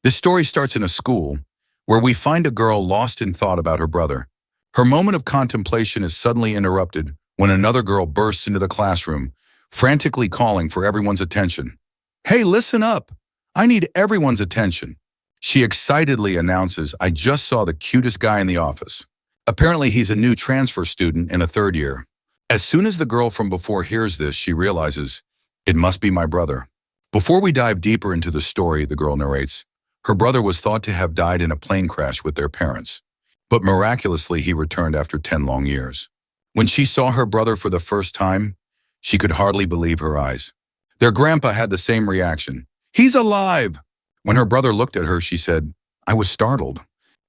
This story starts in a school where we find a girl lost in thought about her brother. Her moment of contemplation is suddenly interrupted when another girl bursts into the classroom, frantically calling for everyone's attention. "Hey, listen up! I need everyone's attention." She excitedly announces, "I just saw the cutest guy in the office." Apparently, he's a new transfer student in a third year. As soon as the girl from before hears this, she realizes, it must be my brother. Before we dive deeper into the story, the girl narrates, her brother was thought to have died in a plane crash with their parents, but miraculously he returned after 10 long years. When she saw her brother for the first time, she could hardly believe her eyes. Their grandpa had the same reaction. "He's alive!" When her brother looked at her, she said, "I was startled."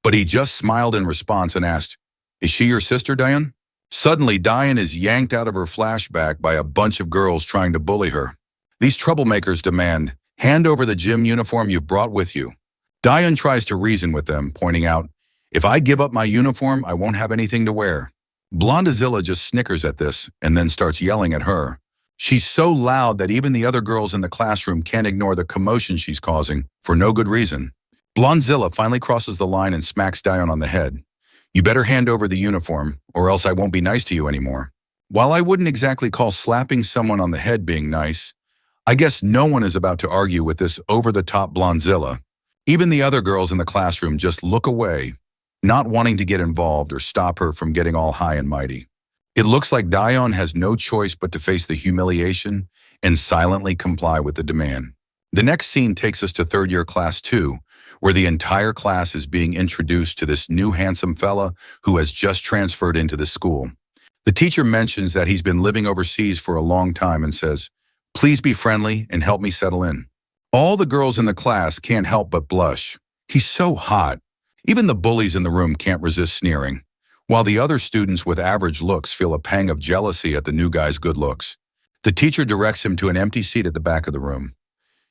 But he just smiled in response and asked, "Is she your sister, Diane?" Suddenly, Diane is yanked out of her flashback by a bunch of girls trying to bully her. These troublemakers demand, "Hand over the gym uniform you've brought with you." Diane tries to reason with them, pointing out, "If I give up my uniform, I won't have anything to wear." Blondazilla just snickers at this and then starts yelling at her. She's so loud that even the other girls in the classroom can't ignore the commotion she's causing for no good reason. Blondzilla finally crosses the line and smacks Diane on the head. "You better hand over the uniform, or else I won't be nice to you anymore." While I wouldn't exactly call slapping someone on the head being nice, I guess no one is about to argue with this over-the-top Blondzilla. Even the other girls in the classroom just look away, not wanting to get involved or stop her from getting all high and mighty. It looks like Dion has no choice but to face the humiliation and silently comply with the demand. The next scene takes us to third year class 2, where the entire class is being introduced to this new handsome fella who has just transferred into the school. The teacher mentions that he's been living overseas for a long time and says, "Please be friendly and help me settle in." All the girls in the class can't help but blush. He's so hot. Even the bullies in the room can't resist sneering, while the other students with average looks feel a pang of jealousy at the new guy's good looks. The teacher directs him to an empty seat at the back of the room.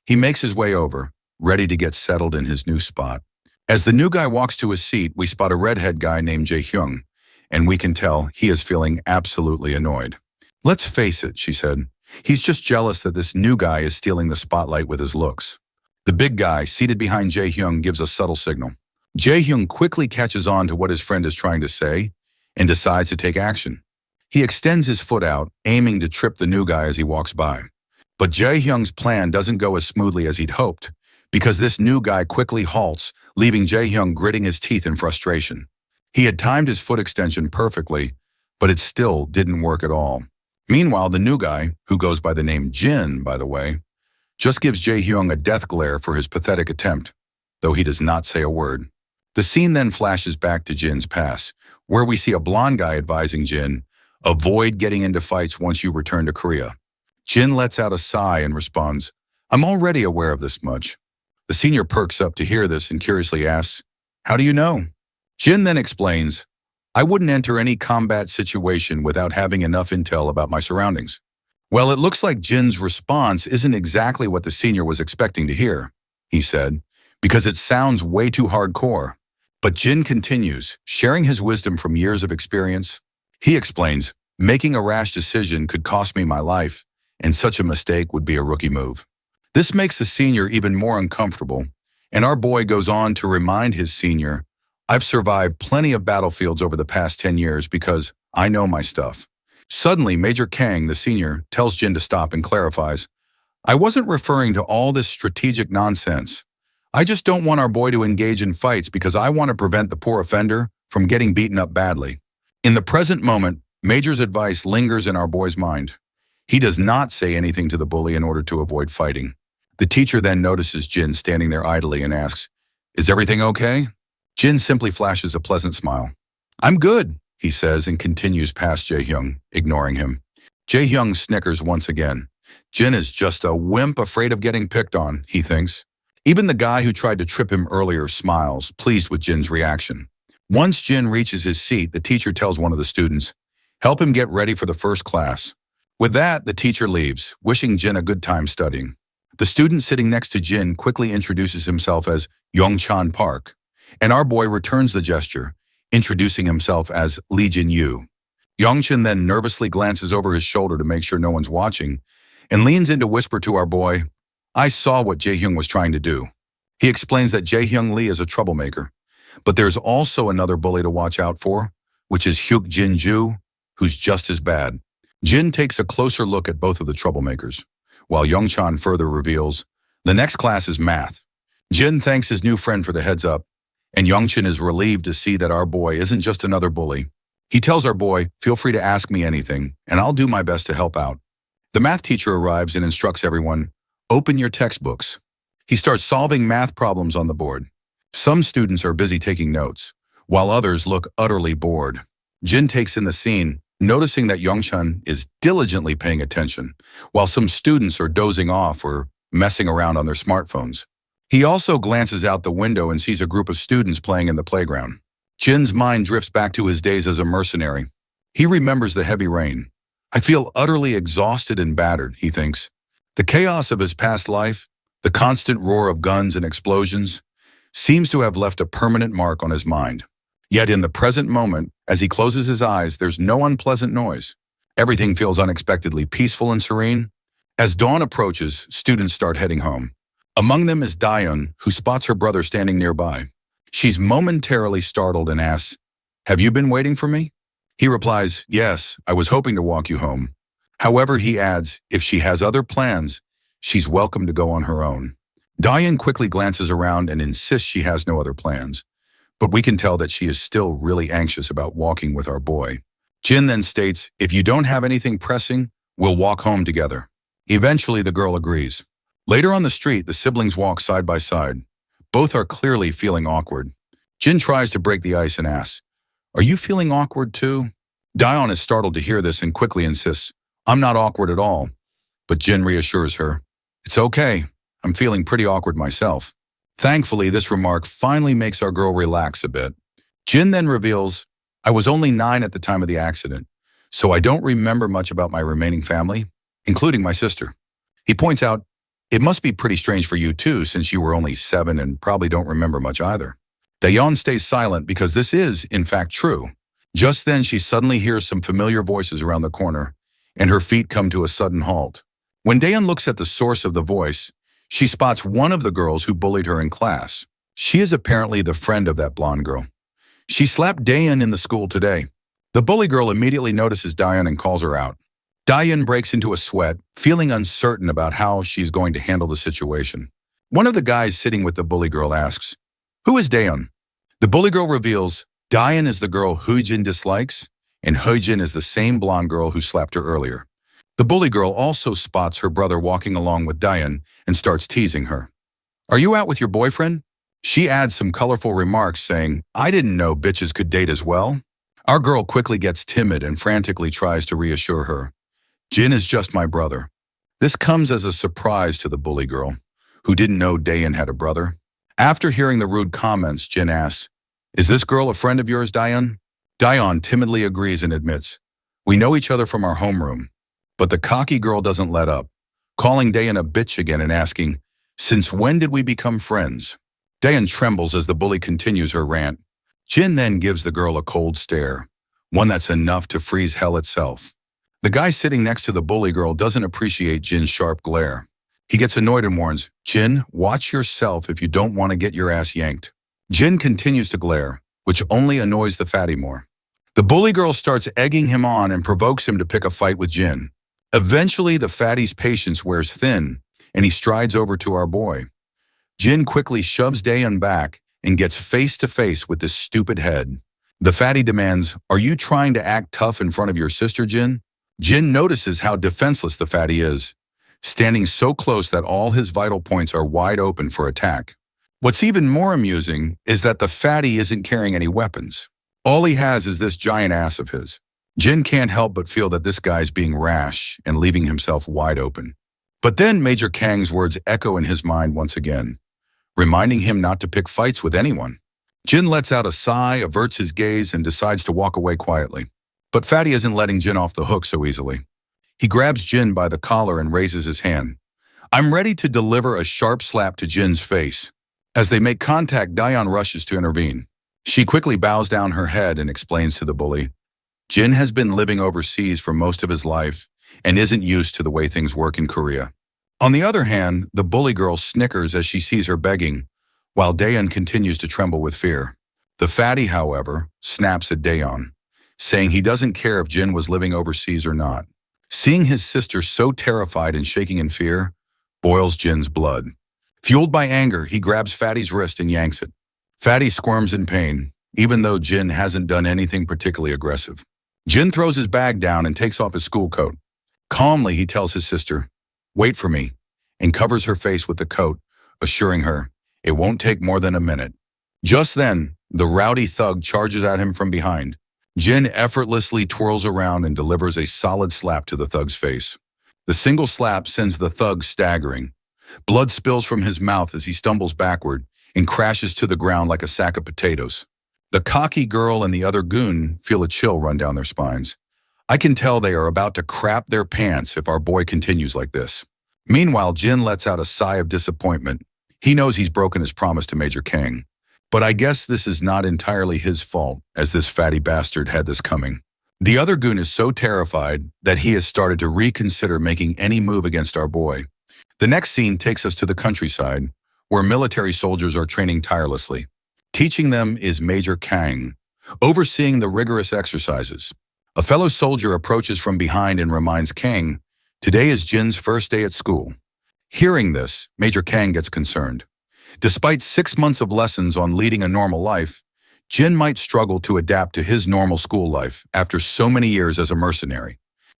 He makes his way over, ready to get settled in his new spot. As the new guy walks to his seat, we spot a redhead guy named Jae-hyung, and we can tell he is feeling absolutely annoyed. "Let's face it," she said. "He's just jealous that this new guy is stealing the spotlight with his looks." The big guy, seated behind Jae-hyung, gives a subtle signal. Jae-hyung quickly catches on to what his friend is trying to say and decides to take action. He extends his foot out, aiming to trip the new guy as he walks by. But Jae-hyung's plan doesn't go as smoothly as he'd hoped, because this new guy quickly halts, leaving Jae-hyung gritting his teeth in frustration. He had timed his foot extension perfectly, but it still didn't work at all. Meanwhile, the new guy, who goes by the name Jin, by the way, just gives Jae-hyung a death glare for his pathetic attempt, though he does not say a word. The scene then flashes back to Jin's past, where we see a blonde guy advising Jin, "Avoid getting into fights once you return to Korea." Jin lets out a sigh and responds, "I'm already aware of this much." The senior perks up to hear this and curiously asks, "How do you know?" Jin then explains, "I wouldn't enter any combat situation without having enough intel about my surroundings." Well, it looks like Jin's response isn't exactly what the senior was expecting to hear, he said, because it sounds way too hardcore. But Jin continues, sharing his wisdom from years of experience. He explains, "Making a rash decision could cost me my life, and such a mistake would be a rookie move." This makes the senior even more uncomfortable, and our boy goes on to remind his senior, "I've survived plenty of battlefields over the past 10 years because I know my stuff." Suddenly, Major Kang, the senior, tells Jin to stop and clarifies, "I wasn't referring to all this strategic nonsense. I just don't want our boy to engage in fights because I want to prevent the poor offender from getting beaten up badly." In the present moment, Major's advice lingers in our boy's mind. He does not say anything to the bully in order to avoid fighting. The teacher then notices Jin standing there idly and asks, "Is everything okay?" Jin simply flashes a pleasant smile. "I'm good," he says, and continues past Jae-hyung, ignoring him. Jae-hyung snickers once again. Jin is just a wimp afraid of getting picked on, he thinks. Even the guy who tried to trip him earlier smiles, pleased with Jin's reaction. Once Jin reaches his seat, the teacher tells one of the students, "Help him get ready for the first class." With that, the teacher leaves, wishing Jin a good time studying. The student sitting next to Jin quickly introduces himself as Yongchan Park, and our boy returns the gesture, introducing himself as Lee Jin-yu. Yongchan then nervously glances over his shoulder to make sure no one's watching, and leans in to whisper to our boy, "I saw what Jae-hyung was trying to do. He explains that Jae-hyung Lee is a troublemaker, but there's also another bully to watch out for, which is Hyuk Jin-ju, who's just as bad. Jin takes a closer look at both of the troublemakers, while Young-chan further reveals, the next class is math. Jin thanks his new friend for the heads up, and Young-chan is relieved to see that our boy isn't just another bully. He tells our boy, feel free to ask me anything, and I'll do my best to help out. The math teacher arrives and instructs everyone, open your textbooks. He starts solving math problems on the board. Some students are busy taking notes, while others look utterly bored. Jin takes in the scene, noticing that Young-chan is diligently paying attention, while some students are dozing off or messing around on their smartphones. He also glances out the window and sees a group of students playing in the playground. Jin's mind drifts back to his days as a mercenary. He remembers the heavy rain. I feel utterly exhausted and battered, he thinks. The chaos of his past life, the constant roar of guns and explosions, seems to have left a permanent mark on his mind. Yet in the present moment, as he closes his eyes, there's no unpleasant noise. Everything feels unexpectedly peaceful and serene. As dawn approaches, students start heading home. Among them is Daeun, who spots her brother standing nearby. She's momentarily startled and asks, have you been waiting for me? He replies, yes, I was hoping to walk you home. However, he adds, if she has other plans, she's welcome to go on her own. Daeun quickly glances around and insists she has no other plans, but we can tell that she is still really anxious about walking with our boy. Jin then states, if you don't have anything pressing, we'll walk home together. Eventually, the girl agrees. Later on the street, the siblings walk side by side. Both are clearly feeling awkward. Jin tries to break the ice and asks, are you feeling awkward too? Daeun is startled to hear this and quickly insists, I'm not awkward at all. But Jin reassures her, it's okay, I'm feeling pretty awkward myself. Thankfully, this remark finally makes our girl relax a bit. Jin then reveals, I was only 9 at the time of the accident, so I don't remember much about my remaining family, including my sister. He points out, it must be pretty strange for you too, since you were only 7 and probably don't remember much either. Daeun stays silent because this is, in fact, true. Just then, she suddenly hears some familiar voices around the corner, and her feet come to a sudden halt. When Daeun looks at the source of the voice, she spots one of the girls who bullied her in class. She is apparently the friend of that blonde girl. She slapped Daeun in the school today. The bully girl immediately notices Daeun and calls her out. Daeun breaks into a sweat, feeling uncertain about how she's going to handle the situation. One of the guys sitting with the bully girl asks, who is Daeun? The bully girl reveals, Daeun is the girl Heojin dislikes, and Heojin is the same blonde girl who slapped her earlier. The bully girl also spots her brother walking along with Daeun and starts teasing her. Are you out with your boyfriend? She adds some colorful remarks saying, I didn't know bitches could date as well. Our girl quickly gets timid and frantically tries to reassure her. Jin is just my brother. This comes as a surprise to the bully girl, who didn't know Daeun had a brother. After hearing the rude comments, Jin asks, is this girl a friend of yours, Daeun? Daeun timidly agrees and admits, we know each other from our homeroom. But the cocky girl doesn't let up, calling Daeun a bitch again and asking, since when did we become friends? Daeun trembles as the bully continues her rant. Jin then gives the girl a cold stare, one that's enough to freeze hell itself. The guy sitting next to the bully girl doesn't appreciate Jin's sharp glare. He gets annoyed and warns, Jin, watch yourself if you don't want to get your ass yanked. Jin continues to glare, which only annoys the fatty more. The bully girl starts egging him on and provokes him to pick a fight with Jin. Eventually, the fatty's patience wears thin, and he strides over to our boy. Jin quickly shoves Daeun back and gets face to face with this stupid head. The fatty demands, are you trying to act tough in front of your sister, Jin? Jin notices how defenseless the fatty is, standing so close that all his vital points are wide open for attack. What's even more amusing is that the fatty isn't carrying any weapons. All he has is this giant ass of his. Jin can't help but feel that this guy's being rash and leaving himself wide open. But then Major Kang's words echo in his mind once again, reminding him not to pick fights with anyone. Jin lets out a sigh, averts his gaze, and decides to walk away quietly. But Fatty isn't letting Jin off the hook so easily. He grabs Jin by the collar and raises his hand. I'm ready to deliver a sharp slap to Jin's face. As they make contact, Daeun rushes to intervene. She quickly bows down her head and explains to the bully, Jin has been living overseas for most of his life and isn't used to the way things work in Korea. On the other hand, the bully girl snickers as she sees her begging, while Dayon continues to tremble with fear. The fatty, however, snaps at Dayon, saying he doesn't care if Jin was living overseas or not. Seeing his sister so terrified and shaking in fear boils Jin's blood. Fueled by anger, he grabs Fatty's wrist and yanks it. Fatty squirms in pain, even though Jin hasn't done anything particularly aggressive. Jin throws his bag down and takes off his school coat. Calmly, he tells his sister, "Wait for me," and covers her face with the coat, assuring her, it won't take more than a minute. Just then, the rowdy thug charges at him from behind. Jin effortlessly twirls around and delivers a solid slap to the thug's face. The single slap sends the thug staggering. Blood spills from his mouth as he stumbles backward and crashes to the ground like a sack of potatoes. The cocky girl and the other goon feel a chill run down their spines. I can tell they are about to crap their pants if our boy continues like this. Meanwhile, Jin lets out a sigh of disappointment. He knows he's broken his promise to Major Kang. But I guess this is not entirely his fault, as this fatty bastard had this coming. The other goon is so terrified that he has started to reconsider making any move against our boy. The next scene takes us to the countryside, where military soldiers are training tirelessly. Teaching them is Major Kang, overseeing the rigorous exercises. A fellow soldier approaches from behind and reminds Kang, today is Jin's first day at school. Hearing this, Major Kang gets concerned. Despite 6 months of lessons on leading a normal life, Jin might struggle to adapt to his normal school life after so many years as a mercenary.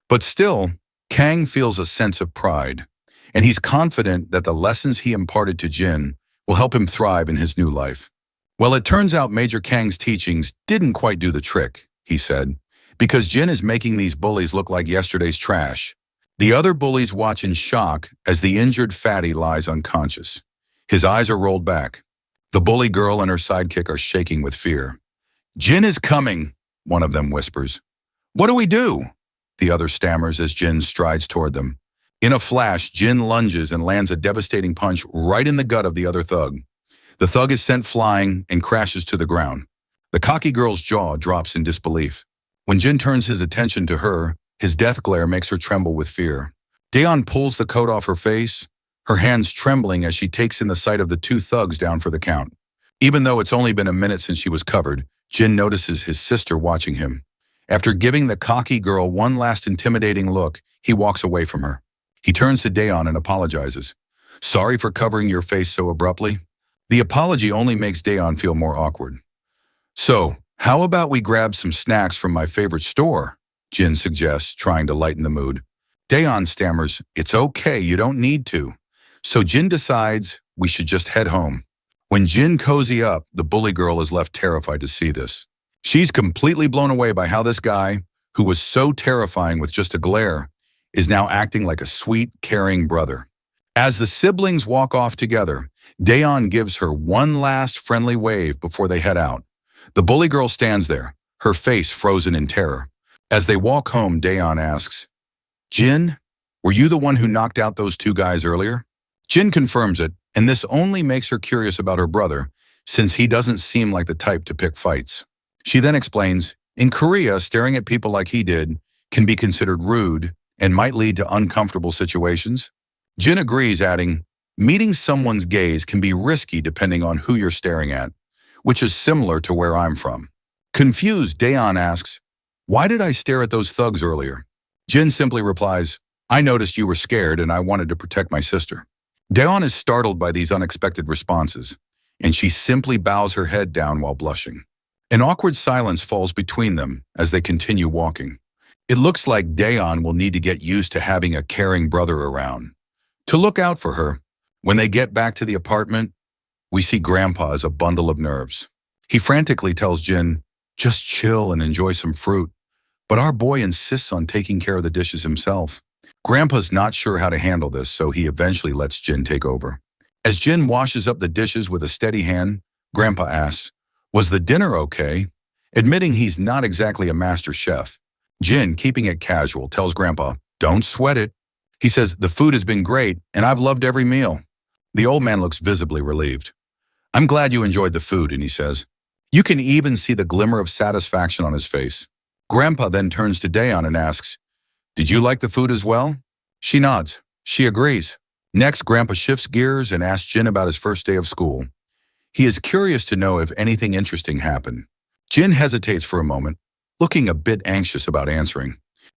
But still, Kang feels a sense of pride, and he's confident that the lessons he imparted to Jin will help him thrive in his new life. Well, it turns out Major Kang's teachings didn't quite do the trick, he said, because Jin is making these bullies look like yesterday's trash. The other bullies watch in shock as the injured fatty lies unconscious. His eyes are rolled back. The bully girl and her sidekick are shaking with fear. Jin is coming, one of them whispers. What do we do? The other stammers as Jin strides toward them. In a flash, Jin lunges and lands a devastating punch right in the gut of the other thug. The thug is sent flying and crashes to the ground. The cocky girl's jaw drops in disbelief. When Jin turns his attention to her, his death glare makes her tremble with fear. Dayon pulls the coat off her face, her hands trembling as she takes in the sight of the two thugs down for the count. Even though it's only been a minute since she was covered, Jin notices his sister watching him. After giving the cocky girl one last intimidating look, he walks away from her. He turns to Dayon and apologizes. Sorry for covering your face so abruptly. The apology only makes Dayon feel more awkward. So, how about we grab some snacks from my favorite store? Jin suggests, trying to lighten the mood. Dayon stammers, it's okay, you don't need to. So Jin decides we should just head home. When Jin cozy up, the bully girl is left terrified to see this. She's completely blown away by how this guy, who was so terrifying with just a glare, is now acting like a sweet, caring brother. As the siblings walk off together, Dayon gives her one last friendly wave before they head out. The bully girl stands there, her face frozen in terror. As they walk home, Dayon asks, Jin, were you the one who knocked out those two guys earlier? Jin confirms it, and this only makes her curious about her brother, since he doesn't seem like the type to pick fights. She then explains, in Korea, staring at people like he did can be considered rude and might lead to uncomfortable situations. Jin agrees, adding, meeting someone's gaze can be risky depending on who you're staring at, which is similar to where I'm from. Confused, Dayon asks, why did I stare at those thugs earlier? Jin simply replies, I noticed you were scared and I wanted to protect my sister. Dayon is startled by these unexpected responses, and she simply bows her head down while blushing. An awkward silence falls between them as they continue walking. It looks like Dayon will need to get used to having a caring brother around, to look out for her. When they get back to the apartment, we see Grandpa as a bundle of nerves. He frantically tells Jin, just chill and enjoy some fruit, but our boy insists on taking care of the dishes himself. Grandpa's not sure how to handle this, so he eventually lets Jin take over. As Jin washes up the dishes with a steady hand, Grandpa asks, was the dinner okay? Admitting he's not exactly a master chef, Jin, keeping it casual, tells Grandpa, don't sweat it. He says, the food has been great, and I've loved every meal. The old man looks visibly relieved. I'm glad you enjoyed the food, and he says, you can even see the glimmer of satisfaction on his face. Grandpa then turns to Dayon and asks, did you like the food as well? She nods. She agrees. Next, Grandpa shifts gears and asks Jin about his first day of school. He is curious to know if anything interesting happened. Jin hesitates for a moment, looking a bit anxious about answering.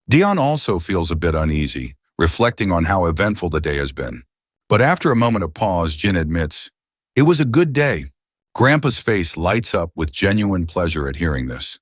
Dion also feels a bit uneasy, reflecting on how eventful the day has been. But after a moment of pause, Jin admits, "It was a good day." Grandpa's face lights up with genuine pleasure at hearing this.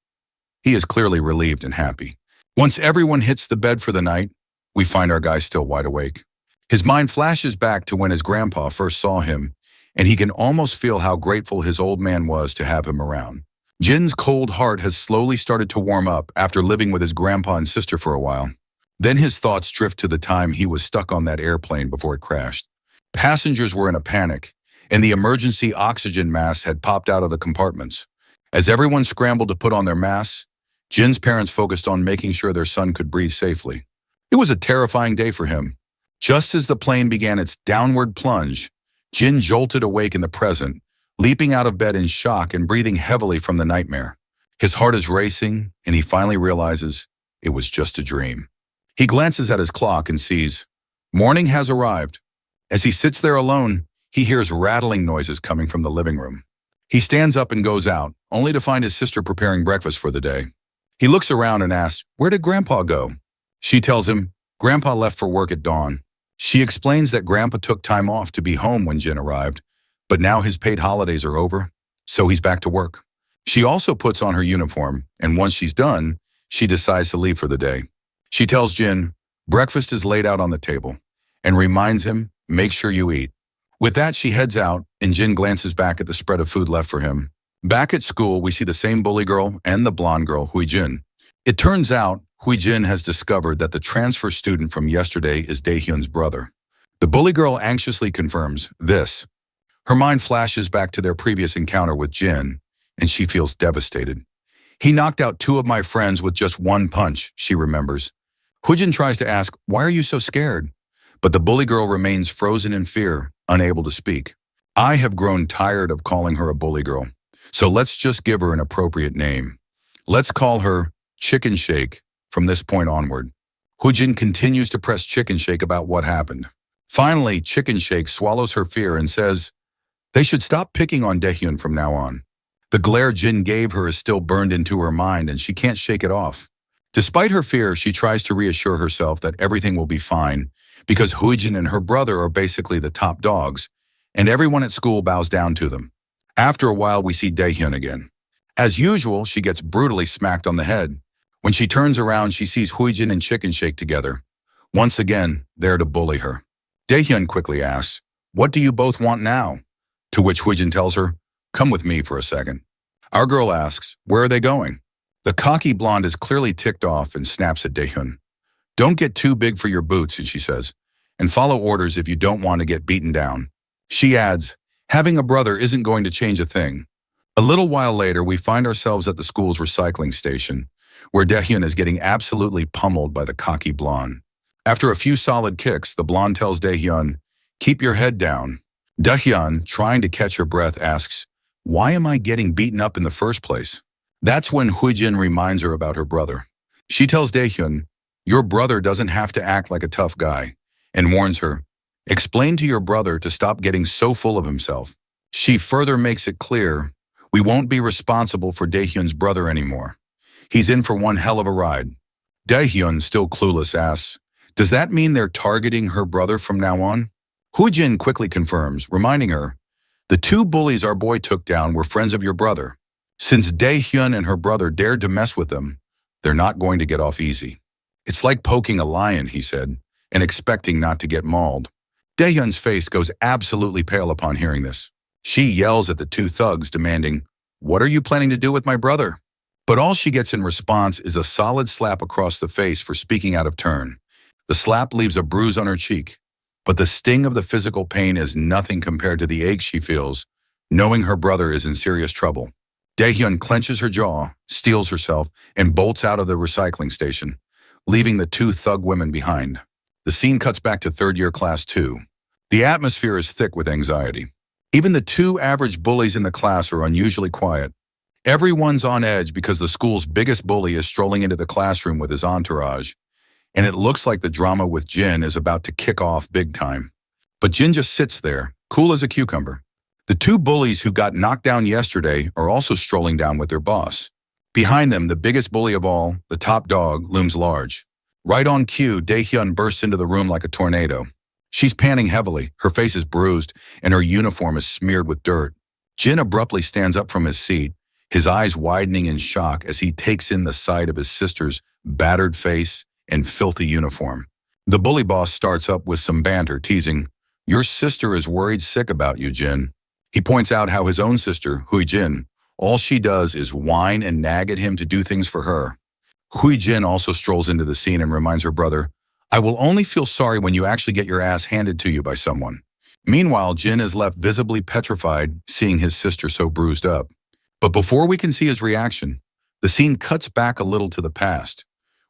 He is clearly relieved and happy. Once everyone hits the bed for the night, we find our guy still wide awake. His mind flashes back to when his grandpa first saw him, and he can almost feel how grateful his old man was to have him around. Jin's cold heart has slowly started to warm up after living with his grandpa and sister for a while. Then his thoughts drift to the time he was stuck on that airplane before it crashed. Passengers were in a panic, and the emergency oxygen masks had popped out of the compartments. As everyone scrambled to put on their masks, Jin's parents focused on making sure their son could breathe safely. It was a terrifying day for him. Just as the plane began its downward plunge, Jin jolted awake in the present, leaping out of bed in shock and breathing heavily from the nightmare. His heart is racing, and he finally realizes it was just a dream. He glances at his clock and sees morning has arrived. As he sits there alone, he hears rattling noises coming from the living room. He stands up and goes out, only to find his sister preparing breakfast for the day. He looks around and asks, "Where did Grandpa go?" She tells him, "Grandpa left for work at dawn." She explains that Grandpa took time off to be home when Jin arrived, but now his paid holidays are over, so he's back to work. She also puts on her uniform, and once she's done, she decides to leave for the day. She tells Jin, breakfast is laid out on the table, and reminds him, make sure you eat. With that, she heads out, and Jin glances back at the spread of food left for him. Back at school, we see the same bully girl and the blonde girl, Huijin. It turns out, Huijin has discovered that the transfer student from yesterday is Daehyun's brother. The bully girl anxiously confirms this. Her mind flashes back to their previous encounter with Jin, and she feels devastated. "He knocked out 2 of my friends with just 1 punch," she remembers. Huijin tries to ask, "Why are you so scared?" But the bully girl remains frozen in fear, unable to speak. I have grown tired of calling her a bully girl, so let's just give her an appropriate name. Let's call her Chicken Shake from this point onward. Huijin continues to press Chicken Shake about what happened. Finally, Chicken Shake swallows her fear and says, they should stop picking on Daehyun from now on. The glare Jin gave her is still burned into her mind and she can't shake it off. Despite her fear, she tries to reassure herself that everything will be fine because Huijin and her brother are basically the top dogs, and everyone at school bows down to them. After a while, we see Daehyun again. As usual, she gets brutally smacked on the head. When she turns around, she sees Huijin and Chicken Shake together. Once again, there to bully her. Daehyun quickly asks, "What do you both want now?" To which Huijin tells her, "Come with me for a second." Our girl asks, "Where are they going?" The cocky blonde is clearly ticked off and snaps at Daehyun. "Don't get too big for your boots," she says, "and follow orders if you don't want to get beaten down." She adds, "Having a brother isn't going to change a thing." A little while later, we find ourselves at the school's recycling station, where Daehyun is getting absolutely pummeled by the cocky blonde. After a few solid kicks, the blonde tells Daehyun, "Keep your head down." Daehyun, trying to catch her breath, asks, "Why am I getting beaten up in the first place?" That's when Huijin reminds her about her brother. She tells Daehyun, "Your brother doesn't have to act like a tough guy," and warns her, "Explain to your brother to stop getting so full of himself." She further makes it clear, we won't be responsible for Daehyun's brother anymore. He's in for one hell of a ride. Daehyun, still clueless, asks, "Does that mean they're targeting her brother from now on?" Huijin quickly confirms, reminding her, "The 2 bullies our boy took down were friends of your brother. Since Daehyun and her brother dared to mess with them, they're not going to get off easy." "It's like poking a lion," he said, and expecting not to get mauled. Daehyun's face goes absolutely pale upon hearing this. She yells at the 2 thugs, demanding, "What are you planning to do with my brother?" But all she gets in response is a solid slap across the face for speaking out of turn. The slap leaves a bruise on her cheek, but the sting of the physical pain is nothing compared to the ache she feels, knowing her brother is in serious trouble. Daehyun clenches her jaw, steels herself, and bolts out of the recycling station, leaving the 2 thug women behind. The scene cuts back to 3rd year class 2. The atmosphere is thick with anxiety. Even the 2 average bullies in the class are unusually quiet. Everyone's on edge because the school's biggest bully is strolling into the classroom with his entourage, and it looks like the drama with Jin is about to kick off big time. But Jin just sits there, cool as a cucumber. The two bullies who got knocked down yesterday are also strolling down with their boss. Behind them, the biggest bully of all, the top dog, looms large. Right on cue, Daehyun bursts into the room like a tornado. She's panting heavily, her face is bruised, and her uniform is smeared with dirt. Jin abruptly stands up from his seat, his eyes widening in shock as he takes in the sight of his sister's battered face and filthy uniform. The bully boss starts up with some banter, teasing, "Your sister is worried sick about you, Jin." He points out how his own sister, Hui Jin, all she does is whine and nag at him to do things for her. Hui Jin also strolls into the scene and reminds her brother, "I will only feel sorry when you actually get your ass handed to you by someone." Meanwhile, Jin is left visibly petrified, seeing his sister so bruised up. But before we can see his reaction, the scene cuts back a little to the past.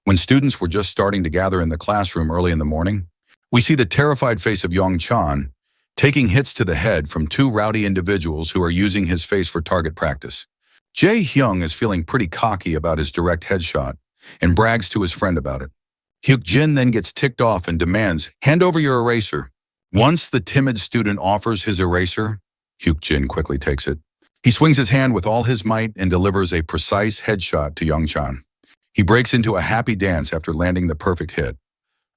When students were just starting to gather in the classroom early in the morning, we see the terrified face of Yong Chan taking hits to the head from two rowdy individuals who are using his face for target practice. Jae Hyung is feeling pretty cocky about his direct headshot and brags to his friend about it. Hyuk Jin then gets ticked off and demands, "Hand over your eraser." Once the timid student offers his eraser, Hyuk Jin quickly takes it. He swings his hand with all his might and delivers a precise headshot to Young Chan. He breaks into a happy dance after landing the perfect hit.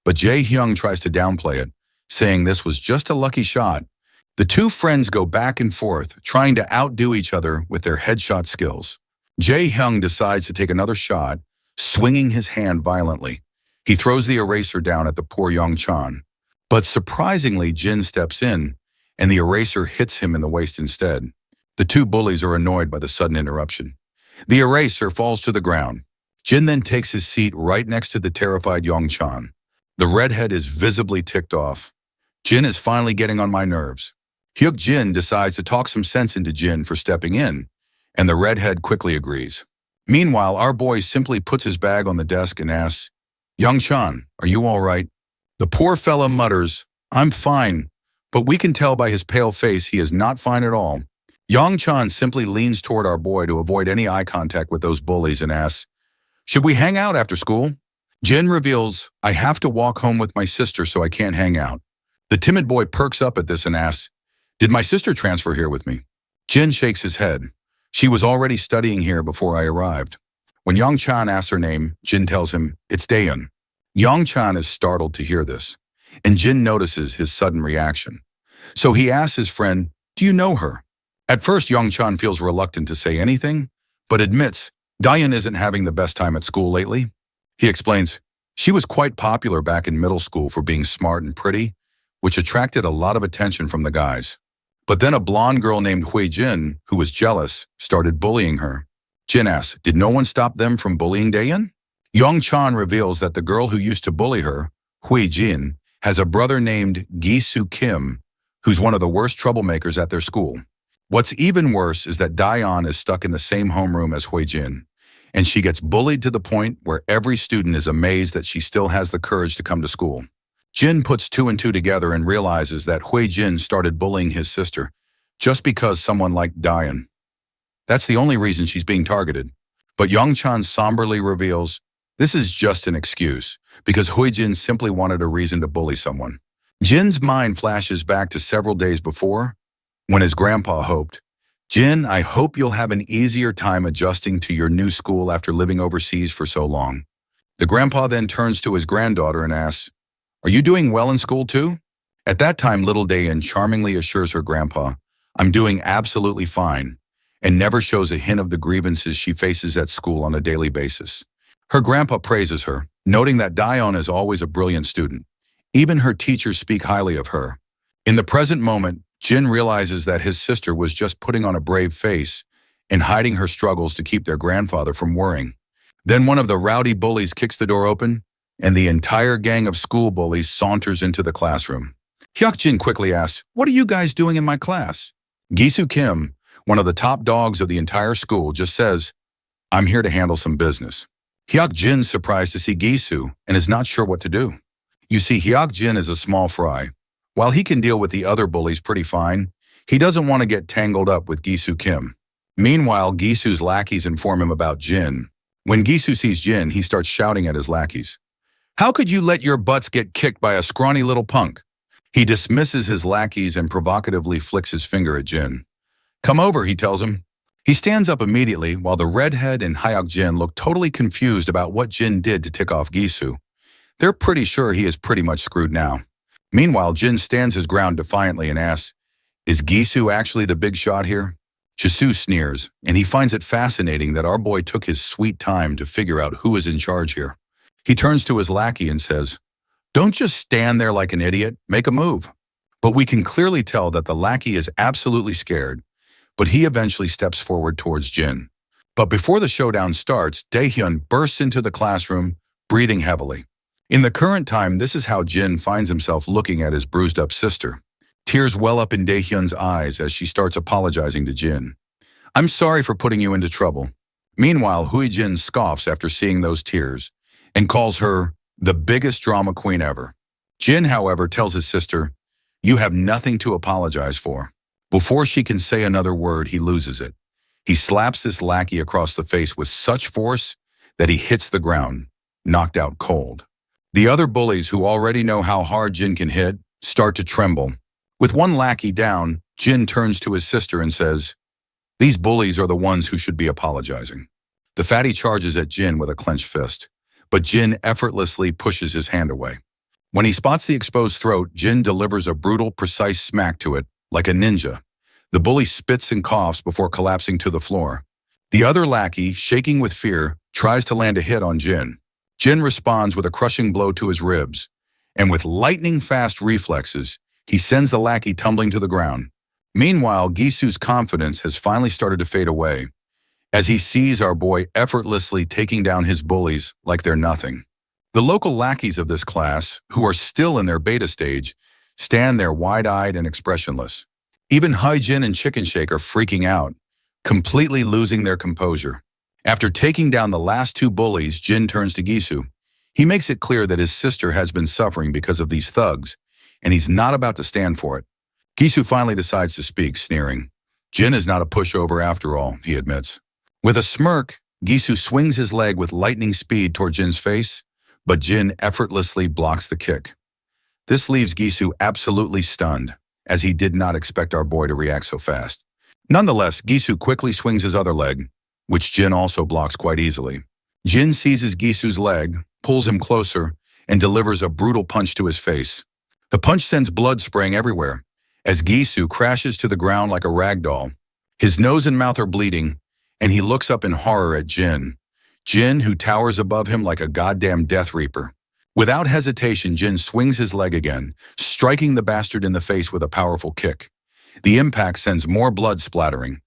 But Jae Hyung tries to downplay it, saying this was just a lucky shot. The two friends go back and forth, trying to outdo each other with their headshot skills. Jae Hyung decides to take another shot, swinging his hand violently. He throws the eraser down at the poor Young Chan. But surprisingly, Jin steps in, and the eraser hits him in the waist instead. The two bullies are annoyed by the sudden interruption. The eraser falls to the ground. Jin then takes his seat right next to the terrified Young Chan. The redhead is visibly ticked off. Jin is finally getting on my nerves. Hyuk Jin decides to talk some sense into Jin for stepping in, and the redhead quickly agrees. Meanwhile, our boy simply puts his bag on the desk and asks, "Young Chan, are you all right?" The poor fella mutters, "I'm fine," but we can tell by his pale face he is not fine at all. Young Chan simply leans toward our boy to avoid any eye contact with those bullies and asks, "Should we hang out after school?" Jin reveals, "I have to walk home with my sister, so I can't hang out." The timid boy perks up at this and asks, "Did my sister transfer here with me?" Jin shakes his head. "She was already studying here before I arrived." When Young Chan asks her name, Jin tells him, "It's Daehyun." Young Chan is startled to hear this, and Jin notices his sudden reaction. So he asks his friend, "Do you know her?" At first, Young Chan feels reluctant to say anything, but admits, Daehyun isn't having the best time at school lately. He explains, "She was quite popular back in middle school for being smart and pretty, which attracted a lot of attention from the guys. But then a blonde girl named Hui Jin, who was jealous, started bullying her." Jin asks, "Did no one stop them from bullying Daehyun?" Young Chan reveals that the girl who used to bully her, Hui Jin, has a brother named Gi-soo Kim, who's one of the worst troublemakers at their school. What's even worse is that Daehyun is stuck in the same homeroom as Hui Jin, and she gets bullied to the point where every student is amazed that she still has the courage to come to school. Jin puts two and two together and realizes that Hui Jin started bullying his sister just because someone liked Daehyun. That's the only reason she's being targeted. But Young Chan somberly reveals, this is just an excuse, because Hui Jin simply wanted a reason to bully someone. Jin's mind flashes back to several days before, when his grandpa hoped, "Jin, I hope you'll have an easier time adjusting to your new school after living overseas for so long." The grandpa then turns to his granddaughter and asks, "Are you doing well in school too?" At that time, little Daehyun charmingly assures her grandpa, "I'm doing absolutely fine," and never shows a hint of the grievances she faces at school on a daily basis. Her grandpa praises her, noting that Daehyun is always a brilliant student. Even her teachers speak highly of her. In the present moment, Jin realizes that his sister was just putting on a brave face and hiding her struggles to keep their grandfather from worrying. Then one of the rowdy bullies kicks the door open, and the entire gang of school bullies saunters into the classroom. Hyuk Jin quickly asks, "What are you guys doing in my class?" Gi-soo Kim, one of the top dogs of the entire school, just says, "I'm here to handle some business." Hyuk Jin's surprised to see Gi-soo and is not sure what to do. You see, Hyuk Jin is a small fry. While he can deal with the other bullies pretty fine, he doesn't want to get tangled up with Gi-soo Kim. Meanwhile, Gi-soo's lackeys inform him about Jin. When Gi-soo sees Jin, he starts shouting at his lackeys, "How could you let your butts get kicked by a scrawny little punk?" He dismisses his lackeys and provocatively flicks his finger at Jin. Come over, he tells him. He stands up immediately while the redhead and Hyuk Jin look totally confused about what Jin did to tick off Gisu. They're pretty sure he is pretty much screwed now. Meanwhile, Jin stands his ground defiantly and asks, "Is Gisu actually the big shot here?" Jisoo sneers, and he finds it fascinating that our boy took his sweet time to figure out who is in charge here. He turns to his lackey and says, "Don't just stand there like an idiot, make a move." But we can clearly tell that the lackey is absolutely scared, but he eventually steps forward towards Jin. But before the showdown starts, Daehyun bursts into the classroom, breathing heavily. In the current time, this is how Jin finds himself looking at his bruised-up sister. Tears well up in Daehyun's eyes as she starts apologizing to Jin. "I'm sorry for putting you into trouble." Meanwhile, Hui-jin scoffs after seeing those tears and calls her the biggest drama queen ever. Jin, however, tells his sister, "You have nothing to apologize for." Before she can say another word, he loses it. He slaps this lackey across the face with such force that he hits the ground, knocked out cold. The other bullies, who already know how hard Jin can hit, start to tremble. With one lackey down, Jin turns to his sister and says, "These bullies are the ones who should be apologizing." The fatty charges at Jin with a clenched fist, but Jin effortlessly pushes his hand away. When he spots the exposed throat, Jin delivers a brutal, precise smack to it, like a ninja. The bully spits and coughs before collapsing to the floor. The other lackey, shaking with fear, tries to land a hit on Jin. Jin responds with a crushing blow to his ribs, and with lightning-fast reflexes, he sends the lackey tumbling to the ground. Meanwhile, Gisu's confidence has finally started to fade away, as he sees our boy effortlessly taking down his bullies like they're nothing. The local lackeys of this class, who are still in their beta stage, stand there wide-eyed and expressionless. Even Hyejin and Chicken Shake are freaking out, completely losing their composure. After taking down the last two bullies, Jin turns to Gisu. He makes it clear that his sister has been suffering because of these thugs, and he's not about to stand for it. Gisu finally decides to speak, sneering. "Jin is not a pushover after all," he admits. With a smirk, Gisu swings his leg with lightning speed toward Jin's face, but Jin effortlessly blocks the kick. This leaves Gisu absolutely stunned, as he did not expect our boy to react so fast. Nonetheless, Gisu quickly swings his other leg, which Jin also blocks quite easily. Jin seizes Gisu's leg, pulls him closer, and delivers a brutal punch to his face. The punch sends blood spraying everywhere, as Gisu crashes to the ground like a rag doll. His nose and mouth are bleeding, and he looks up in horror at Jin. Jin, who towers above him like a goddamn Death Reaper. Without hesitation, Jin swings his leg again, striking the bastard in the face with a powerful kick. The impact sends more blood splattering.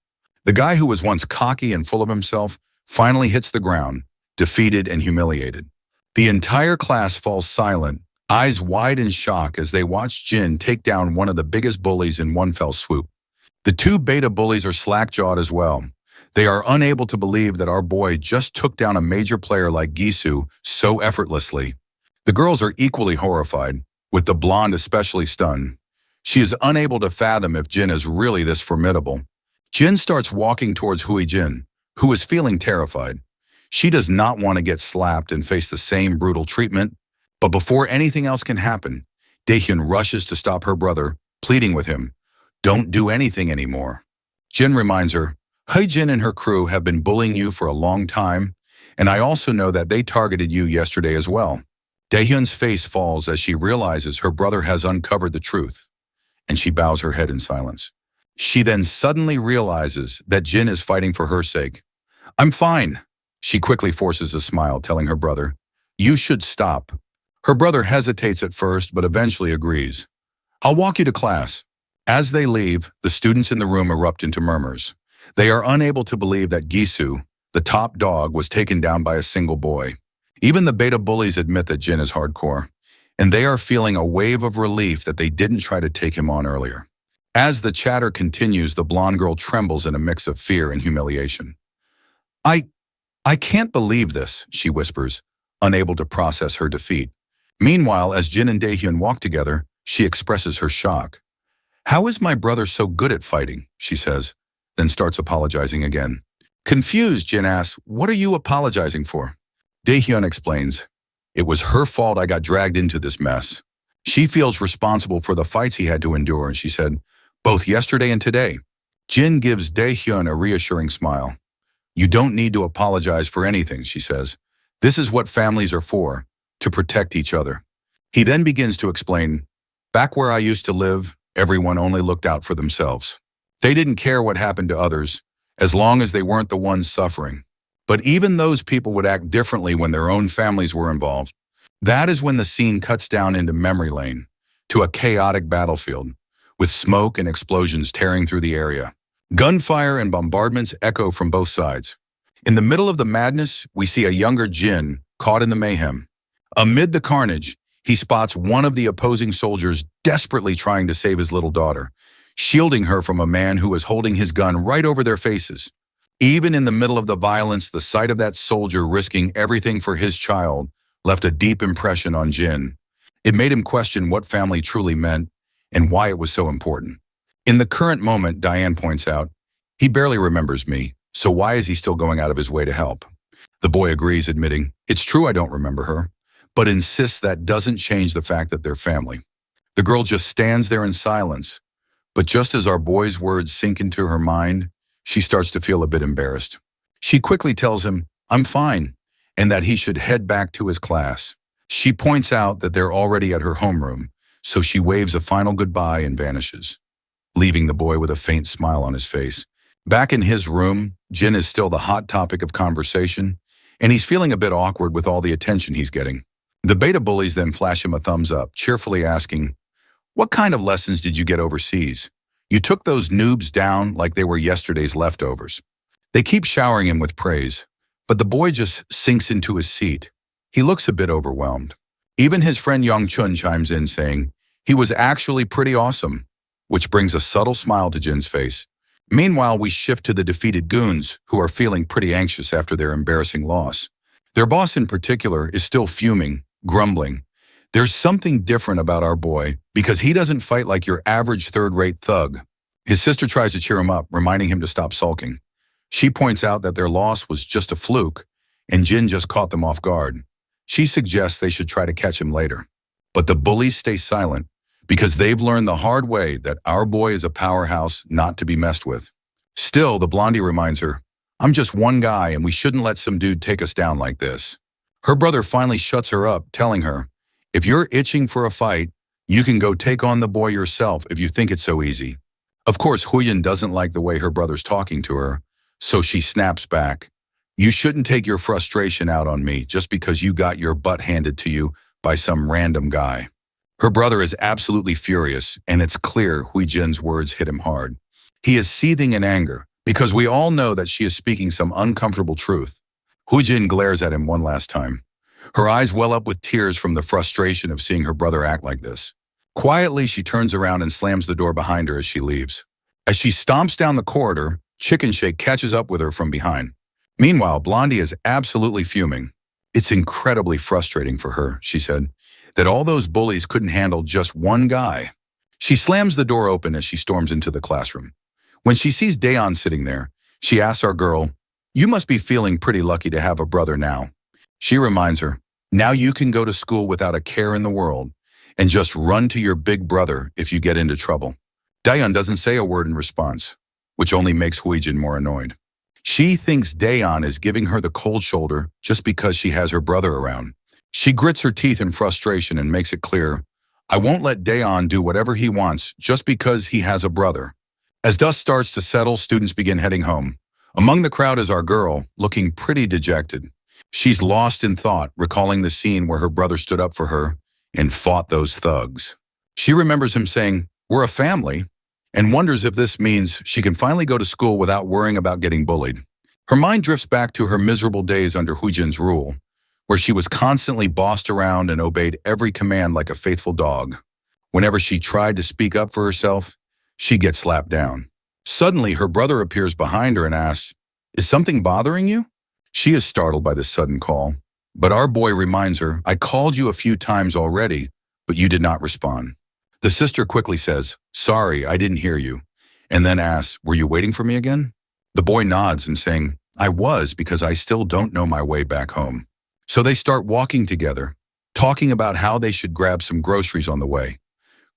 The guy who was once cocky and full of himself finally hits the ground, defeated and humiliated. The entire class falls silent, eyes wide in shock as they watch Jin take down one of the biggest bullies in one fell swoop. The two beta bullies are slack-jawed as well. They are unable to believe that our boy just took down a major player like Gisu so effortlessly. The girls are equally horrified, with the blonde especially stunned. She is unable to fathom if Jin is really this formidable. Jin starts walking towards Hui-jin, who is feeling terrified. She does not want to get slapped and face the same brutal treatment, but before anything else can happen, Daehyun rushes to stop her brother, pleading with him, "Don't do anything anymore." Jin reminds her, "Hui-jin and her crew have been bullying you for a long time, and I also know that they targeted you yesterday as well." Daehyun's face falls as she realizes her brother has uncovered the truth, and she bows her head in silence. She then suddenly realizes that Jin is fighting for her sake. "I'm fine." She quickly forces a smile, telling her brother, "You should stop." Her brother hesitates at first, but eventually agrees. "I'll walk you to class." As they leave, the students in the room erupt into murmurs. They are unable to believe that Gisu, the top dog, was taken down by a single boy. Even the beta bullies admit that Jin is hardcore, and they are feeling a wave of relief that they didn't try to take him on earlier. As the chatter continues, the blonde girl trembles in a mix of fear and humiliation. I can't believe this," she whispers, unable to process her defeat. Meanwhile, as Jin and Daehyun walk together, she expresses her shock. "How is my brother so good at fighting?" she says, then starts apologizing again. Confused, Jin asks, "What are you apologizing for?" Daehyun explains, "It was her fault I got dragged into this mess. She feels responsible for the fights he had to endure," and she said, "both yesterday and today." Jin gives Daehyun a reassuring smile. You don't need to apologize for anything, she says. This is what families are for, to protect each other. He then begins to explain, back where I used to live, everyone only looked out for themselves. They didn't care what happened to others, as long as they weren't the ones suffering. But even those people would act differently when their own families were involved. That is when the scene cuts down into memory lane, to a chaotic battlefield, with smoke and explosions tearing through the area. Gunfire and bombardments echo from both sides. In the middle of the madness, we see a younger Jin caught in the mayhem. Amid the carnage, he spots one of the opposing soldiers desperately trying to save his little daughter, shielding her from a man who is holding his gun right over their faces. Even in the middle of the violence, the sight of that soldier risking everything for his child left a deep impression on Jin. It made him question what family truly meant and why it was so important. In the current moment, Diane points out, he barely remembers me, so why is he still going out of his way to help? The boy agrees, admitting, it's true I don't remember her, but insists that doesn't change the fact that they're family. The girl just stands there in silence, but just as our boy's words sink into her mind, she starts to feel a bit embarrassed. She quickly tells him, I'm fine, and that he should head back to his class. She points out that they're already at her homeroom, so she waves a final goodbye and vanishes, leaving the boy with a faint smile on his face. Back in his room, Jin is still the hot topic of conversation, and he's feeling a bit awkward with all the attention he's getting. The beta bullies then flash him a thumbs up, cheerfully asking, what kind of lessons did you get overseas? You took those noobs down like they were yesterday's leftovers. They keep showering him with praise, but the boy just sinks into his seat. He looks a bit overwhelmed. Even his friend Young-chun chimes in saying, he was actually pretty awesome, which brings a subtle smile to Jin's face. Meanwhile, we shift to the defeated goons, who are feeling pretty anxious after their embarrassing loss. Their boss in particular is still fuming, grumbling. There's something different about our boy, because he doesn't fight like your average third-rate thug. His sister tries to cheer him up, reminding him to stop sulking. She points out that their loss was just a fluke, and Jin just caught them off guard. She suggests they should try to catch him later. But the bullies stay silent, because they've learned the hard way that our boy is a powerhouse not to be messed with. Still, the blondie reminds her, I'm just one guy and we shouldn't let some dude take us down like this. Her brother finally shuts her up, telling her, if you're itching for a fight, you can go take on the boy yourself if you think it's so easy. Of course, Huyen doesn't like the way her brother's talking to her, so she snaps back. You shouldn't take your frustration out on me just because you got your butt handed to you by some random guy. Her brother is absolutely furious, and it's clear Huijin's words hit him hard. He is seething in anger, because we all know that she is speaking some uncomfortable truth. Huijin glares at him one last time. Her eyes well up with tears from the frustration of seeing her brother act like this. Quietly, she turns around and slams the door behind her as she leaves. As she stomps down the corridor, Chicken Shake catches up with her from behind. Meanwhile, Blondie is absolutely fuming. It's incredibly frustrating for her, she said, that all those bullies couldn't handle just one guy. She slams the door open as she storms into the classroom. When she sees Daeon sitting there, she asks our girl, you must be feeling pretty lucky to have a brother now. She reminds her, now you can go to school without a care in the world and just run to your big brother if you get into trouble. Daeon doesn't say a word in response, which only makes Huijin more annoyed. She thinks Daeon is giving her the cold shoulder just because she has her brother around. She grits her teeth in frustration and makes it clear, I won't let Daeon do whatever he wants just because he has a brother. As dust starts to settle, students begin heading home. Among the crowd is our girl, looking pretty dejected. She's lost in thought, recalling the scene where her brother stood up for her and fought those thugs. She remembers him saying, we're a family, and wonders if this means she can finally go to school without worrying about getting bullied. Her mind drifts back to her miserable days under Huijin's rule, where she was constantly bossed around and obeyed every command like a faithful dog. Whenever she tried to speak up for herself, she'd get slapped down. Suddenly, her brother appears behind her and asks, is something bothering you? She is startled by this sudden call, but our boy reminds her, I called you a few times already, but you did not respond. The sister quickly says, sorry, I didn't hear you, and then asks, were you waiting for me again? The boy nods and saying, I was because I still don't know my way back home. So they start walking together, talking about how they should grab some groceries on the way.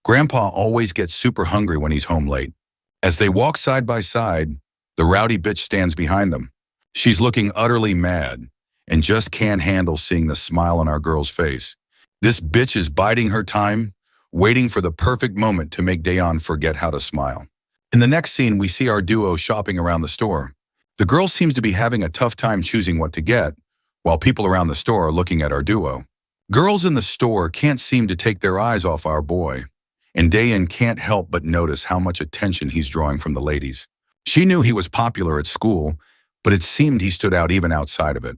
Grandpa always gets super hungry when he's home late. As they walk side by side, the rowdy bitch stands behind them. She's looking utterly mad and just can't handle seeing the smile on our girl's face. This bitch is biding her time, waiting for the perfect moment to make Dayon forget how to smile. In the next scene, we see our duo shopping around the store. The girl seems to be having a tough time choosing what to get, while people around the store are looking at our duo. Girls in the store can't seem to take their eyes off our boy, and Dayan can't help but notice how much attention he's drawing from the ladies. She knew he was popular at school, but it seemed he stood out even outside of it.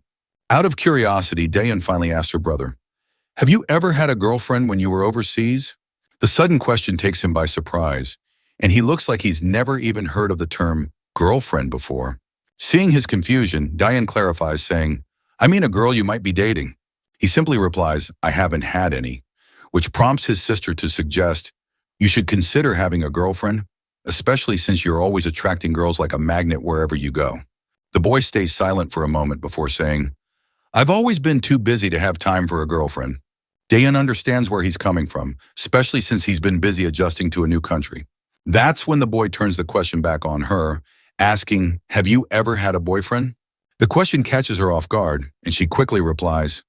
Out of curiosity, Dayan finally asked her brother, "Have you ever had a girlfriend when you were overseas?" The sudden question takes him by surprise, and he looks like he's never even heard of the term girlfriend before. Seeing his confusion, Dayan clarifies, saying, "I mean a girl you might be dating." He simply replies, "I haven't had any," which prompts his sister to suggest, "You should consider having a girlfriend, especially since you're always attracting girls like a magnet wherever you go." The boy stays silent for a moment before saying, "I've always been too busy to have time for a girlfriend." Dayan understands where he's coming from, especially since he's been busy adjusting to a new country. That's when the boy turns the question back on her, asking, "Have you ever had a boyfriend?" The question catches her off guard, and she quickly replies,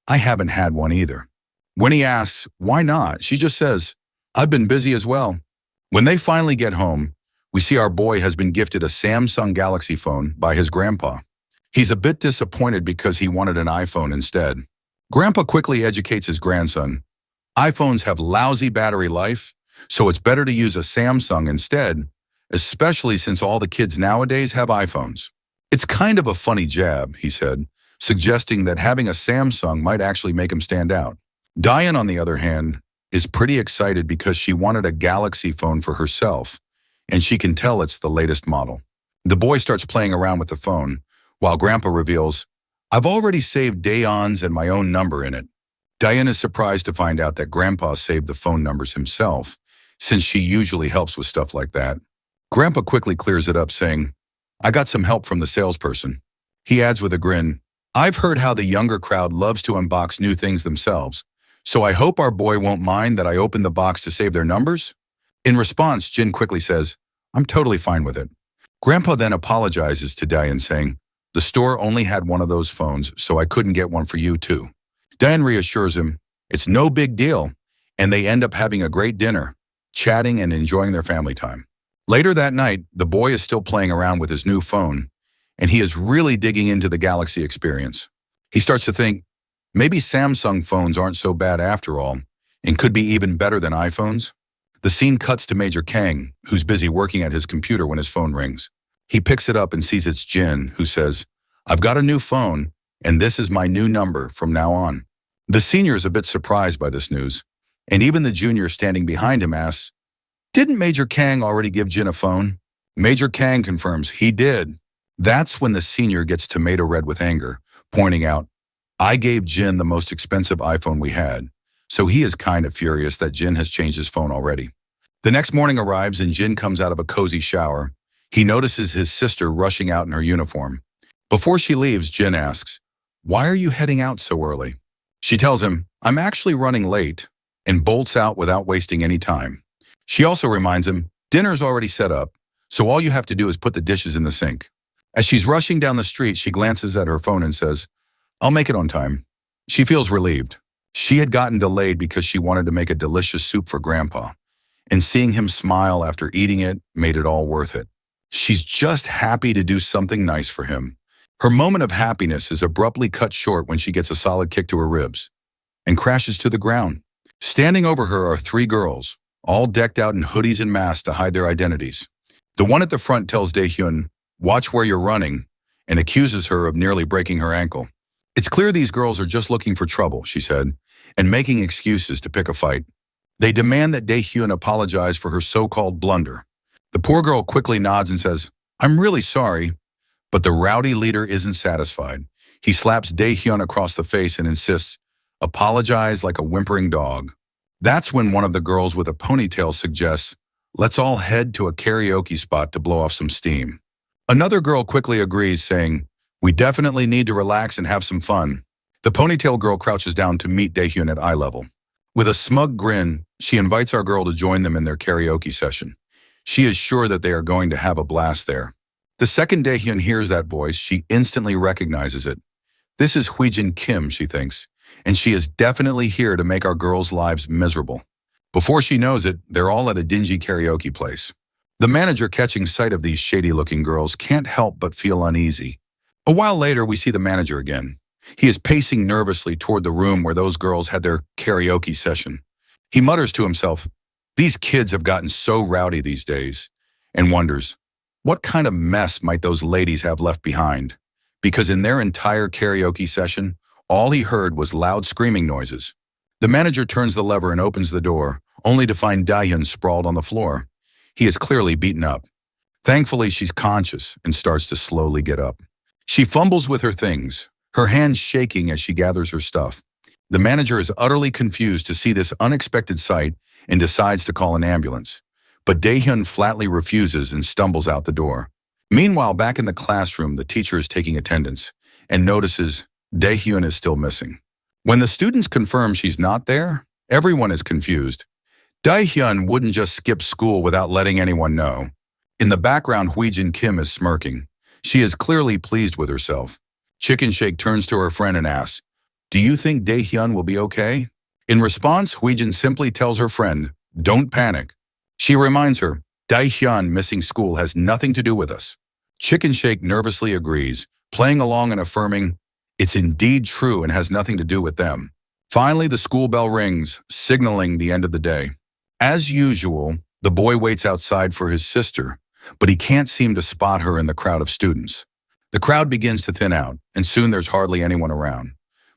"I haven't had one either." When he asks, "Why not?" she just says, "I've been busy as well." When they finally get home, we see our boy has been gifted a Samsung Galaxy phone by his grandpa. He's a bit disappointed because he wanted an iPhone instead. Grandpa quickly educates his grandson. iPhones have lousy battery life, so it's better to use a Samsung instead, especially since all the kids nowadays have iPhones. It's kind of a funny jab, he said, suggesting that having a Samsung might actually make him stand out. Dayan, on the other hand, is pretty excited because she wanted a Galaxy phone for herself, and she can tell it's the latest model. The boy starts playing around with the phone, while Grandpa reveals, "I've already saved Dayan's and my own number in it." Dayan is surprised to find out that Grandpa saved the phone numbers himself, since she usually helps with stuff like that. Grandpa quickly clears it up, saying, "I got some help from the salesperson." He adds with a grin, "I've heard how the younger crowd loves to unbox new things themselves, so I hope our boy won't mind that I opened the box to save their numbers." In response, Jin quickly says, "I'm totally fine with it." Grandpa then apologizes to Dayan, saying, "The store only had one of those phones, so I couldn't get one for you too." Dayan reassures him, it's no big deal, and they end up having a great dinner, chatting and enjoying their family time. Later that night, the boy is still playing around with his new phone, and he is really digging into the Galaxy experience. He starts to think, maybe Samsung phones aren't so bad after all, and could be even better than iPhones. The scene cuts to Major Kang, who's busy working at his computer when his phone rings. He picks it up and sees it's Jin, who says, "I've got a new phone, and this is my new number from now on." The senior is a bit surprised by this news, and even the junior standing behind him asks, "Didn't Major Kang already give Jin a phone?" Major Kang confirms he did. That's when the senior gets tomato red with anger, pointing out, "I gave Jin the most expensive iPhone we had," so he is kind of furious that Jin has changed his phone already. The next morning arrives and Jin comes out of a cozy shower. He notices his sister rushing out in her uniform. Before she leaves, Jin asks, "Why are you heading out so early?" She tells him, "I'm actually running late," and bolts out without wasting any time. She also reminds him, "Dinner's already set up, so all you have to do is put the dishes in the sink." As she's rushing down the street, she glances at her phone and says, "I'll make it on time." She feels relieved. She had gotten delayed because she wanted to make a delicious soup for Grandpa, and seeing him smile after eating it made it all worth it. She's just happy to do something nice for him. Her moment of happiness is abruptly cut short when she gets a solid kick to her ribs and crashes to the ground. Standing over her are three girls, all decked out in hoodies and masks to hide their identities. The one at the front tells Daehyun, "Watch where you're running," and accuses her of nearly breaking her ankle. "It's clear these girls are just looking for trouble," she said, and making excuses to pick a fight. They demand that Daehyun apologize for her so-called blunder. The poor girl quickly nods and says, "I'm really sorry," but the rowdy leader isn't satisfied. He slaps Daehyun across the face and insists, "Apologize like a whimpering dog." That's when one of the girls with a ponytail suggests, "Let's all head to a karaoke spot to blow off some steam." Another girl quickly agrees, saying, "We definitely need to relax and have some fun." The ponytail girl crouches down to meet Daehyun at eye level. With a smug grin, she invites our girl to join them in their karaoke session. She is sure that they are going to have a blast there. The second Daehyun hears that voice, she instantly recognizes it. This is Huijin Kim, she thinks, and she is definitely here to make our girls' lives miserable. Before she knows it, they're all at a dingy karaoke place. The manager, catching sight of these shady-looking girls, can't help but feel uneasy. A while later, we see the manager again. He is pacing nervously toward the room where those girls had their karaoke session. He mutters to himself, "These kids have gotten so rowdy these days," and wonders, what kind of mess might those ladies have left behind? Because in their entire karaoke session, all he heard was loud screaming noises. The manager turns the lever and opens the door, only to find Daehyun sprawled on the floor. He is clearly beaten up. Thankfully, she's conscious and starts to slowly get up. She fumbles with her things, her hands shaking as she gathers her stuff. The manager is utterly confused to see this unexpected sight and decides to call an ambulance. But Daehyun flatly refuses and stumbles out the door. Meanwhile, back in the classroom, the teacher is taking attendance and notices Daehyun is still missing. When the students confirm she's not there, everyone is confused. Daehyun wouldn't just skip school without letting anyone know. In the background, Huijin Kim is smirking. She is clearly pleased with herself. Chicken Shake turns to her friend and asks, "Do you think Daehyun will be okay?" In response, Huijin simply tells her friend, "Don't panic." She reminds her, "Daehyun missing school has nothing to do with us." Chicken Shake nervously agrees, playing along and affirming, it's indeed true and has nothing to do with them. Finally, the school bell rings, signaling the end of the day. As usual, the boy waits outside for his sister, but he can't seem to spot her in the crowd of students. The crowd begins to thin out, and soon there's hardly anyone around.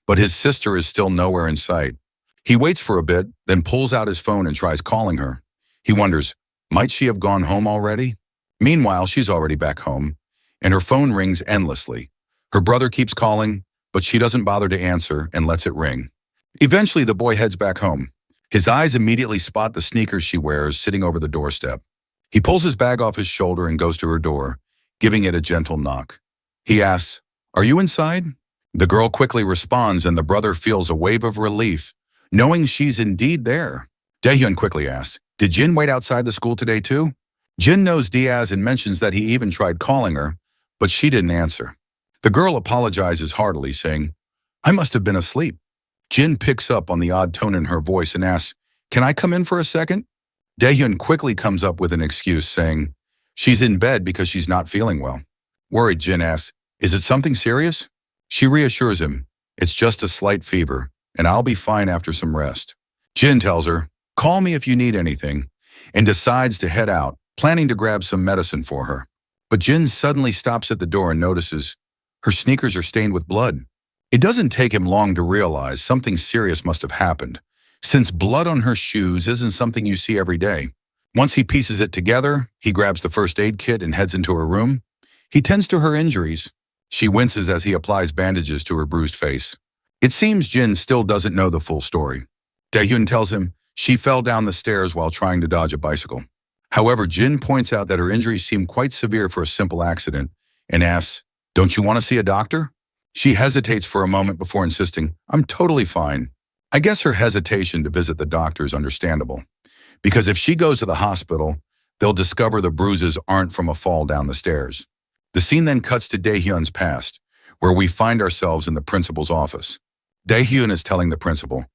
But his sister is still nowhere in sight. He waits for a bit, then pulls out his phone and tries calling her. He wonders, might she have gone home already? Meanwhile, she's already back home, and her phone rings endlessly. Her brother keeps calling, but she doesn't bother to answer and lets it ring. Eventually, the boy heads back home. His eyes immediately spot the sneakers she wears sitting over the doorstep. He pulls his bag off his shoulder and goes to her door, giving it a gentle knock. He asks, "Are you inside?" The girl quickly responds, and the brother feels a wave of relief, knowing she's indeed there. Daehyun quickly asks, "Did Jin wait outside the school today too?" Jin knows Diaz and mentions that he even tried calling her, but she didn't answer. The girl apologizes heartily, saying, "I must have been asleep." Jin picks up on the odd tone in her voice and asks, "Can I come in for a second?" Daehyun quickly comes up with an excuse, saying, she's in bed because she's not feeling well. Worried, Jin asks, "Is it something serious?" She reassures him, "It's just a slight fever, and I'll be fine after some rest." Jin tells her, "Call me if you need anything," and decides to head out, planning to grab some medicine for her. But Jin suddenly stops at the door and notices her sneakers are stained with blood. It doesn't take him long to realize something serious must have happened, since blood on her shoes isn't something you see every day. Once he pieces it together, he grabs the first aid kit and heads into her room. He tends to her injuries. She winces as he applies bandages to her bruised face. It seems Jin still doesn't know the full story. Daehyun tells him she fell down the stairs while trying to dodge a bicycle. However, Jin points out that her injuries seem quite severe for a simple accident and asks, "Don't you want to see a doctor?" She hesitates for a moment before insisting, "I'm totally fine." I guess her hesitation to visit the doctor is understandable, because if she goes to the hospital, they'll discover the bruises aren't from a fall down the stairs. The scene then cuts to Daehyun's past, where we find ourselves in the principal's office. Daehyun is telling the principal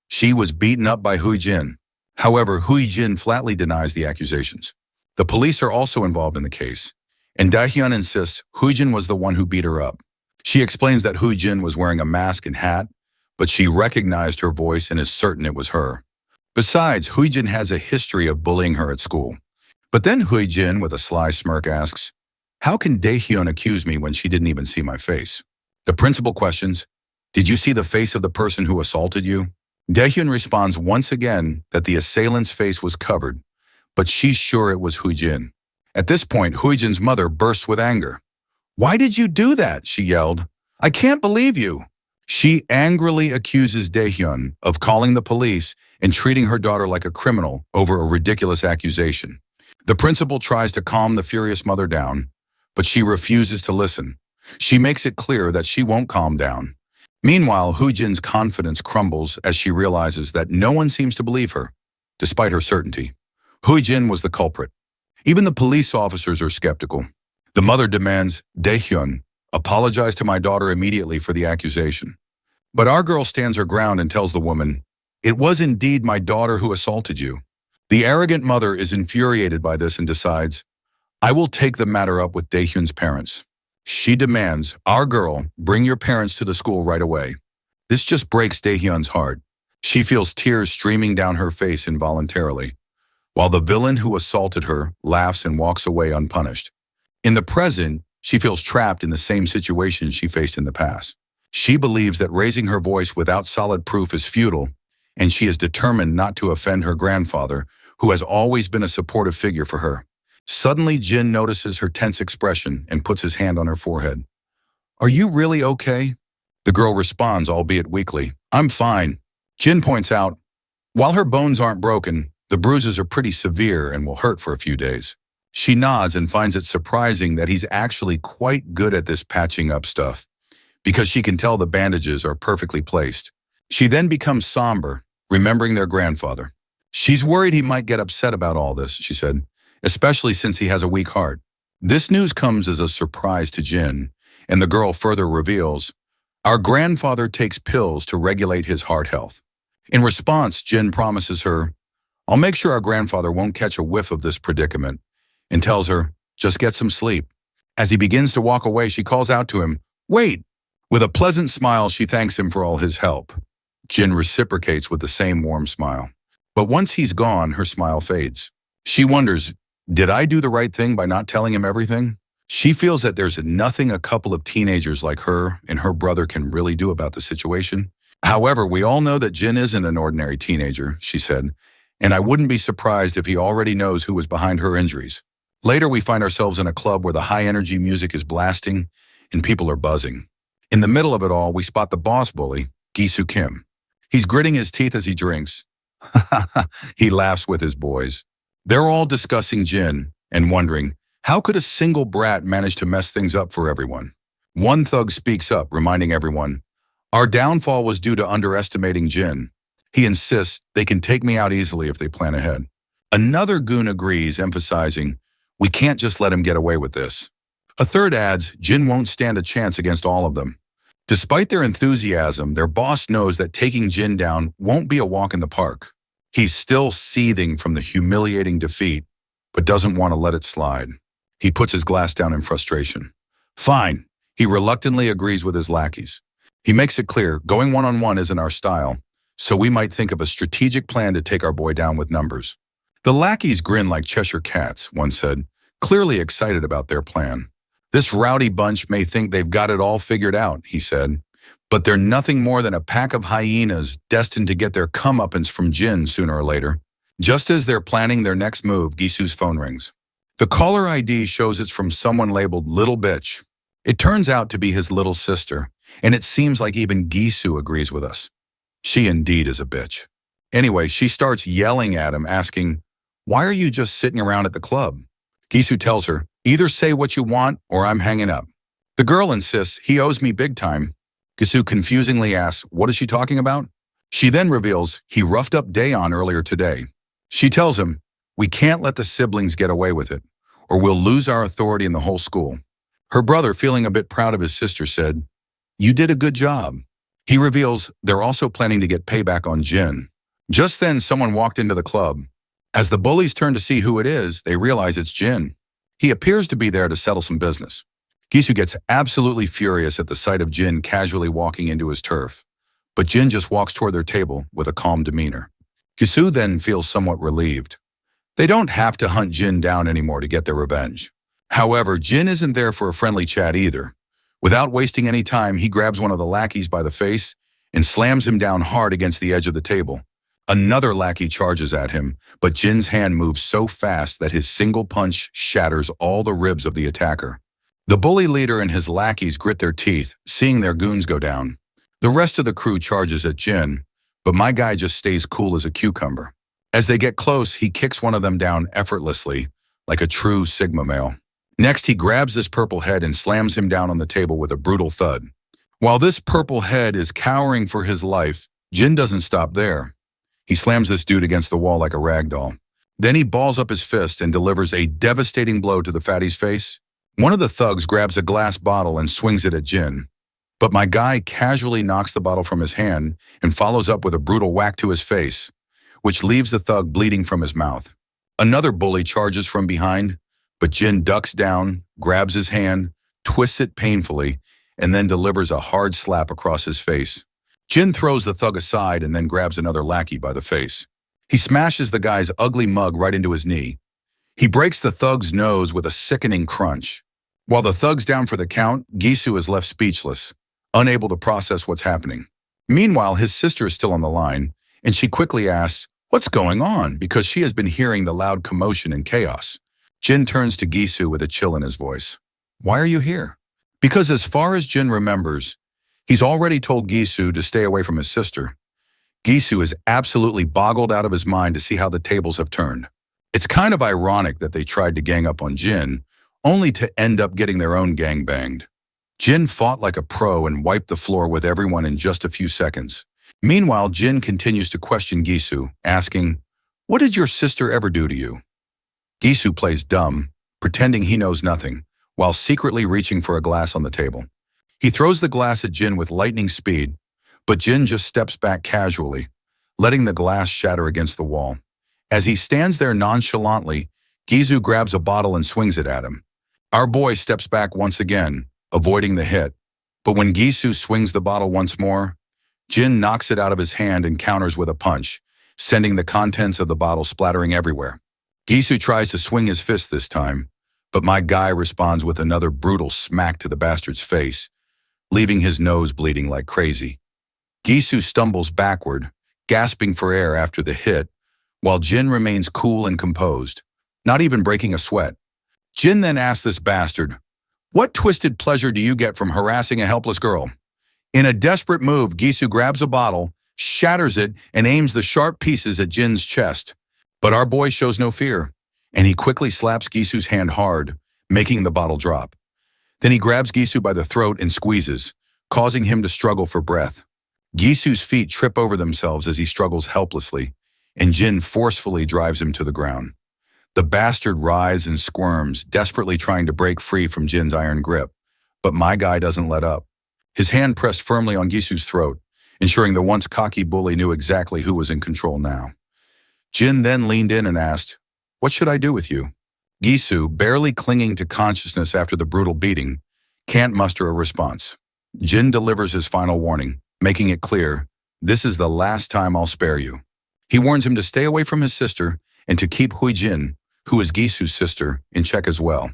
she was beaten up by Huijin. However, Huijin flatly denies the accusations. The police are also involved in the case, and Daehyun insists Huijin was the one who beat her up. She explains that Huijin was wearing a mask and hat, but she recognized her voice and is certain it was her. Besides, Huijin has a history of bullying her at school. But then Huijin, with a sly smirk, asks, "How can Daehyun accuse me when she didn't even see my face?" The principal questions, "Did you see the face of the person who assaulted you?" Daehyun responds once again that the assailant's face was covered, but she's sure it was Huijin. At this point, Huijin's mother bursts with anger. "Why did you do that?" she yelled. "I can't believe you." She angrily accuses Daehyun of calling the police and treating her daughter like a criminal over a ridiculous accusation. The principal tries to calm the furious mother down, but she refuses to listen. She makes it clear that she won't calm down. Meanwhile, Huijin's confidence crumbles as she realizes that no one seems to believe her, despite her certainty. Huijin was the culprit. Even the police officers are skeptical. The mother demands, Daehyun, apologize to my daughter immediately for the accusation. But our girl stands her ground and tells the woman, it was indeed my daughter who assaulted you. The arrogant mother is infuriated by this and decides, I will take the matter up with Daehyun's parents. She demands, our girl, bring your parents to the school right away. This just breaks Daehyun's heart. She feels tears streaming down her face involuntarily, while the villain who assaulted her laughs and walks away unpunished. In the present, she feels trapped in the same situation she faced in the past. She believes that raising her voice without solid proof is futile, and she is determined not to offend her grandfather, who has always been a supportive figure for her. Suddenly, Jin notices her tense expression and puts his hand on her forehead. Are you really okay? The girl responds, albeit weakly, I'm fine. Jin points out, while her bones aren't broken, the bruises are pretty severe and will hurt for a few days. She nods and finds it surprising that he's actually quite good at this patching up stuff, because she can tell the bandages are perfectly placed. She then becomes somber, remembering their grandfather. She's worried he might get upset about all this, she said, especially since he has a weak heart. This news comes as a surprise to Jin, and the girl further reveals, our grandfather takes pills to regulate his heart health. In response, Jin promises her, I'll make sure our grandfather won't catch a whiff of this predicament, and tells her, just get some sleep. As he begins to walk away, she calls out to him, wait! With a pleasant smile, she thanks him for all his help. Jin reciprocates with the same warm smile. But once he's gone, her smile fades. She wonders, did I do the right thing by not telling him everything? She feels that there's nothing a couple of teenagers like her and her brother can really do about the situation. However, we all know that Jin isn't an ordinary teenager, she said, and I wouldn't be surprised if he already knows who was behind her injuries. Later, we find ourselves in a club where the high-energy music is blasting and people are buzzing. In the middle of it all, we spot the boss bully, Gi-soo Kim. He's gritting his teeth as he drinks. He laughs with his boys. They're all discussing Jin and wondering, how could a single brat manage to mess things up for everyone? One thug speaks up, reminding everyone, our downfall was due to underestimating Jin. He insists they can take me out easily if they plan ahead. Another goon agrees, emphasizing, we can't just let him get away with this. A third adds, Jin won't stand a chance against all of them. Despite their enthusiasm, their boss knows that taking Jin down won't be a walk in the park. He's still seething from the humiliating defeat, but doesn't want to let it slide. He puts his glass down in frustration. Fine, he reluctantly agrees with his lackeys. He makes it clear, going one-on-one isn't our style, so we might think of a strategic plan to take our boy down with numbers. The lackeys grin like Cheshire cats, one said, clearly excited about their plan. This rowdy bunch may think they've got it all figured out, he said, but they're nothing more than a pack of hyenas destined to get their comeuppance from Jin sooner or later. Just as they're planning their next move, Gi-soo's phone rings. The caller ID shows it's from someone labeled Little Bitch. It turns out to be his little sister, and it seems like even Gi-soo agrees with us. She indeed is a bitch. Anyway, she starts yelling at him, asking, why are you just sitting around at the club? Gi-soo tells her, either say what you want or I'm hanging up. The girl insists he owes me big time. Gi-soo confusingly asks, what is she talking about? She then reveals he roughed up Daeon earlier today. She tells him, we can't let the siblings get away with it, or we'll lose our authority in the whole school. Her brother, feeling a bit proud of his sister, said, you did a good job. He reveals they're also planning to get payback on Jin. Just then, someone walked into the club. As the bullies turn to see who it is, they realize it's Jin. He appears to be there to settle some business. Gi-soo gets absolutely furious at the sight of Jin casually walking into his turf, but Jin just walks toward their table with a calm demeanor. Gi-soo then feels somewhat relieved. They don't have to hunt Jin down anymore to get their revenge. However, Jin isn't there for a friendly chat either. Without wasting any time, he grabs one of the lackeys by the face and slams him down hard against the edge of the table. Another lackey charges at him, but Jin's hand moves so fast that his single punch shatters all the ribs of the attacker. The bully leader and his lackeys grit their teeth, seeing their goons go down. The rest of the crew charges at Jin, but my guy just stays cool as a cucumber. As they get close, he kicks one of them down effortlessly, like a true Sigma male. Next, he grabs this purple head and slams him down on the table with a brutal thud. While this purple head is cowering for his life, Jin doesn't stop there. He slams this dude against the wall like a rag doll. Then he balls up his fist and delivers a devastating blow to the fatty's face. One of the thugs grabs a glass bottle and swings it at Jin, but my guy casually knocks the bottle from his hand and follows up with a brutal whack to his face, which leaves the thug bleeding from his mouth. Another bully charges from behind, but Jin ducks down, grabs his hand, twists it painfully, and then delivers a hard slap across his face. Jin throws the thug aside and then grabs another lackey by the face. He smashes the guy's ugly mug right into his knee. He breaks the thug's nose with a sickening crunch. While the thug's down for the count, Gisu is left speechless, unable to process what's happening. Meanwhile, his sister is still on the line, and she quickly asks, "What's going on?" because she has been hearing the loud commotion and chaos. Jin turns to Gisu with a chill in his voice. "Why are you here?" Because as far as Jin remembers, he's already told Gisu to stay away from his sister. Gisu is absolutely boggled out of his mind to see how the tables have turned. It's kind of ironic that they tried to gang up on Jin, only to end up getting their own gang banged. Jin fought like a pro and wiped the floor with everyone in just a few seconds. Meanwhile, Jin continues to question Gisu, asking, "What did your sister ever do to you?" Gisu plays dumb, pretending he knows nothing, while secretly reaching for a glass on the table. He throws the glass at Jin with lightning speed, but Jin just steps back casually, letting the glass shatter against the wall. As he stands there nonchalantly, Gisu grabs a bottle and swings it at him. Our boy steps back once again, avoiding the hit. But when Gisu swings the bottle once more, Jin knocks it out of his hand and counters with a punch, sending the contents of the bottle splattering everywhere. Gisu tries to swing his fist this time, but my guy responds with another brutal smack to the bastard's face, leaving his nose bleeding like crazy. Gisu stumbles backward, gasping for air after the hit, while Jin remains cool and composed, not even breaking a sweat. Jin then asks this bastard, "What twisted pleasure do you get from harassing a helpless girl?" In a desperate move, Gisu grabs a bottle, shatters it, and aims the sharp pieces at Jin's chest. But our boy shows no fear, and he quickly slaps Gisu's hand hard, making the bottle drop. Then he grabs Gisu by the throat and squeezes, causing him to struggle for breath. Gisu's feet trip over themselves as he struggles helplessly, and Jin forcefully drives him to the ground. The bastard writhes and squirms, desperately trying to break free from Jin's iron grip, but my guy doesn't let up. His hand pressed firmly on Gisu's throat, ensuring the once cocky bully knew exactly who was in control now. Jin then leaned in and asked, "What should I do with you?" Gisu, barely clinging to consciousness after the brutal beating, can't muster a response. Jin delivers his final warning, making it clear, "This is the last time I'll spare you." He warns him to stay away from his sister and to keep Huijin, who is Gisu's sister, in check as well.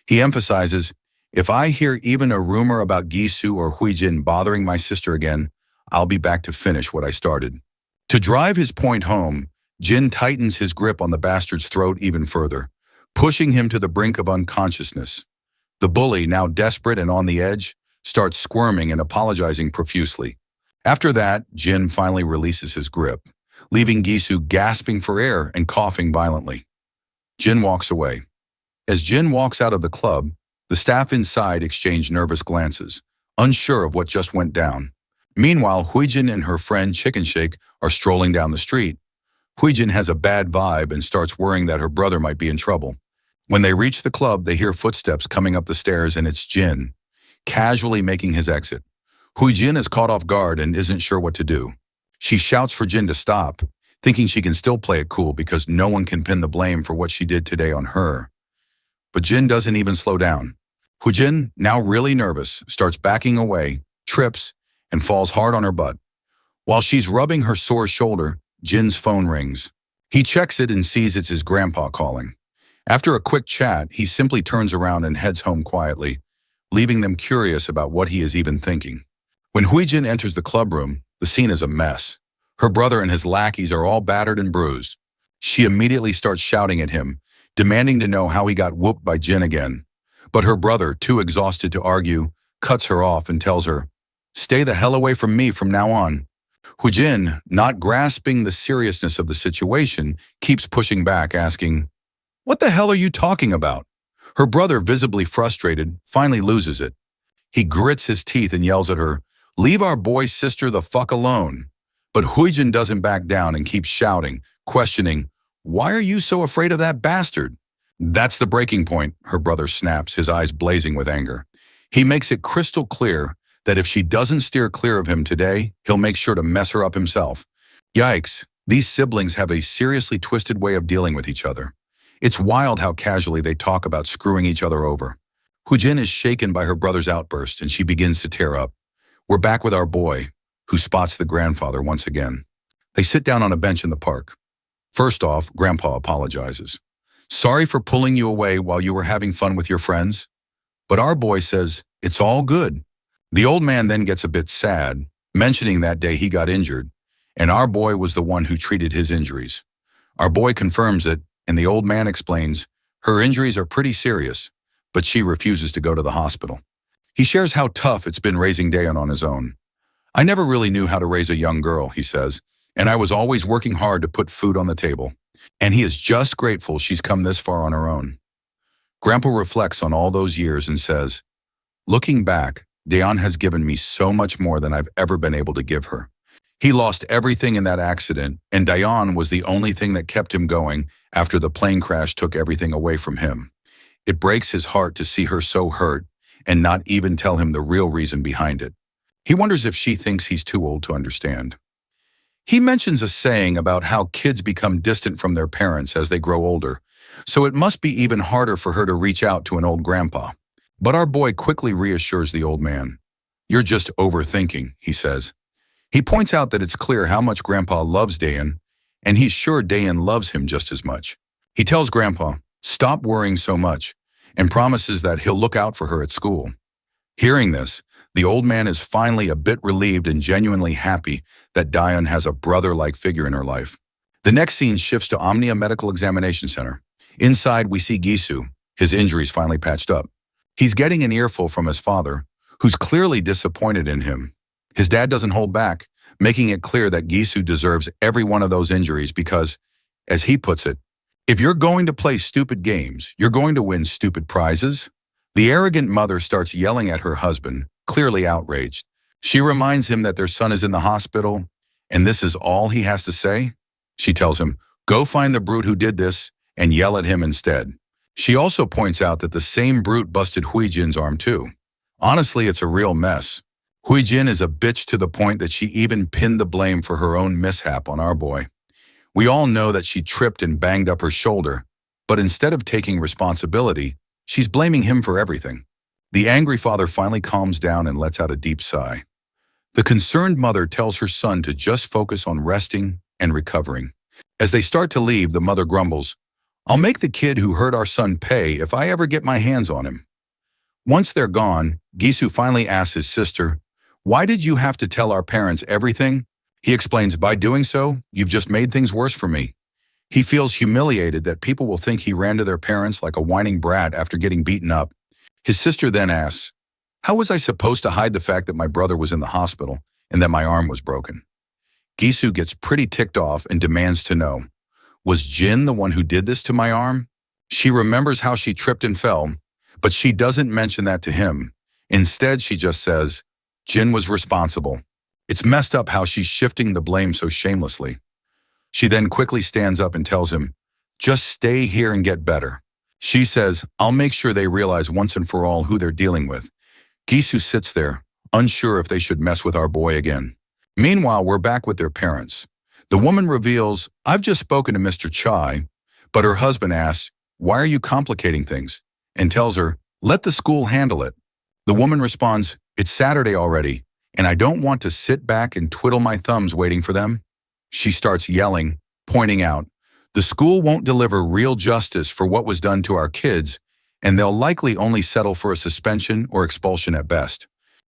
He emphasizes, "If I hear even a rumor about Gisu or Huijin bothering my sister again, I'll be back to finish what I started." To drive his point home, Jin tightens his grip on the bastard's throat even further, pushing him to the brink of unconsciousness. The bully, now desperate and on the edge, starts squirming and apologizing profusely. After that, Jin finally releases his grip, leaving Gisu gasping for air and coughing violently. Jin walks away. As Jin walks out of the club, the staff inside exchange nervous glances, unsure of what just went down. Meanwhile, Huijin and her friend Chicken Shake are strolling down the street. Huijin has a bad vibe and starts worrying that her brother might be in trouble. When they reach the club, they hear footsteps coming up the stairs and it's Jin, casually making his exit. Huijin is caught off guard and isn't sure what to do. She shouts for Jin to stop, thinking she can still play it cool because no one can pin the blame for what she did today on her. But Jin doesn't even slow down. Huijin, now really nervous, starts backing away, trips, and falls hard on her butt. While she's rubbing her sore shoulder, Jin's phone rings. He checks it and sees it's his grandpa calling. After a quick chat, he simply turns around and heads home quietly, leaving them curious about what he is even thinking. When Huijin enters the clubroom, the scene is a mess. Her brother and his lackeys are all battered and bruised. She immediately starts shouting at him, demanding to know how he got whooped by Jin again. But her brother, too exhausted to argue, cuts her off and tells her, "Stay the hell away from me from now on." Huijin, not grasping the seriousness of the situation, keeps pushing back, asking, "What the hell are you talking about?" Her brother, visibly frustrated, finally loses it. He grits his teeth and yells at her, "Leave our boy's sister the fuck alone." But Huijin doesn't back down and keeps shouting, questioning, Why are you so afraid of that bastard? That's the breaking point, her brother snaps, his eyes blazing with anger. He makes it crystal clear that if she doesn't steer clear of him today, he'll make sure to mess her up himself. Yikes, these siblings have a seriously twisted way of dealing with each other. It's wild how casually they talk about screwing each other over. Huijin is shaken by her brother's outburst and she begins to tear up. We're back with our boy, who spots the grandfather once again. They sit down on a bench in the park. First off, Grandpa apologizes. Sorry for pulling you away while you were having fun with your friends. But our boy says, it's all good. The old man then gets a bit sad, mentioning that day he got injured, and our boy was the one who treated his injuries. Our boy confirms it, and the old man explains, her injuries are pretty serious, but she refuses to go to the hospital. He shares how tough it's been raising Dayon on his own. I never really knew how to raise a young girl, he says, and I was always working hard to put food on the table. And he is just grateful she's come this far on her own. Grandpa reflects on all those years and says, looking back, Dayon has given me so much more than I've ever been able to give her. He lost everything in that accident, and Dayon was the only thing that kept him going after the plane crash took everything away from him. It breaks his heart to see her so hurt and not even tell him the real reason behind it. He wonders if she thinks he's too old to understand. He mentions a saying about how kids become distant from their parents as they grow older, so it must be even harder for her to reach out to an old grandpa. But our boy quickly reassures the old man. You're just overthinking, he says. He points out that it's clear how much Grandpa loves Dayon, and he's sure Dayon loves him just as much. He tells Grandpa, stop worrying so much, and promises that he'll look out for her at school. Hearing this, the old man is finally a bit relieved and genuinely happy that Dayon has a brother-like figure in her life. The next scene shifts to Omnia Medical Examination Center. Inside, we see Gisu, his injuries finally patched up. He's getting an earful from his father, who's clearly disappointed in him. His dad doesn't hold back, making it clear that Gisu deserves every one of those injuries because, as he puts it, if you're going to play stupid games, you're going to win stupid prizes. The arrogant mother starts yelling at her husband, clearly outraged. She reminds him that their son is in the hospital, and this is all he has to say. She tells him, go find the brute who did this and yell at him instead. She also points out that the same brute busted Huijin's arm too. Honestly, it's a real mess. Huijin is a bitch to the point that she even pinned the blame for her own mishap on our boy. We all know that she tripped and banged up her shoulder, but instead of taking responsibility, she's blaming him for everything. The angry father finally calms down and lets out a deep sigh. The concerned mother tells her son to just focus on resting and recovering. As they start to leave, the mother grumbles, I'll make the kid who hurt our son pay if I ever get my hands on him. Once they're gone, Gisu finally asks his sister, why did you have to tell our parents everything? He explains, by doing so, you've just made things worse for me. He feels humiliated that people will think he ran to their parents like a whining brat after getting beaten up. His sister then asks, how was I supposed to hide the fact that my brother was in the hospital and that my arm was broken? Gisu gets pretty ticked off and demands to know, was Jin the one who did this to my arm? She remembers how she tripped and fell, but she doesn't mention that to him. Instead, she just says, Jin was responsible. It's messed up how she's shifting the blame so shamelessly. She then quickly stands up and tells him, just stay here and get better. She says, I'll make sure they realize once and for all who they're dealing with. Gisu sits there, unsure if they should mess with our boy again. Meanwhile, we're back with their parents. The woman reveals, I've just spoken to Mr. Chai, but her husband asks, why are you complicating things? And tells her, let the school handle it. The woman responds, it's Saturday already, and I don't want to sit back and twiddle my thumbs waiting for them. She starts yelling, pointing out, the school won't deliver real justice for what was done to our kids, and they'll likely only settle for a suspension or expulsion at best.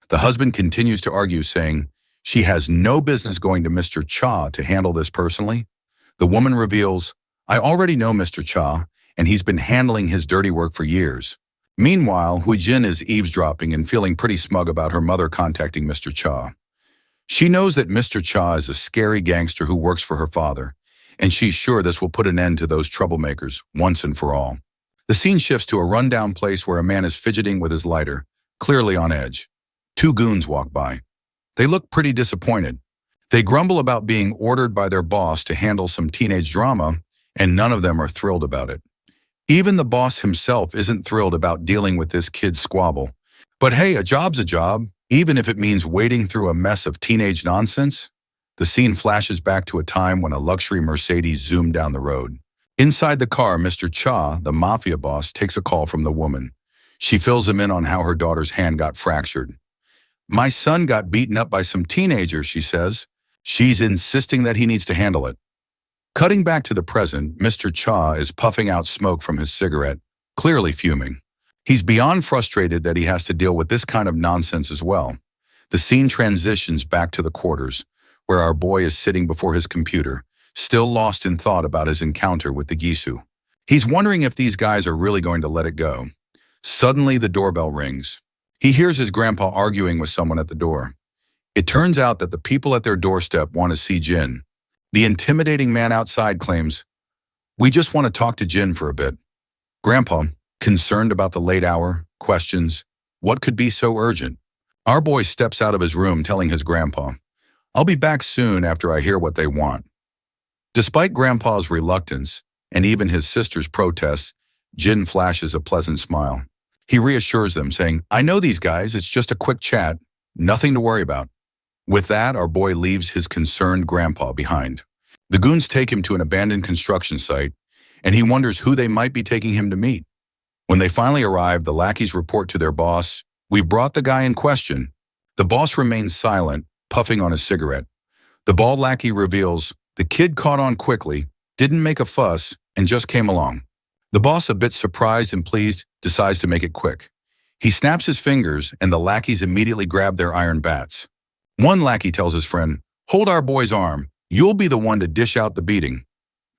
The husband continues to argue, saying, she has no business going to Mr. Cha to handle this personally. The woman reveals, I already know Mr. Cha, and he's been handling his dirty work for years. Meanwhile, Huijin is eavesdropping and feeling pretty smug about her mother contacting Mr. Cha. She knows that Mr. Cha is a scary gangster who works for her father, and she's sure this will put an end to those troublemakers once and for all. The scene shifts to a rundown place where a man is fidgeting with his lighter, clearly on edge. Two goons walk by. They look pretty disappointed. They grumble about being ordered by their boss to handle some teenage drama, and none of them are thrilled about it. Even the boss himself isn't thrilled about dealing with this kid's squabble. But hey, a job's a job, even if it means wading through a mess of teenage nonsense. The scene flashes back to a time when a luxury Mercedes zoomed down the road. Inside the car, Mr. Cha, the mafia boss, takes a call from the woman. She fills him in on how her daughter's hand got fractured. "My son got beaten up by some teenagers," she says. She's insisting that he needs to handle it. Cutting back to the present, Mr. Cha is puffing out smoke from his cigarette, clearly fuming. He's beyond frustrated that he has to deal with this kind of nonsense as well. The scene transitions back to the quarters, where our boy is sitting before his computer, still lost in thought about his encounter with the Gisu. He's wondering if these guys are really going to let it go. Suddenly, the doorbell rings. He hears his grandpa arguing with someone at the door. It turns out that the people at their doorstep want to see Jin. The intimidating man outside claims, "We just want to talk to Jin for a bit." Grandpa, concerned about the late hour, questions, "What could be so urgent?" Our boy steps out of his room telling his grandpa, "I'll be back soon after I hear what they want." Despite Grandpa's reluctance, and even his sister's protests, Jin flashes a pleasant smile. He reassures them, saying, "I know these guys, it's just a quick chat, nothing to worry about." With that, our boy leaves his concerned grandpa behind. The goons take him to an abandoned construction site, and he wonders who they might be taking him to meet. When they finally arrive, the lackeys report to their boss, "We've brought the guy in question." The boss remains silent, puffing on his cigarette. The bald lackey reveals, "The kid caught on quickly, didn't make a fuss, and just came along." The boss, a bit surprised and pleased, decides to make it quick. He snaps his fingers, and the lackeys immediately grab their iron bats. One lackey tells his friend, "Hold our boy's arm. You'll be the one to dish out the beating."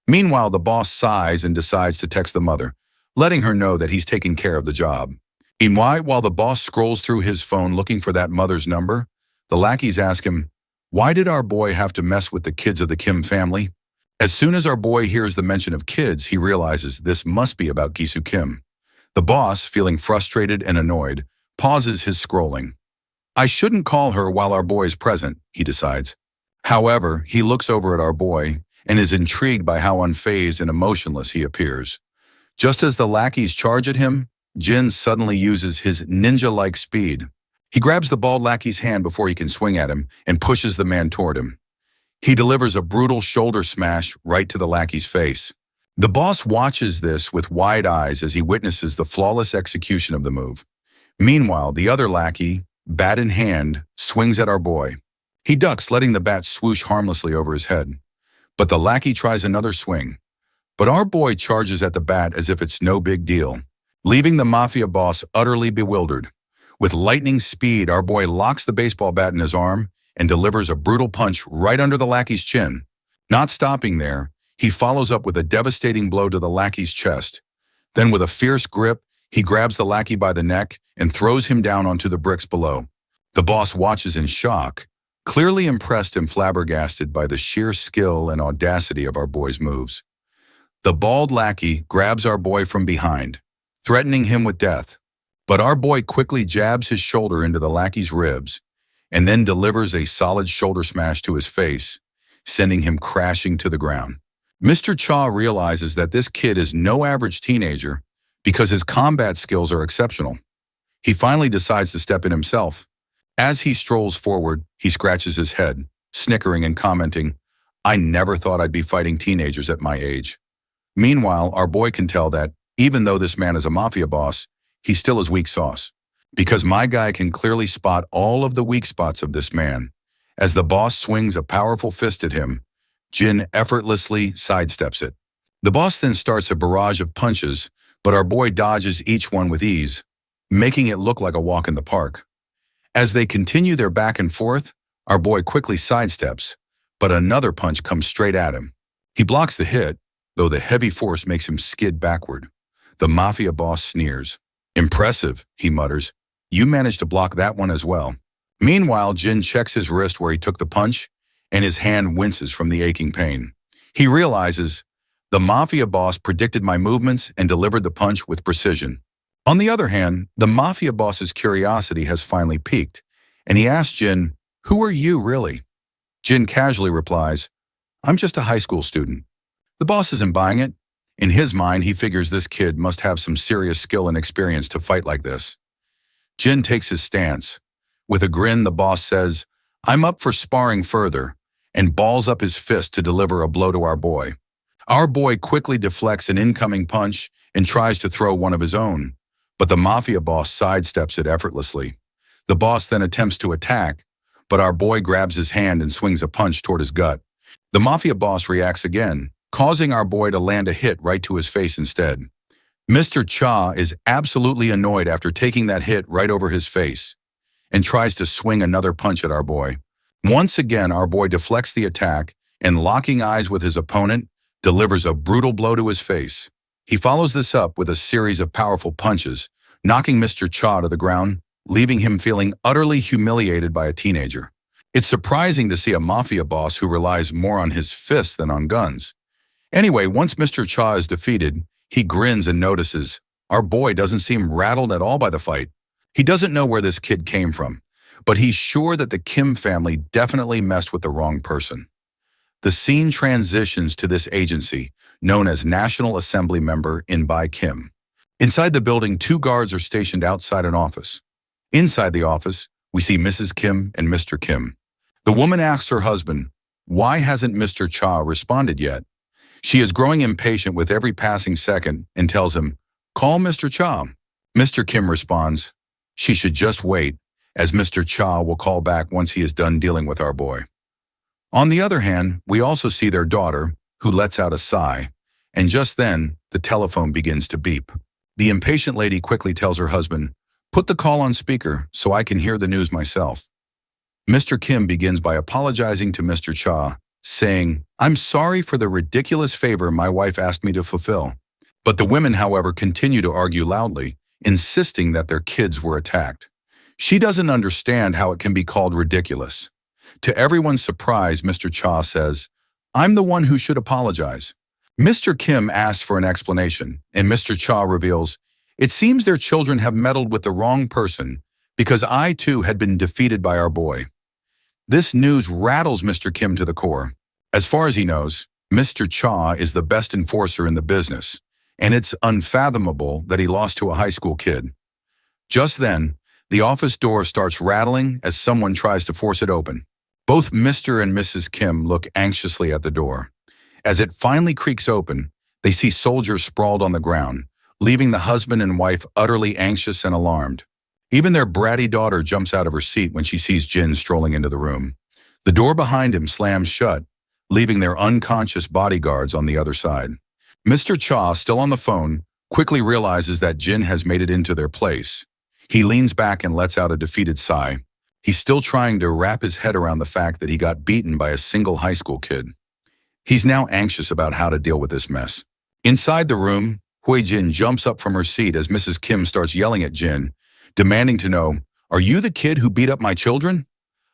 Meanwhile, the boss sighs and decides to text the mother, letting her know that he's taking care of the job. Meanwhile, while the boss scrolls through his phone looking for that mother's number, the lackeys ask him, "Why did our boy have to mess with the kids of the Kim family?" As soon as our boy hears the mention of kids, he realizes this must be about Gisu Kim. The boss, feeling frustrated and annoyed, pauses his scrolling. "I shouldn't call her while our boy is present," he decides. However, he looks over at our boy and is intrigued by how unfazed and emotionless he appears. Just as the lackeys charge at him, Jin suddenly uses his ninja-like speed. He grabs the bald lackey's hand before he can swing at him and pushes the man toward him. He delivers a brutal shoulder smash right to the lackey's face. The boss watches this with wide eyes as he witnesses the flawless execution of the move. Meanwhile, the other lackey, bat in hand, swings at our boy. He ducks, letting the bat swoosh harmlessly over his head. But the lackey tries another swing. But our boy charges at the bat as if it's no big deal, leaving the mafia boss utterly bewildered. With lightning speed, our boy locks the baseball bat in his arm and delivers a brutal punch right under the lackey's chin. Not stopping there, he follows up with a devastating blow to the lackey's chest. Then with a fierce grip, he grabs the lackey by the neck and throws him down onto the bricks below. The boss watches in shock, clearly impressed and flabbergasted by the sheer skill and audacity of our boy's moves. The bald lackey grabs our boy from behind, threatening him with death. But our boy quickly jabs his shoulder into the lackey's ribs and then delivers a solid shoulder smash to his face, sending him crashing to the ground. Mr. Cha realizes that this kid is no average teenager because his combat skills are exceptional. He finally decides to step in himself. As he strolls forward, he scratches his head, snickering and commenting, "I never thought I'd be fighting teenagers at my age." Meanwhile, our boy can tell that, even though this man is a mafia boss, he still is weak sauce. Because my guy can clearly spot all of the weak spots of this man. As the boss swings a powerful fist at him, Jin effortlessly sidesteps it. The boss then starts a barrage of punches, but our boy dodges each one with ease, making it look like a walk in the park. As they continue their back and forth, our boy quickly sidesteps, but another punch comes straight at him. He blocks the hit, though the heavy force makes him skid backward. The mafia boss sneers. "Impressive," he mutters. "You managed to block that one as well." Meanwhile, Jin checks his wrist where he took the punch, and his hand winces from the aching pain. He realizes, the mafia boss predicted my movements and delivered the punch with precision. On the other hand, the mafia boss's curiosity has finally peaked, and he asks Jin, "Who are you, really?" Jin casually replies, "I'm just a high school student." The boss isn't buying it. In his mind, he figures this kid must have some serious skill and experience to fight like this. Jin takes his stance. With a grin, the boss says, "I'm up for sparring further," and balls up his fist to deliver a blow to our boy. Our boy quickly deflects an incoming punch and tries to throw one of his own, but the mafia boss sidesteps it effortlessly. The boss then attempts to attack, but our boy grabs his hand and swings a punch toward his gut. The mafia boss reacts again, causing our boy to land a hit right to his face instead. Mr. Cha is absolutely annoyed after taking that hit right over his face and tries to swing another punch at our boy. Once again, our boy deflects the attack and, locking eyes with his opponent, delivers a brutal blow to his face. He follows this up with a series of powerful punches, knocking Mr. Cha to the ground, leaving him feeling utterly humiliated by a teenager. It's surprising to see a mafia boss who relies more on his fists than on guns. Anyway, once Mr. Cha is defeated, he grins and notices our boy doesn't seem rattled at all by the fight. He doesn't know where this kid came from, but he's sure that the Kim family definitely messed with the wrong person. The scene transitions to this agency, known as National Assembly Member in by Kim. Inside the building, two guards are stationed outside an office. Inside the office, we see Mrs. Kim and Mr. Kim. The woman asks her husband, why hasn't Mr. Cha responded yet? She is growing impatient with every passing second and tells him, call Mr. Cha. Mr. Kim responds, she should just wait, as Mr. Cha will call back once he is done dealing with our boy. On the other hand, we also see their daughter, who lets out a sigh, and just then, the telephone begins to beep. The impatient lady quickly tells her husband, put the call on speaker so I can hear the news myself. Mr. Kim begins by apologizing to Mr. Cha, saying, I'm sorry for the ridiculous favor my wife asked me to fulfill. But the women, however, continue to argue loudly, insisting that their kids were attacked. She doesn't understand how it can be called ridiculous. To everyone's surprise, Mr. Cha says, I'm the one who should apologize. Mr. Kim asks for an explanation, and Mr. Cha reveals, it seems their children have meddled with the wrong person because I too had been defeated by our boy. This news rattles Mr. Kim to the core. As far as he knows, Mr. Cha is the best enforcer in the business, and it's unfathomable that he lost to a high school kid. Just then, the office door starts rattling as someone tries to force it open. Both Mr. and Mrs. Kim look anxiously at the door. As it finally creaks open, they see soldiers sprawled on the ground, leaving the husband and wife utterly anxious and alarmed. Even their bratty daughter jumps out of her seat when she sees Jin strolling into the room. The door behind him slams shut, leaving their unconscious bodyguards on the other side. Mr. Cha, still on the phone, quickly realizes that Jin has made it into their place. He leans back and lets out a defeated sigh. He's still trying to wrap his head around the fact that he got beaten by a single high school kid. He's now anxious about how to deal with this mess. Inside the room, Hui Jin jumps up from her seat as Mrs. Kim starts yelling at Jin, demanding to know, are you the kid who beat up my children?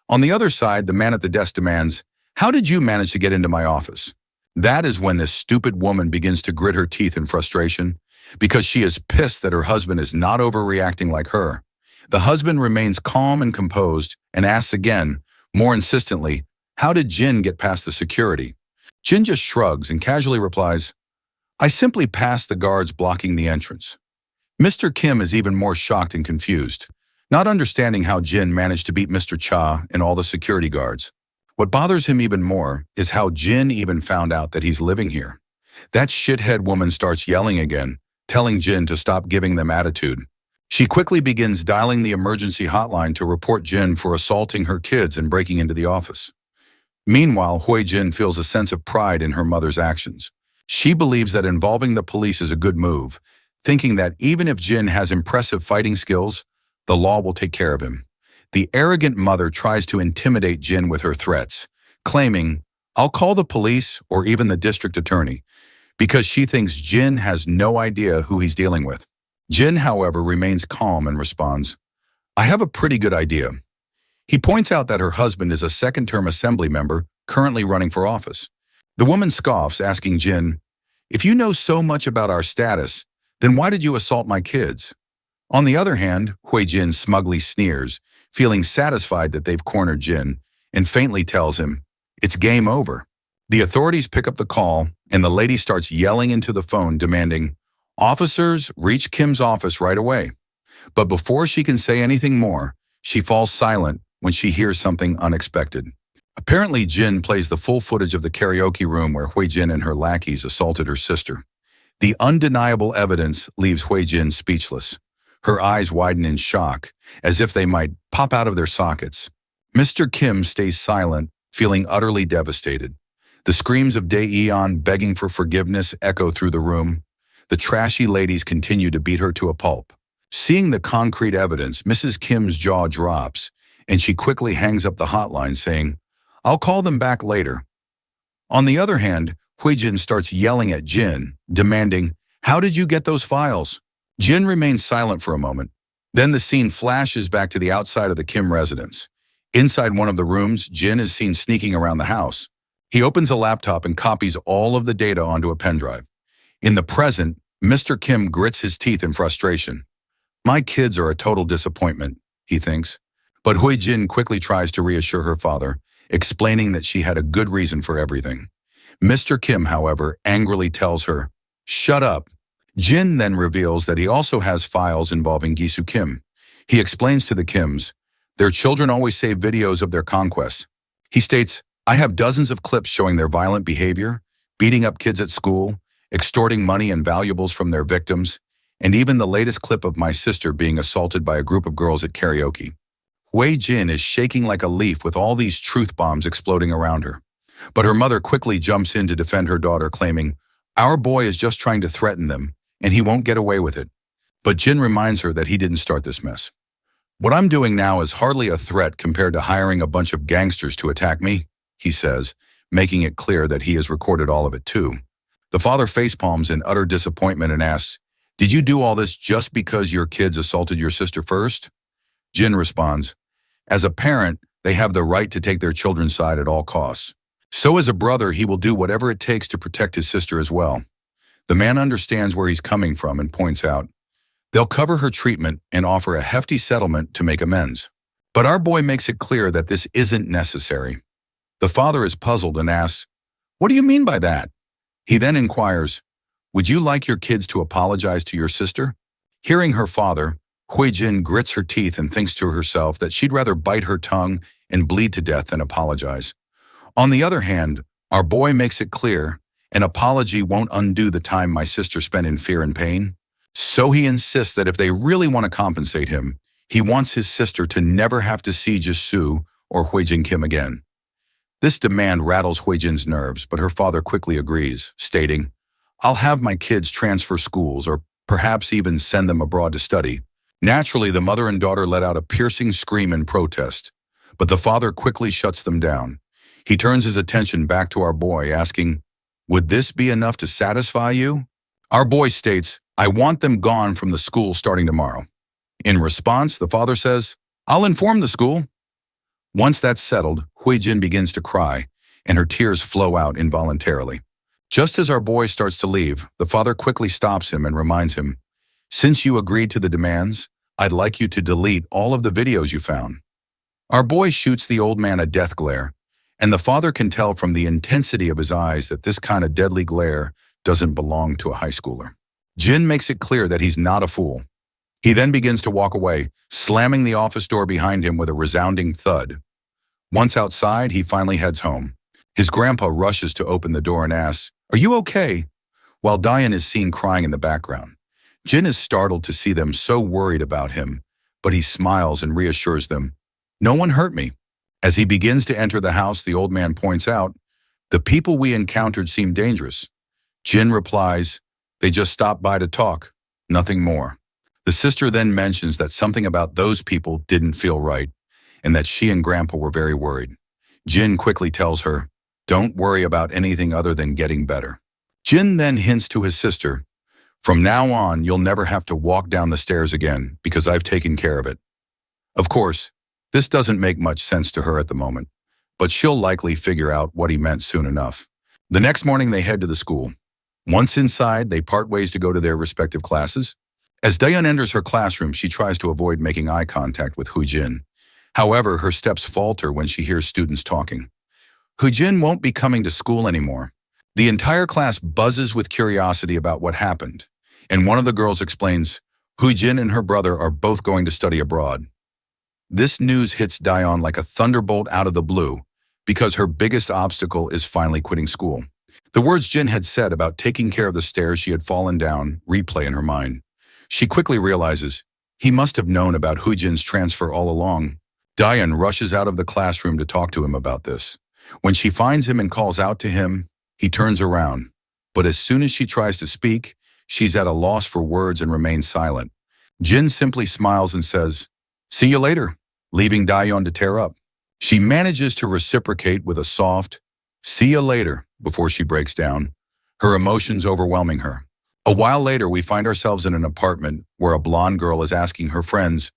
On the other side, the man at the desk demands, how did you manage to get into my office? That is when this stupid woman begins to grit her teeth in frustration, because she is pissed that her husband is not overreacting like her. The husband remains calm and composed and asks again, more insistently, how did Jin get past the security? Jin just shrugs and casually replies, I simply passed the guards blocking the entrance. Mr. Kim is even more shocked and confused, not understanding how Jin managed to beat Mr. Cha and all the security guards. What bothers him even more is how Jin even found out that he's living here. That shithead woman starts yelling again, telling Jin to stop giving them attitude. She quickly begins dialing the emergency hotline to report Jin for assaulting her kids and breaking into the office. Meanwhile, Hui Jin feels a sense of pride in her mother's actions. She believes that involving the police is a good move, thinking that even if Jin has impressive fighting skills, the law will take care of him. The arrogant mother tries to intimidate Jin with her threats, claiming, I'll call the police or even the district attorney, because she thinks Jin has no idea who he's dealing with. Jin, however, remains calm and responds, I have a pretty good idea. He points out that her husband is a second-term assembly member currently running for office. The woman scoffs, asking Jin, if you know so much about our status, then why did you assault my kids? On the other hand, Hui Jin smugly sneers, feeling satisfied that they've cornered Jin, and faintly tells him, it's game over. The authorities pick up the call, and the lady starts yelling into the phone, demanding, "Officers, reach Kim's office right away." But before she can say anything more, she falls silent when she hears something unexpected. Apparently, Jin plays the full footage of the karaoke room where Hui Jin and her lackeys assaulted her sister. The undeniable evidence leaves Hui Jin speechless. Her eyes widen in shock, as if they might pop out of their sockets. Mr. Kim stays silent, feeling utterly devastated. The screams of Dae-eon begging for forgiveness echo through the room. The trashy ladies continue to beat her to a pulp. Seeing the concrete evidence, Mrs. Kim's jaw drops, and she quickly hangs up the hotline saying, "I'll call them back later." On the other hand, Huijin starts yelling at Jin, demanding, "How did you get those files?" Jin remains silent for a moment. Then the scene flashes back to the outside of the Kim residence. Inside one of the rooms, Jin is seen sneaking around the house. He opens a laptop and copies all of the data onto a pen drive. In the present, Mr. Kim grits his teeth in frustration. "My kids are a total disappointment," he thinks. But Hui Jin quickly tries to reassure her father, explaining that she had a good reason for everything. Mr. Kim, however, angrily tells her, "Shut up." Jin then reveals that he also has files involving Gisu Kim. He explains to the Kims, their children always save videos of their conquests. He states, "I have dozens of clips showing their violent behavior, beating up kids at school, extorting money and valuables from their victims, and even the latest clip of my sister being assaulted by a group of girls at karaoke." Hui Jin is shaking like a leaf with all these truth bombs exploding around her. But her mother quickly jumps in to defend her daughter, claiming, "Our boy is just trying to threaten them, and he won't get away with it." But Jin reminds her that he didn't start this mess. "What I'm doing now is hardly a threat compared to hiring a bunch of gangsters to attack me," he says, making it clear that he has recorded all of it too. The father facepalms in utter disappointment and asks, "Did you do all this just because your kids assaulted your sister first?" Jin responds, "As a parent, they have the right to take their children's side at all costs. So as a brother, he will do whatever it takes to protect his sister as well." The man understands where he's coming from and points out, "They'll cover her treatment and offer a hefty settlement to make amends. But our boy makes it clear that this isn't necessary." The father is puzzled and asks, "What do you mean by that?" He then inquires, "Would you like your kids to apologize to your sister?" Hearing her father, Hui Jin grits her teeth and thinks to herself that she'd rather bite her tongue and bleed to death than apologize. On the other hand, our boy makes it clear, an apology won't undo the time my sister spent in fear and pain. So he insists that if they really want to compensate him, he wants his sister to never have to see Jisoo or Huijin Kim again. This demand rattles Huijin's nerves, but her father quickly agrees, stating, "I'll have my kids transfer schools or perhaps even send them abroad to study." Naturally, the mother and daughter let out a piercing scream in protest, but the father quickly shuts them down. He turns his attention back to our boy, asking, "Would this be enough to satisfy you?" Our boy states, "I want them gone from the school starting tomorrow." In response, the father says, "I'll inform the school." Once that's settled, Hui Jin begins to cry, and her tears flow out involuntarily. Just as our boy starts to leave, the father quickly stops him and reminds him, "Since you agreed to the demands, I'd like you to delete all of the videos you found." Our boy shoots the old man a death glare, and the father can tell from the intensity of his eyes that this kind of deadly glare doesn't belong to a high schooler. Jin makes it clear that he's not a fool. He then begins to walk away, slamming the office door behind him with a resounding thud. Once outside, he finally heads home. His grandpa rushes to open the door and asks, "Are you okay?" While Diane is seen crying in the background. Jin is startled to see them so worried about him, but he smiles and reassures them, "No one hurt me." As he begins to enter the house, the old man points out, "The people we encountered seem dangerous." Jin replies, "They just stopped by to talk, nothing more." The sister then mentions that something about those people didn't feel right, and that she and Grandpa were very worried. Jin quickly tells her, "Don't worry about anything other than getting better." Jin then hints to his sister, "From now on, you'll never have to walk down the stairs again because I've taken care of it." Of course, this doesn't make much sense to her at the moment, but she'll likely figure out what he meant soon enough. The next morning, they head to the school. Once inside, they part ways to go to their respective classes. As Daeun enters her classroom, she tries to avoid making eye contact with Hui Jin. However, her steps falter when she hears students talking. Jin won't be coming to school anymore. The entire class buzzes with curiosity about what happened, and one of the girls explains Jin and her brother are both going to study abroad. This news hits Daeon like a thunderbolt out of the blue because her biggest obstacle is finally quitting school. The words Jin had said about taking care of the stairs she had fallen down replay in her mind. She quickly realizes he must have known about Jin's transfer all along. Daeon rushes out of the classroom to talk to him about this. When she finds him and calls out to him, he turns around. But as soon as she tries to speak, she's at a loss for words and remains silent. Jin simply smiles and says, "See you later," leaving Daeon to tear up. She manages to reciprocate with a soft, "See you later," before she breaks down, her emotions overwhelming her. A while later, we find ourselves in an apartment where a blonde girl is asking her friends,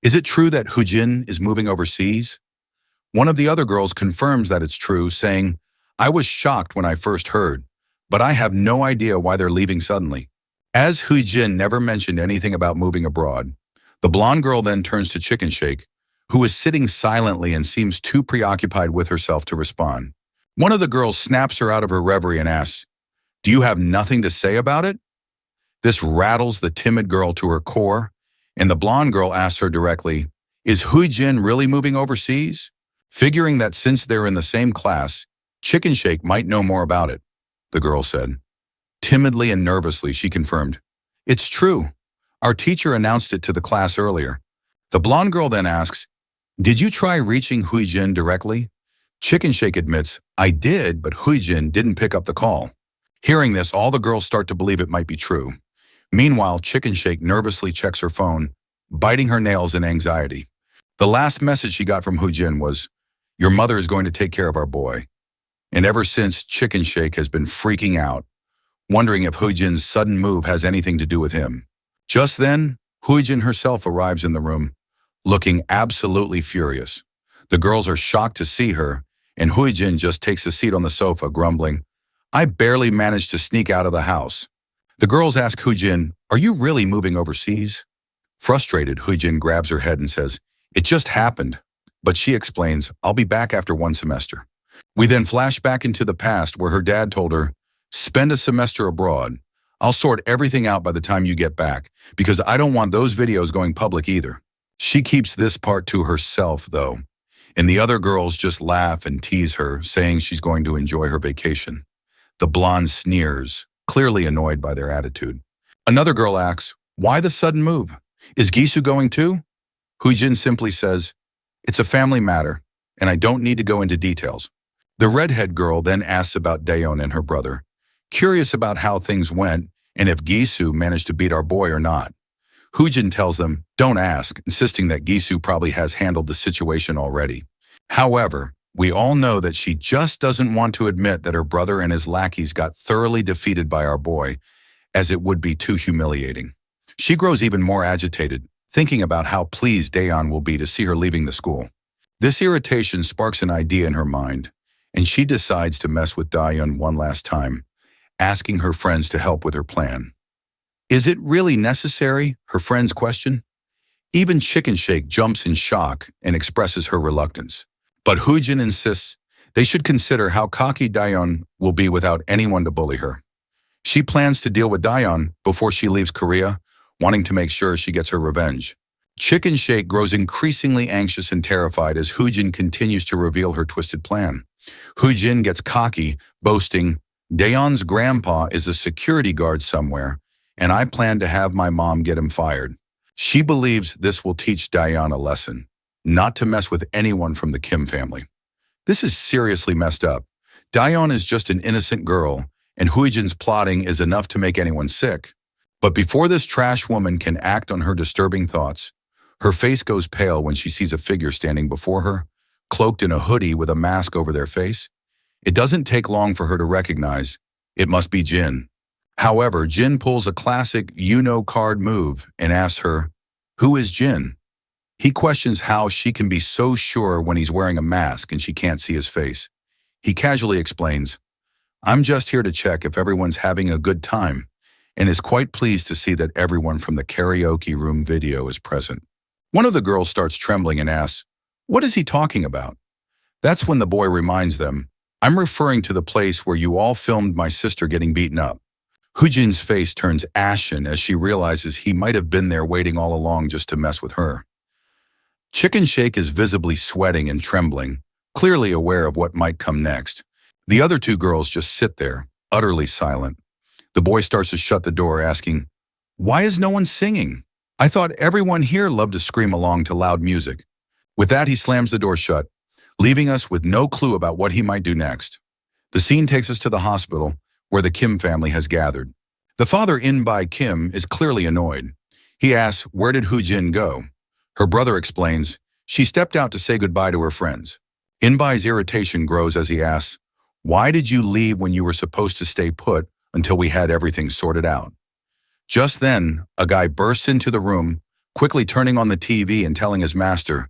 "Is it true that Jin is moving overseas?" One of the other girls confirms that it's true, saying, "I was shocked when I first heard, but I have no idea why they're leaving suddenly." As Jin never mentioned anything about moving abroad, the blonde girl then turns to Chicken Shake, who is sitting silently and seems too preoccupied with herself to respond. One of the girls snaps her out of her reverie and asks, "Do you have nothing to say about it?" This rattles the timid girl to her core, and the blonde girl asks her directly, "Is Jin really moving overseas?" Figuring that since they're in the same class, Chicken Shake might know more about it, the girl said. Timidly and nervously, she confirmed, "It's true. Our teacher announced it to the class earlier." The blonde girl then asks, "Did you try reaching Jin directly?" Chicken Shake admits, "I did, but Jin didn't pick up the call." Hearing this, all the girls start to believe it might be true. Meanwhile, Chicken Shake nervously checks her phone, biting her nails in anxiety. The last message she got from Jin was, "Your mother is going to take care of our boy." And ever since, Chicken Shake has been freaking out, wondering if Jin's sudden move has anything to do with him. Just then, Jin herself arrives in the room, looking absolutely furious. The girls are shocked to see her, and Jin just takes a seat on the sofa, grumbling, "I barely managed to sneak out of the house." The girls ask Jin, "Are you really moving overseas?" Frustrated, Jin grabs her head and says, "It just happened." But she explains, "I'll be back after 1 semester." We then flash back into the past where her dad told her, "Spend a semester abroad. I'll sort everything out by the time you get back, because I don't want those videos going public either." She keeps this part to herself, though, and the other girls just laugh and tease her, saying she's going to enjoy her vacation. The blonde sneers, clearly annoyed by their attitude. Another girl asks, "Why the sudden move? Is Gisu going too?" Jin simply says, "It's a family matter, and I don't need to go into details." The redhead girl then asks about Daeon and her brother, curious about how things went and if Gisu managed to beat our boy or not. Jin tells them, "Don't ask," insisting that Gisu probably has handled the situation already. However, we all know that she just doesn't want to admit that her brother and his lackeys got thoroughly defeated by our boy, as it would be too humiliating. She grows even more agitated, thinking about how pleased Daeon will be to see her leaving the school. This irritation sparks an idea in her mind, and she decides to mess with Daeon one last time, asking her friends to help with her plan. "Is it really necessary?" her friends question. Even Chicken Shake jumps in shock and expresses her reluctance. But Jin insists they should consider how cocky Daeon will be without anyone to bully her. She plans to deal with Daeon before she leaves Korea, wanting to make sure she gets her revenge. Chicken Shake grows increasingly anxious and terrified as Jin continues to reveal her twisted plan. Jin gets cocky, boasting, "Daeon's grandpa is a security guard somewhere, and I plan to have my mom get him fired." She believes this will teach Daeon a lesson, not to mess with anyone from the Kim family. This is seriously messed up. Daeon is just an innocent girl, and Jin's plotting is enough to make anyone sick. But before this trash woman can act on her disturbing thoughts, her face goes pale when she sees a figure standing before her, cloaked in a hoodie with a mask over their face. It doesn't take long for her to recognize it must be Jin. However, Jin pulls a classic you-know card move and asks her, "Who is Jin?" He questions how she can be so sure when he's wearing a mask and she can't see his face. He casually explains, "I'm just here to check if everyone's having a good time," and is quite pleased to see that everyone from the karaoke room video is present. One of the girls starts trembling and asks, "What is he talking about?" That's when the boy reminds them I'm referring to the place where you all filmed my sister getting beaten up. Hoojin's face turns ashen as she realizes he might have been there waiting all along just to mess with her. Chicken Shake is visibly sweating and trembling, clearly aware of what might come next. The other two girls just sit there, utterly silent. The boy starts to shut the door, asking, "Why is no one singing? I thought everyone here loved to scream along to loud music." With that, he slams the door shut, leaving us with no clue about what he might do next. The scene takes us to the hospital, where the Kim family has gathered. The father, In-bai Kim, is clearly annoyed. He asks, "Where did Hoo-jin go?" Her brother explains, "She stepped out to say goodbye to her friends." In-bai's irritation grows as he asks, "Why did you leave when you were supposed to stay put until we had everything sorted out?" Just then, a guy bursts into the room, quickly turning on the TV and telling his master,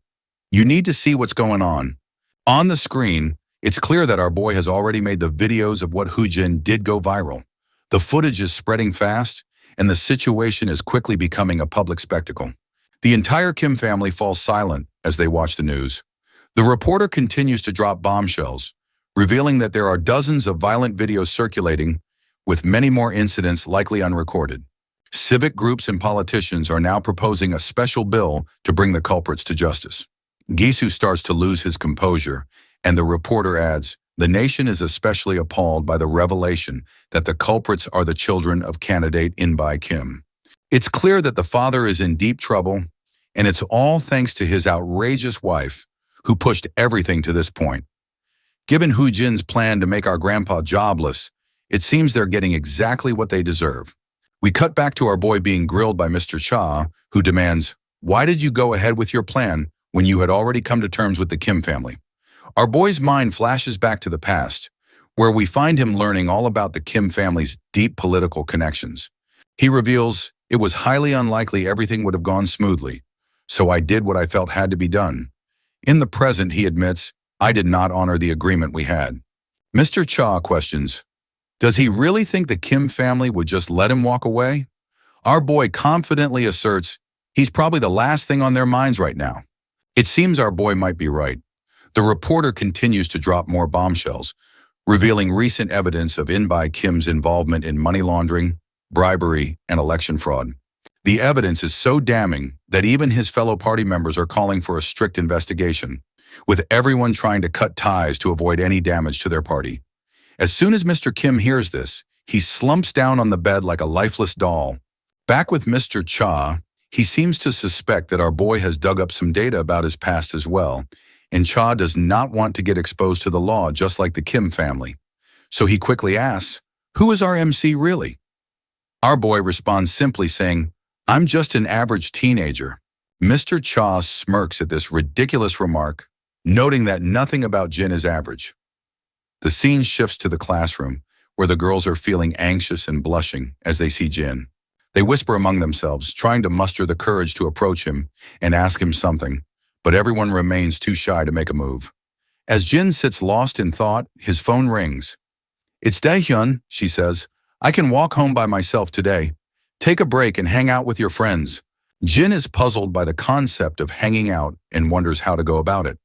"You need to see what's going on." On the screen, it's clear that our boy has already made the videos of what Hoo-jin did go viral. The footage is spreading fast, and the situation is quickly becoming a public spectacle. The entire Kim family falls silent as they watch the news. The reporter continues to drop bombshells, revealing that there are dozens of violent videos circulating, with many more incidents likely unrecorded. Civic groups and politicians are now proposing a special bill to bring the culprits to justice. Gisu starts to lose his composure, and the reporter adds, "The nation is especially appalled by the revelation that the culprits are the children of candidate In-bai Kim. It's clear that the father is in deep trouble, and it's all thanks to his outrageous wife, who pushed everything to this point. Given Hoo-jin's plan to make our grandpa jobless, it seems they're getting exactly what they deserve." We cut back to our boy being grilled by Mr. Cha, who demands, "Why did you go ahead with your plan when you had already come to terms with the Kim family?" Our boy's mind flashes back to the past, where we find him learning all about the Kim family's deep political connections. He reveals, "It was highly unlikely everything would have gone smoothly, so I did what I felt had to be done." In the present, he admits, "I did not honor the agreement we had." Mr. Cha questions, does he really think the Kim family would just let him walk away? Our boy confidently asserts he's probably the last thing on their minds right now. It seems our boy might be right. The reporter continues to drop more bombshells, revealing recent evidence of In-bai Kim's involvement in money laundering, bribery, and election fraud. The evidence is so damning that even his fellow party members are calling for a strict investigation, with everyone trying to cut ties to avoid any damage to their party. As soon as Mr. Kim hears this, he slumps down on the bed like a lifeless doll. Back with Mr. Cha, he seems to suspect that our boy has dug up some data about his past as well, and Cha does not want to get exposed to the law just like the Kim family. So he quickly asks, "Who is our MC really?" Our boy responds simply saying, "I'm just an average teenager." Mr. Cha smirks at this ridiculous remark, noting that nothing about Jin is average. The scene shifts to the classroom, where the girls are feeling anxious and blushing as they see Jin. They whisper among themselves, trying to muster the courage to approach him and ask him something, but everyone remains too shy to make a move. As Jin sits lost in thought, his phone rings. "It's Daehyun," she says. "I can walk home by myself today. Take a break and hang out with your friends." Jin is puzzled by the concept of hanging out and wonders how to go about it.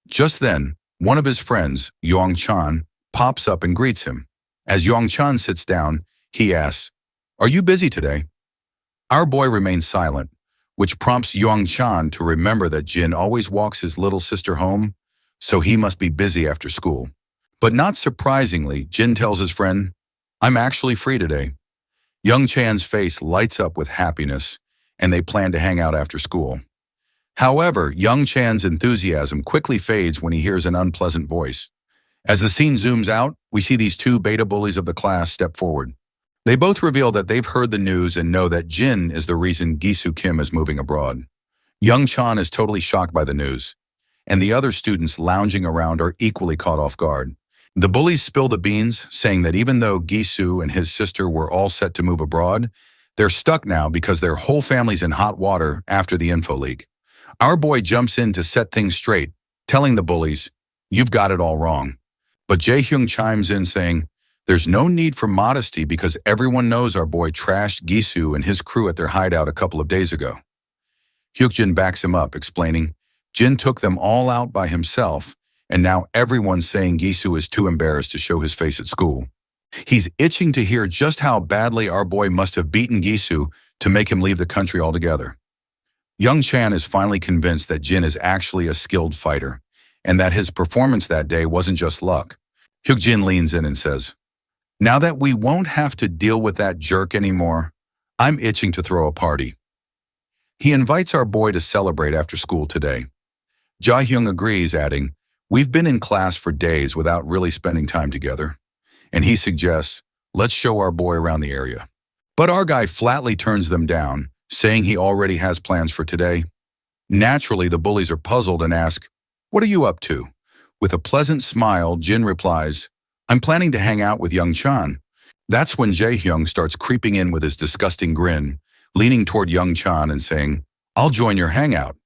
Just then, one of his friends, Yong-chan, pops up and greets him. As Yong-chan sits down, he asks, "Are you busy today?" Our boy remains silent, which prompts Yong-chan to remember that Jin always walks his little sister home, so he must be busy after school. But not surprisingly, Jin tells his friend, "I'm actually free today." Young-chan's face lights up with happiness, and they plan to hang out after school. However, Young-chan's enthusiasm quickly fades when he hears an unpleasant voice. As the scene zooms out, we see these two beta bullies of the class step forward. They both reveal that they've heard the news and know that Jin is the reason Gisu Kim is moving abroad. Young-chan is totally shocked by the news, and the other students lounging around are equally caught off guard. The bullies spill the beans, saying that even though Gisu and his sister were all set to move abroad, they're stuck now because their whole family's in hot water after the info leak. Our boy jumps in to set things straight, telling the bullies, "You've got it all wrong." But Jae-hyung chimes in saying, "There's no need for modesty because everyone knows our boy trashed Gisu and his crew at their hideout a couple of days ago." Hyukjin backs him up, explaining, "Jin took them all out by himself, and now everyone's saying Gisu is too embarrassed to show his face at school. He's itching to hear just how badly our boy must have beaten Gisu to make him leave the country altogether. Young Chan is finally convinced that Jin is actually a skilled fighter, and that his performance that day wasn't just luck. Hyuk-jin leans in and says, "Now that we won't have to deal with that jerk anymore, I'm itching to throw a party." He invites our boy to celebrate after school today. Ja-hyung agrees, adding, "We've been in class for days without really spending time together." And he suggests, "Let's show our boy around the area." But our guy flatly turns them down, saying he already has plans for today. Naturally, the bullies are puzzled and ask, "What are you up to?" With a pleasant smile, Jin replies, "I'm planning to hang out with Young Chan." That's when Jae-hyung starts creeping in with his disgusting grin, leaning toward Young Chan and saying, "I'll join your hangout."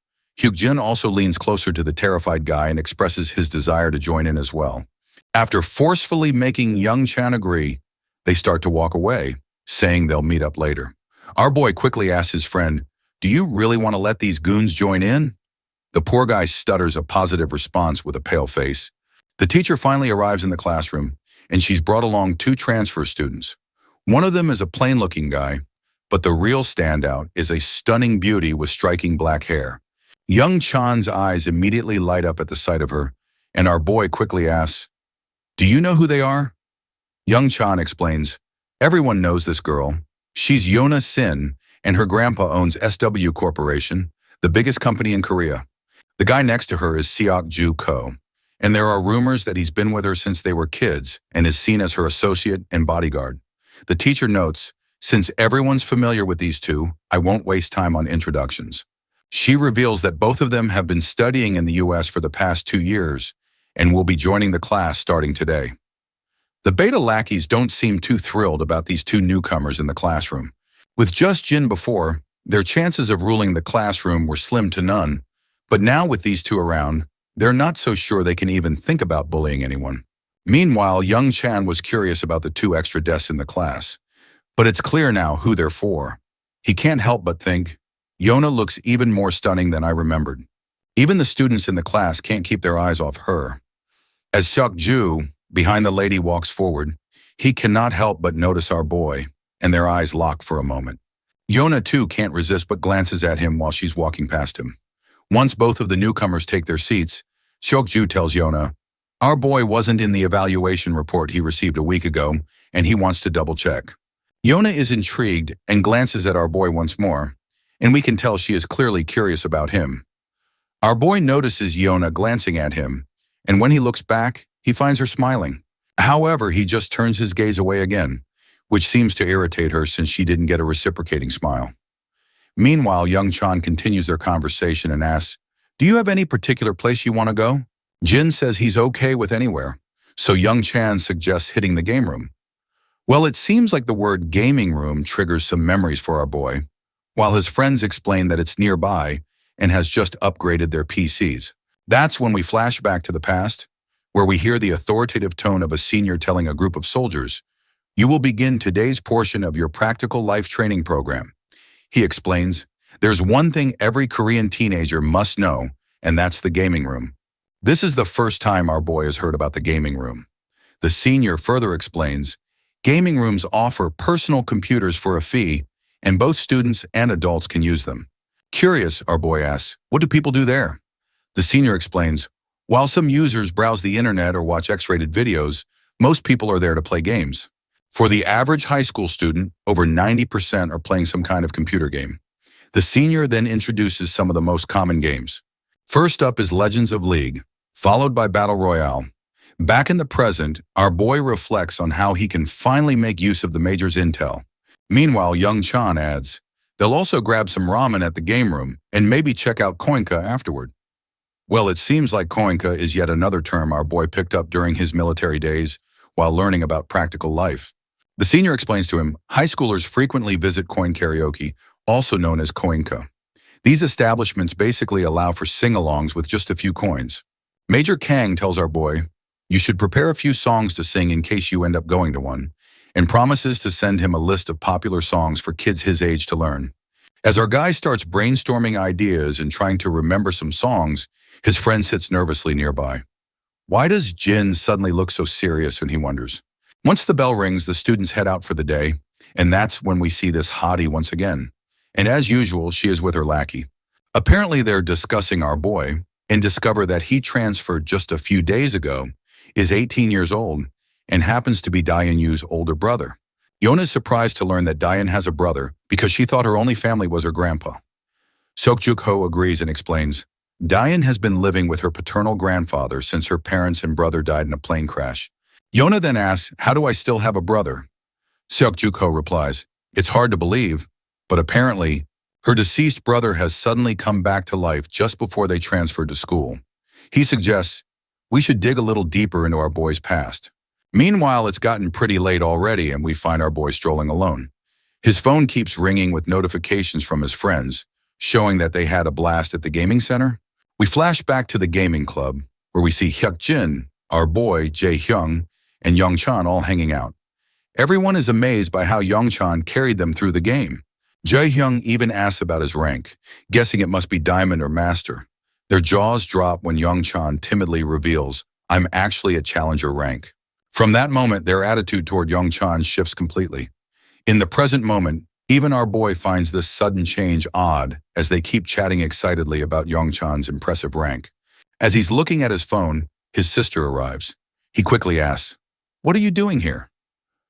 Hyuk-jin also leans closer to the terrified guy and expresses his desire to join in as well. After forcefully making Young Chan agree, they start to walk away, saying they'll meet up later. Our boy quickly asks his friend, "Do you really want to let these goons join in?" The poor guy stutters a positive response with a pale face. The teacher finally arrives in the classroom, and she's brought along 2 transfer students. One of them is a plain-looking guy, but the real standout is a stunning beauty with striking black hair. Young Chan's eyes immediately light up at the sight of her, and our boy quickly asks, "Do you know who they are?" Young Chan explains, "Everyone knows this girl. She's Yona Sin, and her grandpa owns SW Corporation, the biggest company in Korea. The guy next to her is Seok-ju Ko, and there are rumors that he's been with her since they were kids and is seen as her associate and bodyguard." The teacher notes, "Since everyone's familiar with these two, I won't waste time on introductions." She reveals that both of them have been studying in the US for the past 2 years and will be joining the class starting today. The beta lackeys don't seem too thrilled about these 2 newcomers in the classroom. With just Jin before, their chances of ruling the classroom were slim to none, but now with these 2 around, they're not so sure they can even think about bullying anyone. Meanwhile, Young Chan was curious about the 2 extra desks in the class, but it's clear now who they're for. He can't help but think, Yona looks even more stunning than I remembered. Even the students in the class can't keep their eyes off her. As Seok-ju, behind the lady, walks forward, he cannot help but notice our boy, and their eyes lock for a moment. Yona too can't resist but glances at him while she's walking past him. Once both of the newcomers take their seats, Seok-ju tells Yona, "Our boy wasn't in the evaluation report he received a week ago, and he wants to double-check." Yona is intrigued and glances at our boy once more, and we can tell she is clearly curious about him. Our boy notices Yona glancing at him, and when he looks back, he finds her smiling. However, he just turns his gaze away again, which seems to irritate her since she didn't get a reciprocating smile. Meanwhile, Young Chan continues their conversation and asks, "Do you have any particular place you want to go?" Jin says he's okay with anywhere, so Young Chan suggests hitting the game room. Well, it seems like the word gaming room triggers some memories for our boy, while his friends explain that it's nearby and has just upgraded their PCs. That's when we flash back to the past, where we hear the authoritative tone of a senior telling a group of soldiers, "You will begin today's portion of your practical life training program." He explains, "There's one thing every Korean teenager must know, and that's the gaming room." This is the first time our boy has heard about the gaming room. The senior further explains, "Gaming rooms offer personal computers for a fee, and both students and adults can use them." Curious, our boy asks, "What do people do there?" The senior explains, "While some users browse the internet or watch X-rated videos, most people are there to play games. For the average high school student, over 90% are playing some kind of computer game." The senior then introduces some of the most common games. First up is Legends of League, followed by Battle Royale. Back in the present, our boy reflects on how he can finally make use of the Major's intel. Meanwhile, Young Chan adds, "They'll also grab some ramen at the game room and maybe check out Koinka afterward." Well, it seems like Koinka is yet another term our boy picked up during his military days while learning about practical life. The senior explains to him, high schoolers frequently visit coin karaoke, also known as Koinka. These establishments basically allow for sing-alongs with just a few coins. Major Kang tells our boy, "You should prepare a few songs to sing in case you end up going to one," and promises to send him a list of popular songs for kids his age to learn. As our guy starts brainstorming ideas and trying to remember some songs, his friend sits nervously nearby. Why does Jin suddenly look so serious? And he wonders. Once the bell rings, the students head out for the day, and that's when we see this hottie once again. And as usual, she is with her lackey. Apparently, they're discussing our boy and discover that he transferred just a few days ago, is 18 years old, and happens to be Diane Yu's older brother. Yona is surprised to learn that Diane has a brother because she thought her only family was her grandpa. Seokjuk-ho agrees and explains, Diane has been living with her paternal grandfather since her parents and brother died in a plane crash. Yona then asks, how do I still have a brother? Seokjuk-ho replies, it's hard to believe, but apparently, her deceased brother has suddenly come back to life just before they transferred to school. He suggests, we should dig a little deeper into our boy's past. Meanwhile, it's gotten pretty late already and we find our boy strolling alone. His phone keeps ringing with notifications from his friends, showing that they had a blast at the gaming center. We flash back to the gaming club, where we see Hyuk-jin, our boy, Jae-hyung, and Young-chan all hanging out. Everyone is amazed by how Young-chan carried them through the game. Jae-hyung even asks about his rank, guessing it must be Diamond or Master. Their jaws drop when Young-chan timidly reveals, I'm actually at Challenger rank. From that moment, their attitude toward Young-chan shifts completely. In the present moment, even our boy finds this sudden change odd as they keep chatting excitedly about Young-chan's impressive rank. As he's looking at his phone, his sister arrives. He quickly asks, what are you doing here?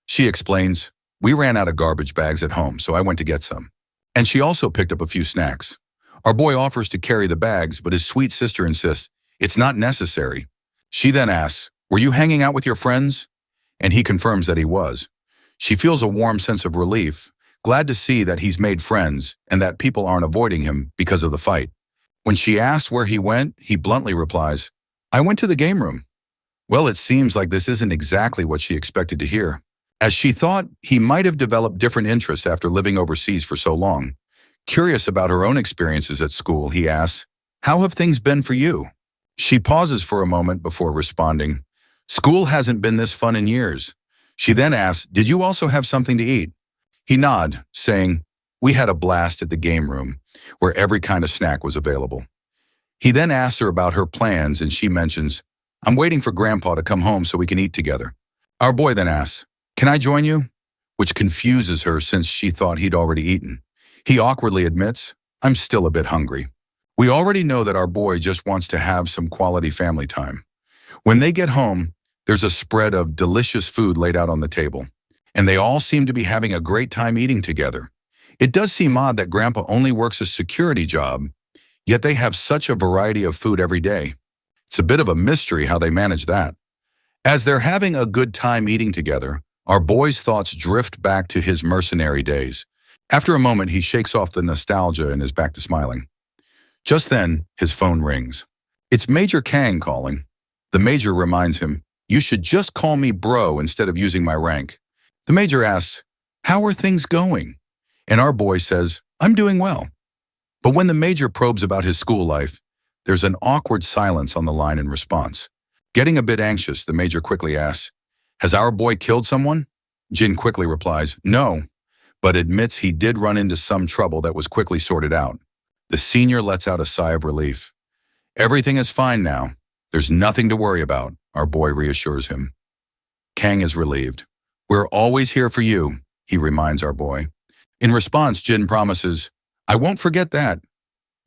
She explains, we ran out of garbage bags at home, so I went to get some. And she also picked up a few snacks. Our boy offers to carry the bags, but his sweet sister insists, it's not necessary. She then asks, were you hanging out with your friends? And he confirms that he was. She feels a warm sense of relief, glad to see that he's made friends and that people aren't avoiding him because of the fight. When she asks where he went, he bluntly replies, I went to the game room. Well, it seems like this isn't exactly what she expected to hear, as she thought he might have developed different interests after living overseas for so long. Curious about her own experiences at school, he asks, how have things been for you? She pauses for a moment before responding, school hasn't been this fun in years. She then asks, did you also have something to eat? He nods, saying, we had a blast at the game room, where every kind of snack was available. He then asks her about her plans and she mentions, I'm waiting for Grandpa to come home so we can eat together. Our boy then asks, can I join you? Which confuses her since she thought he'd already eaten. He awkwardly admits, I'm still a bit hungry. We already know that our boy just wants to have some quality family time. When they get home, there's a spread of delicious food laid out on the table, and they all seem to be having a great time eating together. It does seem odd that Grandpa only works a security job, yet they have such a variety of food every day. It's a bit of a mystery how they manage that. As they're having a good time eating together, our boy's thoughts drift back to his mercenary days. After a moment, he shakes off the nostalgia and is back to smiling. Just then, his phone rings. It's Major Kang calling. The Major reminds him, you should just call me bro instead of using my rank. The Major asks, how are things going? And our boy says, I'm doing well. But when the Major probes about his school life, there's an awkward silence on the line in response. Getting a bit anxious, the Major quickly asks, has our boy killed someone? Jin quickly replies, no, but admits he did run into some trouble that was quickly sorted out. The senior lets out a sigh of relief. Everything is fine now. There's nothing to worry about, our boy reassures him. Kang is relieved. We're always here for you, he reminds our boy. In response, Jin promises, I won't forget that.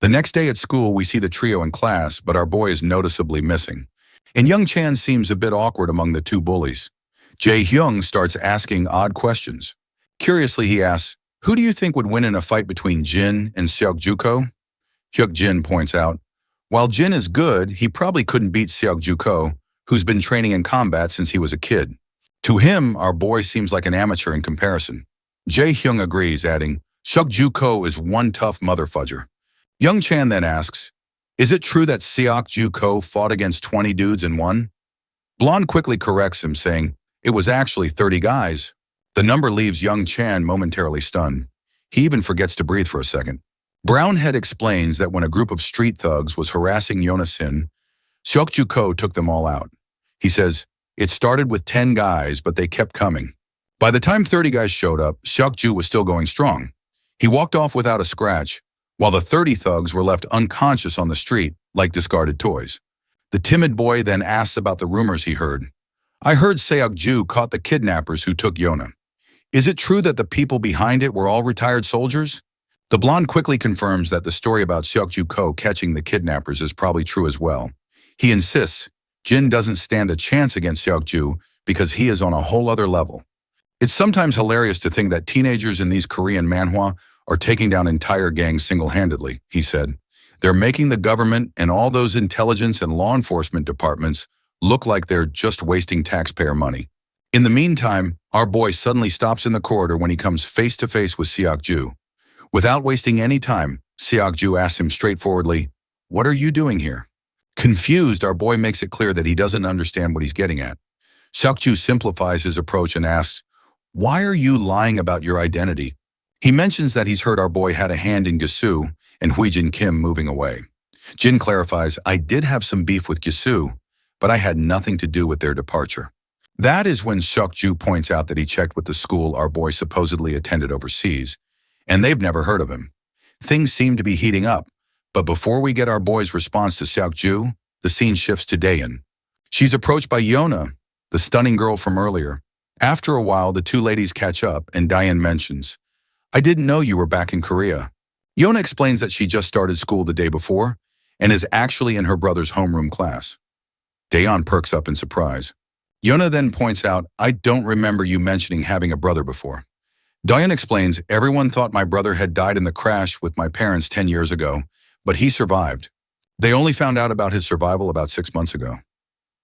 The next day at school, we see the trio in class, but our boy is noticeably missing. And Young Chan seems a bit awkward among the two bullies. Jae-hyung starts asking odd questions. Curiously, he asks, who do you think would win in a fight between Jin and Seokjuk-ho? Hyuk-jin points out, while Jin is good, he probably couldn't beat Seokjuk-ho, who's been training in combat since he was a kid. To him, our boy seems like an amateur in comparison. Jae-hyung agrees, adding, Seokjuk-ho is one tough mother fudger. Young Chan then asks, is it true that Seokjuk-ho fought against 20 dudes and won? Blonde quickly corrects him, saying, it was actually 30 guys. The number leaves Young Chan momentarily stunned. He even forgets to breathe for a second. Brownhead explains that when a group of street thugs was harassing Yonasin, Seokjuk-ho took them all out. He says, it started with 10 guys, but they kept coming. By the time 30 guys showed up, Seokju was still going strong. He walked off without a scratch, while the 30 thugs were left unconscious on the street like discarded toys. The timid boy then asks about the rumors he heard. I heard Seok-ju caught the kidnappers who took Yona. Is it true that the people behind it were all retired soldiers? The blonde quickly confirms that the story about Seok-ju Ko catching the kidnappers is probably true as well. He insists Jin doesn't stand a chance against Seok-ju because he is on a whole other level. It's sometimes hilarious to think that teenagers in these Korean manhwa are taking down entire gangs single-handedly, he said. They're making the government and all those intelligence and law enforcement departments look like they're just wasting taxpayer money. In the meantime, our boy suddenly stops in the corridor when he comes face to face with Seok-ju. Without wasting any time, Seok-ju asks him straightforwardly, "What are you doing here?" Confused, our boy makes it clear that he doesn't understand what he's getting at. Seok-ju simplifies his approach and asks, "Why are you lying about your identity?" He mentions that he's heard our boy had a hand in Gisu and Huijin Kim moving away. Jin clarifies, "I did have some beef with Gisu, but I had nothing to do with their departure." That is when Seok-ju points out that he checked with the school our boy supposedly attended overseas, and they've never heard of him. Things seem to be heating up, but before we get our boy's response to Seok-ju, the scene shifts to Daeun. She's approached by Yona, the stunning girl from earlier. After a while, the two ladies catch up, and Daeun mentions, "I didn't know you were back in Korea." Yona explains that she just started school the day before and is actually in her brother's homeroom class. Daeun perks up in surprise. Yona then points out, "I don't remember you mentioning having a brother before." Daeun explains, "Everyone thought my brother had died in the crash with my parents 10 years ago, but he survived. They only found out about his survival about 6 months ago."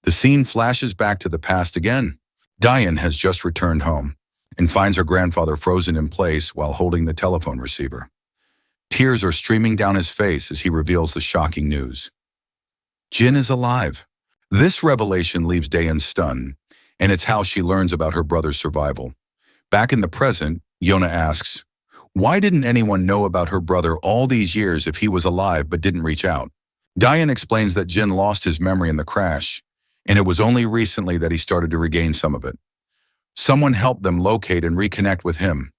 The scene flashes back to the past again. Daeun has just returned home and finds her grandfather frozen in place while holding the telephone receiver. Tears are streaming down his face as he reveals the shocking news. Jin is alive. This revelation leaves Daeun stunned, and it's how she learns about her brother's survival. Back in the present, Yona asks, "Why didn't anyone know about her brother all these years if he was alive but didn't reach out?" Daeun explains that Jin lost his memory in the crash, and it was only recently that he started to regain some of it. Someone helped them locate and reconnect with him.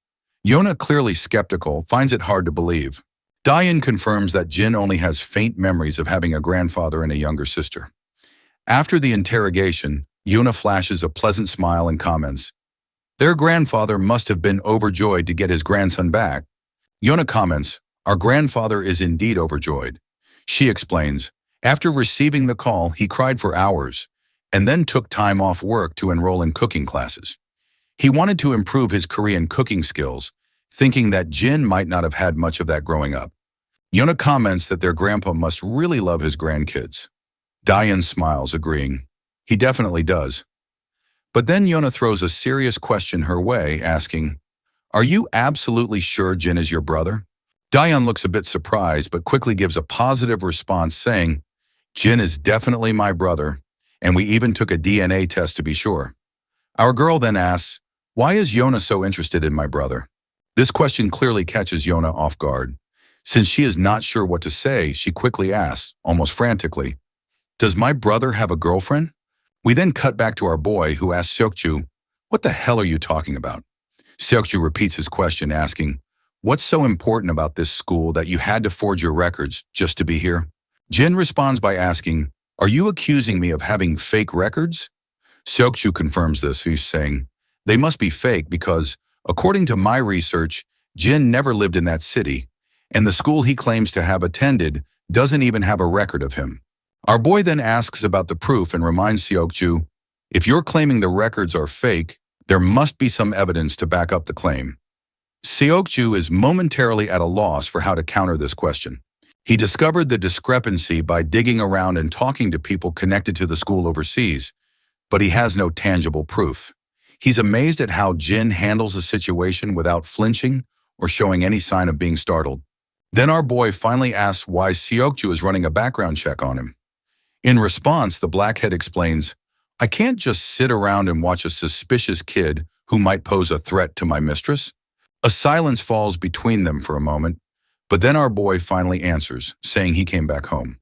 Yona, clearly skeptical, finds it hard to believe. Daeun confirms that Jin only has faint memories of having a grandfather and a younger sister. After the interrogation, Yona flashes a pleasant smile and comments, "Their grandfather must have been overjoyed to get his grandson back." Yona comments, "Our grandfather is indeed overjoyed." She explains, "After receiving the call, he cried for hours and then took time off work to enroll in cooking classes. He wanted to improve his Korean cooking skills, thinking that Jin might not have had much of that growing up." Yona comments that their grandpa must really love his grandkids. Daeun smiles, agreeing, "He definitely does." But then Yona throws a serious question her way, asking, "Are you absolutely sure Jin is your brother?" Daeun looks a bit surprised, but quickly gives a positive response, saying, "Jin is definitely my brother, and we even took a DNA test to be sure." Our girl then asks, "Why is Yona so interested in my brother?" This question clearly catches Yona off guard. Since she is not sure what to say, she quickly asks, almost frantically, "Does my brother have a girlfriend?" We then cut back to our boy, who asks Seok-ju, "What the hell are you talking about?" Seok-ju repeats his question, asking, "What's so important about this school that you had to forge your records just to be here?" Jin responds by asking, "Are you accusing me of having fake records?" Seok-ju confirms this, he's saying, "They must be fake because, according to my research, Jin never lived in that city, and the school he claims to have attended doesn't even have a record of him." Our boy then asks about the proof and reminds Seok-ju, "If you're claiming the records are fake, there must be some evidence to back up the claim." Seok-ju is momentarily at a loss for how to counter this question. He discovered the discrepancy by digging around and talking to people connected to the school overseas, but he has no tangible proof. He's amazed at how Jin handles the situation without flinching or showing any sign of being startled. Then our boy finally asks why Seok-ju is running a background check on him. In response, the blackhead explains, "I can't just sit around and watch a suspicious kid who might pose a threat to my mistress." A silence falls between them for a moment, but then our boy finally answers, saying he came back home.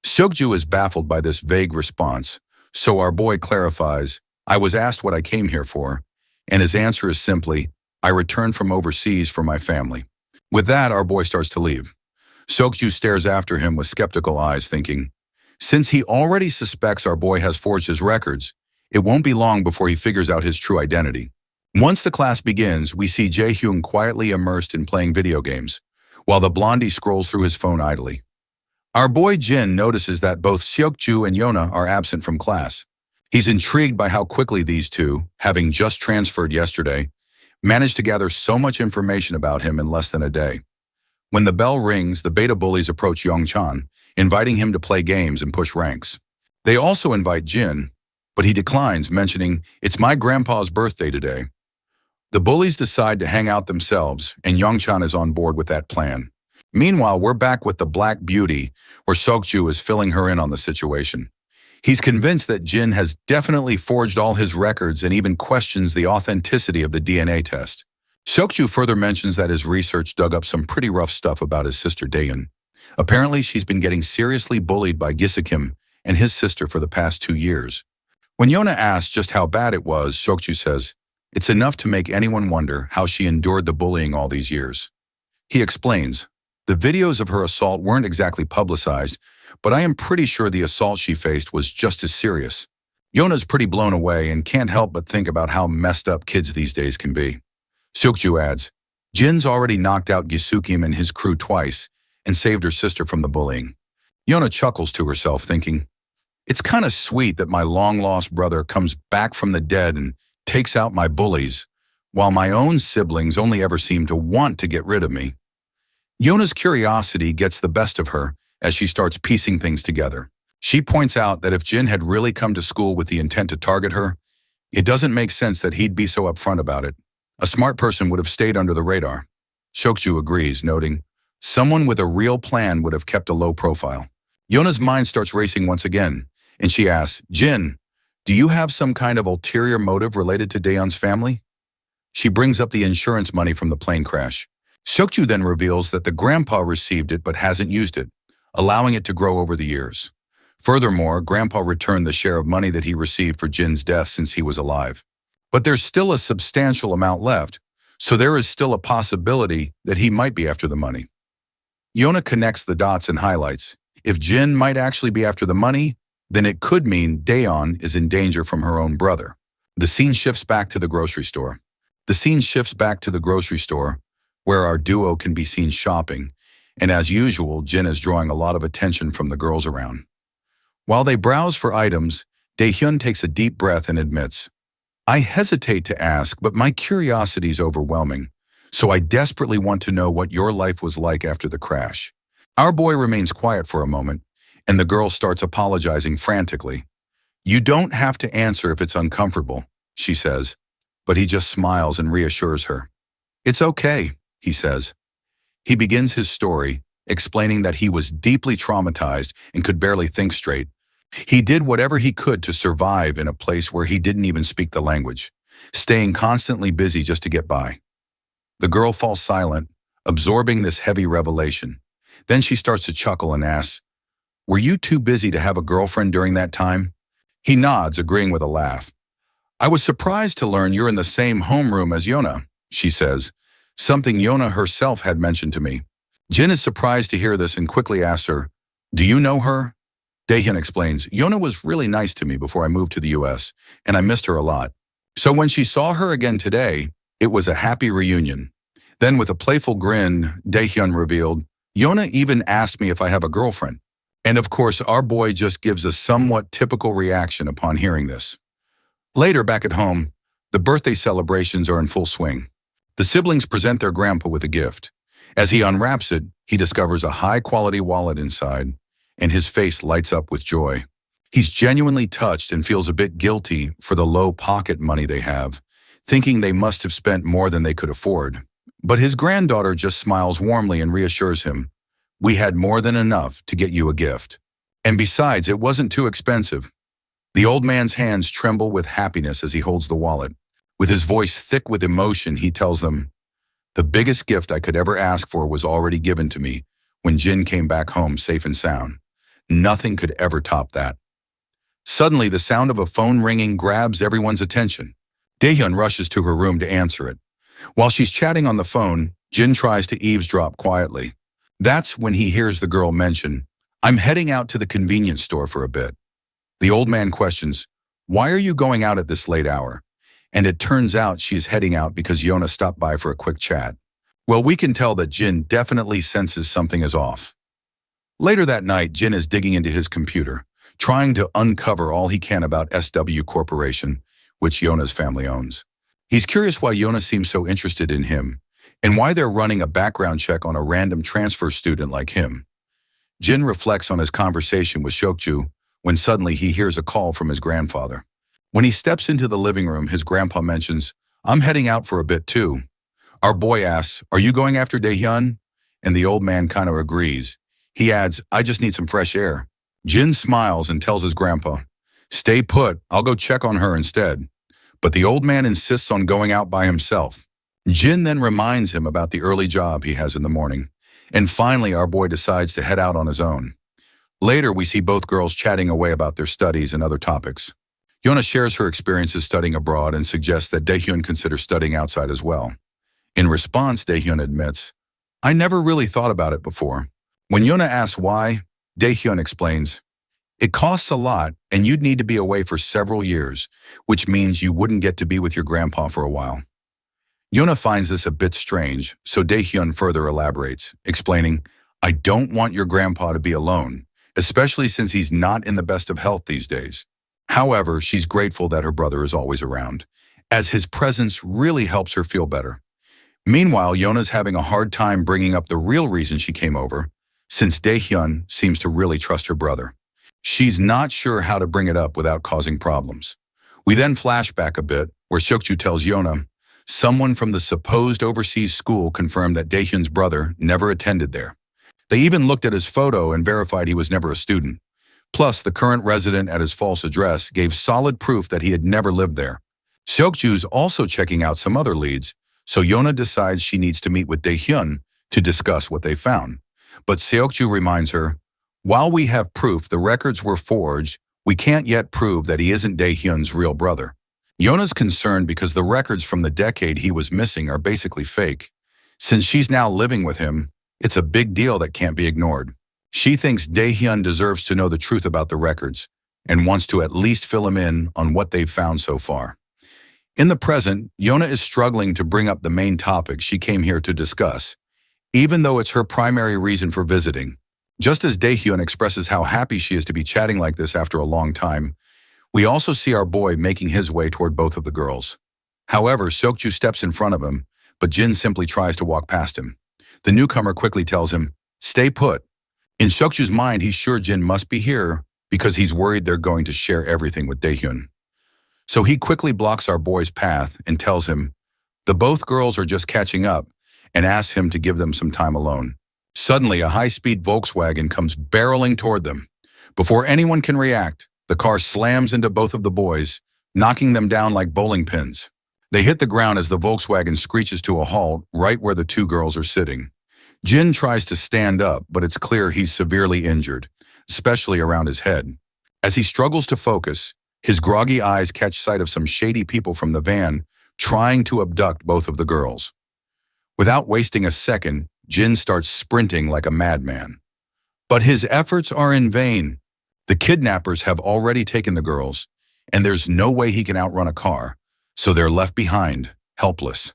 Seok-ju is baffled by this vague response, so our boy clarifies, "I was asked what I came here for," and his answer is simply, "I returned from overseas for my family." With that, our boy starts to leave. Seok-ju stares after him with skeptical eyes, thinking, Since he already suspects our boy has forged his records, it won't be long before he figures out his true identity. Once the class begins, we see Jae-hyun quietly immersed in playing video games, while the blondie scrolls through his phone idly. Our boy Jin notices that both Seok-ju and Yona are absent from class. He's intrigued by how quickly these two, having just transferred yesterday, managed to gather so much information about him in less than a day. When the bell rings, the beta bullies approach Young-chan, inviting him to play games and push ranks. They also invite Jin, but he declines, mentioning, "It's my grandpa's birthday today." The bullies decide to hang out themselves, and Young-chan is on board with that plan. Meanwhile, we're back with the Black Beauty, where Seok-ju is filling her in on the situation. He's convinced that Jin has definitely forged all his records and even questions the authenticity of the DNA test. Seok-ju further mentions that his research dug up some pretty rough stuff about his sister Daeun. Apparently, she's been getting seriously bullied by Gisakim and his sister for the past 2 years. When Yona asks just how bad it was, Seok-ju says, "It's enough to make anyone wonder how she endured the bullying all these years." He explains, "The videos of her assault weren't exactly publicized, but I am pretty sure the assault she faced was just as serious." Yona's pretty blown away and can't help but think about how messed up kids these days can be. Seok-ju adds, "Jin's already knocked out Gisukim and his crew twice and saved her sister from the bullying." Yona chuckles to herself, thinking, "It's kind of sweet that my long-lost brother comes back from the dead and takes out my bullies, while my own siblings only ever seem to want to get rid of me." Yona's curiosity gets the best of her as she starts piecing things together. She points out that if Jin had really come to school with the intent to target her, it doesn't make sense that he'd be so upfront about it. A smart person would have stayed under the radar. Seok-ju agrees, noting, "Someone with a real plan would have kept a low profile." Yona's mind starts racing once again, and she asks, "Jin, do you have some kind of ulterior motive related to Daeon's family?" She brings up the insurance money from the plane crash. Seok-ju then reveals that the grandpa received it but hasn't used it, allowing it to grow over the years. Furthermore, grandpa returned the share of money that he received for Jin's death since he was alive. But there's still a substantial amount left, so there is still a possibility that he might be after the money. Yona connects the dots and highlights, if Jin might actually be after the money, then it could mean Daeon is in danger from her own brother. The scene shifts back to the grocery store. Where our duo can be seen shopping, and as usual, Jin is drawing a lot of attention from the girls around. While they browse for items, Daehyun takes a deep breath and admits, "I hesitate to ask, but my curiosity is overwhelming, so I desperately want to know what your life was like after the crash." Our boy remains quiet for a moment, and the girl starts apologizing frantically. "You don't have to answer if it's uncomfortable," she says, but he just smiles and reassures her. "It's okay," he says. He begins his story, explaining that he was deeply traumatized and could barely think straight. He did whatever he could to survive in a place where he didn't even speak the language, staying constantly busy just to get by. The girl falls silent, absorbing this heavy revelation. Then she starts to chuckle and asks, "Were you too busy to have a girlfriend during that time?" He nods, agreeing with a laugh. "I was surprised to learn you're in the same homeroom as Yona," she says, something Yona herself had mentioned to me. Jin is surprised to hear this and quickly asks her, "Do you know her?" Daehyun explains, "Yona was really nice to me before I moved to the US, and I missed her a lot. So when she saw her again today, it was a happy reunion." Then with a playful grin, Daehyun revealed, "Yona even asked me if I have a girlfriend." And of course, our boy just gives a somewhat typical reaction upon hearing this. Later, back at home, the birthday celebrations are in full swing. The siblings present their grandpa with a gift. As he unwraps it, he discovers a high-quality wallet inside, and his face lights up with joy. He's genuinely touched and feels a bit guilty for the low pocket money they have, thinking they must have spent more than they could afford. But his granddaughter just smiles warmly and reassures him, "We had more than enough to get you a gift. And besides, it wasn't too expensive." The old man's hands tremble with happiness as he holds the wallet. With his voice thick with emotion, he tells them, "The biggest gift I could ever ask for was already given to me when Jin came back home safe and sound. Nothing could ever top that." Suddenly, the sound of a phone ringing grabs everyone's attention. Daehyun rushes to her room to answer it. While she's chatting on the phone, Jin tries to eavesdrop quietly. That's when he hears the girl mention, I'm heading out to the convenience store for a bit. The old man questions, why are you going out at this late hour? And it turns out she's heading out because Yona stopped by for a quick chat. Well, we can tell that Jin definitely senses something is off. Later that night, Jin is digging into his computer, trying to uncover all he can about SW Corporation, which Yona's family owns. He's curious why Yona seems so interested in him, and why they're running a background check on a random transfer student like him. Jin reflects on his conversation with Seokju when suddenly he hears a call from his grandfather. When he steps into the living room, his grandpa mentions, I'm heading out for a bit too. Our boy asks, are you going after Daehyun? And the old man kind of agrees. He adds, I just need some fresh air. Jin smiles and tells his grandpa, stay put, I'll go check on her instead. But the old man insists on going out by himself. Jin then reminds him about the early job he has in the morning. And finally, our boy decides to head out on his own. Later, we see both girls chatting away about their studies and other topics. Yona shares her experiences studying abroad and suggests that Daehyun consider studying outside as well. In response, Daehyun admits, I never really thought about it before. When Yona asks why, Daehyun explains, it costs a lot and you'd need to be away for several years, which means you wouldn't get to be with your grandpa for a while. Yona finds this a bit strange, so Daehyun further elaborates, explaining, I don't want your grandpa to be alone, especially since he's not in the best of health these days. However, she's grateful that her brother is always around, as his presence really helps her feel better. Meanwhile, Yona's having a hard time bringing up the real reason she came over, since Daehyun seems to really trust her brother. She's not sure how to bring it up without causing problems. We then flash back a bit, where Seokju tells Yona, someone from the supposed overseas school confirmed that Daehyun's brother never attended there. They even looked at his photo and verified he was never a student. Plus, the current resident at his false address gave solid proof that he had never lived there. Seokju's also checking out some other leads, so Yona decides she needs to meet with Daehyun to discuss what they found. But Seokju reminds her, while we have proof the records were forged, we can't yet prove that he isn't Daehyun's real brother. Yona's concerned because the records from the decade he was missing are basically fake. Since she's now living with him, it's a big deal that can't be ignored. She thinks Daehyun deserves to know the truth about the records and wants to at least fill him in on what they've found so far. In the present, Yona is struggling to bring up the main topic she came here to discuss, even though it's her primary reason for visiting. Just as Daehyun expresses how happy she is to be chatting like this after a long time, we also see our boy making his way toward both of the girls. However, Seokju steps in front of him, but Jin simply tries to walk past him. The newcomer quickly tells him, stay put. In Seokju's mind, he's sure Jin must be here because he's worried they're going to share everything with Daehyun. So he quickly blocks our boy's path and tells him, the both girls are just catching up, and asks him to give them some time alone. Suddenly, a high-speed Volkswagen comes barreling toward them. Before anyone can react, the car slams into both of the boys, knocking them down like bowling pins. They hit the ground as the Volkswagen screeches to a halt right where the two girls are sitting. Jin tries to stand up, but it's clear he's severely injured, especially around his head. As he struggles to focus, his groggy eyes catch sight of some shady people from the van trying to abduct both of the girls. Without wasting a second, Jin starts sprinting like a madman. But his efforts are in vain. The kidnappers have already taken the girls, and there's no way he can outrun a car, so they're left behind, helpless.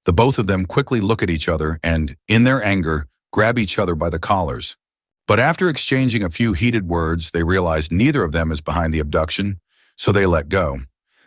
The both of them quickly look at each other and, in their anger, grab each other by the collars. But after exchanging a few heated words, they realize neither of them is behind the abduction, so they let go.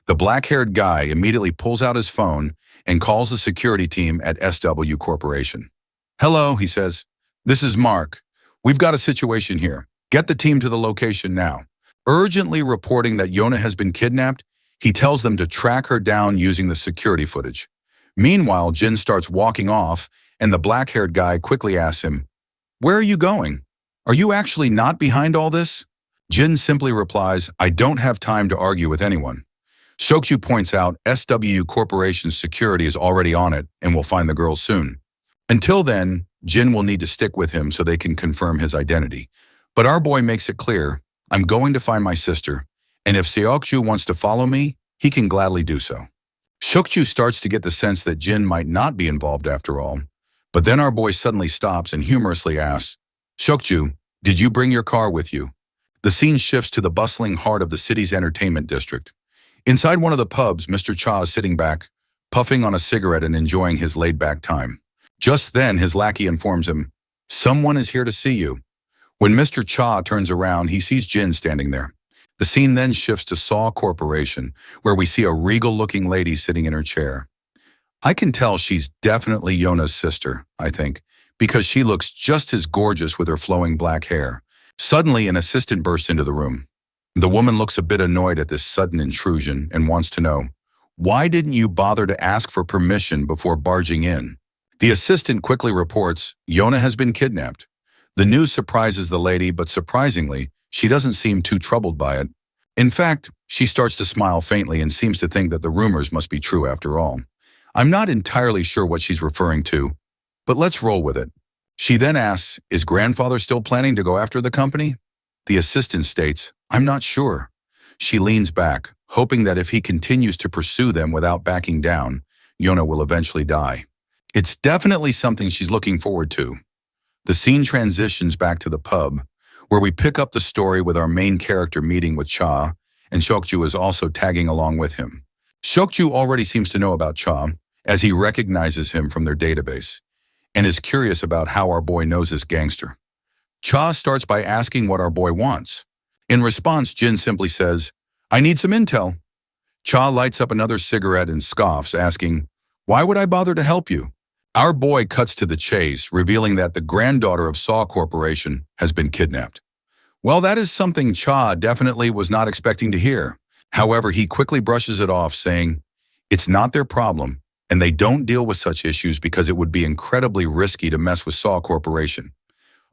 The black-haired guy immediately pulls out his phone and calls the security team at SW Corporation. Hello, he says. This is Mark. We've got a situation here. Get the team to the location now. Urgently reporting that Yona has been kidnapped, he tells them to track her down using the security footage. Meanwhile, Jin starts walking off, and the black-haired guy quickly asks him, where are you going? Are you actually not behind all this? Jin simply replies, I don't have time to argue with anyone. Seokju points out SW Corporation's security is already on it and will find the girls soon. Until then, Jin will need to stick with him so they can confirm his identity. But our boy makes it clear, I'm going to find my sister, and if Seokju wants to follow me, he can gladly do so. Seokju starts to get the sense that Jin might not be involved after all, but then our boy suddenly stops and humorously asks, Seokju, Did you bring your car with you? The scene shifts to the bustling heart of the city's entertainment district. Inside one of the pubs, Mr. Cha is sitting back, puffing on a cigarette and enjoying his laid-back time. Just then, his lackey informs him, "Someone is here to see you." When Mr. Cha turns around, he sees Jin standing there. The scene then shifts to Saw Corporation, where we see a regal-looking lady sitting in her chair. I can tell she's definitely Yona's sister, I think, because she looks just as gorgeous with her flowing black hair. Suddenly, an assistant bursts into the room. The woman looks a bit annoyed at this sudden intrusion and wants to know, "Why didn't you bother to ask for permission before barging in?" The assistant quickly reports, Yona has been kidnapped. The news surprises the lady, but surprisingly, she doesn't seem too troubled by it. In fact, she starts to smile faintly and seems to think that the rumors must be true after all. I'm not entirely sure what she's referring to, but let's roll with it. She then asks, "Is grandfather still planning to go after the company?" The assistant states, "I'm not sure." She leans back, hoping that if he continues to pursue them without backing down, Yona will eventually die. It's definitely something she's looking forward to. The scene transitions back to the pub, where we pick up the story with our main character meeting with Cha, and Seokju is also tagging along with him. Seokju already seems to know about Cha, as he recognizes him from their database, and is curious about how our boy knows this gangster. Cha starts by asking what our boy wants. In response, Jin simply says, "I need some intel." Cha lights up another cigarette and scoffs, asking, "Why would I bother to help you?" Our boy cuts to the chase, revealing that the granddaughter of Saw Corporation has been kidnapped. Well, that is something Cha definitely was not expecting to hear. However, he quickly brushes it off, saying, "It's not their problem, and they don't deal with such issues because it would be incredibly risky to mess with Saw Corporation."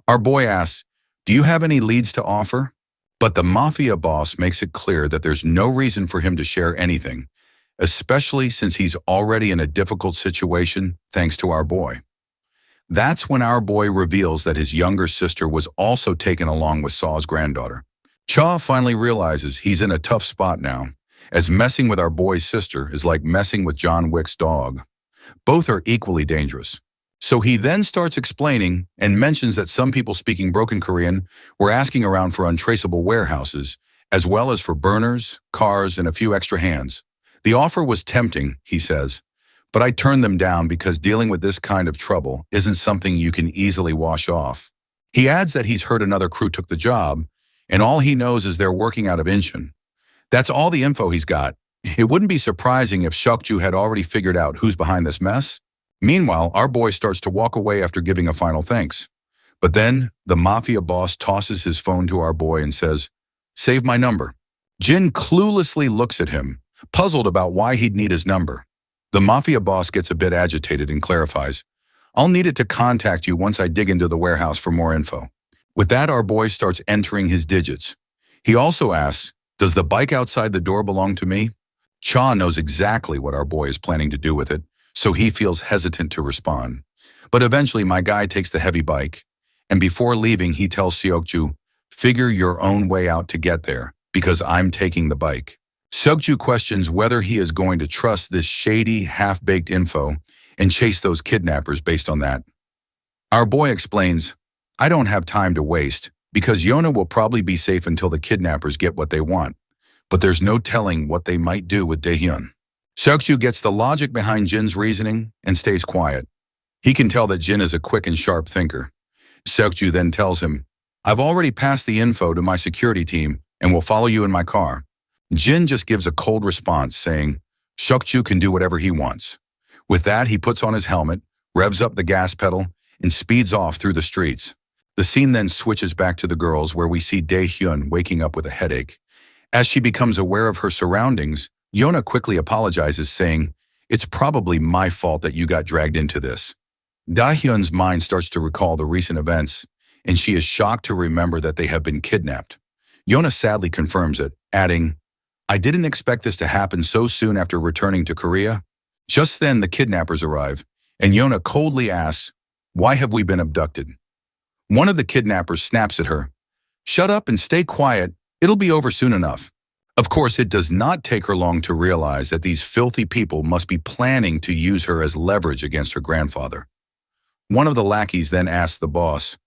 Our boy asks, "Do you have any leads to offer?" But the mafia boss makes it clear that there's no reason for him to share anything, especially since he's already in a difficult situation thanks to our boy. That's when our boy reveals that his younger sister was also taken along with Saw's granddaughter. Cha finally realizes he's in a tough spot now, as messing with our boy's sister is like messing with John Wick's dog. Both are equally dangerous. So he then starts explaining and mentions that some people speaking broken Korean were asking around for untraceable warehouses, as well as for burners, cars, and a few extra hands. The offer was tempting, he says, but I turned them down because dealing with this kind of trouble isn't something you can easily wash off. He adds that he's heard another crew took the job, and all he knows is they're working out of Incheon. That's all the info he's got. It wouldn't be surprising if Seokju had already figured out who's behind this mess. Meanwhile, our boy starts to walk away after giving a final thanks. But then, the mafia boss tosses his phone to our boy and says, "Save my number." Jin cluelessly looks at him, puzzled about why he'd need his number. The mafia boss gets a bit agitated and clarifies, "I'll need it to contact you once I dig into the warehouse for more info." With that, our boy starts entering his digits. He also asks, "Does the bike outside the door belong to me?" Cha knows exactly what our boy is planning to do with it, so he feels hesitant to respond. But eventually, my guy takes the heavy bike, and before leaving, he tells Seokju, "Figure your own way out to get there, because I'm taking the bike." Seokju questions whether he is going to trust this shady, half-baked info and chase those kidnappers based on that. Our boy explains, "I don't have time to waste, because Yona will probably be safe until the kidnappers get what they want, but there's no telling what they might do with Daehyun." Seokju gets the logic behind Jin's reasoning and stays quiet. He can tell that Jin is a quick and sharp thinker. Seokju then tells him, "I've already passed the info to my security team and will follow you in my car." Jin just gives a cold response, saying, Seokju can do whatever he wants. With that, he puts on his helmet, revs up the gas pedal, and speeds off through the streets. The scene then switches back to the girls, where we see Daehyun waking up with a headache. As she becomes aware of her surroundings, Yona quickly apologizes, saying, "It's probably my fault that you got dragged into this." Daehyun's mind starts to recall the recent events, and she is shocked to remember that they have been kidnapped. Yona sadly confirms it, adding, "I didn't expect this to happen so soon after returning to Korea." Just then, the kidnappers arrive, and Yona coldly asks, "Why have we been abducted?" One of the kidnappers snaps at her, "Shut up and stay quiet, it'll be over soon enough." Of course, it does not take her long to realize that these filthy people must be planning to use her as leverage against her grandfather. One of the lackeys then asks the boss,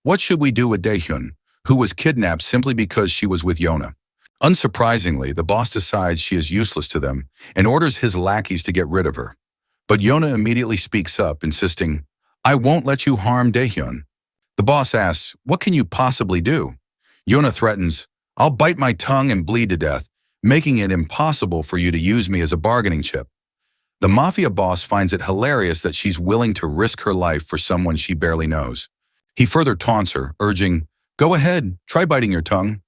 What should we do with Daehyun, who was kidnapped simply because she was with Yona? Unsurprisingly, the boss decides she is useless to them and orders his lackeys to get rid of her. But Yona immediately speaks up, insisting, I won't let you harm Daehyun. The boss asks, what can you possibly do? Yona threatens, I'll bite my tongue and bleed to death, making it impossible for you to use me as a bargaining chip. The mafia boss finds it hilarious that she's willing to risk her life for someone she barely knows. He further taunts her, urging, go ahead, try biting your tongue.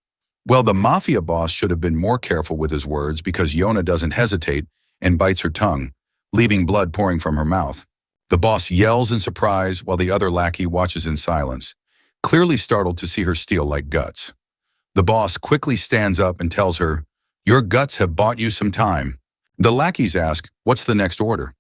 Well, the mafia boss should have been more careful with his words because Yona doesn't hesitate and bites her tongue, leaving blood pouring from her mouth. The boss yells in surprise while the other lackey watches in silence, clearly startled to see her steal like guts. The boss quickly stands up and tells her, your guts have bought you some time. The lackeys ask, what's the next order?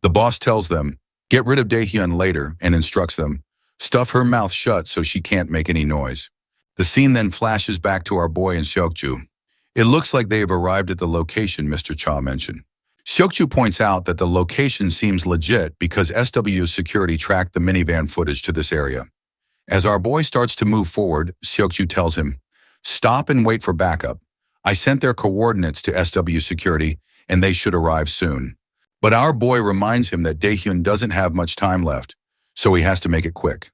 The boss tells them, get rid of Daehyun later, and instructs them, stuff her mouth shut so she can't make any noise. The scene then flashes back to our boy and Seokju. It looks like they have arrived at the location Mr. Cha mentioned. Seokju points out that the location seems legit because SW's security tracked the minivan footage to this area. As our boy starts to move forward, Seokju tells him, stop and wait for backup. I sent their coordinates to SW security and they should arrive soon. But our boy reminds him that Daehyun doesn't have much time left, so he has to make it quick.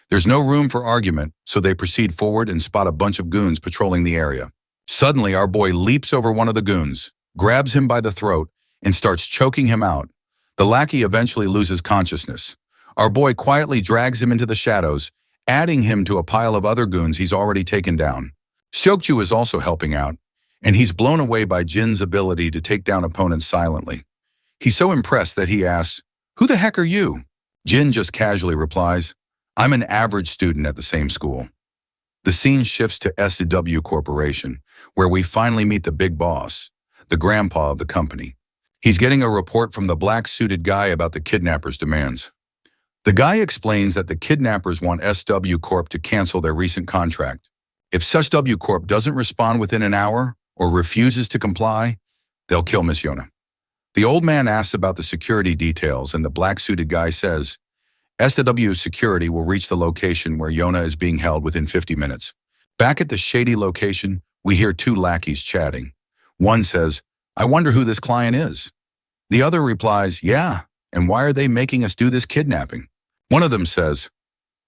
There's no room for argument, so they proceed forward and spot a bunch of goons patrolling the area. Suddenly, our boy leaps over one of the goons, grabs him by the throat, and starts choking him out. The lackey eventually loses consciousness. Our boy quietly drags him into the shadows, adding him to a pile of other goons he's already taken down. Seokju is also helping out, and he's blown away by Jin's ability to take down opponents silently. He's so impressed that he asks, who the heck are you? Jin just casually replies, I'm an average student at the same school. The scene shifts to SW Corporation, where we finally meet the big boss, the grandpa of the company. He's getting a report from the black-suited guy about the kidnappers' demands. The guy explains that the kidnappers want SW Corp to cancel their recent contract. If SW Corp doesn't respond within an hour or refuses to comply, they'll kill Miss Yona. The old man asks about the security details, and the black-suited guy says, SW security will reach the location where Yona is being held within 50 minutes. Back at the shady location, we hear two lackeys chatting. One says, I wonder who this client is. The other replies, yeah, and why are they making us do this kidnapping? One of them says,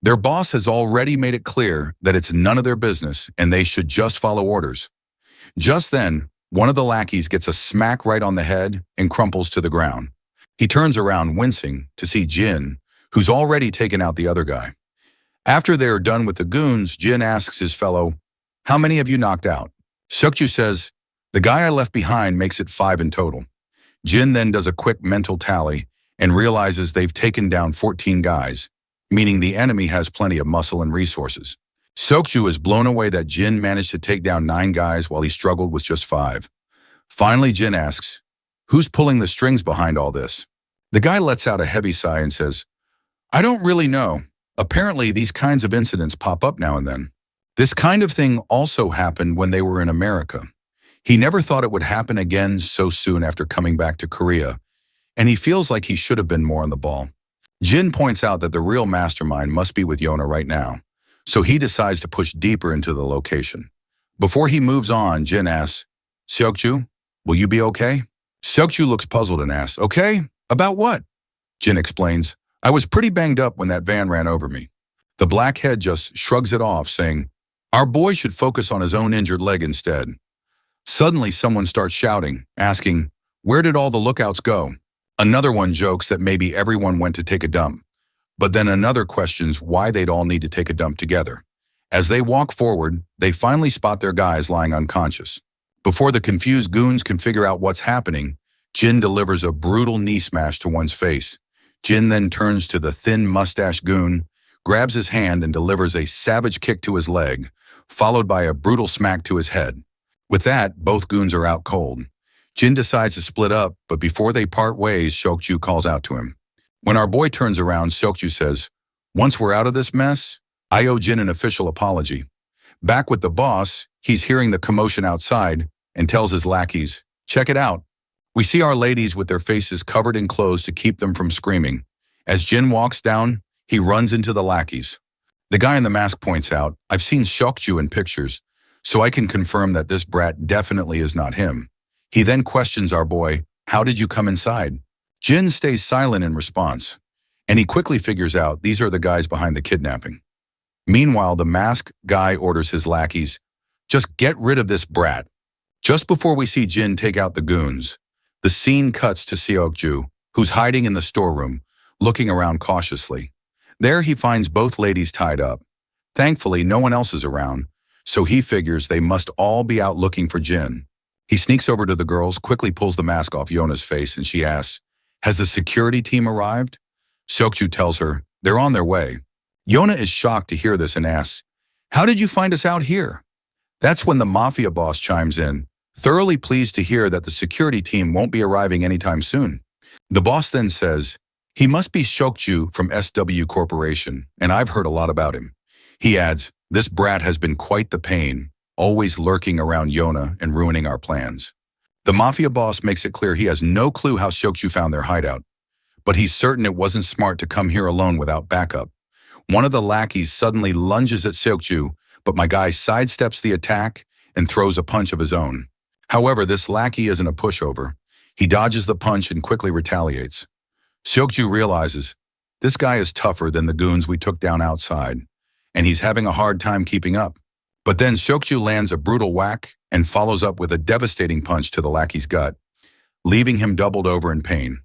their boss has already made it clear that it's none of their business and they should just follow orders. Just then, one of the lackeys gets a smack right on the head and crumples to the ground. He turns around wincing to see Jin, who's already taken out the other guy. After they are done with the goons, Jin asks his fellow, how many have you knocked out? Seokju says, the guy I left behind makes it 5 in total. Jin then does a quick mental tally and realizes they've taken down 14 guys, meaning the enemy has plenty of muscle and resources. Seokju is blown away that Jin managed to take down 9 guys while he struggled with just 5. Finally, Jin asks, who's pulling the strings behind all this? The guy lets out a heavy sigh and says, I don't really know. Apparently, these kinds of incidents pop up now and then. This kind of thing also happened when they were in America. He never thought it would happen again so soon after coming back to Korea, and he feels like he should have been more on the ball. Jin points out that the real mastermind must be with Yona right now, so he decides to push deeper into the location. Before he moves on, Jin asks, Seokju, will you be okay? Seokju looks puzzled and asks, okay, about what? Jin explains, I was pretty banged up when that van ran over me. The blackhead just shrugs it off, saying, our boy should focus on his own injured leg instead. Suddenly, someone starts shouting, asking, where did all the lookouts go? Another one jokes that maybe everyone went to take a dump, but then another questions why they'd all need to take a dump together. As they walk forward, they finally spot their guys lying unconscious. Before the confused goons can figure out what's happening, Jin delivers a brutal knee smash to one's face. Jin then turns to the thin mustache goon, grabs his hand and delivers a savage kick to his leg, followed by a brutal smack to his head. With that, both goons are out cold. Jin decides to split up, but before they part ways, Seokju calls out to him. When our boy turns around, Seokju says, once we're out of this mess, I owe Jin an official apology. Back with the boss, he's hearing the commotion outside and tells his lackeys, check it out. We see our ladies with their faces covered in clothes to keep them from screaming. As Jin walks down, he runs into the lackeys. The guy in the mask points out, I've seen Seokju in pictures, so I can confirm that this brat definitely is not him. He then questions our boy, how did you come inside? Jin stays silent in response, and he quickly figures out these are the guys behind the kidnapping. Meanwhile, the masked guy orders his lackeys, just get rid of this brat. Just before we see Jin take out the goons, the scene cuts to Seokju, who's hiding in the storeroom, looking around cautiously. There he finds both ladies tied up. Thankfully, no one else is around, so he figures they must all be out looking for Jin. He sneaks over to the girls, quickly pulls the mask off Yona's face, and she asks, has the security team arrived? Seokju tells her, they're on their way. Yona is shocked to hear this and asks, how did you find us out here? That's when the mafia boss chimes in, thoroughly pleased to hear that the security team won't be arriving anytime soon. The boss then says, he must be Seokju from SW Corporation, and I've heard a lot about him. He adds, this brat has been quite the pain, always lurking around Yona and ruining our plans. The mafia boss makes it clear he has no clue how Seokju found their hideout, but he's certain it wasn't smart to come here alone without backup. One of the lackeys suddenly lunges at Seokju, but my guy sidesteps the attack and throws a punch of his own. However, this lackey isn't a pushover. He dodges the punch and quickly retaliates. Seokju realizes, this guy is tougher than the goons we took down outside, and he's having a hard time keeping up. But then Seokju lands a brutal whack and follows up with a devastating punch to the lackey's gut, leaving him doubled over in pain.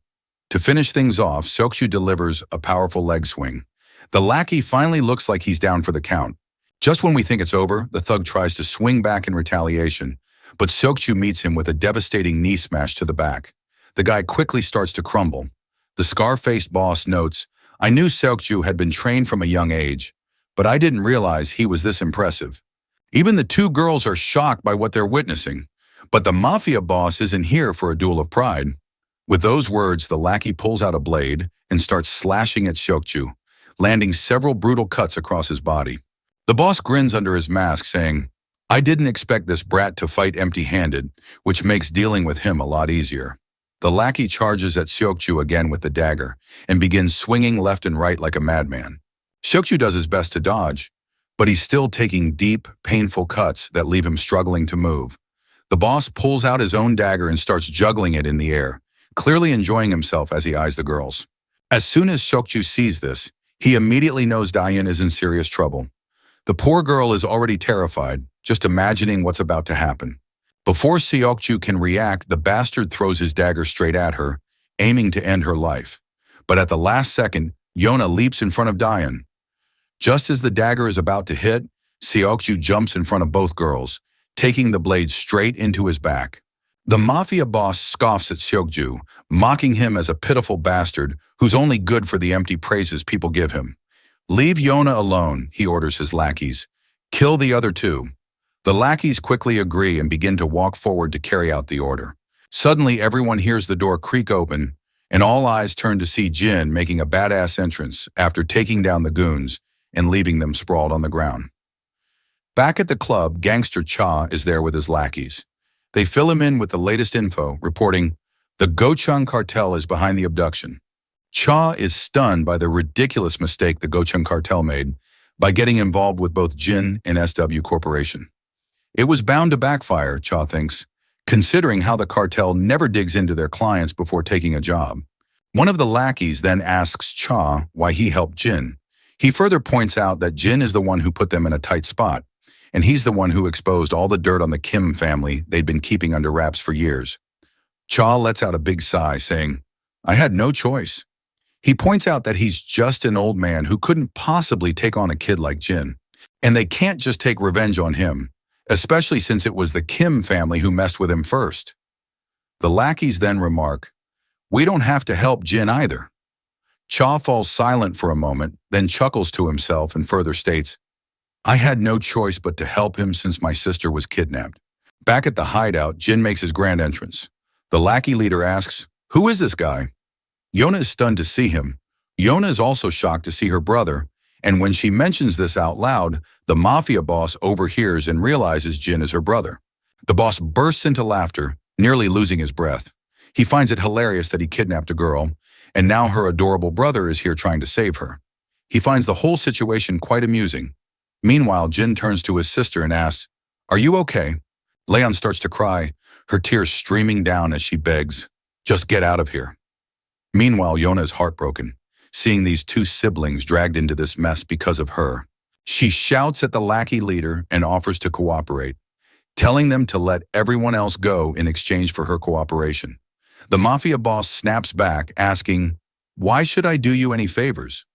To finish things off, Seokju delivers a powerful leg swing. The lackey finally looks like he's down for the count. Just when we think it's over, the thug tries to swing back in retaliation, but Seokju meets him with a devastating knee smash to the back. The guy quickly starts to crumble. The scar-faced boss notes, I knew Seokju had been trained from a young age, but I didn't realize he was this impressive. Even the two girls are shocked by what they're witnessing, but the mafia boss isn't here for a duel of pride. With those words, the lackey pulls out a blade and starts slashing at Seokju, landing several brutal cuts across his body. The boss grins under his mask, saying, I didn't expect this brat to fight empty-handed, which makes dealing with him a lot easier. The lackey charges at Seokju again with the dagger and begins swinging left and right like a madman. Seokju does his best to dodge, but he's still taking deep, painful cuts that leave him struggling to move. The boss pulls out his own dagger and starts juggling it in the air, clearly enjoying himself as he eyes the girls. As soon as Seokju sees this, he immediately knows Daeun is in serious trouble. The poor girl is already terrified, just imagining what's about to happen. Before Seokju can react, the bastard throws his dagger straight at her, aiming to end her life. But at the last second, Yona leaps in front of Daeun. Just as the dagger is about to hit, Seokju jumps in front of both girls, taking the blade straight into his back. The mafia boss scoffs at Seokju, mocking him as a pitiful bastard who's only good for the empty praises people give him. Leave Yona alone, he orders his lackeys. Kill the other two. The lackeys quickly agree and begin to walk forward to carry out the order. Suddenly, everyone hears the door creak open, and all eyes turn to see Jin making a badass entrance after taking down the goons and leaving them sprawled on the ground. Back at the club, gangster Cha is there with his lackeys. They fill him in with the latest info, reporting, the Gochung cartel is behind the abduction. Cha is stunned by the ridiculous mistake the Gochung cartel made by getting involved with both Jin and SW Corporation. It was bound to backfire, Cha thinks, considering how the cartel never digs into their clients before taking a job. One of the lackeys then asks Cha why he helped Jin. He further points out that Jin is the one who put them in a tight spot, and he's the one who exposed all the dirt on the Kim family they'd been keeping under wraps for years. Cha lets out a big sigh, saying, I had no choice. He points out that he's just an old man who couldn't possibly take on a kid like Jin, and they can't just take revenge on him, especially since it was the Kim family who messed with him first. The lackeys then remark, we don't have to help Jin either. Cha falls silent for a moment, then chuckles to himself and further states, I had no choice but to help him since my sister was kidnapped. Back at the hideout, Jin makes his grand entrance. The lackey leader asks, who is this guy? Yona is stunned to see him. Yona is also shocked to see her brother, and when she mentions this out loud, the mafia boss overhears and realizes Jin is her brother. The boss bursts into laughter, nearly losing his breath. He finds it hilarious that he kidnapped a girl, and now her adorable brother is here trying to save her. He finds the whole situation quite amusing. Meanwhile, Jin turns to his sister and asks, "Are you okay?" Leon starts to cry, her tears streaming down as she begs, "Just get out of here." Meanwhile, Yona is heartbroken, seeing these two siblings dragged into this mess because of her. She shouts at the lackey leader and offers to cooperate, telling them to let everyone else go in exchange for her cooperation. The mafia boss snaps back, asking, "Why should I do you any favors?"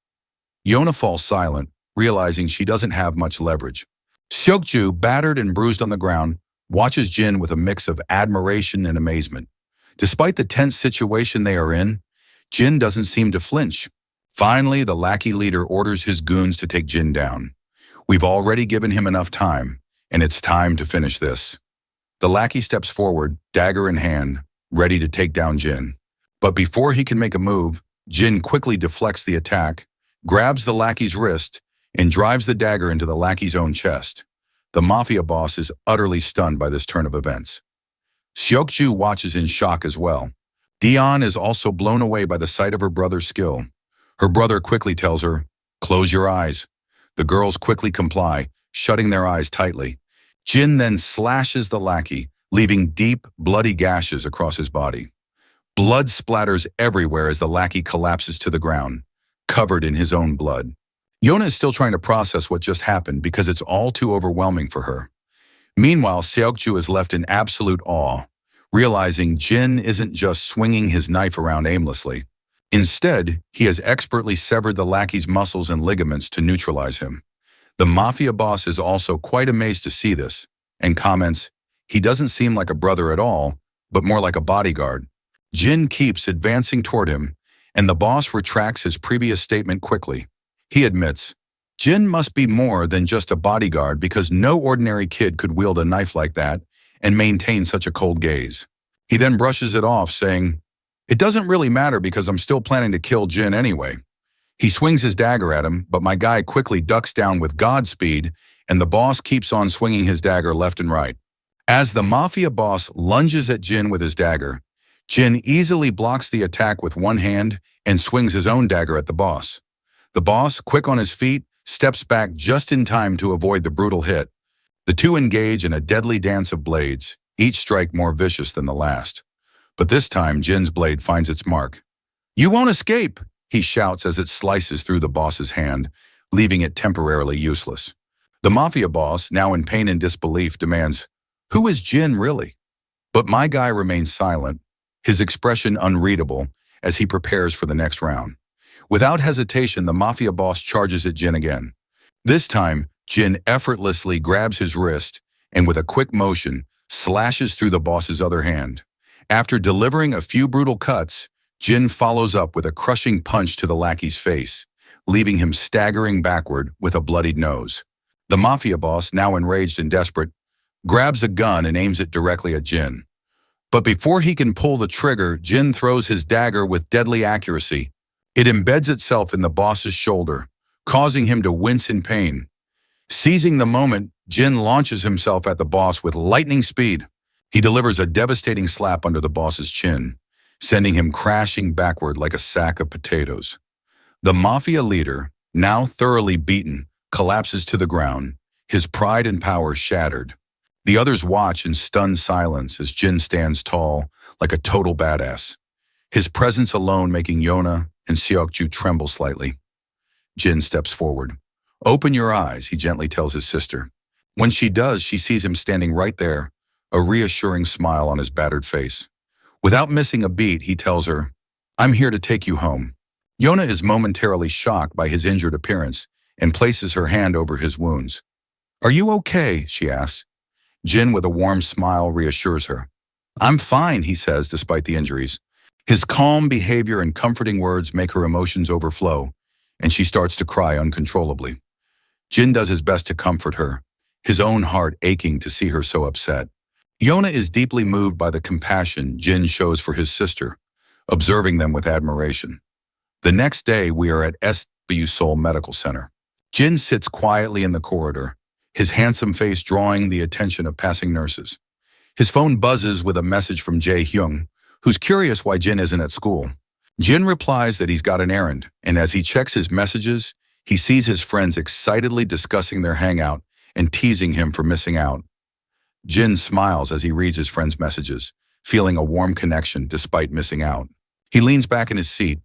Yona falls silent, realizing she doesn't have much leverage. Seokju, battered and bruised on the ground, watches Jin with a mix of admiration and amazement. Despite the tense situation they are in, Jin doesn't seem to flinch. Finally, the lackey leader orders his goons to take Jin down. "We've already given him enough time, and it's time to finish this." The lackey steps forward, dagger in hand, ready to take down Jin. But before he can make a move, Jin quickly deflects the attack, grabs the lackey's wrist, and drives the dagger into the lackey's own chest. The mafia boss is utterly stunned by this turn of events. Seokju watches in shock as well. Dion is also blown away by the sight of her brother's skill. Her brother quickly tells her, "Close your eyes." The girls quickly comply, shutting their eyes tightly. Jin then slashes the lackey, leaving deep, bloody gashes across his body. Blood splatters everywhere as the lackey collapses to the ground, covered in his own blood. Yona is still trying to process what just happened because it's all too overwhelming for her. Meanwhile, Seokju is left in absolute awe, realizing Jin isn't just swinging his knife around aimlessly. Instead, he has expertly severed the lackey's muscles and ligaments to neutralize him. The mafia boss is also quite amazed to see this, and comments, "He doesn't seem like a brother at all, but more like a bodyguard." Jin keeps advancing toward him, and the boss retracts his previous statement quickly. He admits, Jin must be more than just a bodyguard because no ordinary kid could wield a knife like that and maintain such a cold gaze. He then brushes it off, saying, "It doesn't really matter because I'm still planning to kill Jin anyway." He swings his dagger at him, but my guy quickly ducks down with Godspeed, and the boss keeps on swinging his dagger left and right. As the mafia boss lunges at Jin with his dagger, Jin easily blocks the attack with one hand and swings his own dagger at the boss. The boss, quick on his feet, steps back just in time to avoid the brutal hit. The two engage in a deadly dance of blades, each strike more vicious than the last. But this time, Jin's blade finds its mark. "You won't escape!" he shouts as it slices through the boss's hand, leaving it temporarily useless. The mafia boss, now in pain and disbelief, demands, "Who is Jin really?" But my guy remains silent, his expression unreadable as he prepares for the next round. Without hesitation, the mafia boss charges at Jin again. This time, Jin effortlessly grabs his wrist and with a quick motion, slashes through the boss's other hand. After delivering a few brutal cuts, Jin follows up with a crushing punch to the lackey's face, leaving him staggering backward with a bloodied nose. The mafia boss, now enraged and desperate, grabs a gun and aims it directly at Jin. But before he can pull the trigger, Jin throws his dagger with deadly accuracy. It embeds itself in the boss's shoulder, causing him to wince in pain. Seizing the moment, Jin launches himself at the boss with lightning speed. He delivers a devastating slap under the boss's chin, sending him crashing backward like a sack of potatoes. The mafia leader, now thoroughly beaten, collapses to the ground, his pride and power shattered. The others watch in stunned silence as Jin stands tall, like a total badass, his presence alone making Yona and Seokju tremble slightly. Jin steps forward. "Open your eyes," he gently tells his sister. When she does, she sees him standing right there, a reassuring smile on his battered face. Without missing a beat, he tells her, "I'm here to take you home." Yona is momentarily shocked by his injured appearance and places her hand over his wounds. "Are you okay?" she asks. Jin, with a warm smile, reassures her. "I'm fine," he says, despite the injuries. His calm behavior and comforting words make her emotions overflow, and she starts to cry uncontrollably. Jin does his best to comfort her, his own heart aching to see her so upset. Yona is deeply moved by the compassion Jin shows for his sister, observing them with admiration. The next day, we are at SW Seoul Medical Center. Jin sits quietly in the corridor, his handsome face drawing the attention of passing nurses. His phone buzzes with a message from Jae-hyung, who's curious why Jin isn't at school. Jin replies that he's got an errand, and as he checks his messages, He sees his friends excitedly discussing their hangout and teasing him for missing out. Jin smiles as he reads his friends' messages, feeling a warm connection despite missing out. He leans back in his seat,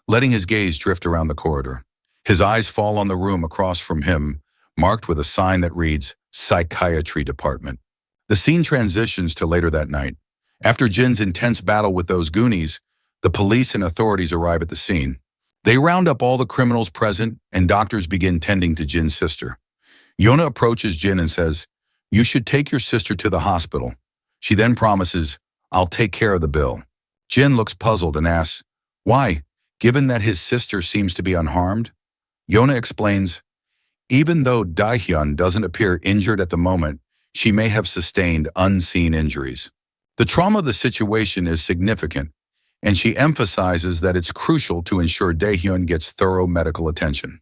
letting his gaze drift around the corridor. His eyes fall on the room across from him, marked with a sign that reads, Psychiatry Department. The scene transitions to later that night. After Jin's intense battle with those Goonies, the police and authorities arrive at the scene. They round up all the criminals present, and doctors begin tending to Jin's sister. Yona approaches Jin and says, "You should take your sister to the hospital." She then promises, "I'll take care of the bill." Jin looks puzzled and asks, "Why, given that his sister seems to be unharmed?" Yona explains, "Even though Daehyun doesn't appear injured at the moment, she may have sustained unseen injuries. The trauma of the situation is significant, and she emphasizes that it's crucial to ensure Daehyun gets thorough medical attention."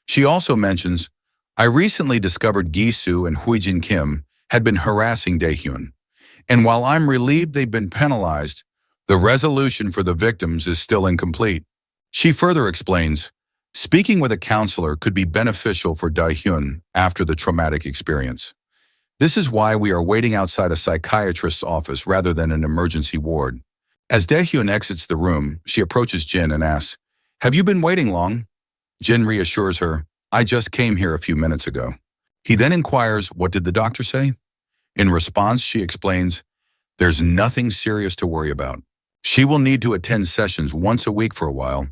She also mentions, "I recently discovered Gi-soo and Huijin Kim had been harassing Daehyun, and while I'm relieved they've been penalized, the resolution for the victims is still incomplete." She further explains, "Speaking with a counselor could be beneficial for Daehyun after the traumatic experience. This is why we are waiting outside a psychiatrist's office rather than an emergency ward." As Daehyun exits the room, she approaches Jin and asks, "Have you been waiting long?" Jin reassures her, "I just came here a few minutes ago." He then inquires, "What did the doctor say?" In response, she explains, "There's nothing serious to worry about. She will need to attend sessions once a week for a while,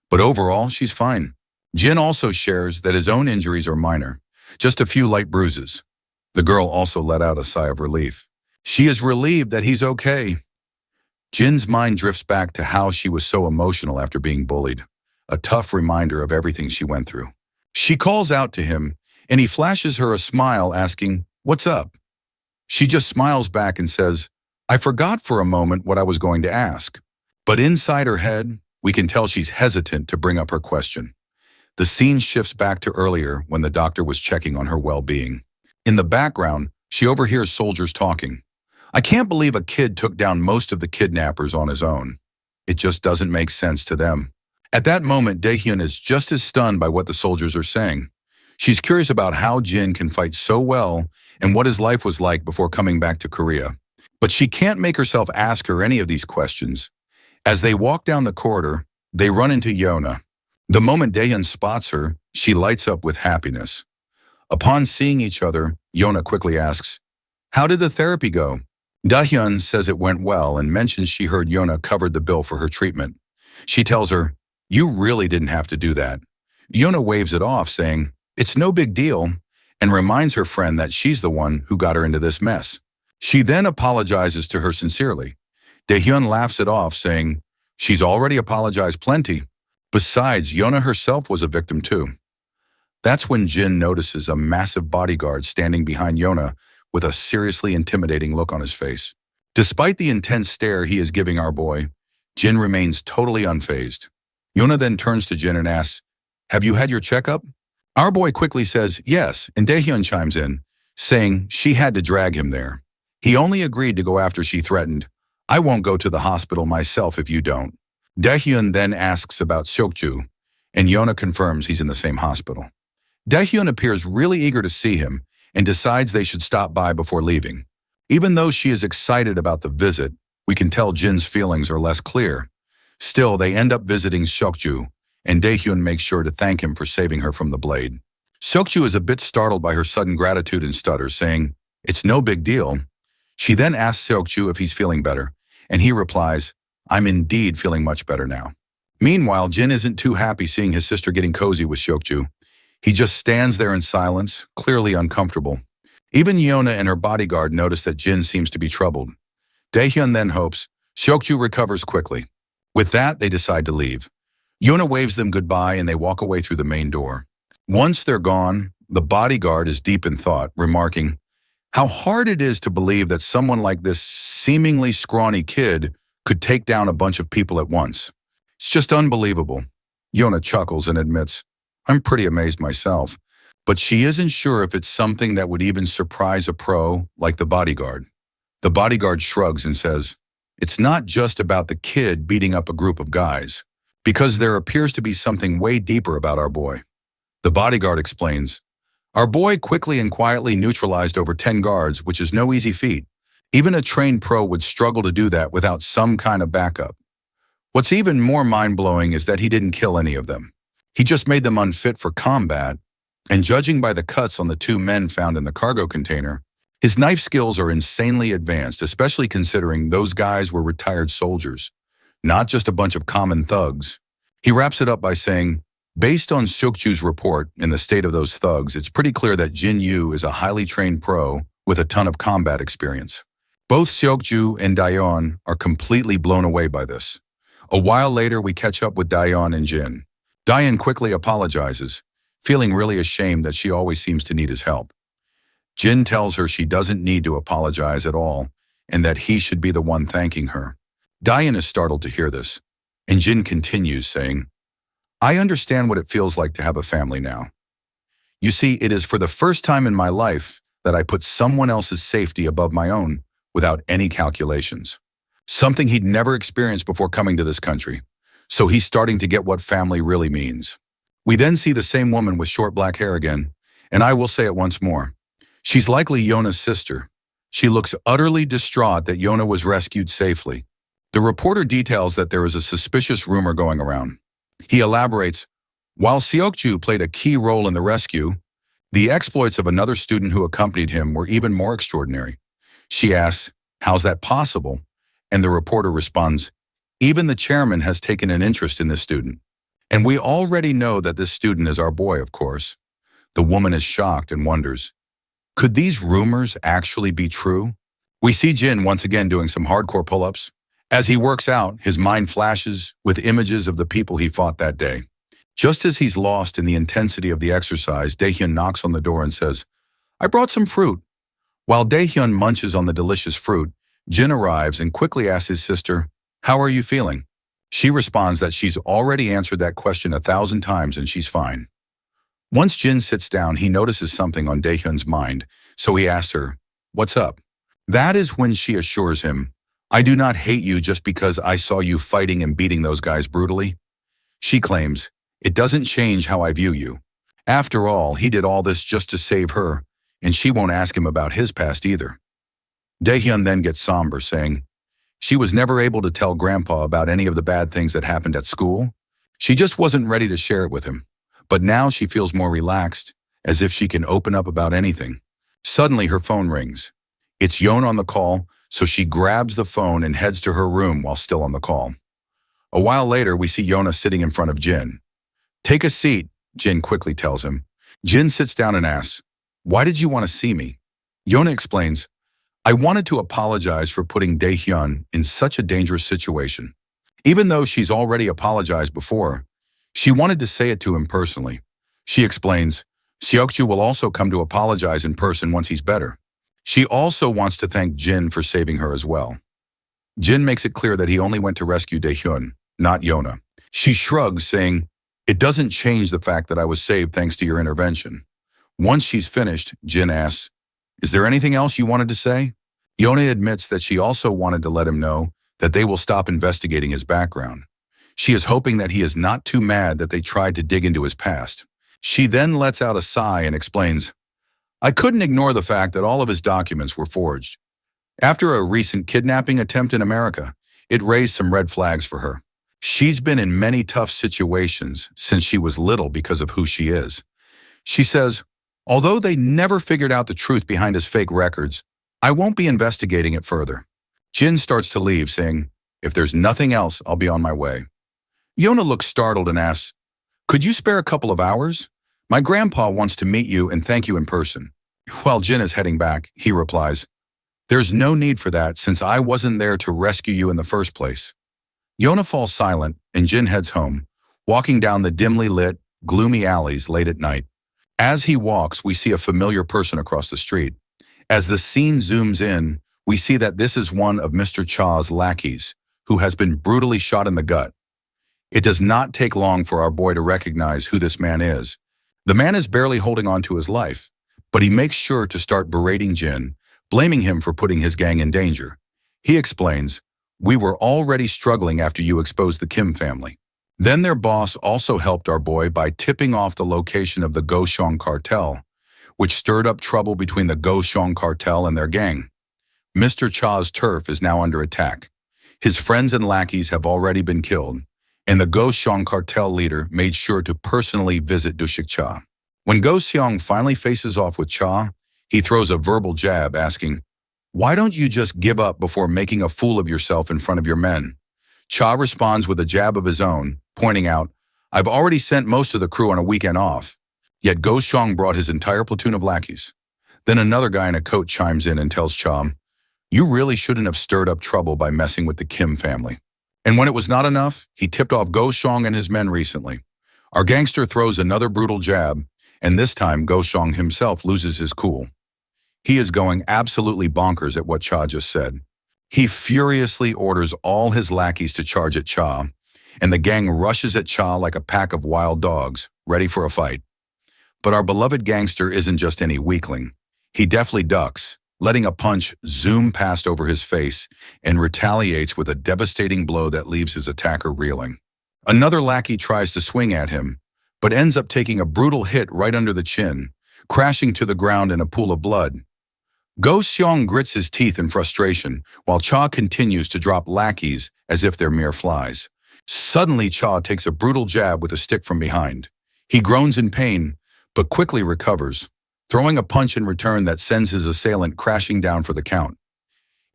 but overall, she's fine." Jin also shares that his own injuries are minor, just a few light bruises. The girl also let out a sigh of relief. She is relieved that he's okay. Jin's mind drifts back to how she was so emotional after being bullied, a tough reminder of everything she went through. She calls out to him, and he flashes her a smile asking, "What's up?" She just smiles back and says, "I forgot for a moment what I was going to ask." But inside her head, we can tell she's hesitant to bring up her question. The scene shifts back to earlier when the doctor was checking on her well-being. In the background, she overhears soldiers talking. "I can't believe a kid took down most of the kidnappers on his own. It just doesn't make sense to them." At that moment, Daehyun is just as stunned by what the soldiers are saying. She's curious about how Jin can fight so well and what his life was like before coming back to Korea. But she can't make herself ask her any of these questions. As they walk down the corridor, they run into Yona. The moment Daehyun spots her, she lights up with happiness. Upon seeing each other, Yona quickly asks, "How did the therapy go?" Daehyun says it went well and mentions she heard Yona covered the bill for her treatment. She tells her, "You really didn't have to do that." Yona waves it off, saying, "It's no big deal," and reminds her friend that she's the one who got her into this mess. She then apologizes to her sincerely. Daehyun laughs it off, saying, "She's already apologized plenty. Besides, Yona herself was a victim too." That's when Jin notices a massive bodyguard standing behind Yona with a seriously intimidating look on his face. Despite the intense stare he is giving our boy, Jin remains totally unfazed. Yona then turns to Jin and asks, "Have you had your checkup?" Our boy quickly says yes, and Daehyun chimes in, saying she had to drag him there. He only agreed to go after she threatened, "I won't go to the hospital myself if you don't." Daehyun then asks about Seokju, and Yona confirms he's in the same hospital. Daehyun appears really eager to see him and decides they should stop by before leaving. Even though she is excited about the visit, we can tell Jin's feelings are less clear. Still, they end up visiting Seokju, and Daehyun makes sure to thank him for saving her from the blade. Seokju is a bit startled by her sudden gratitude and stutters, saying, "It's no big deal." She then asks Seokju if he's feeling better, and he replies, "I'm indeed feeling much better now." Meanwhile, Jin isn't too happy seeing his sister getting cozy with Seokju. He just stands there in silence, clearly uncomfortable. Even Yona and her bodyguard notice that Jin seems to be troubled. Daehyun then hopes Seokju recovers quickly. With that, they decide to leave. Yona waves them goodbye and they walk away through the main door. Once they're gone, the bodyguard is deep in thought, remarking, "How hard it is to believe that someone like this seemingly scrawny kid could take down a bunch of people at once. It's just unbelievable." Yona chuckles and admits, "I'm pretty amazed myself," but she isn't sure if it's something that would even surprise a pro like the bodyguard. The bodyguard shrugs and says, "It's not just about the kid beating up a group of guys, because there appears to be something way deeper about our boy." The bodyguard explains, our boy quickly and quietly neutralized over 10 guards, which is no easy feat. Even a trained pro would struggle to do that without some kind of backup. What's even more mind-blowing is that he didn't kill any of them. He just made them unfit for combat, and judging by the cuts on the two men found in the cargo container, his knife skills are insanely advanced, especially considering those guys were retired soldiers, not just a bunch of common thugs. He wraps it up by saying, based on Seokju's report and the state of those thugs, it's pretty clear that Jin Yu is a highly trained pro with a ton of combat experience. Both Seokju and Daeon are completely blown away by this. A while later, we catch up with Daeon and Jin. Daeon quickly apologizes, feeling really ashamed that she always seems to need his help. Jin tells her she doesn't need to apologize at all and that he should be the one thanking her. Daeon is startled to hear this, and Jin continues saying, I understand what it feels like to have a family now. You see, it is for the first time in my life that I put someone else's safety above my own without any calculations. Something he'd never experienced before coming to this country. So he's starting to get what family really means. We then see the same woman with short black hair again, and I will say it once more. She's likely Yona's sister. She looks utterly distraught that Yona was rescued safely. The reporter details that there is a suspicious rumor going around. He elaborates, while Seokju played a key role in the rescue, the exploits of another student who accompanied him were even more extraordinary. She asks, how's that possible? And the reporter responds, even the chairman has taken an interest in this student. And we already know that this student is our boy, of course. The woman is shocked and wonders, could these rumors actually be true? We see Jin once again doing some hardcore pull-ups. As he works out, his mind flashes with images of the people he fought that day. Just as he's lost in the intensity of the exercise, Daehyun knocks on the door and says, I brought some fruit. While Daehyun munches on the delicious fruit, Jin arrives and quickly asks his sister, how are you feeling? She responds that she's already answered that question 1,000 times and she's fine. Once Jin sits down, he notices something on Daehyun's mind, so he asks her, what's up? That is when she assures him, I do not hate you just because I saw you fighting and beating those guys brutally. She claims, it doesn't change how I view you. After all, he did all this just to save her, and she won't ask him about his past either. Daehyun then gets somber, saying, she was never able to tell Grandpa about any of the bad things that happened at school. She just wasn't ready to share it with him. But now she feels more relaxed, as if she can open up about anything. Suddenly, her phone rings. It's Yona on the call, so she grabs the phone and heads to her room while still on the call. A while later, we see Yona sitting in front of Jin. Take a seat, Jin quickly tells him. Jin sits down and asks, why did you want to see me? Yona explains, I wanted to apologize for putting Daehyun in such a dangerous situation. Even though she's already apologized before, she wanted to say it to him personally. She explains, Seokju will also come to apologize in person once he's better. She also wants to thank Jin for saving her as well. Jin makes it clear that he only went to rescue Daehyun, not Yona. She shrugs, saying, it doesn't change the fact that I was saved thanks to your intervention. Once she's finished, Jin asks, is there anything else you wanted to say? Yona admits that she also wanted to let him know that they will stop investigating his background. She is hoping that he is not too mad that they tried to dig into his past. She then lets out a sigh and explains, I couldn't ignore the fact that all of his documents were forged. After a recent kidnapping attempt in America, it raised some red flags for her. She's been in many tough situations since she was little because of who she is. She says, although they never figured out the truth behind his fake records, I won't be investigating it further. Jin starts to leave, saying, if there's nothing else, I'll be on my way. Yona looks startled and asks, could you spare a couple of hours? My grandpa wants to meet you and thank you in person. While Jin is heading back, he replies, there's no need for that since I wasn't there to rescue you in the first place. Yona falls silent and Jin heads home, walking down the dimly lit, gloomy alleys late at night. As he walks, we see a familiar person across the street. As the scene zooms in, we see that this is one of Mr. Cha's lackeys, who has been brutally shot in the gut. It does not take long for our boy to recognize who this man is. The man is barely holding on to his life, but he makes sure to start berating Jin, blaming him for putting his gang in danger. He explains, we were already struggling after you exposed the Kim family. Then their boss also helped our boy by tipping off the location of the Goshong cartel, which stirred up trouble between the Goshong cartel and their gang. Mr. Cha's turf is now under attack. His friends and lackeys have already been killed, and the Goshong cartel leader made sure to personally visit Dushik Cha. When Go Seong finally faces off with Cha, he throws a verbal jab asking, "Why don't you just give up before making a fool of yourself in front of your men?" Cha responds with a jab of his own, pointing out, "I've already sent most of the crew on a weekend off." Yet Go Seong brought his entire platoon of lackeys. Then another guy in a coat chimes in and tells Cha, "You really shouldn't have stirred up trouble by messing with the Kim family." And when it was not enough, he tipped off Go Seong and his men recently. Our gangster throws another brutal jab, and this time Go Seong himself loses his cool. He is going absolutely bonkers at what Cha just said. He furiously orders all his lackeys to charge at Cha, and the gang rushes at Cha like a pack of wild dogs, ready for a fight. But our beloved gangster isn't just any weakling. He deftly ducks, letting a punch zoom past over his face, and retaliates with a devastating blow that leaves his attacker reeling. Another lackey tries to swing at him, but ends up taking a brutal hit right under the chin, crashing to the ground in a pool of blood. Go Seong grits his teeth in frustration, while Cha continues to drop lackeys as if they're mere flies. Suddenly, Cha takes a brutal jab with a stick from behind. He groans in pain, but quickly recovers, throwing a punch in return that sends his assailant crashing down for the count.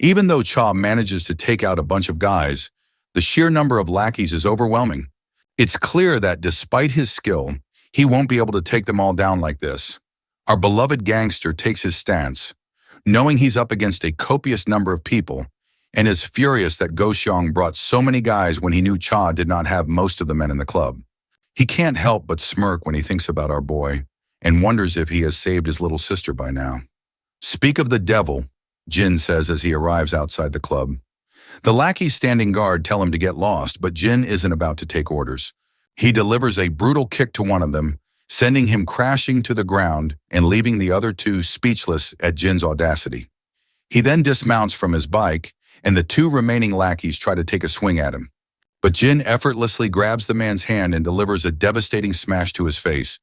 Even though Cha manages to take out a bunch of guys, the sheer number of lackeys is overwhelming. It's clear that despite his skill, he won't be able to take them all down like this. Our beloved gangster takes his stance, knowing he's up against a copious number of people, and is furious that Go Seong brought so many guys when he knew Cha did not have most of the men in the club. He can't help but smirk when he thinks about our boy, and wonders if he has saved his little sister by now. "Speak of the devil," Jin says as he arrives outside the club. The lackeys standing guard tell him to get lost, but Jin isn't about to take orders. He delivers a brutal kick to one of them, sending him crashing to the ground and leaving the other two speechless at Jin's audacity. He then dismounts from his bike, and the two remaining lackeys try to take a swing at him. But Jin effortlessly grabs the man's hand and delivers a devastating smash to his face,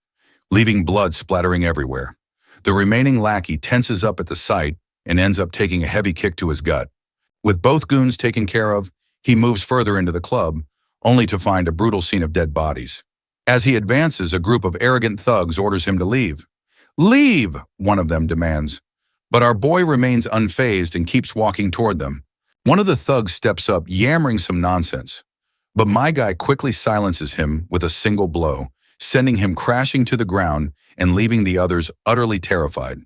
leaving blood splattering everywhere. The remaining lackey tenses up at the sight and ends up taking a heavy kick to his gut. With both goons taken care of, he moves further into the club, only to find a brutal scene of dead bodies. As he advances, a group of arrogant thugs orders him to leave. "Leave!" one of them demands. But our boy remains unfazed and keeps walking toward them. One of the thugs steps up, yammering some nonsense. But my guy quickly silences him with a single blow, sending him crashing to the ground and leaving the others utterly terrified.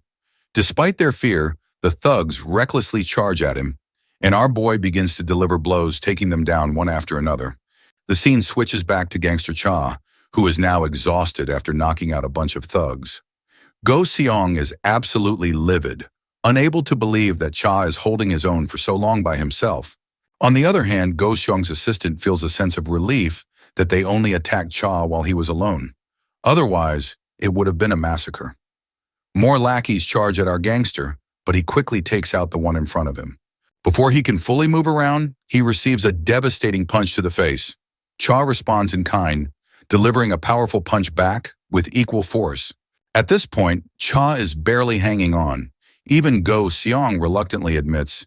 Despite their fear, the thugs recklessly charge at him, and our boy begins to deliver blows, taking them down one after another. The scene switches back to Gangster Cha, who is now exhausted after knocking out a bunch of thugs. Go Seong is absolutely livid, unable to believe that Cha is holding his own for so long by himself. On the other hand, Go Seong's assistant feels a sense of relief that they only attacked Cha while he was alone. Otherwise, it would have been a massacre. More lackeys charge at our gangster, but he quickly takes out the one in front of him. Before he can fully move around, he receives a devastating punch to the face. Cha responds in kind, delivering a powerful punch back with equal force. At this point, Cha is barely hanging on. Even Go Seong reluctantly admits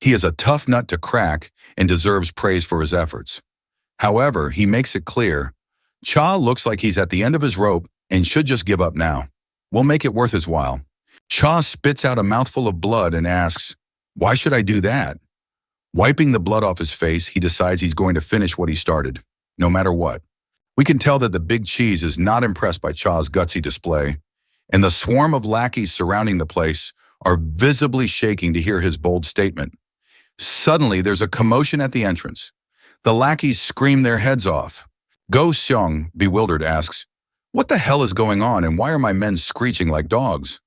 he is a tough nut to crack and deserves praise for his efforts. However, he makes it clear, Cha looks like he's at the end of his rope and should just give up now. We'll make it worth his while. Cha spits out a mouthful of blood and asks, "Why should I do that?" Wiping the blood off his face, he decides he's going to finish what he started, no matter what. We can tell that the big cheese is not impressed by Cha's gutsy display, and the swarm of lackeys surrounding the place are visibly shaking to hear his bold statement. Suddenly, there's a commotion at the entrance. The lackeys scream their heads off. Go Seong, bewildered, asks, "What the hell is going on, and why are my men screeching like dogs?"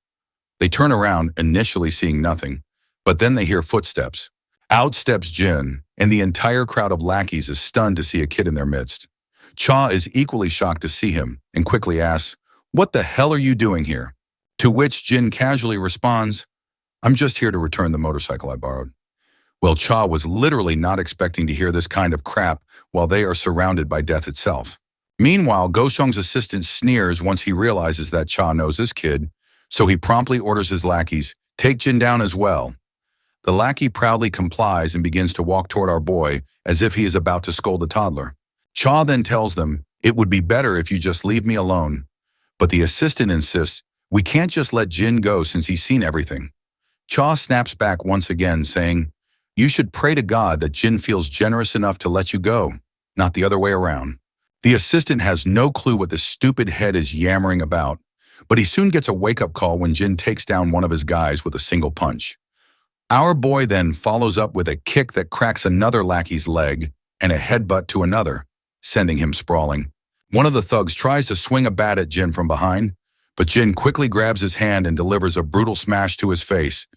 They turn around, initially seeing nothing, but then they hear footsteps. Out steps Jin, and the entire crowd of lackeys is stunned to see a kid in their midst. Cha is equally shocked to see him and quickly asks, "What the hell are you doing here?" To which Jin casually responds, "I'm just here to return the motorcycle I borrowed." Well, Cha was literally not expecting to hear this kind of crap while they are surrounded by death itself. Meanwhile, Go Xiong's assistant sneers once he realizes that Cha knows his kid, so he promptly orders his lackeys, "Take Jin down as well." The lackey proudly complies and begins to walk toward our boy as if he is about to scold a toddler. Cha then tells them, "It would be better if you just leave me alone." But the assistant insists, "We can't just let Jin go since he's seen everything." Cha snaps back once again, saying, "You should pray to God that Jin feels generous enough to let you go, not the other way around." The assistant has no clue what the stupid head is yammering about, but he soon gets a wake-up call when Jin takes down one of his guys with a single punch. Our boy then follows up with a kick that cracks another lackey's leg and a headbutt to another, sending him sprawling. One of the thugs tries to swing a bat at Jin from behind, but Jin quickly grabs his hand and delivers a brutal smash to his face,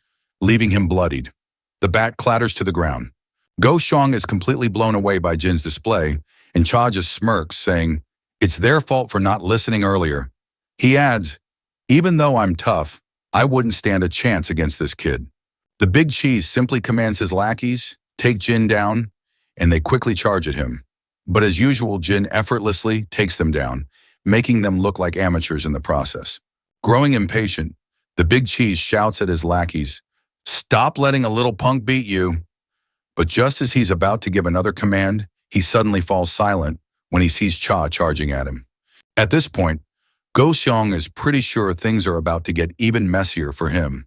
leaving him bloodied. The bat clatters to the ground. Go Xiong is completely blown away by Jin's display, and Cha just smirks, saying, "It's their fault for not listening earlier." He adds, "Even though I'm tough, I wouldn't stand a chance against this kid." The big cheese simply commands his lackeys, "Take Jin down," and they quickly charge at him. But as usual, Jin effortlessly takes them down, making them look like amateurs in the process. Growing impatient, the big cheese shouts at his lackeys, "Stop letting a little punk beat you." But just as he's about to give another command, he suddenly falls silent when he sees Cha charging at him. At this point, Go Xiong is pretty sure things are about to get even messier for him.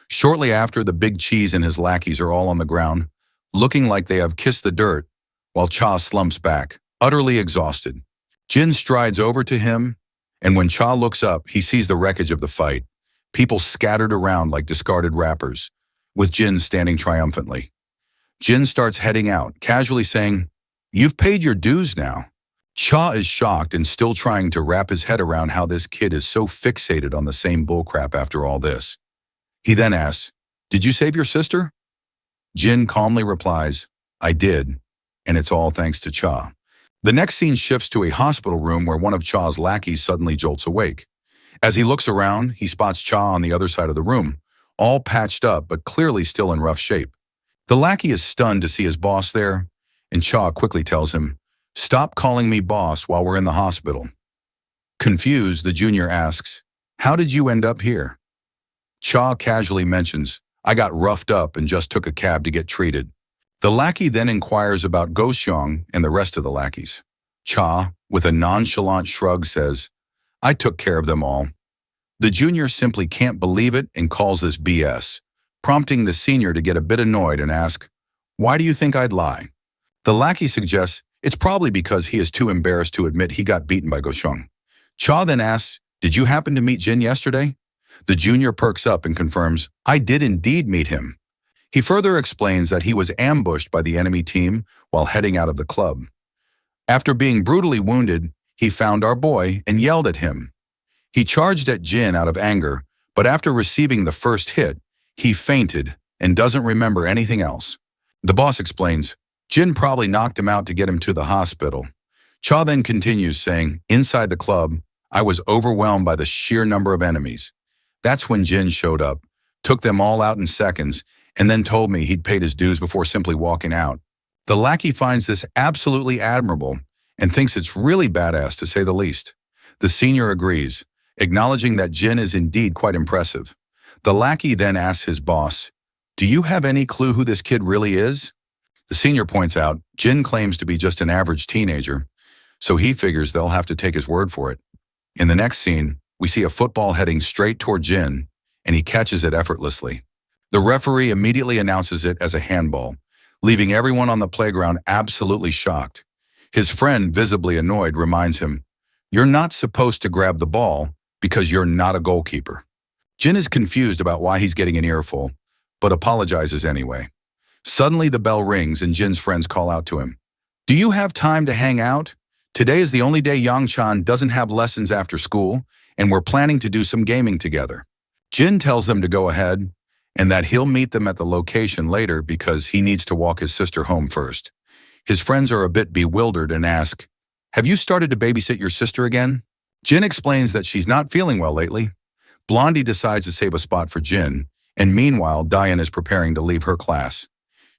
Shortly after, the big cheese and his lackeys are all on the ground, looking like they have kissed the dirt, while Cha slumps back, utterly exhausted. Jin strides over to him, and when Cha looks up, he sees the wreckage of the fight, people scattered around like discarded wrappers, with Jin standing triumphantly. Jin starts heading out, casually saying, "You've paid your dues now." Cha is shocked and still trying to wrap his head around how this kid is so fixated on the same bullcrap after all this. He then asks, "Did you save your sister?" Jin calmly replies, "I did, and it's all thanks to Cha." The next scene shifts to a hospital room where one of Cha's lackeys suddenly jolts awake. As he looks around, he spots Cha on the other side of the room, all patched up but clearly still in rough shape. The lackey is stunned to see his boss there, and Cha quickly tells him, "Stop calling me boss while we're in the hospital." Confused, the junior asks, "How did you end up here?" Cha casually mentions, "I got roughed up and just took a cab to get treated." The lackey then inquires about Go Xiong and the rest of the lackeys. Cha, with a nonchalant shrug, says, "I took care of them all." The junior simply can't believe it and calls this BS, prompting the senior to get a bit annoyed and ask, "Why do you think I'd lie?" The lackey suggests it's probably because he is too embarrassed to admit he got beaten by Go Xiong. Cha then asks, "Did you happen to meet Jin yesterday?" The junior perks up and confirms, "I did indeed meet him." He further explains that he was ambushed by the enemy team while heading out of the club. After being brutally wounded, he found our boy and yelled at him. He charged at Jin out of anger, but after receiving the first hit, he fainted and doesn't remember anything else. The boss explains, Jin probably knocked him out to get him to the hospital. Cha then continues, saying, "Inside the club, I was overwhelmed by the sheer number of enemies. That's when Jin showed up, took them all out in seconds, and then told me he'd paid his dues before simply walking out." The lackey finds this absolutely admirable and thinks it's really badass to say the least. The senior agrees, acknowledging that Jin is indeed quite impressive. The lackey then asks his boss, "Do you have any clue who this kid really is?" The senior points out, Jin claims to be just an average teenager, so he figures they'll have to take his word for it. In the next scene, we see a football heading straight toward Jin, and he catches it effortlessly. The referee immediately announces it as a handball, leaving everyone on the playground absolutely shocked. His friend, visibly annoyed, reminds him, "You're not supposed to grab the ball because you're not a goalkeeper." Jin is confused about why he's getting an earful, but apologizes anyway. Suddenly the bell rings and Jin's friends call out to him, "Do you have time to hang out? Today is the only day Yang-chan doesn't have lessons after school, and we're planning to do some gaming together." Jin tells them to go ahead, and that he'll meet them at the location later because he needs to walk his sister home first. His friends are a bit bewildered and ask, "Have you started to babysit your sister again?" Jin explains that she's not feeling well lately. Blondie decides to save a spot for Jin, and meanwhile, Diane is preparing to leave her class.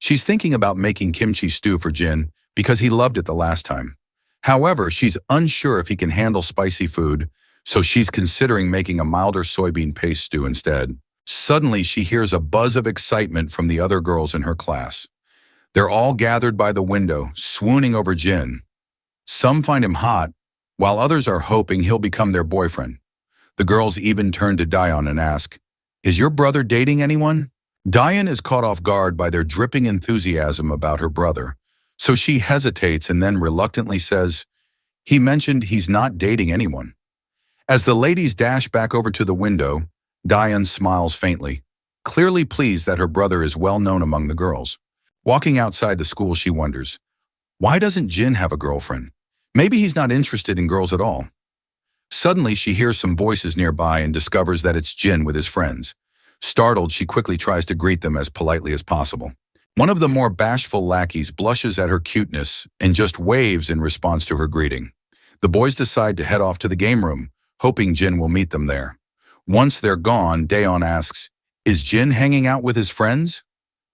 She's thinking about making kimchi stew for Jin because he loved it the last time. However, she's unsure if he can handle spicy food, so she's considering making a milder soybean paste stew instead. Suddenly, she hears a buzz of excitement from the other girls in her class. They're all gathered by the window, swooning over Jin. Some find him hot, while others are hoping he'll become their boyfriend. The girls even turn to Daeon and ask, "Is your brother dating anyone?" Daeon is caught off guard by their dripping enthusiasm about her brother, so she hesitates and then reluctantly says, "He mentioned he's not dating anyone." As the ladies dash back over to the window, Daeon smiles faintly, clearly pleased that her brother is well known among the girls. Walking outside the school, she wonders, why doesn't Jin have a girlfriend? Maybe he's not interested in girls at all. Suddenly, she hears some voices nearby and discovers that it's Jin with his friends. Startled, she quickly tries to greet them as politely as possible. One of the more bashful lackeys blushes at her cuteness and just waves in response to her greeting. The boys decide to head off to the game room, hoping Jin will meet them there. Once they're gone, Daeon asks, "Is Jin hanging out with his friends?"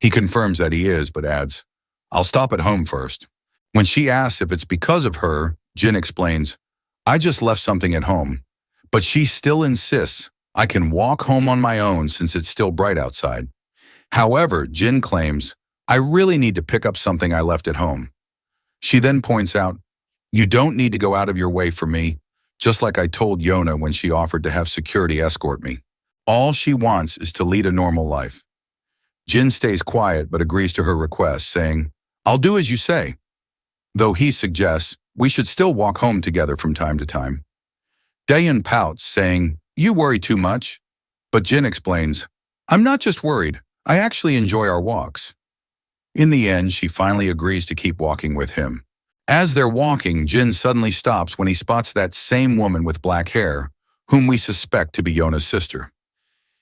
He confirms that he is, but adds, "I'll stop at home first." When she asks if it's because of her, Jin explains, "I just left something at home." But she still insists, "I can walk home on my own since it's still bright outside." However, Jin claims, "I really need to pick up something I left at home." She then points out, "You don't need to go out of your way for me, just like I told Yona when she offered to have security escort me. All she wants is to lead a normal life." Jin stays quiet but agrees to her request, saying, "I'll do as you say," though he suggests we should still walk home together from time to time. Daeon pouts, saying, "You worry too much." But Jin explains, "I'm not just worried, I actually enjoy our walks." In the end, she finally agrees to keep walking with him. As they're walking, Jin suddenly stops when he spots that same woman with black hair, whom we suspect to be Yona's sister.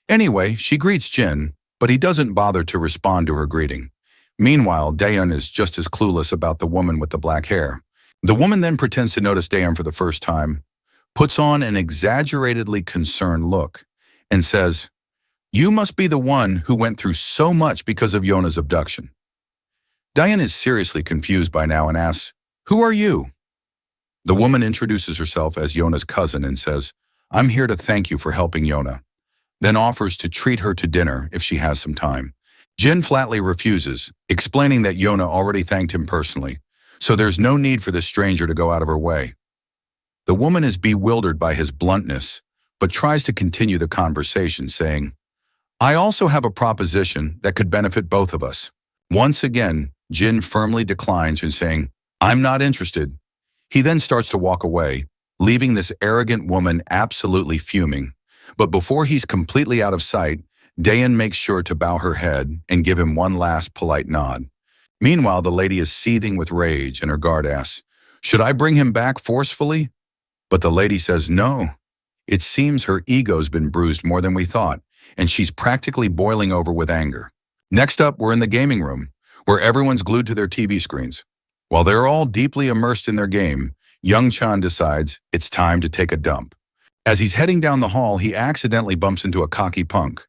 Anyway, she greets Jin, but he doesn't bother to respond to her greeting. Meanwhile, Daeon is just as clueless about the woman with the black hair. The woman then pretends to notice Daeon for the first time, puts on an exaggeratedly concerned look, and says, "You must be the one who went through so much because of Yona's abduction." Daeon is seriously confused by now and asks, "Who are you?" The woman introduces herself as Yona's cousin and says, "I'm here to thank you for helping Yona," then offers to treat her to dinner if she has some time. Jin flatly refuses, explaining that Yona already thanked him personally, so there's no need for this stranger to go out of her way. The woman is bewildered by his bluntness, but tries to continue the conversation, saying, "I also have a proposition that could benefit both of us." Once again, Jin firmly declines and saying, "I'm not interested." He then starts to walk away, leaving this arrogant woman absolutely fuming. But before he's completely out of sight, Daeon makes sure to bow her head and give him one last polite nod. Meanwhile, the lady is seething with rage and her guard asks, "Should I bring him back forcefully?" But the lady says no. It seems her ego's been bruised more than we thought, and she's practically boiling over with anger. Next up, we're in the gaming room, where everyone's glued to their TV screens. While they're all deeply immersed in their game, Young Chan decides it's time to take a dump. As he's heading down the hall, he accidentally bumps into a cocky punk.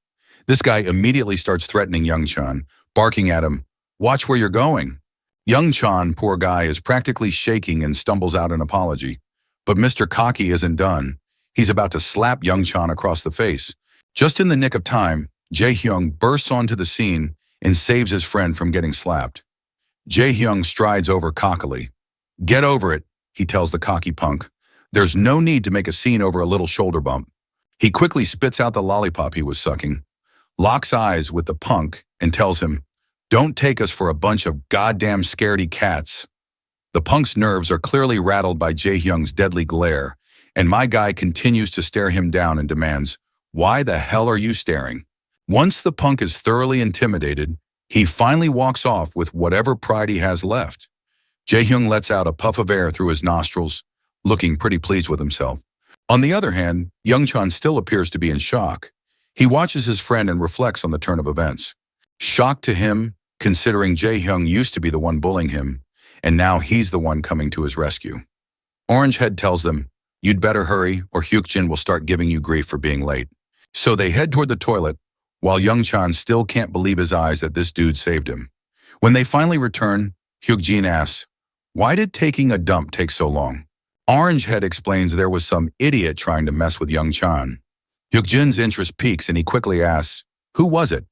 This guy immediately starts threatening Young Chan, barking at him, "Watch where you're going." Young Chan, poor guy, is practically shaking and stumbles out an apology. But Mr. Cocky isn't done. He's about to slap Young Chan across the face. Just in the nick of time, Jae-hyung bursts onto the scene and saves his friend from getting slapped. Jae-hyung strides over cockily. "Get over it," he tells the cocky punk. "There's no need to make a scene over a little shoulder bump." He quickly spits out the lollipop he was sucking, locks eyes with the punk, and tells him, "Don't take us for a bunch of goddamn scaredy cats." The punk's nerves are clearly rattled by Jae-hyung's deadly glare, and my guy continues to stare him down and demands, "Why the hell are you staring?" Once the punk is thoroughly intimidated, he finally walks off with whatever pride he has left. Jae-hyung lets out a puff of air through his nostrils, looking pretty pleased with himself. On the other hand, Young Chan still appears to be in shock. He watches his friend and reflects on the turn of events. Shocked to him, considering Jae-hyung used to be the one bullying him, and now he's the one coming to his rescue. Orangehead tells them, "You'd better hurry or Hyukjin will start giving you grief for being late." So they head toward the toilet, while Young Chan still can't believe his eyes that this dude saved him. When they finally return, Hyuk-jin asks, "Why did taking a dump take so long?" Orangehead explains there was some idiot trying to mess with Young Chan. Hyuk-jin's interest peaks and he quickly asks, "Who was it?"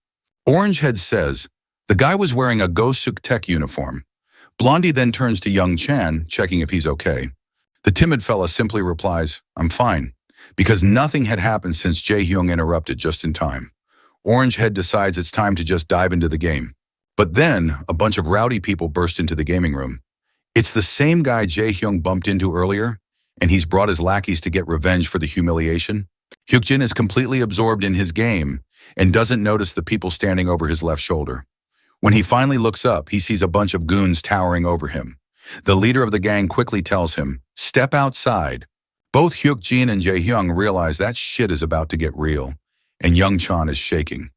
Orangehead says, "The guy was wearing a Go Suk Tech uniform." Blondie then turns to Young Chan, checking if he's okay. The timid fella simply replies, "I'm fine," because nothing had happened since Jae-hyung interrupted just in time. Orangehead decides it's time to just dive into the game. But then, a bunch of rowdy people burst into the gaming room. It's the same guy Jae-hyung bumped into earlier, and he's brought his lackeys to get revenge for the humiliation. Hyuk-jin is completely absorbed in his game and doesn't notice the people standing over his left shoulder. When he finally looks up, he sees a bunch of goons towering over him. The leader of the gang quickly tells him, "Step outside." Both Hyuk-jin and Jae-hyung realize that shit is about to get real, and Young Chan is shaking.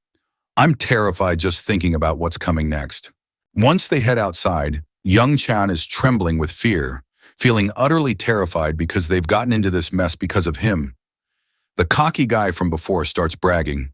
I'm terrified just thinking about what's coming next. Once they head outside, Young Chan is trembling with fear, feeling utterly terrified because they've gotten into this mess because of him. The cocky guy from before starts bragging.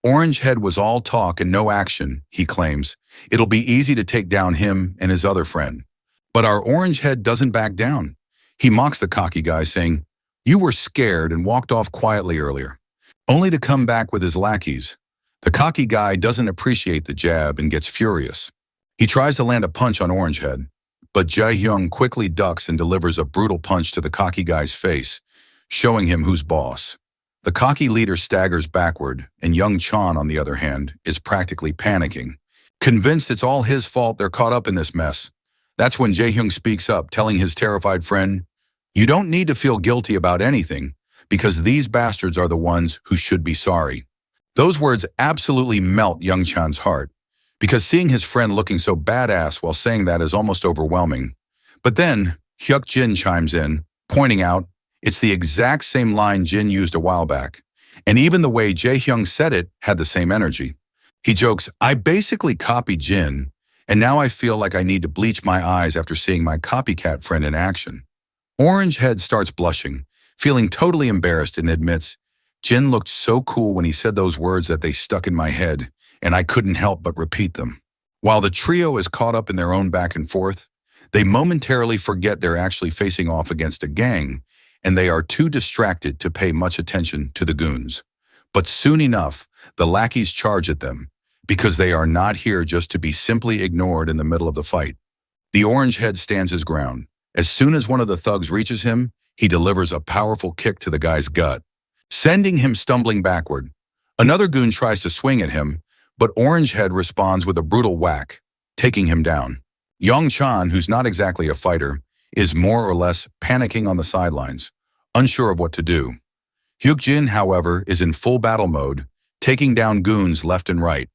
Orangehead was all talk and no action, he claims. It'll be easy to take down him and his other friend. But our Orangehead doesn't back down. He mocks the cocky guy, saying, "You were scared and walked off quietly earlier," only to come back with his lackeys. The cocky guy doesn't appreciate the jab and gets furious. He tries to land a punch on Orangehead, but Jae-hyung quickly ducks and delivers a brutal punch to the cocky guy's face, showing him who's boss. The cocky leader staggers backward, and Young Chan, on the other hand, is practically panicking. Convinced it's all his fault they're caught up in this mess. That's when Jae-hyung speaks up, telling his terrified friend, "You don't need to feel guilty about anything, because these bastards are the ones who should be sorry." Those words absolutely melt Young Chan's heart, because seeing his friend looking so badass while saying that is almost overwhelming. But then, Hyuk-jin chimes in, pointing out, it's the exact same line Jin used a while back, and even the way Jae-hyung said it had the same energy. He jokes, "I basically copied Jin, and now I feel like I need to bleach my eyes after seeing my copycat friend in action." Orangehead starts blushing, feeling totally embarrassed, and admits, "Jin looked so cool when he said those words that they stuck in my head, and I couldn't help but repeat them." While the trio is caught up in their own back and forth, they momentarily forget they're actually facing off against a gang, and they are too distracted to pay much attention to the goons. But soon enough, the lackeys charge at them, because they are not here just to be simply ignored in the middle of the fight. The Orangehead stands his ground. As soon as one of the thugs reaches him, he delivers a powerful kick to the guy's gut, sending him stumbling backward. Another goon tries to swing at him, but Orangehead responds with a brutal whack, taking him down. Young Chan, who's not exactly a fighter, is more or less panicking on the sidelines, unsure of what to do. Hyuk-jin, however, is in full battle mode, taking down goons left and right.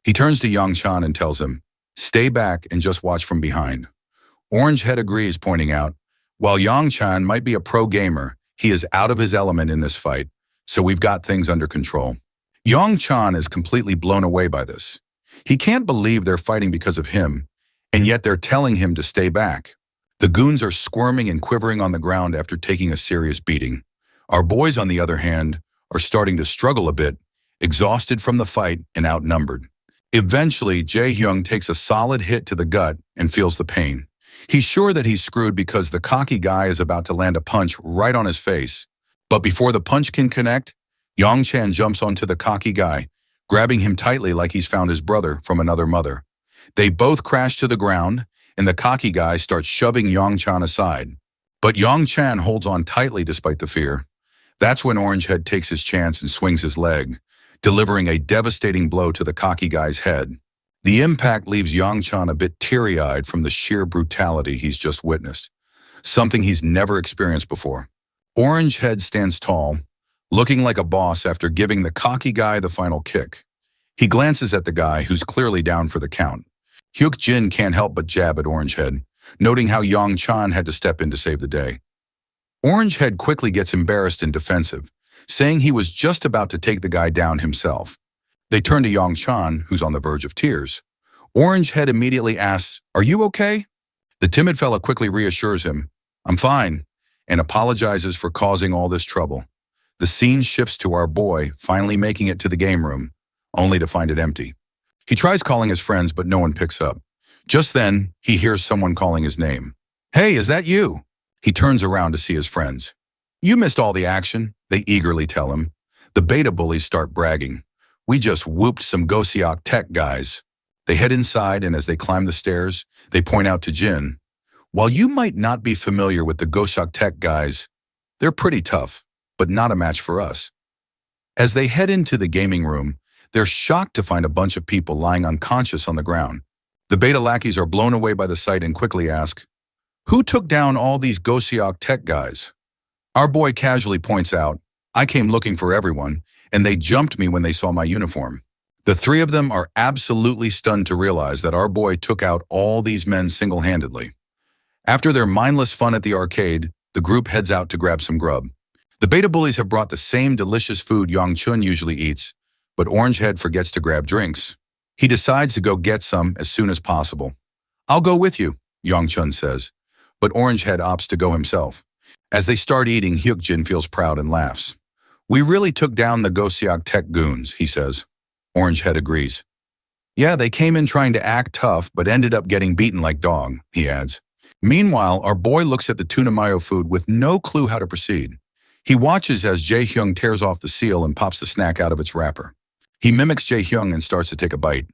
He turns to Young Chan and tells him, "Stay back and just watch from behind." Orangehead agrees, pointing out, while Young Chan might be a pro gamer, he is out of his element in this fight, so we've got things under control. Young Chan is completely blown away by this. He can't believe they're fighting because of him, and yet they're telling him to stay back. The goons are squirming and quivering on the ground after taking a serious beating. Our boys, on the other hand, are starting to struggle a bit, exhausted from the fight and outnumbered. Eventually, Jae-hyung takes a solid hit to the gut and feels the pain. He's sure that he's screwed because the cocky guy is about to land a punch right on his face. But before the punch can connect, Young Chan jumps onto the cocky guy, grabbing him tightly like he's found his brother from another mother. They both crash to the ground, and the cocky guy starts shoving Young Chan aside. But Young Chan holds on tightly despite the fear. That's when Orangehead takes his chance and swings his leg, delivering a devastating blow to the cocky guy's head. The impact leaves Young Chan a bit teary-eyed from the sheer brutality he's just witnessed, something he's never experienced before. Orangehead stands tall, looking like a boss after giving the cocky guy the final kick. He glances at the guy, who's clearly down for the count. Hyuk-jin can't help but jab at Orangehead, noting how Young Chan had to step in to save the day. Orangehead quickly gets embarrassed and defensive, saying he was just about to take the guy down himself. They turn to Young Chan, who's on the verge of tears. Orangehead immediately asks, "Are you okay?" The timid fella quickly reassures him, "I'm fine," and apologizes for causing all this trouble. The scene shifts to our boy finally making it to the game room, only to find it empty. He tries calling his friends, but no one picks up. Just then, he hears someone calling his name. "Hey, is that you?" He turns around to see his friends. "You missed all the action," they eagerly tell him. The beta bullies start bragging. "We just whooped some Gosiok tech guys." They head inside, and as they climb the stairs, they point out to Jin. "While you might not be familiar with the Gosiok tech guys, they're pretty tough, but not a match for us." As they head into the gaming room, they're shocked to find a bunch of people lying unconscious on the ground. The beta lackeys are blown away by the sight and quickly ask, "Who took down all these Gosiok tech guys?" Our boy casually points out, "I came looking for everyone, and they jumped me when they saw my uniform." The three of them are absolutely stunned to realize that our boy took out all these men single-handedly. After their mindless fun at the arcade, the group heads out to grab some grub. The beta bullies have brought the same delicious food Yong-chun usually eats, but Orangehead forgets to grab drinks. He decides to go get some as soon as possible. "I'll go with you," Yong-chun says, but Orangehead opts to go himself. As they start eating, Hyukjin feels proud and laughs. "We really took down the Gosiok tech goons," he says. Orangehead agrees. "Yeah, they came in trying to act tough, but ended up getting beaten like dog," he adds. Meanwhile, our boy looks at the tuna mayo food with no clue how to proceed. He watches as Jae-hyung tears off the seal and pops the snack out of its wrapper. He mimics Jae-hyung and starts to take a bite.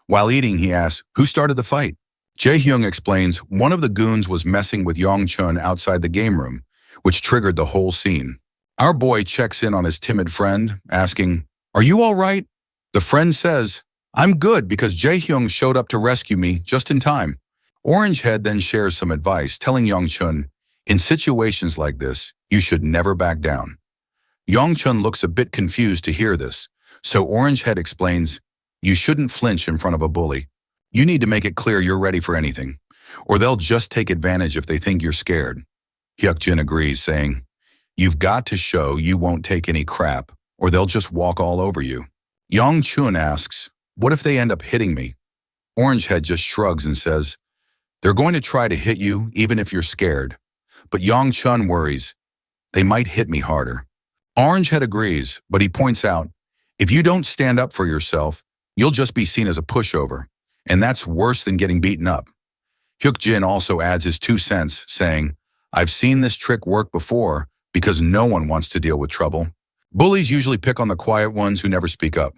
While eating, he asks, "Who started the fight?" Jae-hyung explains one of the goons was messing with Yong-chun outside the game room, which triggered the whole scene. Our boy checks in on his timid friend, asking, "Are you all right?" The friend says, "I'm good because Jae-hyung showed up to rescue me just in time." Orangehead then shares some advice, telling Yong-chun, "In situations like this, you should never back down." Yong-chun looks a bit confused to hear this, so Orangehead explains, "You shouldn't flinch in front of a bully. You need to make it clear you're ready for anything, or they'll just take advantage if they think you're scared." Hyukjin agrees, saying, "You've got to show you won't take any crap, or they'll just walk all over you." Yong-chun asks, "What if they end up hitting me?" Orangehead just shrugs and says, "They're going to try to hit you even if you're scared." But Yong-chun worries, "They might hit me harder." Orangehead agrees, but he points out, "If you don't stand up for yourself, you'll just be seen as a pushover, and that's worse than getting beaten up." Hyukjin also adds his 2 cents, saying, "I've seen this trick work before because no one wants to deal with trouble. Bullies usually pick on the quiet ones who never speak up."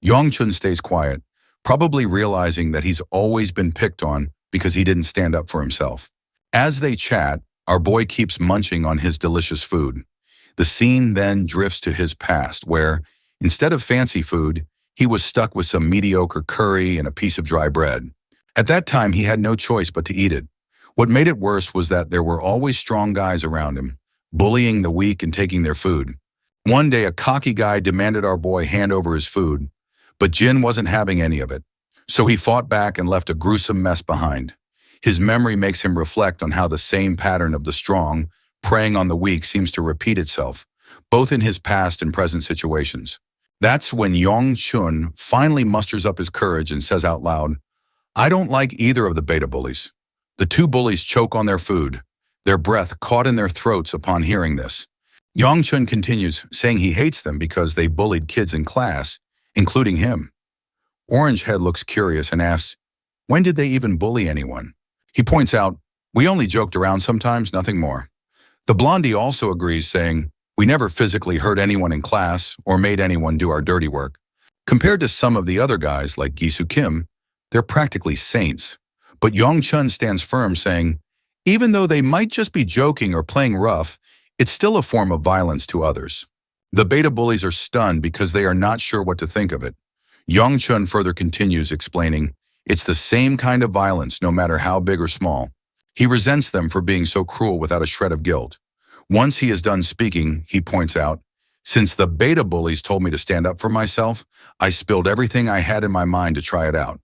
Yong-chun stays quiet, probably realizing that he's always been picked on because he didn't stand up for himself. As they chat, our boy keeps munching on his delicious food. The scene then drifts to his past, where, instead of fancy food, he was stuck with some mediocre curry and a piece of dry bread. At that time, he had no choice but to eat it. What made it worse was that there were always strong guys around him, bullying the weak and taking their food. One day, a cocky guy demanded our boy hand over his food, but Jin wasn't having any of it. So he fought back and left a gruesome mess behind. His memory makes him reflect on how the same pattern of the strong preying on the weak seems to repeat itself, both in his past and present situations. That's when Yong-chun finally musters up his courage and says out loud, "I don't like either of the beta bullies." The two bullies choke on their food, their breath caught in their throats upon hearing this. Yong-chun continues, saying he hates them because they bullied kids in class, including him. Orangehead looks curious and asks, "When did they even bully anyone?" He points out, "We only joked around sometimes, nothing more." The blondie also agrees, saying, "We never physically hurt anyone in class or made anyone do our dirty work. Compared to some of the other guys like Gisu Kim, they're practically saints." But Yong-chun stands firm, saying, "Even though they might just be joking or playing rough, it's still a form of violence to others." The beta bullies are stunned because they are not sure what to think of it. Yong-chun further continues, explaining, "It's the same kind of violence no matter how big or small." He resents them for being so cruel without a shred of guilt. Once he is done speaking, he points out, "Since the beta bullies told me to stand up for myself, I spilled everything I had in my mind to try it out."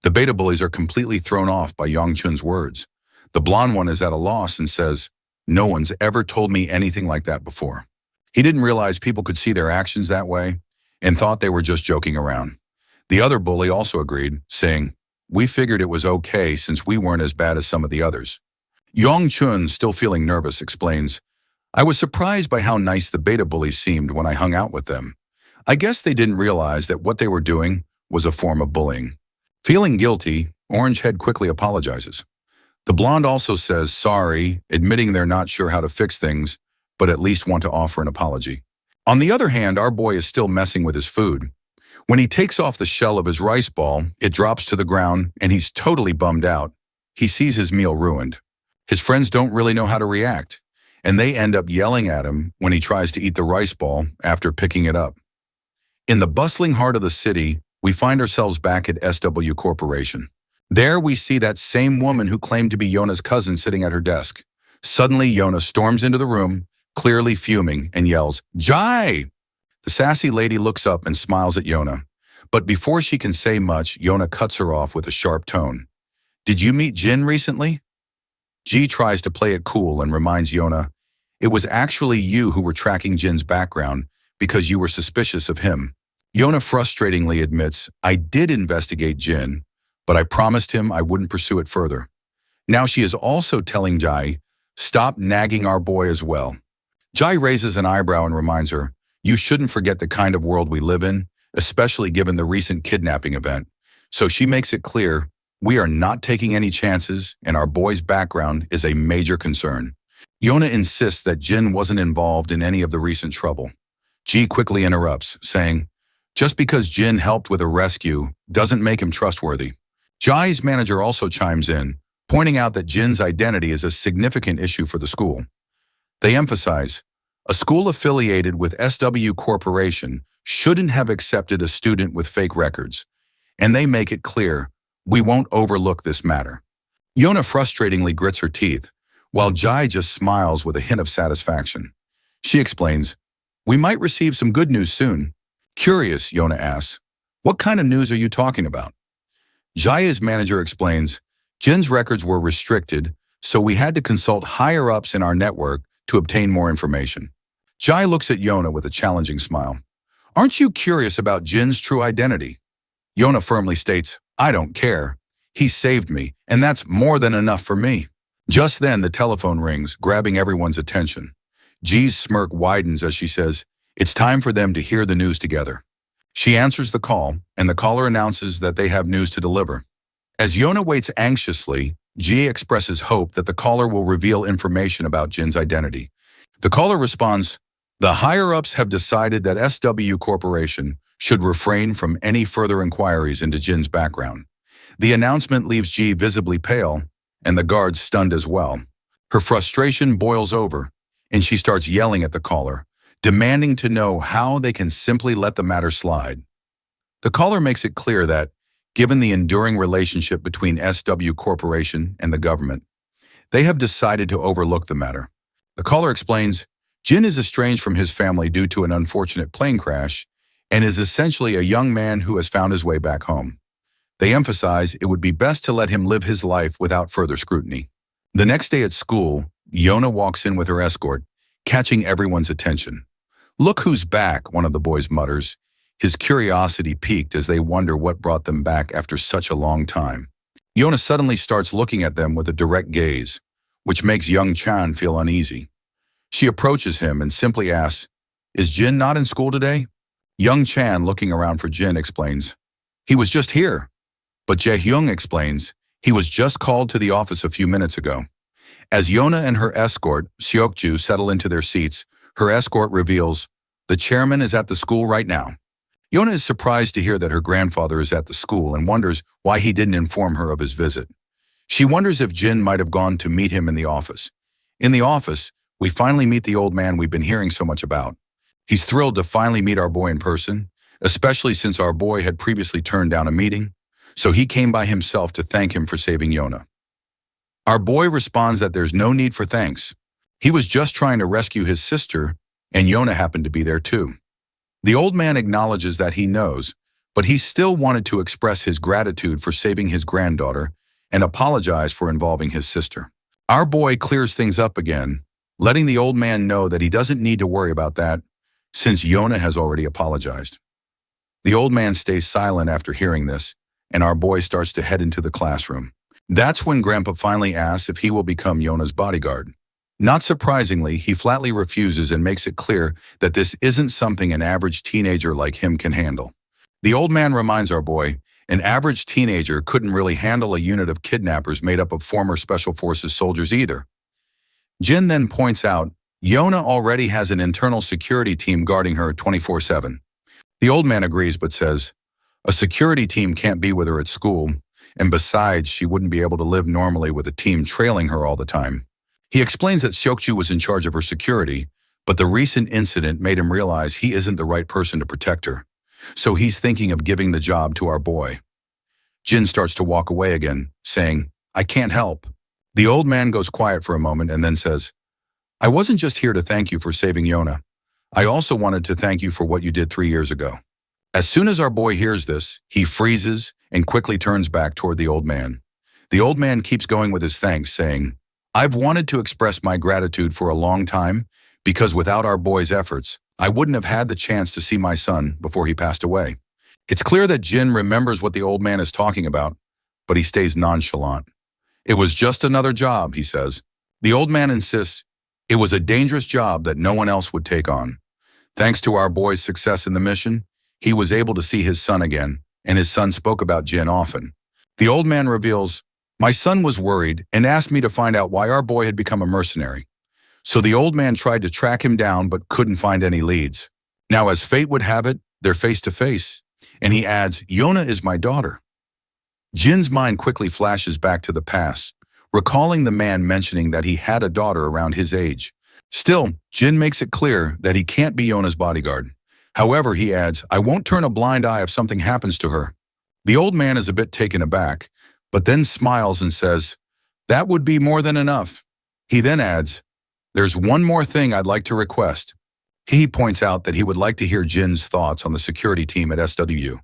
The beta bullies are completely thrown off by Yong-chun's words. The blonde one is at a loss and says, "No one's ever told me anything like that before." He didn't realize people could see their actions that way and thought they were just joking around. The other bully also agreed, saying, "We figured it was okay since we weren't as bad as some of the others." Yong-chun, still feeling nervous, explains, "I was surprised by how nice the beta bullies seemed when I hung out with them. I guess they didn't realize that what they were doing was a form of bullying." Feeling guilty, Orangehead quickly apologizes. The blonde also says sorry, admitting they're not sure how to fix things, but at least want to offer an apology. On the other hand, our boy is still messing with his food. When he takes off the shell of his rice ball, it drops to the ground and he's totally bummed out. He sees his meal ruined. His friends don't really know how to react, and they end up yelling at him when he tries to eat the rice ball after picking it up. In the bustling heart of the city, we find ourselves back at SW Corporation. There we see that same woman who claimed to be Yona's cousin sitting at her desk. Suddenly, Yona storms into the room, clearly fuming, and yells, "Jai!" The sassy lady looks up and smiles at Yona. But before she can say much, Yona cuts her off with a sharp tone. "Did you meet Jin recently?" Ji tries to play it cool and reminds Yona, "It was actually you who were tracking Jin's background because you were suspicious of him." Yona frustratingly admits, "I did investigate Jin, but I promised him I wouldn't pursue it further." Now she is also telling Jai, "Stop nagging our boy as well." Jai raises an eyebrow and reminds her, "You shouldn't forget the kind of world we live in, especially given the recent kidnapping event." So she makes it clear, we are not taking any chances and our boy's background is a major concern. Yona insists that Jin wasn't involved in any of the recent trouble. Ji quickly interrupts, saying, "Just because Jin helped with a rescue doesn't make him trustworthy." Jai's manager also chimes in, pointing out that Jin's identity is a significant issue for the school. They emphasize, a school affiliated with SW Corporation shouldn't have accepted a student with fake records, and they make it clear, we won't overlook this matter. Yona frustratingly grits her teeth, while Jai just smiles with a hint of satisfaction. She explains, "We might receive some good news soon." Curious, Yona asks, "What kind of news are you talking about?" Jai's manager explains, "Jin's records were restricted, so we had to consult higher-ups in our network to obtain more information." Jai looks at Yona with a challenging smile. "Aren't you curious about Jin's true identity?" Yona firmly states, "I don't care. He saved me, and that's more than enough for me." Just then, the telephone rings, grabbing everyone's attention. Ji's smirk widens as she says, "It's time for them to hear the news together." She answers the call, and the caller announces that they have news to deliver. As Yona waits anxiously, Ji expresses hope that the caller will reveal information about Jin's identity. The caller responds, "The higher-ups have decided that SW Corporation should refrain from any further inquiries into Jin's background." The announcement leaves Ji visibly pale, and the guards stunned as well. Her frustration boils over, and she starts yelling at the caller, demanding to know how they can simply let the matter slide. The caller makes it clear that, given the enduring relationship between SW Corporation and the government, they have decided to overlook the matter. The caller explains, Jin is estranged from his family due to an unfortunate plane crash and is essentially a young man who has found his way back home. They emphasize it would be best to let him live his life without further scrutiny. The next day at school, Yona walks in with her escort, catching everyone's attention. "Look who's back," one of the boys mutters, his curiosity piqued as they wonder what brought them back after such a long time. Yona suddenly starts looking at them with a direct gaze, which makes young Chan feel uneasy. She approaches him and simply asks, "Is Jin not in school today?" Young Chan, looking around for Jin, explains, "He was just here." But Jae-hyung explains, "He was just called to the office a few minutes ago." As Yona and her escort, Seokju, settle into their seats, her escort reveals, "The chairman is at the school right now." Yona is surprised to hear that her grandfather is at the school and wonders why he didn't inform her of his visit. She wonders if Jin might have gone to meet him in the office. In the office, we finally meet the old man we've been hearing so much about. He's thrilled to finally meet our boy in person, especially since our boy had previously turned down a meeting, so he came by himself to thank him for saving Yona. Our boy responds that there's no need for thanks. He was just trying to rescue his sister, and Yona happened to be there too. The old man acknowledges that he knows, but he still wanted to express his gratitude for saving his granddaughter and apologize for involving his sister. Our boy clears things up again, letting the old man know that he doesn't need to worry about that since Yona has already apologized. The old man stays silent after hearing this, and our boy starts to head into the classroom. That's when Grandpa finally asks if he will become Yona's bodyguard. Not surprisingly, he flatly refuses and makes it clear that this isn't something an average teenager like him can handle. The old man reminds our boy, An average teenager couldn't really handle a unit of kidnappers made up of former Special Forces soldiers either. Jin then points out, Yona already has an internal security team guarding her 24/7. The old man agrees but says, a security team can't be with her at school, and besides, she wouldn't be able to live normally with a team trailing her all the time. He explains that Seokju was in charge of her security, but the recent incident made him realize he isn't the right person to protect her. So he's thinking of giving the job to our boy. Jin starts to walk away again, saying, I can't help. The old man goes quiet for a moment and then says, I wasn't just here to thank you for saving Yona. I also wanted to thank you for what you did 3 years ago. As soon as our boy hears this, he freezes and quickly turns back toward the old man. The old man keeps going with his thanks, saying, I've wanted to express my gratitude for a long time because without our boy's efforts, I wouldn't have had the chance to see my son before he passed away. It's clear that Jin remembers what the old man is talking about, but he stays nonchalant. It was just another job, he says. The old man insists it was a dangerous job that no one else would take on. Thanks to our boy's success in the mission, he was able to see his son again, and his son spoke about Jin often. The old man reveals, my son was worried and asked me to find out why our boy had become a mercenary. So the old man tried to track him down but couldn't find any leads. Now, as fate would have it, they're face to face, and he adds, Yona is my daughter. Jin's mind quickly flashes back to the past, recalling the man mentioning that he had a daughter around his age. Still, Jin makes it clear that he can't be Yona's bodyguard. However, he adds, I won't turn a blind eye if something happens to her. The old man is a bit taken aback, but then smiles and says, that would be more than enough. He then adds, there's one more thing I'd like to request. He points out that he would like to hear Jin's thoughts on the security team at SW.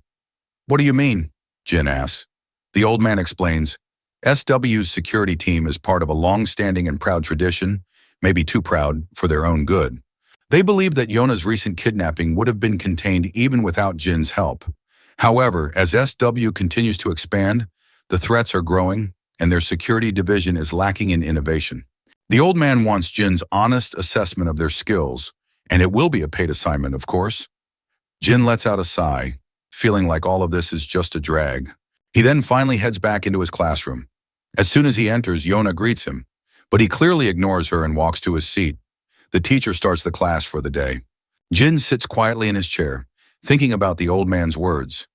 What do you mean? Jin asks. The old man explains, SW's security team is part of a long-standing and proud tradition, maybe too proud for their own good. They believe that Yona's recent kidnapping would have been contained even without Jin's help. However, as SW continues to expand, the threats are growing, and their security division is lacking in innovation. The old man wants Jin's honest assessment of their skills, and it will be a paid assignment, of course. Jin lets out a sigh, feeling like all of this is just a drag. He then finally heads back into his classroom. As soon as he enters, Yona greets him, but he clearly ignores her and walks to his seat. The teacher starts the class for the day. Jin sits quietly in his chair, thinking about the old man's words.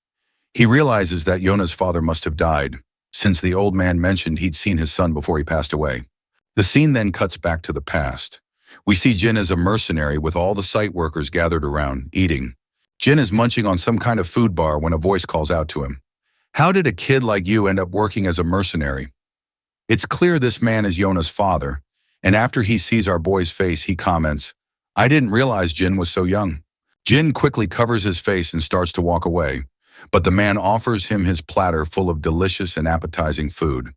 He realizes that Yona's father must have died, since the old man mentioned he'd seen his son before he passed away. The scene then cuts back to the past. We see Jin as a mercenary with all the site workers gathered around, eating. Jin is munching on some kind of food bar when a voice calls out to him. How did a kid like you end up working as a mercenary? It's clear this man is Yona's father, and after he sees our boy's face, he comments, I didn't realize Jin was so young. Jin quickly covers his face and starts to walk away, but the man offers him his platter full of delicious and appetizing food.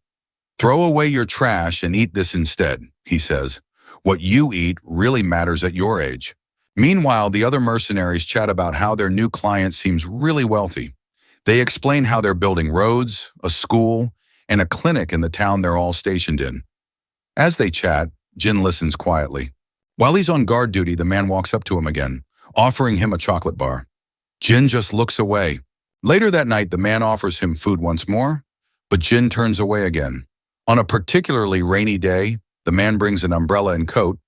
Throw away your trash and eat this instead, he says. What you eat really matters at your age. Meanwhile, the other mercenaries chat about how their new client seems really wealthy. They explain how they're building roads, a school, and a clinic in the town they're all stationed in. As they chat, Jin listens quietly. While he's on guard duty, the man walks up to him again, offering him a chocolate bar. Jin just looks away. Later that night, the man offers him food once more, but Jin turns away again. On a particularly rainy day, the man brings an umbrella and coat,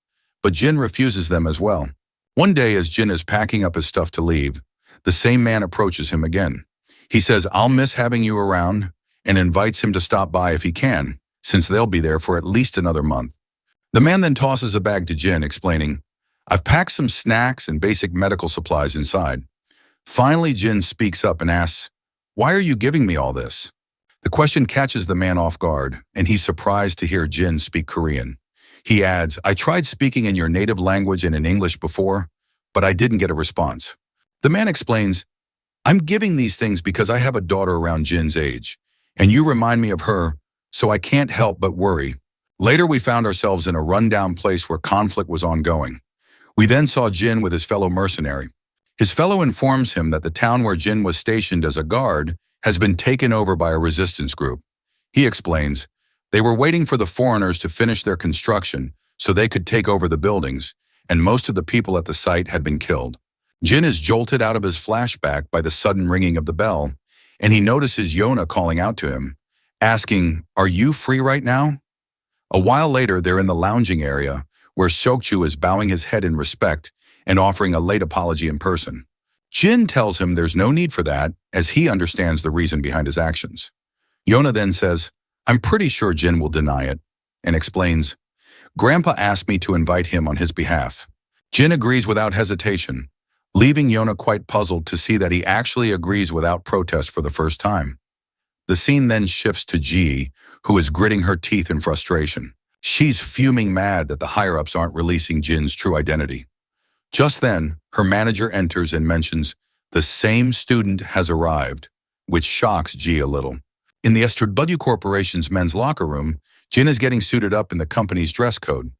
but Jin refuses them as well. One day, as Jin is packing up his stuff to leave, the same man approaches him again. He says, I'll miss having you around, and invites him to stop by if he can, since they'll be there for at least another month. The man then tosses a bag to Jin, explaining, I've packed some snacks and basic medical supplies inside. Finally, Jin speaks up and asks, why are you giving me all this? The question catches the man off guard, and he's surprised to hear Jin speak Korean. He adds, I tried speaking in your native language and in English before, but I didn't get a response. The man explains, I'm giving these things because I have a daughter around Jin's age, and you remind me of her, so I can't help but worry. Later, we found ourselves in a rundown place where conflict was ongoing. We then saw Jin with his fellow mercenary. His fellow informs him that the town where Jin was stationed as a guard has been taken over by a resistance group. He explains, they were waiting for the foreigners to finish their construction so they could take over the buildings, and most of the people at the site had been killed. Jin is jolted out of his flashback by the sudden ringing of the bell, and he notices Yona calling out to him, asking, "Are you free right now?" A while later, they're in the lounging area, where Seokju is bowing his head in respect and offering a late apology in person. Jin tells him there's no need for that, as he understands the reason behind his actions. Yona then says, "I'm pretty sure Jin will deny it," and explains, "Grandpa asked me to invite him on his behalf." Jin agrees without hesitation, leaving Yona quite puzzled to see that he actually agrees without protest for the first time. The scene then shifts to Ji, who is gritting her teeth in frustration. She's fuming mad that the higher-ups aren't releasing Jin's true identity. Just then, her manager enters and mentions, "The same student has arrived," which shocks Ji a little. In the SW Corporation's men's locker room, Jin is getting suited up in the company's dress code.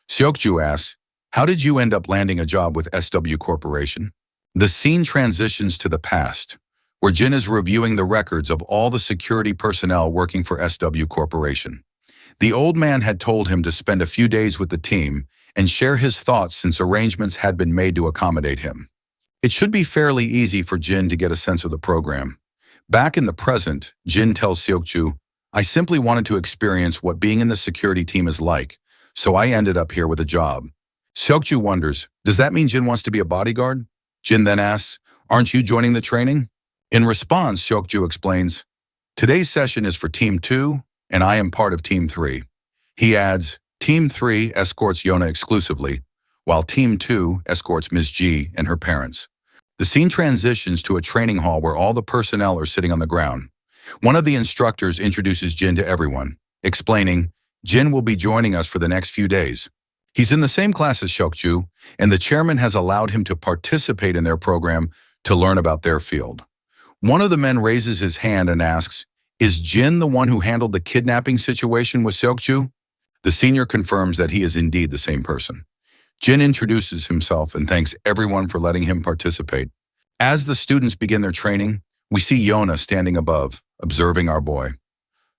Seokju asks, "How did you end up landing a job with SW Corporation?" The scene transitions to the past, where Jin is reviewing the records of all the security personnel working for SW Corporation. The old man had told him to spend a few days with the team and share his thoughts since arrangements had been made to accommodate him. It should be fairly easy for Jin to get a sense of the program. Back in the present, Jin tells Seokju, "I simply wanted to experience what being in the security team is like, so I ended up here with a job." Seokju wonders, does that mean Jin wants to be a bodyguard? Jin then asks, "Aren't you joining the training?" In response, Seokju explains, "Today's session is for Team 2, and I am part of Team 3. He adds, "Team 3 escorts Yona exclusively, while Team 2 escorts Ms. Ji and her parents." The scene transitions to a training hall where all the personnel are sitting on the ground. One of the instructors introduces Jin to everyone, explaining, "Jin will be joining us for the next few days. He's in the same class as Seokju, and the chairman has allowed him to participate in their program to learn about their field." One of the men raises his hand and asks, "Is Jin the one who handled the kidnapping situation with Seokju?" The senior confirms that he is indeed the same person. Jin introduces himself and thanks everyone for letting him participate. As the students begin their training, we see Yona standing above, observing our boy.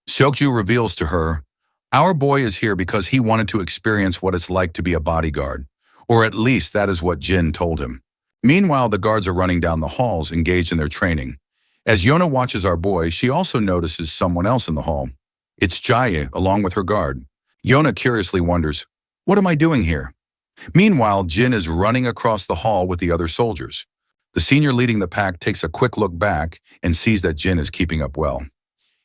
Seokju reveals to her, "Our boy is here because he wanted to experience what it's like to be a bodyguard, or at least that is what Jin told him." Meanwhile, the guards are running down the halls, engaged in their training. As Yona watches our boy, she also notices someone else in the hall. It's Jaye, along with her guard. Yona curiously wonders, "What am I doing here?" Meanwhile, Jin is running across the hall with the other soldiers. The senior leading the pack takes a quick look back and sees that Jin is keeping up well.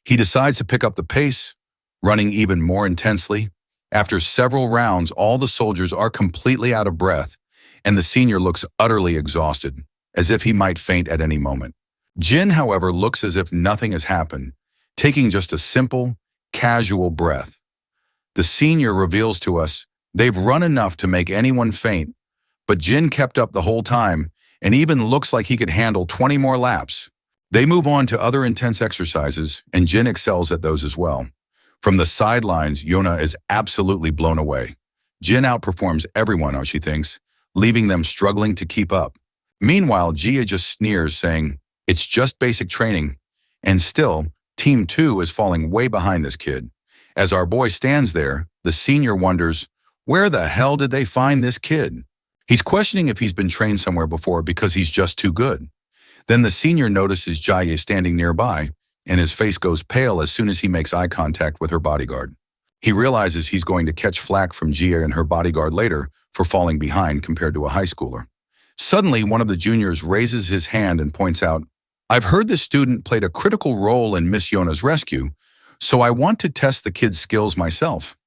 He decides to pick up the pace, running even more intensely. After several rounds, all the soldiers are completely out of breath, and the senior looks utterly exhausted, as if he might faint at any moment. Jin, however, looks as if nothing has happened, taking just a simple, casual breath. The senior reveals to us they've run enough to make anyone faint, but Jin kept up the whole time and even looks like he could handle 20 more laps. They move on to other intense exercises, and Jin excels at those as well. From the sidelines, Yona is absolutely blown away. Jin outperforms everyone, she thinks, leaving them struggling to keep up. Meanwhile, Jia just sneers, saying, "It's just basic training." And still, Team 2 is falling way behind this kid. As our boy stands there, the senior wonders, where the hell did they find this kid? He's questioning if he's been trained somewhere before because he's just too good. Then the senior notices Jaye standing nearby, and his face goes pale as soon as he makes eye contact with her bodyguard. He realizes he's going to catch flack from Jia and her bodyguard later for falling behind compared to a high schooler. Suddenly, one of the juniors raises his hand and points out, "I've heard this student played a critical role in Miss Yona's rescue, so I want to test the kid's skills myself."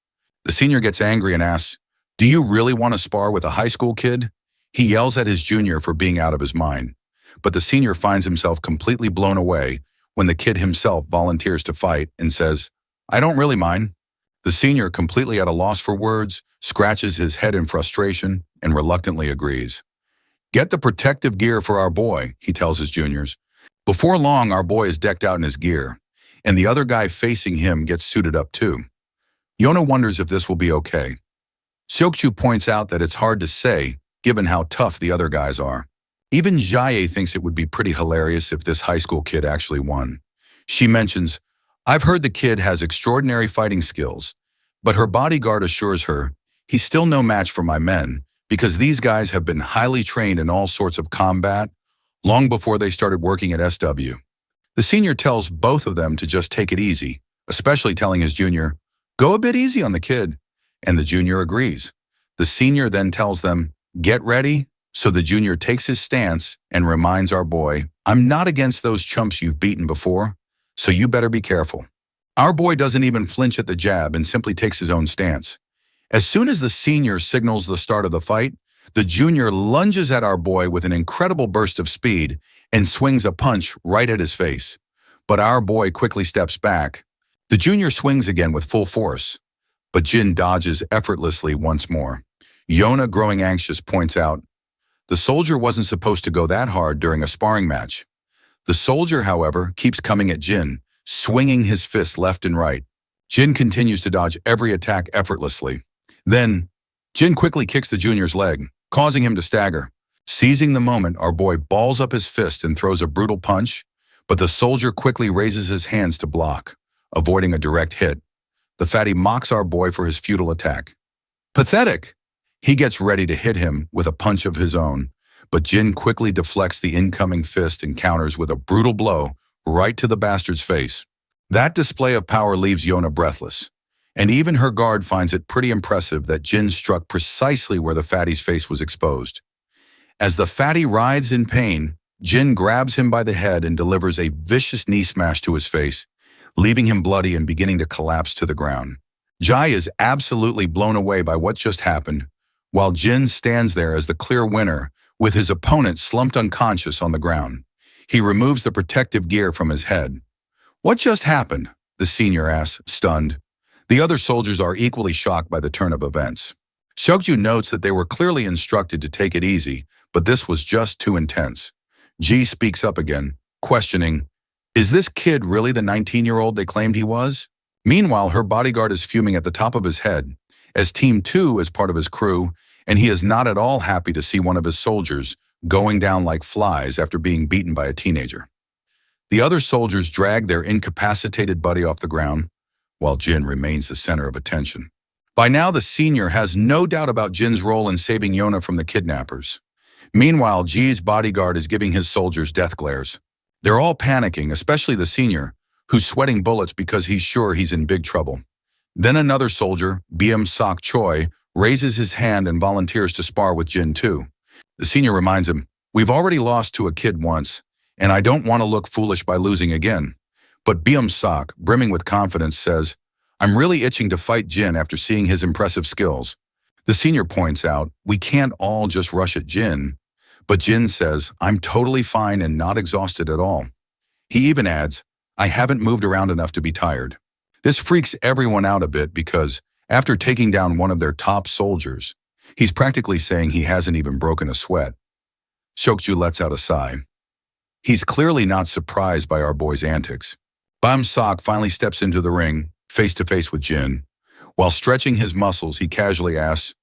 The senior gets angry and asks, "Do you really want to spar with a high school kid?" He yells at his junior for being out of his mind, but the senior finds himself completely blown away when the kid himself volunteers to fight and says, "I don't really mind." The senior, completely at a loss for words, scratches his head in frustration and reluctantly agrees. "Get the protective gear for our boy," he tells his juniors. Before long, our boy is decked out in his gear, and the other guy facing him gets suited up too. Yona wonders if this will be okay. Seokju points out that it's hard to say, given how tough the other guys are. Even Jaye thinks it would be pretty hilarious if this high school kid actually won. She mentions, "I've heard the kid has extraordinary fighting skills," but her bodyguard assures her, "He's still no match for my men, because these guys have been highly trained in all sorts of combat long before they started working at SW." The senior tells both of them to just take it easy, especially telling his junior, "Go a bit easy on the kid." And the junior agrees. The senior then tells them, "Get ready." So the junior takes his stance and reminds our boy, "I'm not against those chumps you've beaten before, so you better be careful." Our boy doesn't even flinch at the jab and simply takes his own stance. As soon as the senior signals the start of the fight, the junior lunges at our boy with an incredible burst of speed and swings a punch right at his face. But our boy quickly steps back. The junior swings again with full force, but Jin dodges effortlessly once more. Yona, growing anxious, points out, the soldier wasn't supposed to go that hard during a sparring match. The soldier, however, keeps coming at Jin, swinging his fists left and right. Jin continues to dodge every attack effortlessly. Then, Jin quickly kicks the junior's leg, causing him to stagger. Seizing the moment, our boy balls up his fist and throws a brutal punch, but the soldier quickly raises his hands to block, avoiding a direct hit. The fatty mocks our boy for his futile attack. Pathetic! He gets ready to hit him with a punch of his own, but Jin quickly deflects the incoming fist and counters with a brutal blow right to the bastard's face. That display of power leaves Yona breathless, and even her guard finds it pretty impressive that Jin struck precisely where the fatty's face was exposed. As the fatty writhes in pain, Jin grabs him by the head and delivers a vicious knee smash to his face, leaving him bloody and beginning to collapse to the ground. Jai is absolutely blown away by what just happened, while Jin stands there as the clear winner with his opponent slumped unconscious on the ground. He removes the protective gear from his head. "What just happened?" the senior asks, stunned. The other soldiers are equally shocked by the turn of events. Seokju notes that they were clearly instructed to take it easy, but this was just too intense. Ji speaks up again, questioning, "Is this kid really the 19-year-old they claimed he was?" Meanwhile, her bodyguard is fuming at the top of his head, as Team 2 is part of his crew, and he is not at all happy to see one of his soldiers going down like flies after being beaten by a teenager. The other soldiers drag their incapacitated buddy off the ground, while Jin remains the center of attention. By now, the senior has no doubt about Jin's role in saving Yona from the kidnappers. Meanwhile, Ji's bodyguard is giving his soldiers death glares. They're all panicking, especially the senior, who's sweating bullets because he's sure he's in big trouble. Then another soldier, BM Sok Choi, raises his hand and volunteers to spar with Jin too. The senior reminds him, "We've already lost to a kid once, and I don't want to look foolish by losing again." But BM Sok, brimming with confidence, says, "I'm really itching to fight Jin after seeing his impressive skills." The senior points out, "We can't all just rush at Jin." But Jin says, "I'm totally fine and not exhausted at all." He even adds, "I haven't moved around enough to be tired." This freaks everyone out a bit because, after taking down one of their top soldiers, he's practically saying he hasn't even broken a sweat. Seokju lets out a sigh. He's clearly not surprised by our boy's antics. Bam Sok finally steps into the ring, face to face with Jin. While stretching his muscles, he casually asks,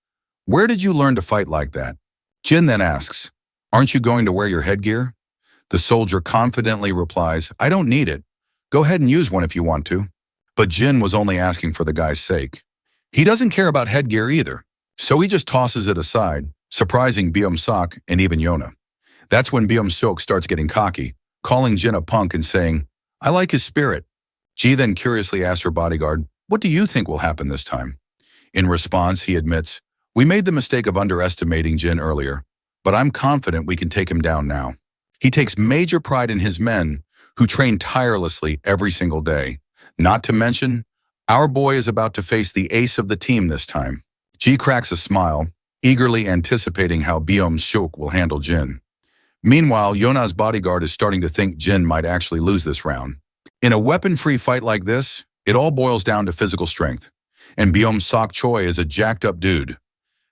"Where did you learn to fight like that?" Jin then asks, "Aren't you going to wear your headgear?" The soldier confidently replies, "I don't need it. Go ahead and use one if you want to." But Jin was only asking for the guy's sake. He doesn't care about headgear either, so he just tosses it aside, surprising Byum Sok and even Yona. That's when Byum Sok starts getting cocky, calling Jin a punk and saying, "I like his spirit." Ji then curiously asks her bodyguard, "What do you think will happen this time?" In response, he admits, "We made the mistake of underestimating Jin earlier, but I'm confident we can take him down now." He takes major pride in his men, who train tirelessly every single day. Not to mention, our boy is about to face the ace of the team this time. Ji cracks a smile, eagerly anticipating how Byum Sok will handle Jin. Meanwhile, Yona's bodyguard is starting to think Jin might actually lose this round. In a weapon-free fight like this, it all boils down to physical strength, and Byum Sok Choi is a jacked-up dude.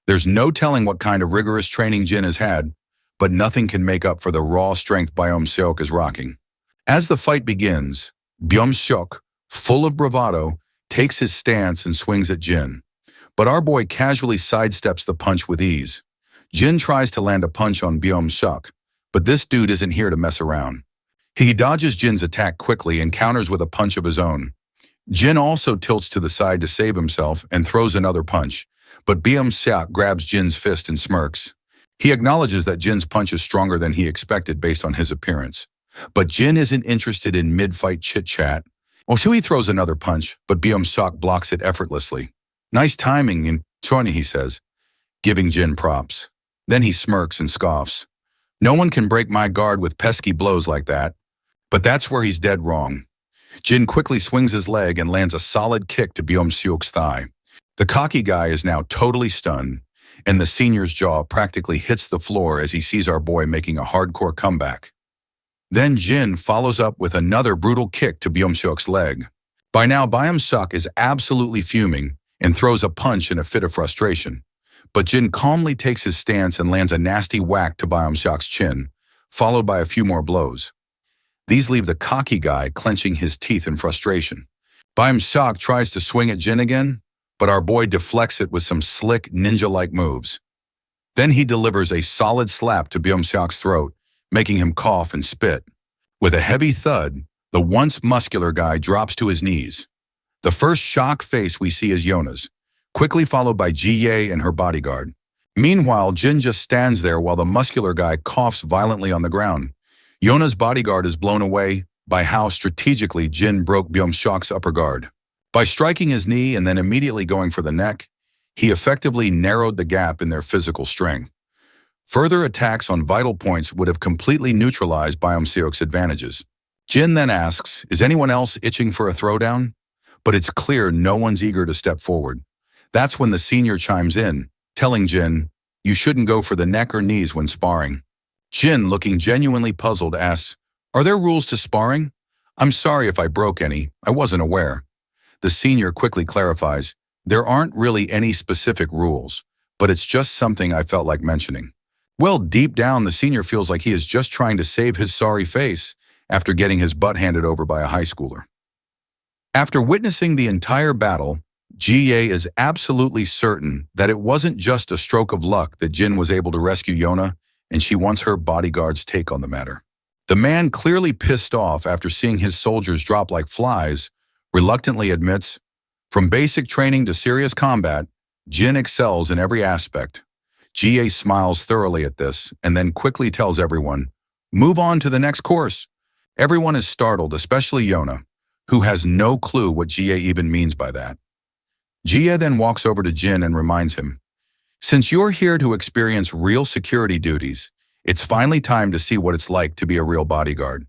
There's no telling what kind of rigorous training Jin has had, but nothing can make up for the raw strength Byum Sok is rocking. As the fight begins, Byum Sok, full of bravado, takes his stance and swings at Jin. But our boy casually sidesteps the punch with ease. Jin tries to land a punch on Byum Sok, but this dude isn't here to mess around. He dodges Jin's attack quickly and counters with a punch of his own. Jin also tilts to the side to save himself and throws another punch, but Byum Sok grabs Jin's fist and smirks. He acknowledges that Jin's punch is stronger than he expected based on his appearance. But Jin isn't interested in mid-fight chit-chat. Well, Hui throws another punch, but Byung-seok blocks it effortlessly. Nice timing, and Choni, he says, giving Jin props. Then he smirks and scoffs. No one can break my guard with pesky blows like that. But that's where he's dead wrong. Jin quickly swings his leg and lands a solid kick to Byung-seok's thigh. The cocky guy is now totally stunned, and the senior's jaw practically hits the floor as he sees our boy making a hardcore comeback. Then Jin follows up with another brutal kick to Byung-seok's leg. By now, Byung-seok is absolutely fuming and throws a punch in a fit of frustration. But Jin calmly takes his stance and lands a nasty whack to Byung-seok's chin, followed by a few more blows. These leave the cocky guy clenching his teeth in frustration. Byung-seok tries to swing at Jin again, but our boy deflects it with some slick, ninja-like moves. Then he delivers a solid slap to Byung-seok's throat, making him cough and spit. With a heavy thud, the once muscular guy drops to his knees. The first shock face we see is Yona's, quickly followed by Ji-ye and her bodyguard. Meanwhile, Jin just stands there while the muscular guy coughs violently on the ground. Yona's bodyguard is blown away by how strategically Jin broke Byung-seok's upper guard. By striking his knee and then immediately going for the neck, he effectively narrowed the gap in their physical strength. Further attacks on vital points would have completely neutralized Byung-seok's advantages. Jin then asks, is anyone else itching for a throwdown? But it's clear no one's eager to step forward. That's when the senior chimes in, telling Jin, you shouldn't go for the neck or knees when sparring. Jin, looking genuinely puzzled, asks, are there rules to sparring? I'm sorry if I broke any, I wasn't aware. The senior quickly clarifies, there aren't really any specific rules, but it's just something I felt like mentioning. Well, deep down, the senior feels like he is just trying to save his sorry face after getting his butt handed over by a high schooler. After witnessing the entire battle, Ji-ye is absolutely certain that it wasn't just a stroke of luck that Jin was able to rescue Yona, and she wants her bodyguard's take on the matter. The man, clearly pissed off after seeing his soldiers drop like flies, reluctantly admits, from basic training to serious combat, Jin excels in every aspect. Ji-ye smiles thoroughly at this and then quickly tells everyone, move on to the next course. Everyone is startled, especially Yona, who has no clue what Ji-ye even means by that. Ji-ye then walks over to Jin and reminds him, since you're here to experience real security duties, it's finally time to see what it's like to be a real bodyguard.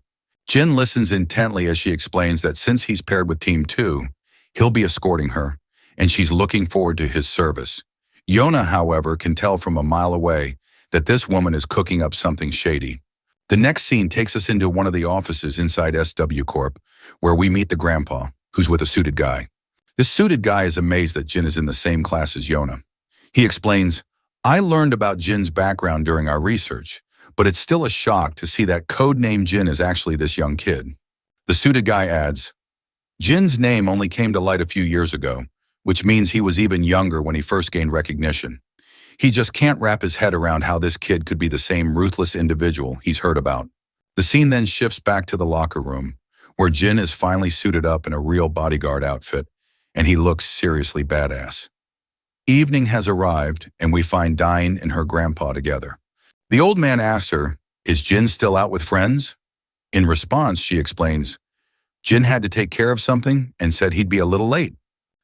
Jin listens intently as she explains that since he's paired with Team 2, he'll be escorting her, and she's looking forward to his service. Yona, however, can tell from a mile away that this woman is cooking up something shady. The next scene takes us into one of the offices inside SW Corp, where we meet the grandpa, who's with a suited guy. This suited guy is amazed that Jin is in the same class as Yona. He explains, I learned about Jin's background during our research, but it's still a shock to see that codename Jin is actually this young kid. The suited guy adds, Jin's name only came to light a few years ago, which means he was even younger when he first gained recognition. He just can't wrap his head around how this kid could be the same ruthless individual he's heard about. The scene then shifts back to the locker room, where Jin is finally suited up in a real bodyguard outfit, and he looks seriously badass. Evening has arrived, and we find Dine and her grandpa together. The old man asks her, is Jin still out with friends? In response, she explains, Jin had to take care of something and said he'd be a little late.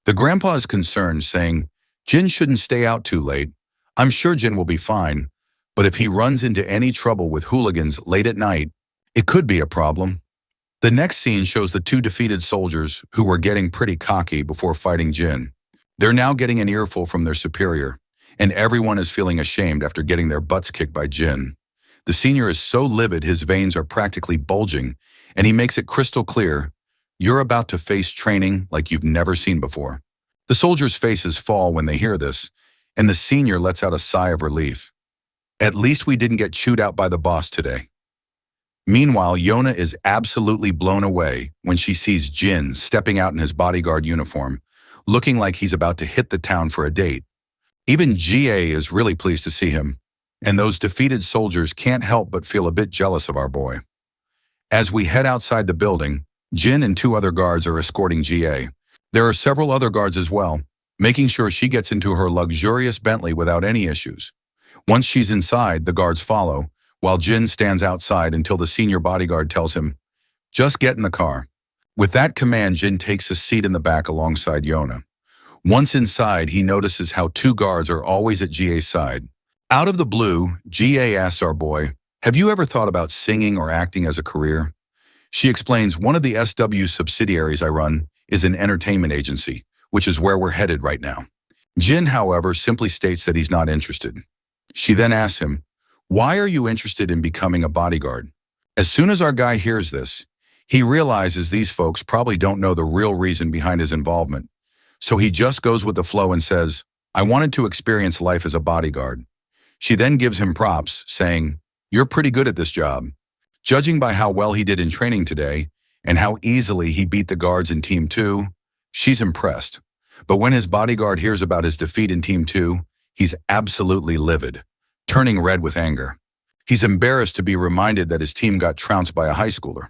The grandpa is concerned, saying, Jin shouldn't stay out too late. I'm sure Jin will be fine, but if he runs into any trouble with hooligans late at night, it could be a problem. The next scene shows the two defeated soldiers who were getting pretty cocky before fighting Jin. They're now getting an earful from their superior, and everyone is feeling ashamed after getting their butts kicked by Jin. The senior is so livid his veins are practically bulging, and he makes it crystal clear, you're about to face training like you've never seen before. The soldiers' faces fall when they hear this, and the senior lets out a sigh of relief. At least we didn't get chewed out by the boss today. Meanwhile, Yona is absolutely blown away when she sees Jin stepping out in his bodyguard uniform, looking like he's about to hit the town for a date. Even Ji-ye is really pleased to see him, and those defeated soldiers can't help but feel a bit jealous of our boy. As we head outside the building, Jin and two other guards are escorting Ji-ye. There are several other guards as well, making sure she gets into her luxurious Bentley without any issues. Once she's inside, the guards follow, while Jin stands outside until the senior bodyguard tells him, just get in the car. With that command, Jin takes a seat in the back alongside Yona. Once inside, he notices how two guards are always at GA's side. Out of the blue, GA asks our boy, have you ever thought about singing or acting as a career? She explains, one of the SW subsidiaries I run is an entertainment agency, which is where we're headed right now. Jin, however, simply states that he's not interested. She then asks him, why are you interested in becoming a bodyguard? As soon as our guy hears this, he realizes these folks probably don't know the real reason behind his involvement. So he just goes with the flow and says, I wanted to experience life as a bodyguard. She then gives him props, saying, you're pretty good at this job. Judging by how well he did in training today and how easily he beat the guards in Team 2, she's impressed. But when his bodyguard hears about his defeat in Team 2, he's absolutely livid, turning red with anger. He's embarrassed to be reminded that his team got trounced by a high schooler.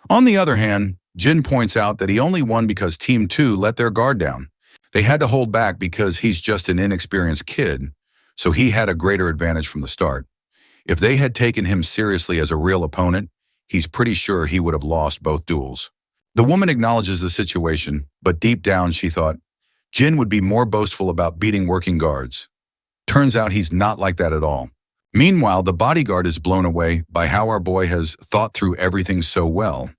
On the other hand, Jin points out that he only won because Team 2 let their guard down. They had to hold back because he's just an inexperienced kid, so he had a greater advantage from the start. If they had taken him seriously as a real opponent, he's pretty sure he would have lost both duels. The woman acknowledges the situation, but deep down she thought, Jin would be more boastful about beating working guards. Turns out he's not like that at all. Meanwhile, the bodyguard is blown away by how our boy has thought through everything so well.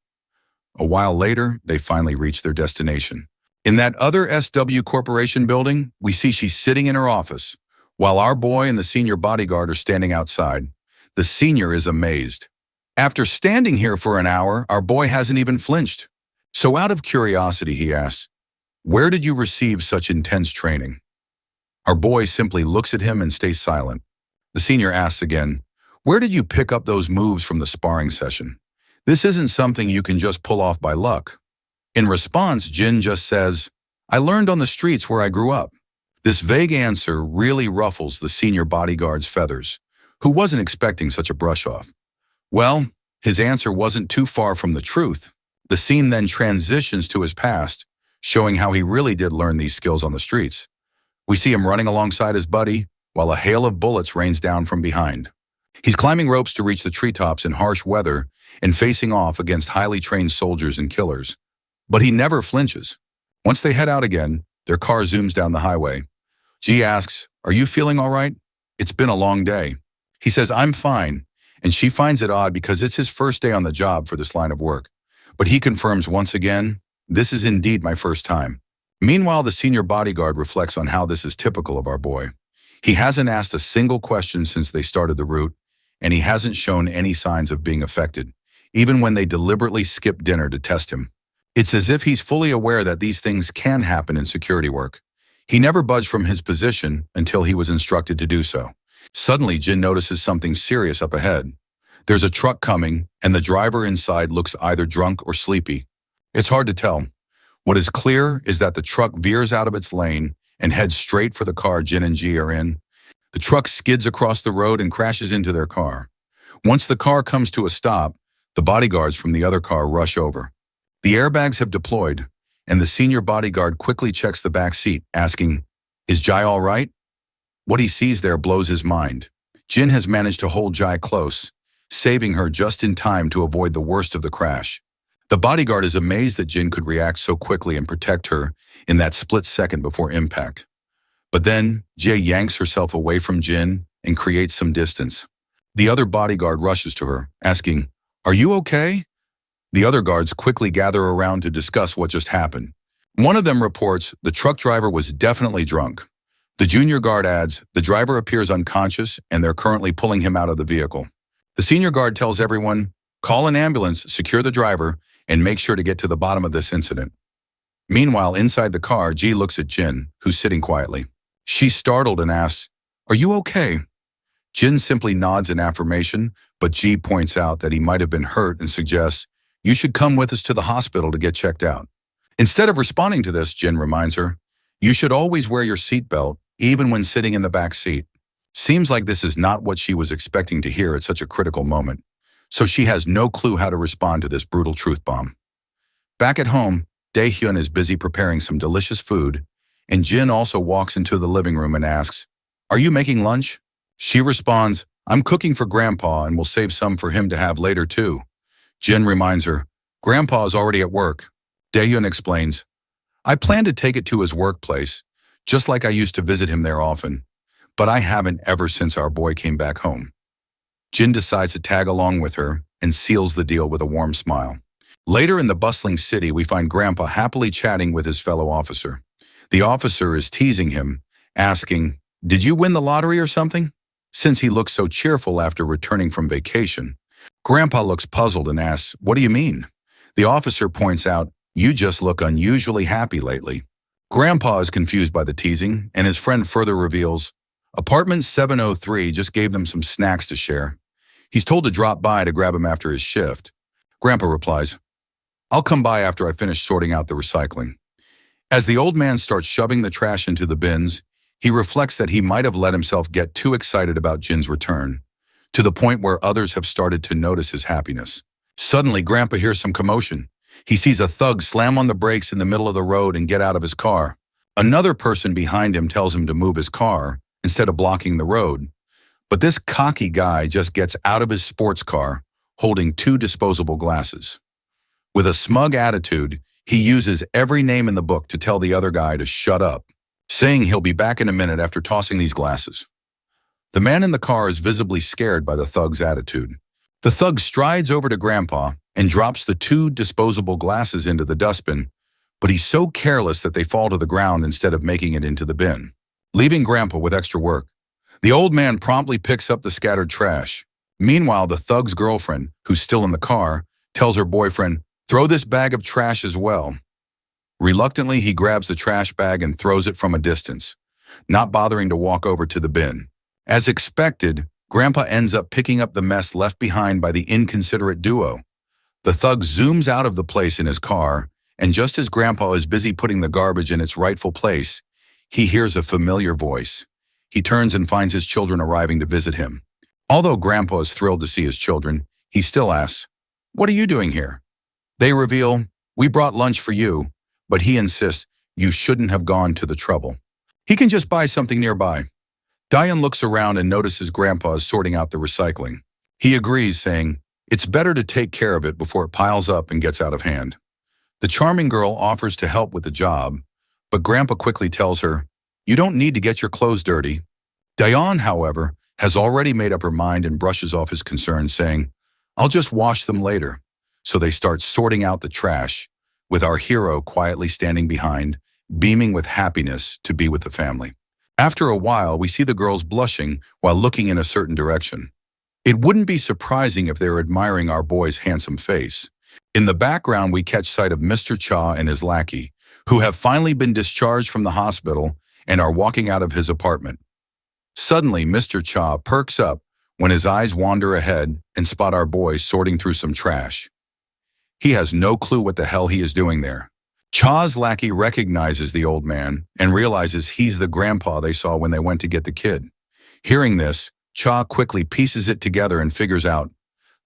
A while later, they finally reach their destination. In that other SW Corporation building, we see she's sitting in her office, while our boy and the senior bodyguard are standing outside. The senior is amazed. After standing here for an hour, our boy hasn't even flinched. So out of curiosity, he asks, where did you receive such intense training? Our boy simply looks at him and stays silent. The senior asks again, where did you pick up those moves from the sparring session? This isn't something you can just pull off by luck. In response, Jin just says, I learned on the streets where I grew up. This vague answer really ruffles the senior bodyguard's feathers, who wasn't expecting such a brush-off. Well, his answer wasn't too far from the truth. The scene then transitions to his past, showing how he really did learn these skills on the streets. We see him running alongside his buddy, while a hail of bullets rains down from behind. He's climbing ropes to reach the treetops in harsh weather and facing off against highly trained soldiers and killers. But he never flinches. Once they head out again, their car zooms down the highway. G asks, are you feeling all right? It's been a long day. He says, I'm fine, and she finds it odd because it's his first day on the job for this line of work. But he confirms once again, this is indeed my first time. Meanwhile, the senior bodyguard reflects on how this is typical of our boy. He hasn't asked a single question since they started the route, and he hasn't shown any signs of being affected, even when they deliberately skip dinner to test him. It's as if he's fully aware that these things can happen in security work. He never budged from his position until he was instructed to do so. Suddenly, Jin notices something serious up ahead. There's a truck coming, and the driver inside looks either drunk or sleepy. It's hard to tell. What is clear is that the truck veers out of its lane and heads straight for the car Jin and G are in. The truck skids across the road and crashes into their car. Once the car comes to a stop, the bodyguards from the other car rush over. The airbags have deployed, and the senior bodyguard quickly checks the back seat, asking, is Jai all right? What he sees there blows his mind. Jin has managed to hold Jai close, saving her just in time to avoid the worst of the crash. The bodyguard is amazed that Jin could react so quickly and protect her in that split second before impact. But then, Jay yanks herself away from Jin and creates some distance. The other bodyguard rushes to her, asking, are you okay? The other guards quickly gather around to discuss what just happened. One of them reports the truck driver was definitely drunk. The junior guard adds, the driver appears unconscious and they're currently pulling him out of the vehicle. The senior guard tells everyone, call an ambulance, secure the driver, and make sure to get to the bottom of this incident. Meanwhile, inside the car, G looks at Jin, who's sitting quietly. She's startled and asks, are you okay? Jin simply nods in affirmation, but G points out that he might have been hurt and suggests, you should come with us to the hospital to get checked out. Instead of responding to this, Jin reminds her, you should always wear your seatbelt, even when sitting in the back seat. Seems like this is not what she was expecting to hear at such a critical moment, so she has no clue how to respond to this brutal truth bomb. Back at home, Dae-hyun is busy preparing some delicious food, and Jin also walks into the living room and asks, are you making lunch? She responds, I'm cooking for Grandpa and will save some for him to have later too. Jin reminds her, Grandpa is already at work. Daehyun explains, I plan to take it to his workplace, just like I used to visit him there often. But I haven't ever since our boy came back home. Jin decides to tag along with her and seals the deal with a warm smile. Later in the bustling city, we find Grandpa happily chatting with his fellow officer. The officer is teasing him, asking, Did you win the lottery or something? Since he looks so cheerful after returning from vacation. Grandpa looks puzzled and asks, What do you mean? The officer points out, You just look unusually happy lately. Grandpa is confused by the teasing, and his friend further reveals, Apartment 703 just gave them some snacks to share. He's told to drop by to grab him after his shift. Grandpa replies, I'll come by after I finish sorting out the recycling. As the old man starts shoving the trash into the bins, he reflects that he might have let himself get too excited about Jin's return, to the point where others have started to notice his happiness. Suddenly, Grandpa hears some commotion. He sees a thug slam on the brakes in the middle of the road and get out of his car. Another person behind him tells him to move his car instead of blocking the road. But this cocky guy just gets out of his sports car, holding 2 disposable glasses. With a smug attitude, he uses every name in the book to tell the other guy to shut up, saying he'll be back in a minute after tossing these glasses. The man in the car is visibly scared by the thug's attitude. The thug strides over to Grandpa and drops the 2 disposable glasses into the dustbin, but he's so careless that they fall to the ground instead of making it into the bin, leaving Grandpa with extra work. The old man promptly picks up the scattered trash. Meanwhile, the thug's girlfriend, who's still in the car, tells her boyfriend, Throw this bag of trash as well. Reluctantly, he grabs the trash bag and throws it from a distance, not bothering to walk over to the bin. As expected, Grandpa ends up picking up the mess left behind by the inconsiderate duo. The thug zooms out of the place in his car, and just as Grandpa is busy putting the garbage in its rightful place, he hears a familiar voice. He turns and finds his children arriving to visit him. Although Grandpa is thrilled to see his children, he still asks, What are you doing here? They reveal, We brought lunch for you, but he insists you shouldn't have gone to the trouble. He can just buy something nearby. Daehyun looks around and notices Grandpa is sorting out the recycling. He agrees, saying, It's better to take care of it before it piles up and gets out of hand. The charming girl offers to help with the job, but Grandpa quickly tells her, You don't need to get your clothes dirty. Daehyun, however, has already made up her mind and brushes off his concerns, saying, I'll just wash them later. So they start sorting out the trash, with our hero quietly standing behind, beaming with happiness to be with the family. After a while, we see the girls blushing while looking in a certain direction. It wouldn't be surprising if they're admiring our boy's handsome face. In the background, we catch sight of Mr. Cha and his lackey, who have finally been discharged from the hospital and are walking out of his apartment. Suddenly, Mr. Cha perks up when his eyes wander ahead and spot our boy sorting through some trash. He has no clue what the hell he is doing there. Cha's lackey recognizes the old man and realizes he's the grandpa they saw when they went to get the kid. Hearing this, Cha quickly pieces it together and figures out,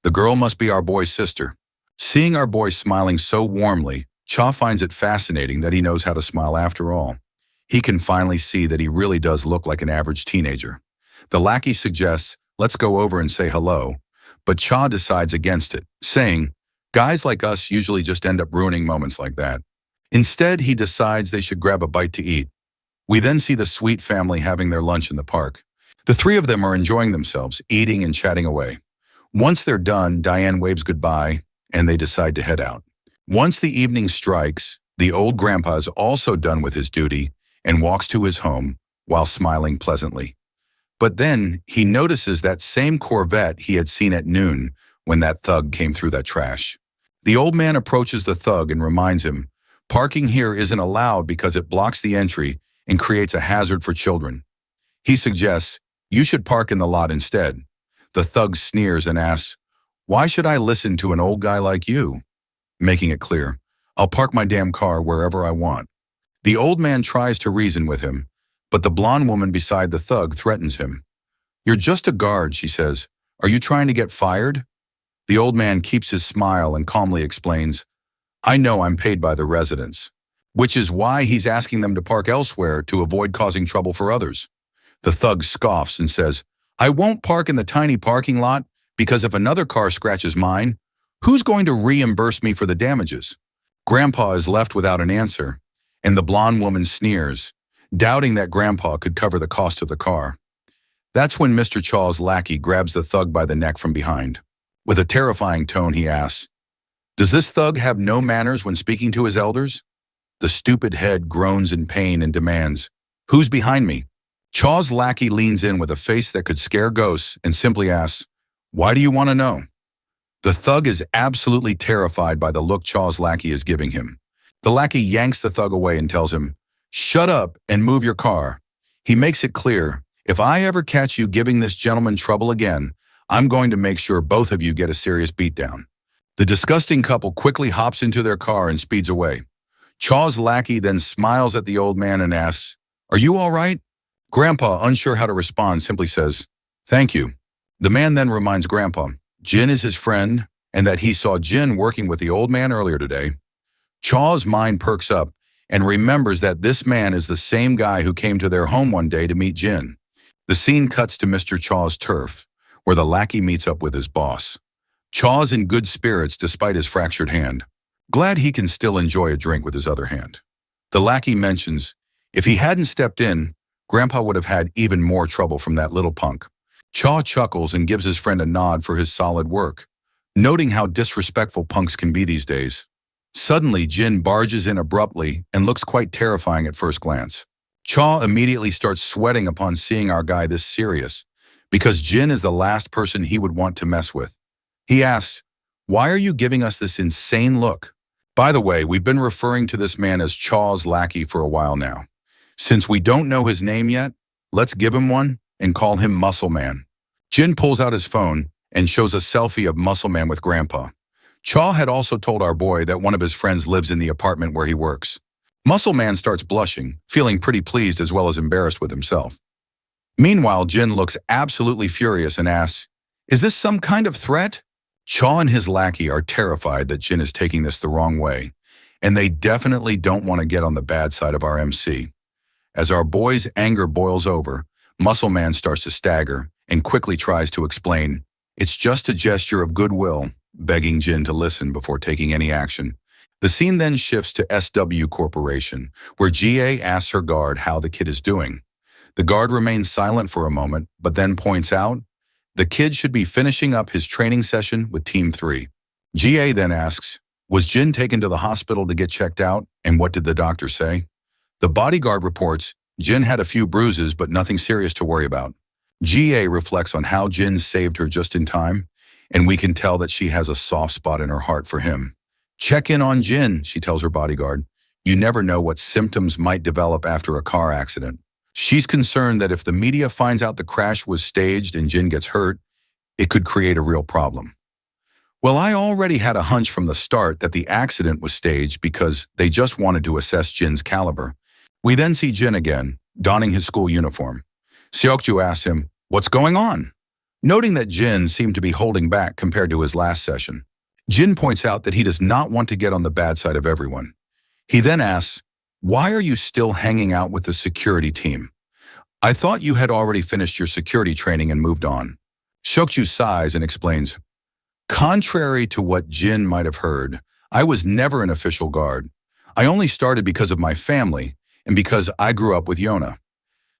the girl must be our boy's sister. Seeing our boy smiling so warmly, Cha finds it fascinating that he knows how to smile after all. He can finally see that he really does look like an average teenager. The lackey suggests, let's go over and say hello, but Cha decides against it, saying, guys like us usually just end up ruining moments like that. Instead, he decides they should grab a bite to eat. We then see the Sweet family having their lunch in the park. The 3 of them are enjoying themselves, eating and chatting away. Once they're done, Diane waves goodbye, and they decide to head out. Once the evening strikes, the old grandpa is also done with his duty and walks to his home while smiling pleasantly. But then he notices that same Corvette he had seen at noon when that thug came through that trash. The old man approaches the thug and reminds him, parking here isn't allowed because it blocks the entry and creates a hazard for children. He suggests, you should park in the lot instead. The thug sneers and asks, why should I listen to an old guy like you? Making it clear, I'll park my damn car wherever I want. The old man tries to reason with him, but the blonde woman beside the thug threatens him. You're just a guard, she says. Are you trying to get fired? The old man keeps his smile and calmly explains, I know I'm paid by the residents, which is why he's asking them to park elsewhere to avoid causing trouble for others. The thug scoffs and says, I won't park in the tiny parking lot because if another car scratches mine, who's going to reimburse me for the damages? Grandpa is left without an answer, and the blonde woman sneers, doubting that Grandpa could cover the cost of the car. That's when Mr. Chaw's lackey grabs the thug by the neck from behind. With a terrifying tone, he asks, "Does this thug have no manners when speaking to his elders?" The stupid head groans in pain and demands, "Who's behind me?" Chaw's lackey leans in with a face that could scare ghosts and simply asks, "Why do you want to know?" The thug is absolutely terrified by the look Chaw's lackey is giving him. The lackey yanks the thug away and tells him, "Shut up and move your car." He makes it clear, "If I ever catch you giving this gentleman trouble again, I'm going to make sure both of you get a serious beatdown." The disgusting couple quickly hops into their car and speeds away. Chaw's lackey then smiles at the old man and asks, "Are you all right?" Grandpa, unsure how to respond, simply says, "Thank you." The man then reminds Grandpa Jin is his friend and that he saw Jin working with the old man earlier today. Chaw's mind perks up and remembers that this man is the same guy who came to their home one day to meet Jin. The scene cuts to Mr. Chaw's turf, where the lackey meets up with his boss. Chaw's in good spirits despite his fractured hand, glad he can still enjoy a drink with his other hand. The lackey mentions, if he hadn't stepped in, Grandpa would have had even more trouble from that little punk. Chaw chuckles and gives his friend a nod for his solid work, noting how disrespectful punks can be these days. Suddenly, Jin barges in abruptly and looks quite terrifying at first glance. Chaw immediately starts sweating upon seeing our guy this serious, because Jin is the last person he would want to mess with. He asks, "Why are you giving us this insane look?" By the way, we've been referring to this man as Chaw's lackey for a while now. Since we don't know his name yet, let's give him one and call him Muscle Man. Jin pulls out his phone and shows a selfie of Muscle Man with Grandpa. Chaw had also told our boy that one of his friends lives in the apartment where he works. Muscle Man starts blushing, feeling pretty pleased as well as embarrassed with himself. Meanwhile, Jin looks absolutely furious and asks, "Is this some kind of threat?" Chaw and his lackey are terrified that Jin is taking this the wrong way, and they definitely don't want to get on the bad side of our MC. As our boy's anger boils over, Muscle Man starts to stagger and quickly tries to explain, "It's just a gesture of goodwill," begging Jin to listen before taking any action. The scene then shifts to SW Corporation, where GA asks her guard how the kid is doing. The guard remains silent for a moment, but then points out, the kid should be finishing up his training session with Team 3. GA then asks, "Was Jin taken to the hospital to get checked out, and what did the doctor say?" The bodyguard reports, Jin had a few bruises, but nothing serious to worry about. GA reflects on how Jin saved her just in time, and we can tell that she has a soft spot in her heart for him. "Check in on Jin," she tells her bodyguard. "You never know what symptoms might develop after a car accident." She's concerned that if the media finds out the crash was staged and Jin gets hurt, it could create a real problem. Well, I already had a hunch from the start that the accident was staged because they just wanted to assess Jin's caliber. We then see Jin again, donning his school uniform. Seokju asks him, "What's going on?" Noting that Jin seemed to be holding back compared to his last session. Jin points out that he does not want to get on the bad side of everyone. He then asks, "Why are you still hanging out with the security team? I thought you had already finished your security training and moved on." Seokju sighs and explains, "Contrary to what Jin might have heard, I was never an official guard. I only started because of my family and because I grew up with Yona.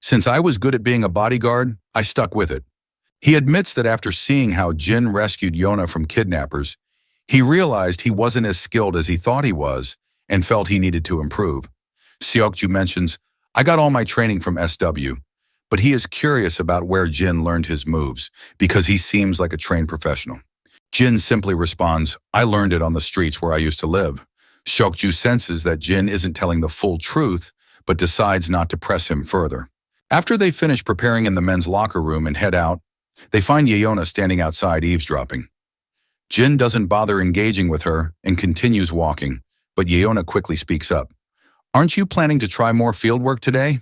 Since I was good at being a bodyguard, I stuck with it." He admits that after seeing how Jin rescued Yona from kidnappers, he realized he wasn't as skilled as he thought he was and felt he needed to improve. Seokju mentions, "I got all my training from SW, but he is curious about where Jin learned his moves because he seems like a trained professional." Jin simply responds, "I learned it on the streets where I used to live." Seokju senses that Jin isn't telling the full truth, but decides not to press him further. After they finish preparing in the men's locker room and head out, they find Yeona standing outside eavesdropping. Jin doesn't bother engaging with her and continues walking, but Yeona quickly speaks up. "Aren't you planning to try more fieldwork today?"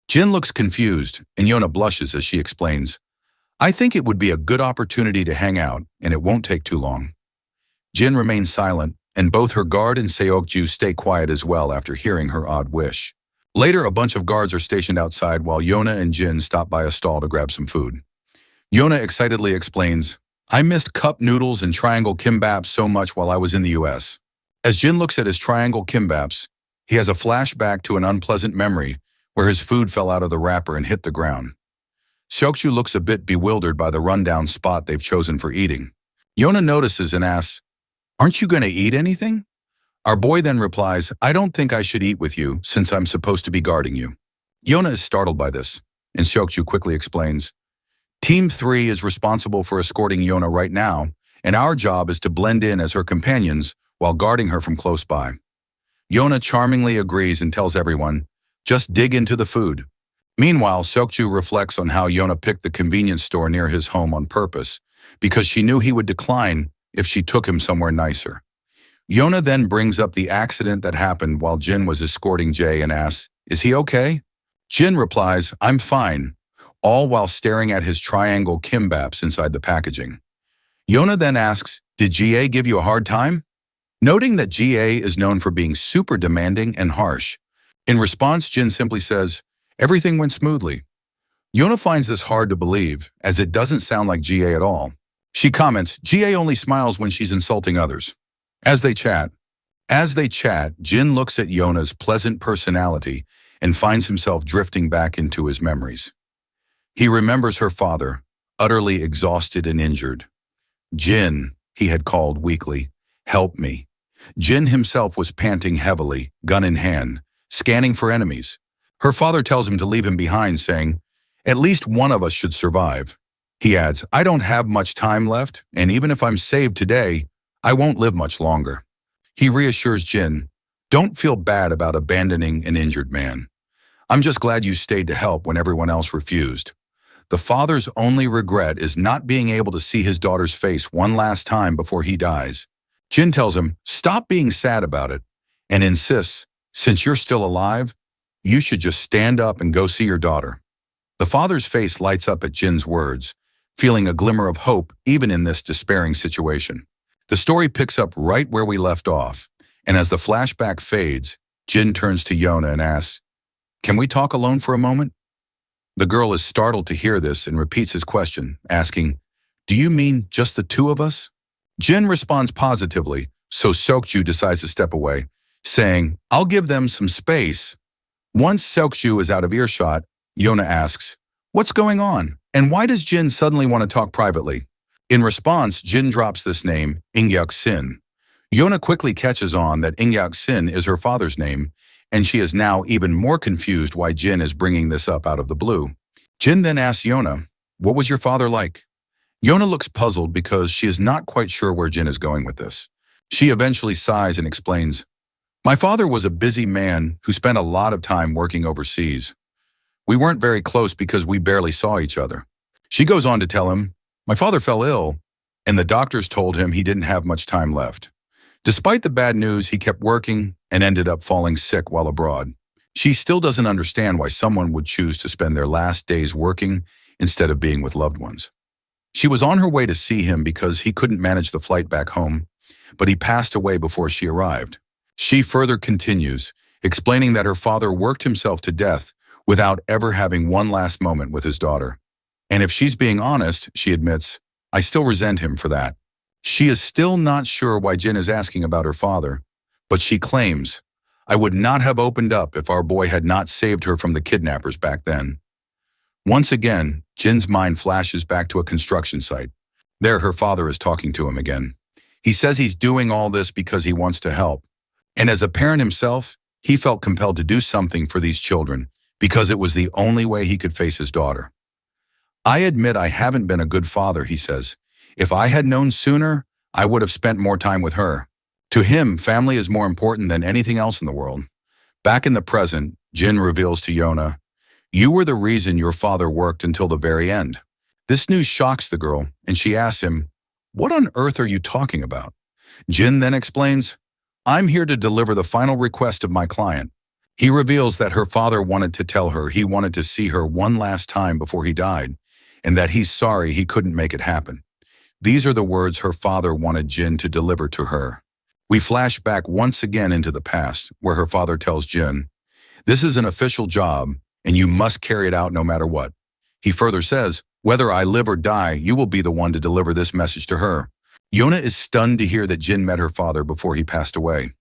Jin looks confused, and Yeona blushes as she explains, "I think it would be a good opportunity to hang out, and it won't take too long." Jin remains silent, and both her guard and Seokju stay quiet as well after hearing her odd wish. Later, a bunch of guards are stationed outside while Yeona and Jin stop by a stall to grab some food. Yona excitedly explains, I missed cup noodles and triangle kimbaps so much while I was in the US. As Jin looks at his triangle kimbaps, he has a flashback to an unpleasant memory where his food fell out of the wrapper and hit the ground. Seokju looks a bit bewildered by the rundown spot they've chosen for eating. Yona notices and asks, Aren't you going to eat anything? Our boy then replies, I don't think I should eat with you since I'm supposed to be guarding you. Yona is startled by this, and Seokju quickly explains, Team 3 is responsible for escorting Yona right now, and our job is to blend in as her companions while guarding her from close by. Yona charmingly agrees and tells everyone, just dig into the food. Meanwhile, Seokju reflects on how Yona picked the convenience store near his home on purpose, because she knew he would decline if she took him somewhere nicer. Yona then brings up the accident that happened while Jin was escorting Jae and asks, Is he okay? Jin replies, I'm fine, all while staring at his triangle kimbaps inside the packaging. Yona then asks, Did Jae give you a hard time? Noting that Jae is known for being super demanding and harsh. In response, Jin simply says, Everything went smoothly. Yona finds this hard to believe, as it doesn't sound like Jae at all. She comments, Jae only smiles when she's insulting others. As they chat, Jin looks at Yona's pleasant personality and finds himself drifting back into his memories. He remembers her father, utterly exhausted and injured. Jin, he had called weakly, help me. Jin himself was panting heavily, gun in hand, scanning for enemies. Her father tells him to leave him behind, saying, At least one of us should survive. He adds, I don't have much time left, and even if I'm saved today, I won't live much longer. He reassures Jin, Don't feel bad about abandoning an injured man. I'm just glad you stayed to help when everyone else refused. The father's only regret is not being able to see his daughter's face one last time before he dies. Jin tells him, Stop being sad about it, and insists, Since you're still alive, you should just stand up and go see your daughter. The father's face lights up at Jin's words, feeling a glimmer of hope even in this despairing situation. The story picks up right where we left off, and as the flashback fades, Jin turns to Yona and asks, Can we talk alone for a moment? The girl is startled to hear this and repeats his question, asking, Do you mean just the two of us? Jin responds positively, so Seokju decides to step away, saying, I'll give them some space. Once Seokju is out of earshot, Yona asks, What's going on? And why does Jin suddenly want to talk privately? In response, Jin drops this name, Ingyak Sin. Yona quickly catches on that Ingyak Sin is her father's name, and she is now even more confused why Jin is bringing this up out of the blue. Jin then asks Yona, What was your father like? Yona looks puzzled because she is not quite sure where Jin is going with this. She eventually sighs and explains, My father was a busy man who spent a lot of time working overseas. We weren't very close because we barely saw each other. She goes on to tell him, My father fell ill, and the doctors told him he didn't have much time left. Despite the bad news, he kept working and ended up falling sick while abroad. She still doesn't understand why someone would choose to spend their last days working instead of being with loved ones. She was on her way to see him because he couldn't manage the flight back home, but he passed away before she arrived. She further continues, explaining that her father worked himself to death without ever having one last moment with his daughter. And if she's being honest, she admits, I still resent him for that. She is still not sure why Jin is asking about her father, but she claims, I would not have opened up if our boy had not saved her from the kidnappers back then. Once again, Jin's mind flashes back to a construction site. There, her father is talking to him again. He says he's doing all this because he wants to help. And as a parent himself, he felt compelled to do something for these children because it was the only way he could face his daughter. I admit I haven't been a good father, he says. If I had known sooner, I would have spent more time with her. To him, family is more important than anything else in the world. Back in the present, Jin reveals to Yona, You were the reason your father worked until the very end. This news shocks the girl, and she asks him, What on earth are you talking about? Jin then explains, I'm here to deliver the final request of my client. He reveals that her father wanted to tell her he wanted to see her one last time before he died, and that he's sorry he couldn't make it happen. These are the words her father wanted Jin to deliver to her. We flash back once again into the past, where her father tells Jin, This is an official job, and you must carry it out no matter what. He further says, Whether I live or die, you will be the one to deliver this message to her. Yona is stunned to hear that Jin met her father before he passed away.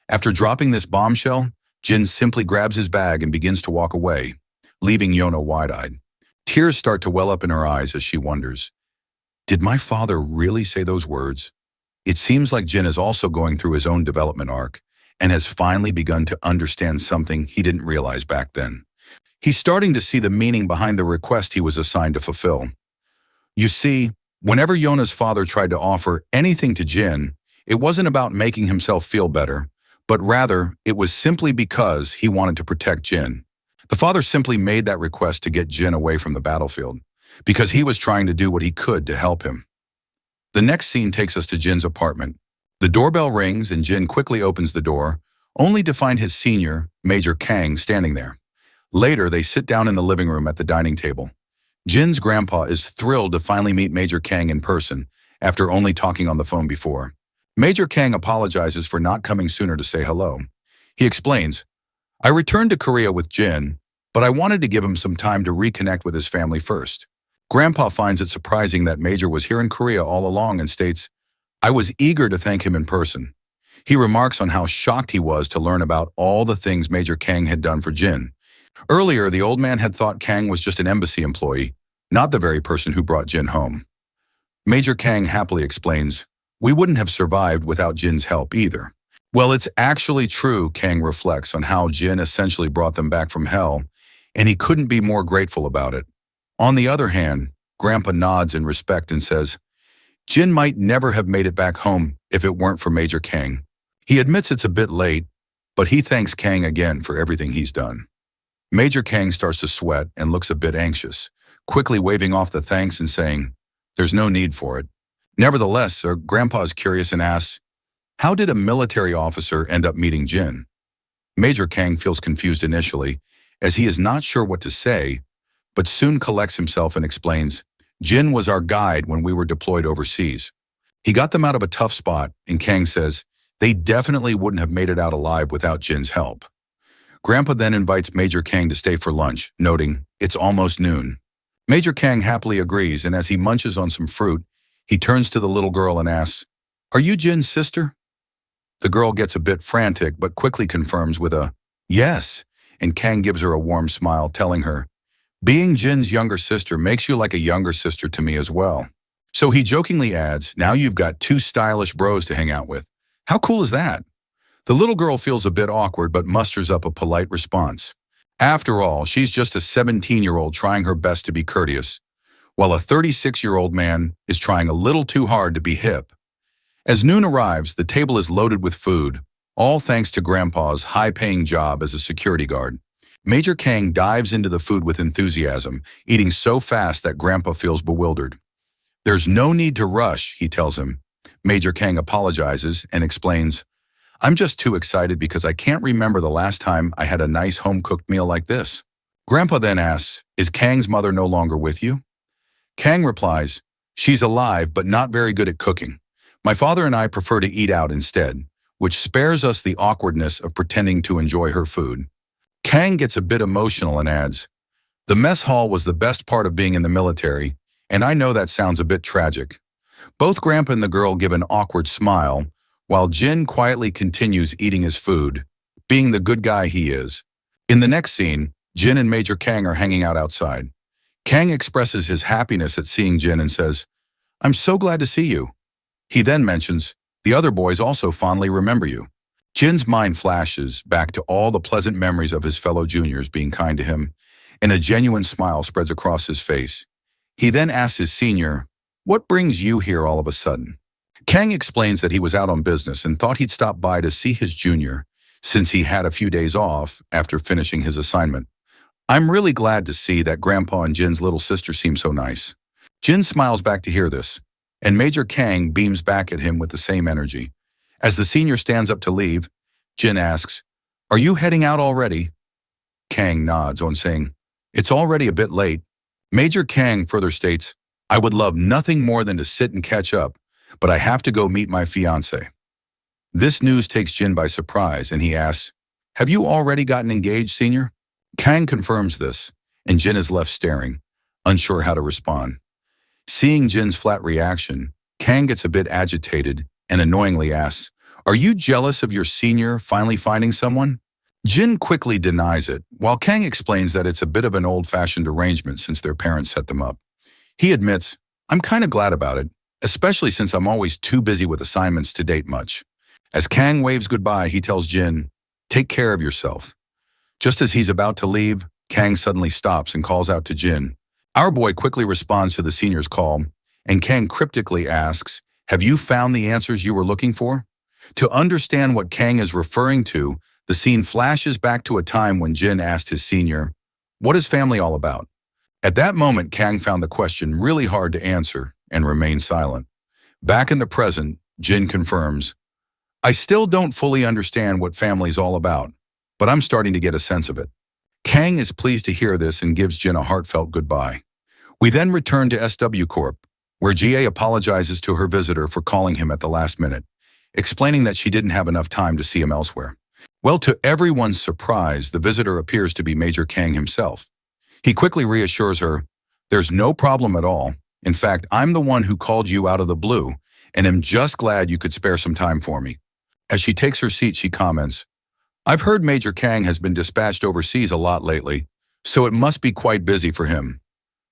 After dropping this bombshell, Jin simply grabs his bag and begins to walk away, leaving Yona wide-eyed. Tears start to well up in her eyes as she wonders, did my father really say those words? It seems like Jin is also going through his own development arc and has finally begun to understand something he didn't realize back then. He's starting to see the meaning behind the request he was assigned to fulfill. You see, whenever Yona's father tried to offer anything to Jin, it wasn't about making himself feel better, but rather it was simply because he wanted to protect Jin. The father simply made that request to get Jin away from the battlefield, because he was trying to do what he could to help him. The next scene takes us to Jin's apartment. The doorbell rings and Jin quickly opens the door, only to find his senior, Major Kang, standing there. Later, they sit down in the living room at the dining table. Jin's grandpa is thrilled to finally meet Major Kang in person, after only talking on the phone before. Major Kang apologizes for not coming sooner to say hello. He explains, I returned to Korea with Jin, but I wanted to give him some time to reconnect with his family first. Grandpa finds it surprising that Major was here in Korea all along and states, I was eager to thank him in person. He remarks on how shocked he was to learn about all the things Major Kang had done for Jin. Earlier, the old man had thought Kang was just an embassy employee, not the very person who brought Jin home. Major Kang happily explains, we wouldn't have survived without Jin's help either. Well, it's actually true, Kang reflects on how Jin essentially brought them back from hell, and he couldn't be more grateful about it. On the other hand, Grandpa nods in respect and says, Jin might never have made it back home if it weren't for Major Kang. He admits it's a bit late, but he thanks Kang again for everything he's done. Major Kang starts to sweat and looks a bit anxious, quickly waving off the thanks and saying, there's no need for it. Nevertheless, Grandpa is curious and asks, how did a military officer end up meeting Jin? Major Kang feels confused initially, as he is not sure what to say, but soon collects himself and explains, Jin was our guide when we were deployed overseas. He got them out of a tough spot, and Kang says, they definitely wouldn't have made it out alive without Jin's help. Grandpa then invites Major Kang to stay for lunch, noting, it's almost noon. Major Kang happily agrees, and as he munches on some fruit, he turns to the little girl and asks, are you Jin's sister? The girl gets a bit frantic, but quickly confirms with a, yes, and Kang gives her a warm smile, telling her, being Jin's younger sister makes you like a younger sister to me as well. So he jokingly adds, now you've got two stylish bros to hang out with. How cool is that? The little girl feels a bit awkward but musters up a polite response. After all, she's just a 17-year-old trying her best to be courteous, while a 36-year-old man is trying a little too hard to be hip. As noon arrives, the table is loaded with food, all thanks to Grandpa's high-paying job as a security guard. Major Kang dives into the food with enthusiasm, eating so fast that Grandpa feels bewildered. There's no need to rush, he tells him. Major Kang apologizes and explains, I'm just too excited because I can't remember the last time I had a nice home-cooked meal like this. Grandpa then asks, is Kang's mother no longer with you? Kang replies, she's alive but not very good at cooking. My father and I prefer to eat out instead, which spares us the awkwardness of pretending to enjoy her food. Kang gets a bit emotional and adds, the mess hall was the best part of being in the military, and I know that sounds a bit tragic. Both Grandpa and the girl give an awkward smile, while Jin quietly continues eating his food, being the good guy he is. In the next scene, Jin and Major Kang are hanging out outside. Kang expresses his happiness at seeing Jin and says, I'm so glad to see you. He then mentions, the other boys also fondly remember you. Jin's mind flashes back to all the pleasant memories of his fellow juniors being kind to him, and a genuine smile spreads across his face. He then asks his senior, what brings you here all of a sudden? Kang explains that he was out on business and thought he'd stop by to see his junior, since he had a few days off after finishing his assignment. I'm really glad to see that Grandpa and Jin's little sister seem so nice. Jin smiles back to hear this, and Major Kang beams back at him with the same energy. As the senior stands up to leave, Jin asks, are you heading out already? Kang nods on saying, it's already a bit late. Major Kang further states, I would love nothing more than to sit and catch up, but I have to go meet my fiancé. This news takes Jin by surprise, and he asks, have you already gotten engaged, senior? Kang confirms this, and Jin is left staring. unsure how to respond. Seeing Jin's flat reaction, Kang gets a bit agitated and annoyingly asks, "Are you jealous of your senior finally finding someone?" Jin quickly denies it, while Kang explains that it's a bit of an old-fashioned arrangement since their parents set them up. He admits, "I'm kind of glad about it, especially since I'm always too busy with assignments to date much." As Kang waves goodbye, he tells Jin, "Take care of yourself." Just as he's about to leave, Kang suddenly stops and calls out to Jin. Our boy quickly responds to the senior's call, and Kang cryptically asks, "Have you found the answers you were looking for?" To understand what Kang is referring to, the scene flashes back to a time when Jin asked his senior, "What is family all about?" At that moment, Kang found the question really hard to answer and remained silent. Back in the present, Jin confirms, "I still don't fully understand what family's all about, but I'm starting to get a sense of it." Kang is pleased to hear this and gives Jin a heartfelt goodbye. We then return to SW Corp, where GA apologizes to her visitor for calling him at the last minute, explaining that she didn't have enough time to see him elsewhere. Well, to everyone's surprise, the visitor appears to be Major Kang himself. He quickly reassures her, "There's no problem at all. In fact, I'm the one who called you out of the blue, and am just glad you could spare some time for me." As she takes her seat, she comments, "I've heard Major Kang has been dispatched overseas a lot lately, so it must be quite busy for him."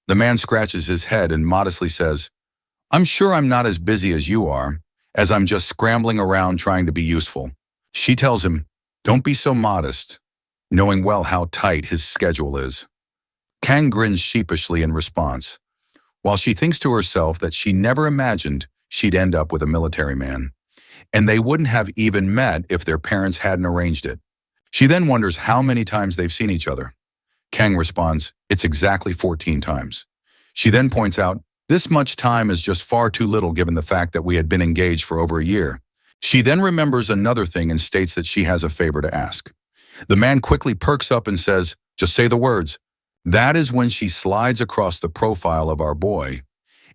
The man scratches his head and modestly says, "I'm sure I'm not as busy as you are, as I'm just scrambling around trying to be useful." She tells him, "Don't be so modest," knowing well how tight his schedule is. Kang grins sheepishly in response, while she thinks to herself that she never imagined she'd end up with a military man, and they wouldn't have even met if their parents hadn't arranged it. She then wonders how many times they've seen each other. Kang responds, "It's exactly 14 times. She then points out, "This much time is just far too little given the fact that we had been engaged for over a year." She then remembers another thing and states that she has a favor to ask. The man quickly perks up and says, "Just say the words." That is when she slides across the profile of our boy,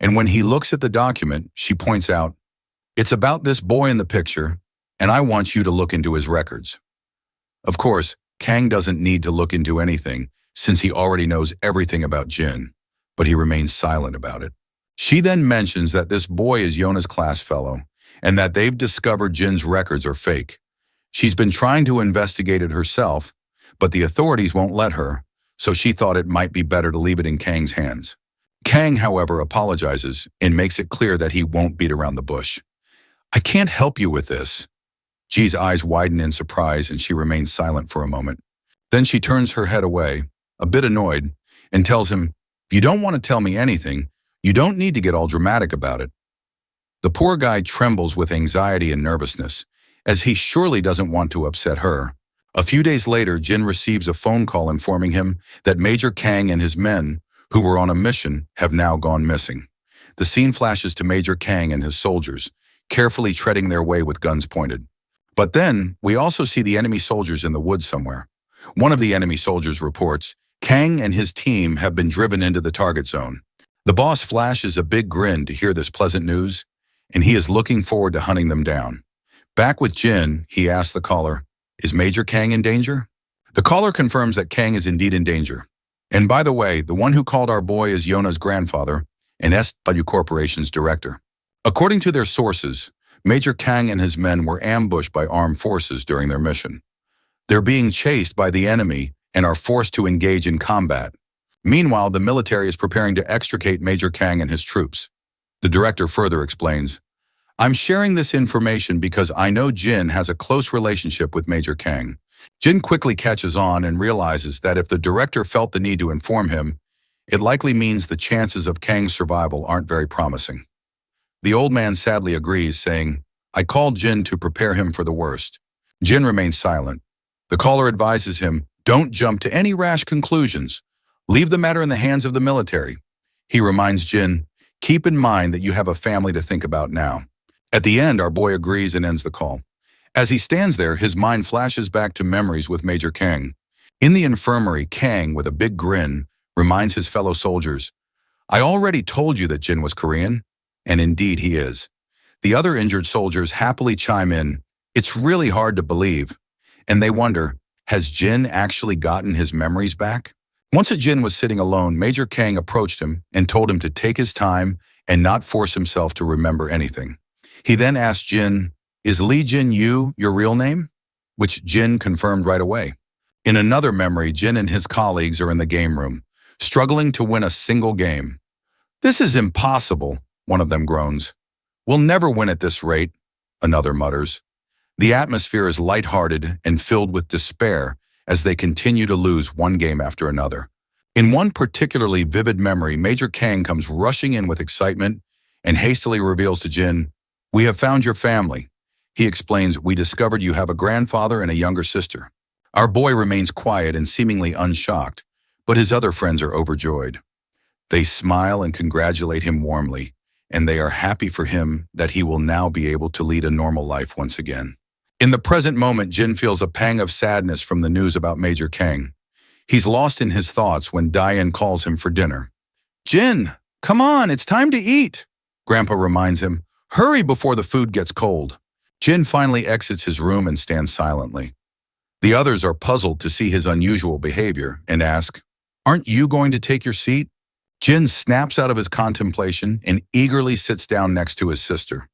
and when he looks at the document, she points out, "It's about this boy in the picture, and I want you to look into his records." Of course, Kang doesn't need to look into anything, since he already knows everything about Jin, but he remains silent about it. She then mentions that this boy is Yona's class fellow, and that they've discovered Jin's records are fake. She's been trying to investigate it herself, but the authorities won't let her, so she thought it might be better to leave it in Kang's hands. Kang, however, apologizes and makes it clear that he won't beat around the bush. "I can't help you with this." Ji's eyes widen in surprise and she remains silent for a moment. Then she turns her head away, a bit annoyed, and tells him, "If you don't want to tell me anything, you don't need to get all dramatic about it." The poor guy trembles with anxiety and nervousness, as he surely doesn't want to upset her. A few days later, Jin receives a phone call informing him that Major Kang and his men, who were on a mission, have now gone missing. The scene flashes to Major Kang and his soldiers, carefully treading their way with guns pointed. But then, we also see the enemy soldiers in the woods somewhere. One of the enemy soldiers reports, Kang and his team have been driven into the target zone. The boss flashes a big grin to hear this pleasant news, and he is looking forward to hunting them down. Back with Jin, he asks the caller, "Is Major Kang in danger?" The caller confirms that Kang is indeed in danger. And by the way, the one who called our boy is Yona's grandfather and SW Corporation's director. According to their sources, Major Kang and his men were ambushed by armed forces during their mission. They're being chased by the enemy and are forced to engage in combat. Meanwhile, the military is preparing to extricate Major Kang and his troops. The director further explains, "I'm sharing this information because I know Jin has a close relationship with Major Kang." Jin quickly catches on and realizes that if the director felt the need to inform him, it likely means the chances of Kang's survival aren't very promising. The old man sadly agrees, saying, "I called Jin to prepare him for the worst." Jin remains silent. The caller advises him, "Don't jump to any rash conclusions. Leave the matter in the hands of the military." He reminds Jin, "Keep in mind that you have a family to think about now." At the end, our boy agrees and ends the call. As he stands there, his mind flashes back to memories with Major Kang. In the infirmary, Kang, with a big grin, reminds his fellow soldiers, "I already told you that Jin was Korean," and indeed he is. The other injured soldiers happily chime in, "It's really hard to believe," and they wonder, has Jin actually gotten his memories back? Once Jin was sitting alone, Major Kang approached him and told him to take his time and not force himself to remember anything. He then asked Jin, "Is Lee Jin Yu your real name?" Which Jin confirmed right away. In another memory, Jin and his colleagues are in the game room, struggling to win a single game. "This is impossible," one of them groans. "We'll never win at this rate," another mutters. The atmosphere is lighthearted and filled with despair as they continue to lose one game after another. In one particularly vivid memory, Major Kang comes rushing in with excitement and hastily reveals to Jin, "We have found your family." He explains, "We discovered you have a grandfather and a younger sister." Our boy remains quiet and seemingly unshocked, but his other friends are overjoyed. They smile and congratulate him warmly, and they are happy for him that he will now be able to lead a normal life once again. In the present moment, Jin feels a pang of sadness from the news about Major Kang. He's lost in his thoughts when Diane calls him for dinner. "Jin, come on, it's time to eat," Grandpa reminds him. "Hurry before the food gets cold." Jin finally exits his room and stands silently. The others are puzzled to see his unusual behavior and ask, "Aren't you going to take your seat?" Jin snaps out of his contemplation and eagerly sits down next to his sister.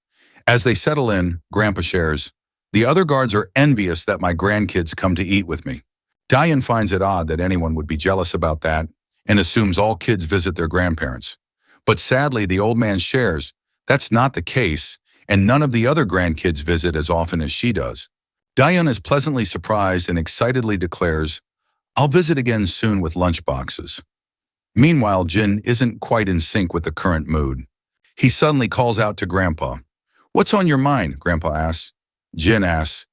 As they settle in, Grandpa shares, "The other guards are envious that my grandkids come to eat with me." Diane finds it odd that anyone would be jealous about that and assumes all kids visit their grandparents. But sadly, the old man shares, that's not the case, and none of the other grandkids visit as often as she does. Diane is pleasantly surprised and excitedly declares, "I'll visit again soon with lunchboxes." Meanwhile, Jin isn't quite in sync with the current mood. He suddenly calls out to Grandpa. "What's on your mind?" Grandpa asks. Jin asks,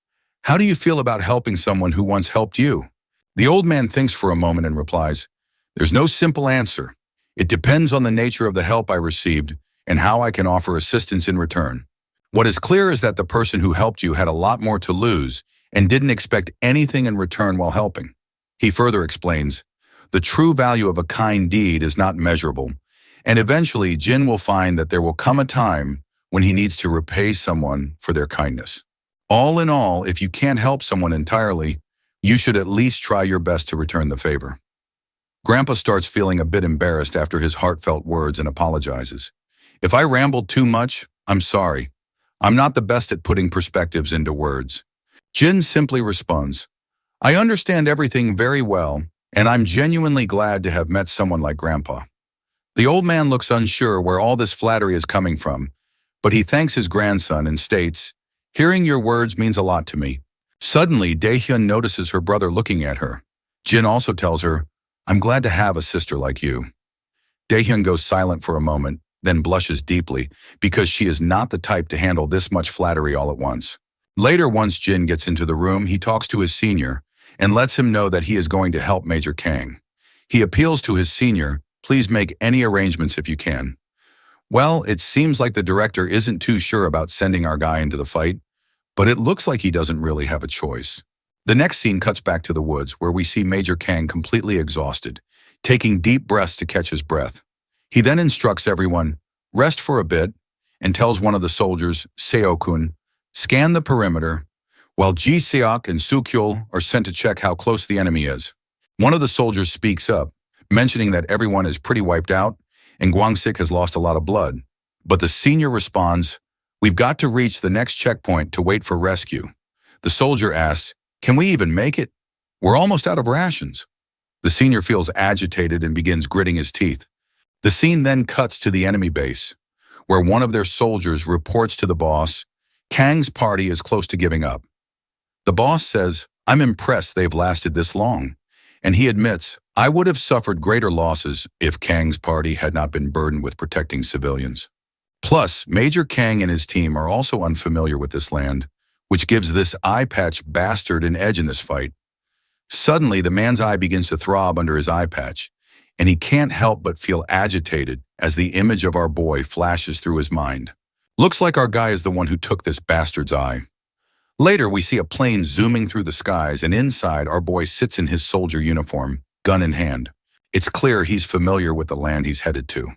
"How do you feel about helping someone who once helped you?" The old man thinks for a moment and replies, "There's no simple answer. It depends on the nature of the help I received and how I can offer assistance in return. What is clear is that the person who helped you had a lot more to lose and didn't expect anything in return while helping." He further explains, "The true value of a kind deed is not measurable, and eventually Jin will find that there will come a time when he needs to repay someone for their kindness. All in all, if you can't help someone entirely, you should at least try your best to return the favor." Grandpa starts feeling a bit embarrassed after his heartfelt words and apologizes. "If I rambled too much, I'm sorry. I'm not the best at putting perspectives into words." Jin simply responds, "I understand everything very well, and I'm genuinely glad to have met someone like Grandpa." The old man looks unsure where all this flattery is coming from, but he thanks his grandson and states, "Hearing your words means a lot to me." Suddenly, Daehyun notices her brother looking at her. Jin also tells her, "I'm glad to have a sister like you." Daehyun goes silent for a moment, then blushes deeply because she is not the type to handle this much flattery all at once. Later, once Jin gets into the room, he talks to his senior and lets him know that he is going to help Major Kang. He appeals to his senior, "Please make any arrangements if you can." Well, it seems like the director isn't too sure about sending our guy into the fight, but it looks like he doesn't really have a choice. The next scene cuts back to the woods, where we see Major Kang completely exhausted, taking deep breaths to catch his breath. He then instructs everyone, "Rest for a bit," and tells one of the soldiers, Seo-kun, "Scan the perimeter," while Ji-seok and Soo-kyul are sent to check how close the enemy is. One of the soldiers speaks up, mentioning that everyone is pretty wiped out and Gwang-sik has lost a lot of blood. But the senior responds, "We've got to reach the next checkpoint to wait for rescue." The soldier asks, "Can we even make it? We're almost out of rations." The senior feels agitated and begins gritting his teeth. The scene then cuts to the enemy base, where one of their soldiers reports to the boss, "Kang's party is close to giving up." The boss says, "I'm impressed they've lasted this long." And he admits, "I would have suffered greater losses if Kang's party had not been burdened with protecting civilians." Plus, Major Kang and his team are also unfamiliar with this land, which gives this eye patch bastard an edge in this fight. Suddenly, the man's eye begins to throb under his eye patch, and he can't help but feel agitated as the image of our boy flashes through his mind. Looks like our guy is the one who took this bastard's eye. Later, we see a plane zooming through the skies, and inside, our boy sits in his soldier uniform, gun in hand. It's clear he's familiar with the land he's headed to.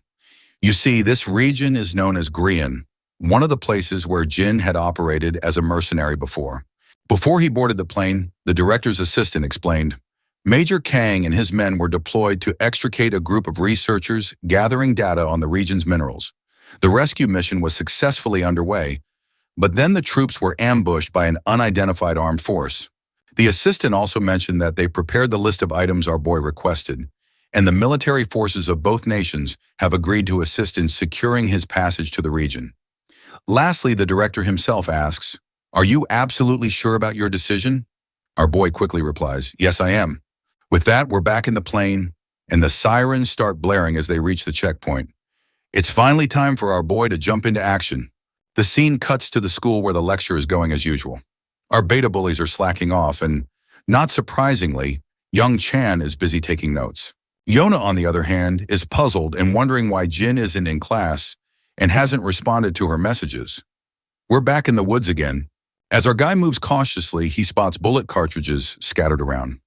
You see, this region is known as Grian, one of the places where Jin had operated as a mercenary before. Before he boarded the plane, the director's assistant explained, Major Kang and his men were deployed to extricate a group of researchers gathering data on the region's minerals. The rescue mission was successfully underway, but then the troops were ambushed by an unidentified armed force. The assistant also mentioned that they prepared the list of items our boy requested, and the military forces of both nations have agreed to assist in securing his passage to the region. Lastly, the director himself asks, "Are you absolutely sure about your decision?" Our boy quickly replies, "Yes, I am." With that, we're back in the plane, and the sirens start blaring as they reach the checkpoint. It's finally time for our boy to jump into action. The scene cuts to the school where the lecture is going as usual. Our beta bullies are slacking off, and, not surprisingly, young Chan is busy taking notes. Yona, on the other hand, is puzzled and wondering why Jin isn't in class and hasn't responded to her messages. We're back in the woods again. As our guy moves cautiously, he spots bullet cartridges scattered around.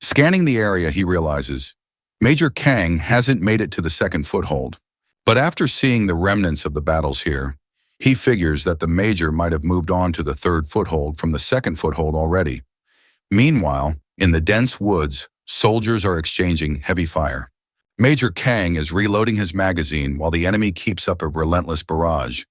Scanning the area, he realizes Major Kang hasn't made it to the second foothold. But after seeing the remnants of the battles here, he figures that the Major might have moved on to the third foothold from the second foothold already. Meanwhile, in the dense woods, soldiers are exchanging heavy fire. Major Kang is reloading his magazine while the enemy keeps up a relentless barrage.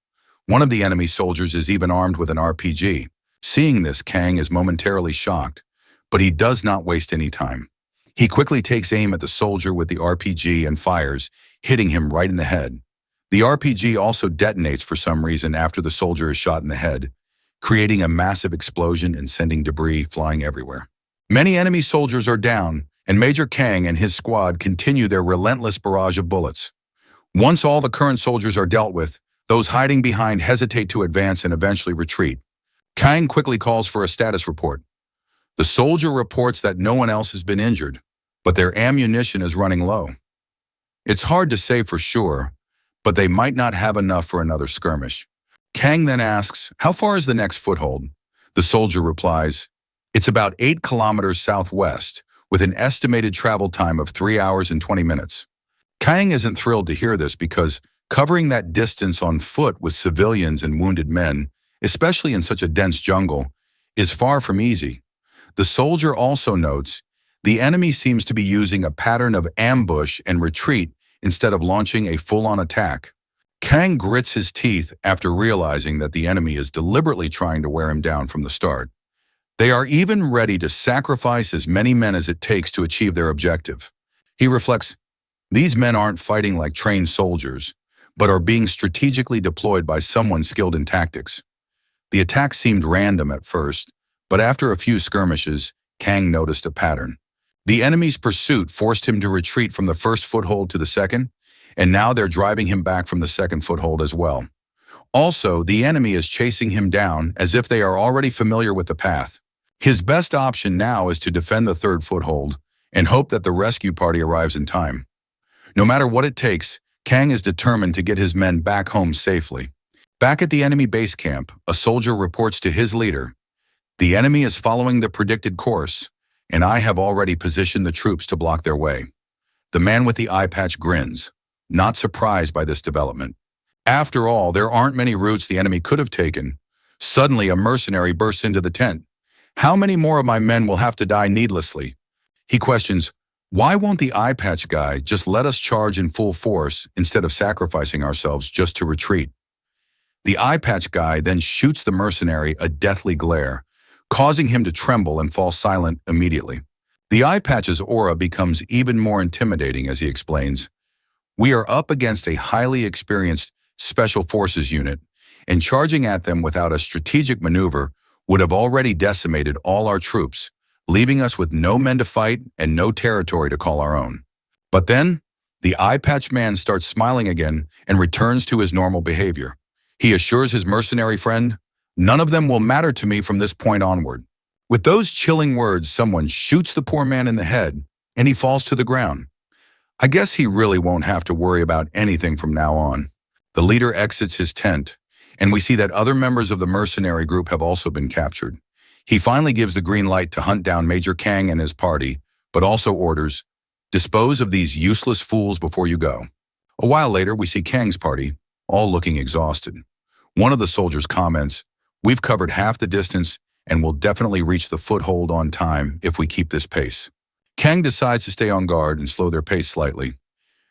One of the enemy soldiers is even armed with an RPG. Seeing this, Kang is momentarily shocked, but he does not waste any time. He quickly takes aim at the soldier with the RPG and fires, hitting him right in the head. The RPG also detonates for some reason after the soldier is shot in the head, creating a massive explosion and sending debris flying everywhere. Many enemy soldiers are down, and Major Kang and his squad continue their relentless barrage of bullets. Once all the current soldiers are dealt with, those hiding behind hesitate to advance and eventually retreat. Kang quickly calls for a status report. The soldier reports that no one else has been injured, but their ammunition is running low. It's hard to say for sure, but they might not have enough for another skirmish. Kang then asks, "How far is the next foothold?" The soldier replies, "It's about 8 kilometers southwest, with an estimated travel time of 3 hours and 20 minutes. Kang isn't thrilled to hear this because covering that distance on foot with civilians and wounded men, especially in such a dense jungle, is far from easy. The soldier also notes the enemy seems to be using a pattern of ambush and retreat instead of launching a full-on attack. Kang grits his teeth after realizing that the enemy is deliberately trying to wear him down from the start. They are even ready to sacrifice as many men as it takes to achieve their objective. He reflects, these men aren't fighting like trained soldiers, but are being strategically deployed by someone skilled in tactics. The attack seemed random at first, but after a few skirmishes, Kang noticed a pattern. The enemy's pursuit forced him to retreat from the first foothold to the second, and now they're driving him back from the second foothold as well. Also, the enemy is chasing him down as if they are already familiar with the path. His best option now is to defend the third foothold and hope that the rescue party arrives in time. No matter what it takes, Kang is determined to get his men back home safely. Back at the enemy base camp, a soldier reports to his leader, "The enemy is following the predicted course, and I have already positioned the troops to block their way." The man with the eye patch grins, not surprised by this development. After all, there aren't many routes the enemy could have taken. Suddenly, a mercenary bursts into the tent. "How many more of my men will have to die needlessly?" He questions, "Why won't the eye patch guy just let us charge in full force instead of sacrificing ourselves just to retreat?" The eye patch guy then shoots the mercenary a deathly glare, causing him to tremble and fall silent immediately. The eye patch's aura becomes even more intimidating as he explains, "We are up against a highly experienced special forces unit, and charging at them without a strategic maneuver would have already decimated all our troops, leaving us with no men to fight and no territory to call our own." But then, the eye patch man starts smiling again and returns to his normal behavior. He assures his mercenary friend, "None of them will matter to me from this point onward." With those chilling words, someone shoots the poor man in the head, and he falls to the ground. I guess he really won't have to worry about anything from now on. The leader exits his tent, and we see that other members of the mercenary group have also been captured. He finally gives the green light to hunt down Major Kang and his party, but also orders, "Dispose of these useless fools before you go." A while later, we see Kang's party, all looking exhausted. One of the soldiers comments, "We've covered half the distance and will definitely reach the foothold on time if we keep this pace." Kang decides to stay on guard and slow their pace slightly.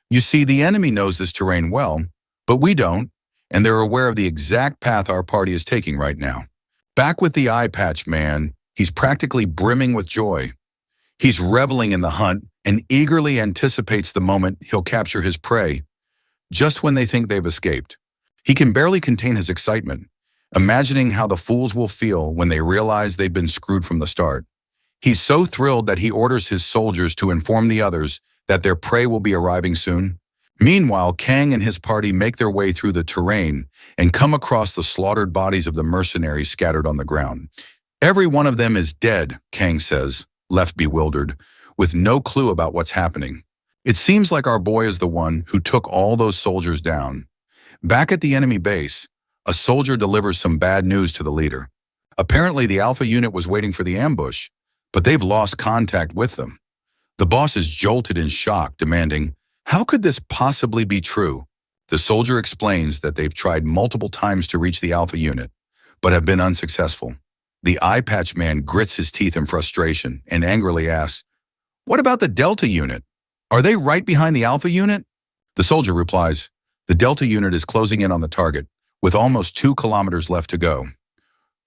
You see, the enemy knows this terrain well, but we don't, and they're aware of the exact path our party is taking right now. Back with the eye patch man, he's practically brimming with joy. He's reveling in the hunt and eagerly anticipates the moment he'll capture his prey, just when they think they've escaped. He can barely contain his excitement, imagining how the fools will feel when they realize they've been screwed from the start. He's so thrilled that he orders his soldiers to inform the others that their prey will be arriving soon. Meanwhile, Kang and his party make their way through the terrain and come across the slaughtered bodies of the mercenaries scattered on the ground. Every one of them is dead, Kang says, left bewildered, with no clue about what's happening. It seems like our boy is the one who took all those soldiers down. Back at the enemy base, a soldier delivers some bad news to the leader. Apparently, the Alpha unit was waiting for the ambush, but they've lost contact with them. The boss is jolted in shock, demanding, "How could this possibly be true?" The soldier explains that they've tried multiple times to reach the Alpha unit, but have been unsuccessful. The eye patch man grits his teeth in frustration and angrily asks, "What about the Delta unit? Are they right behind the Alpha unit?" The soldier replies, "The Delta unit is closing in on the target, with almost 2 kilometers left to go."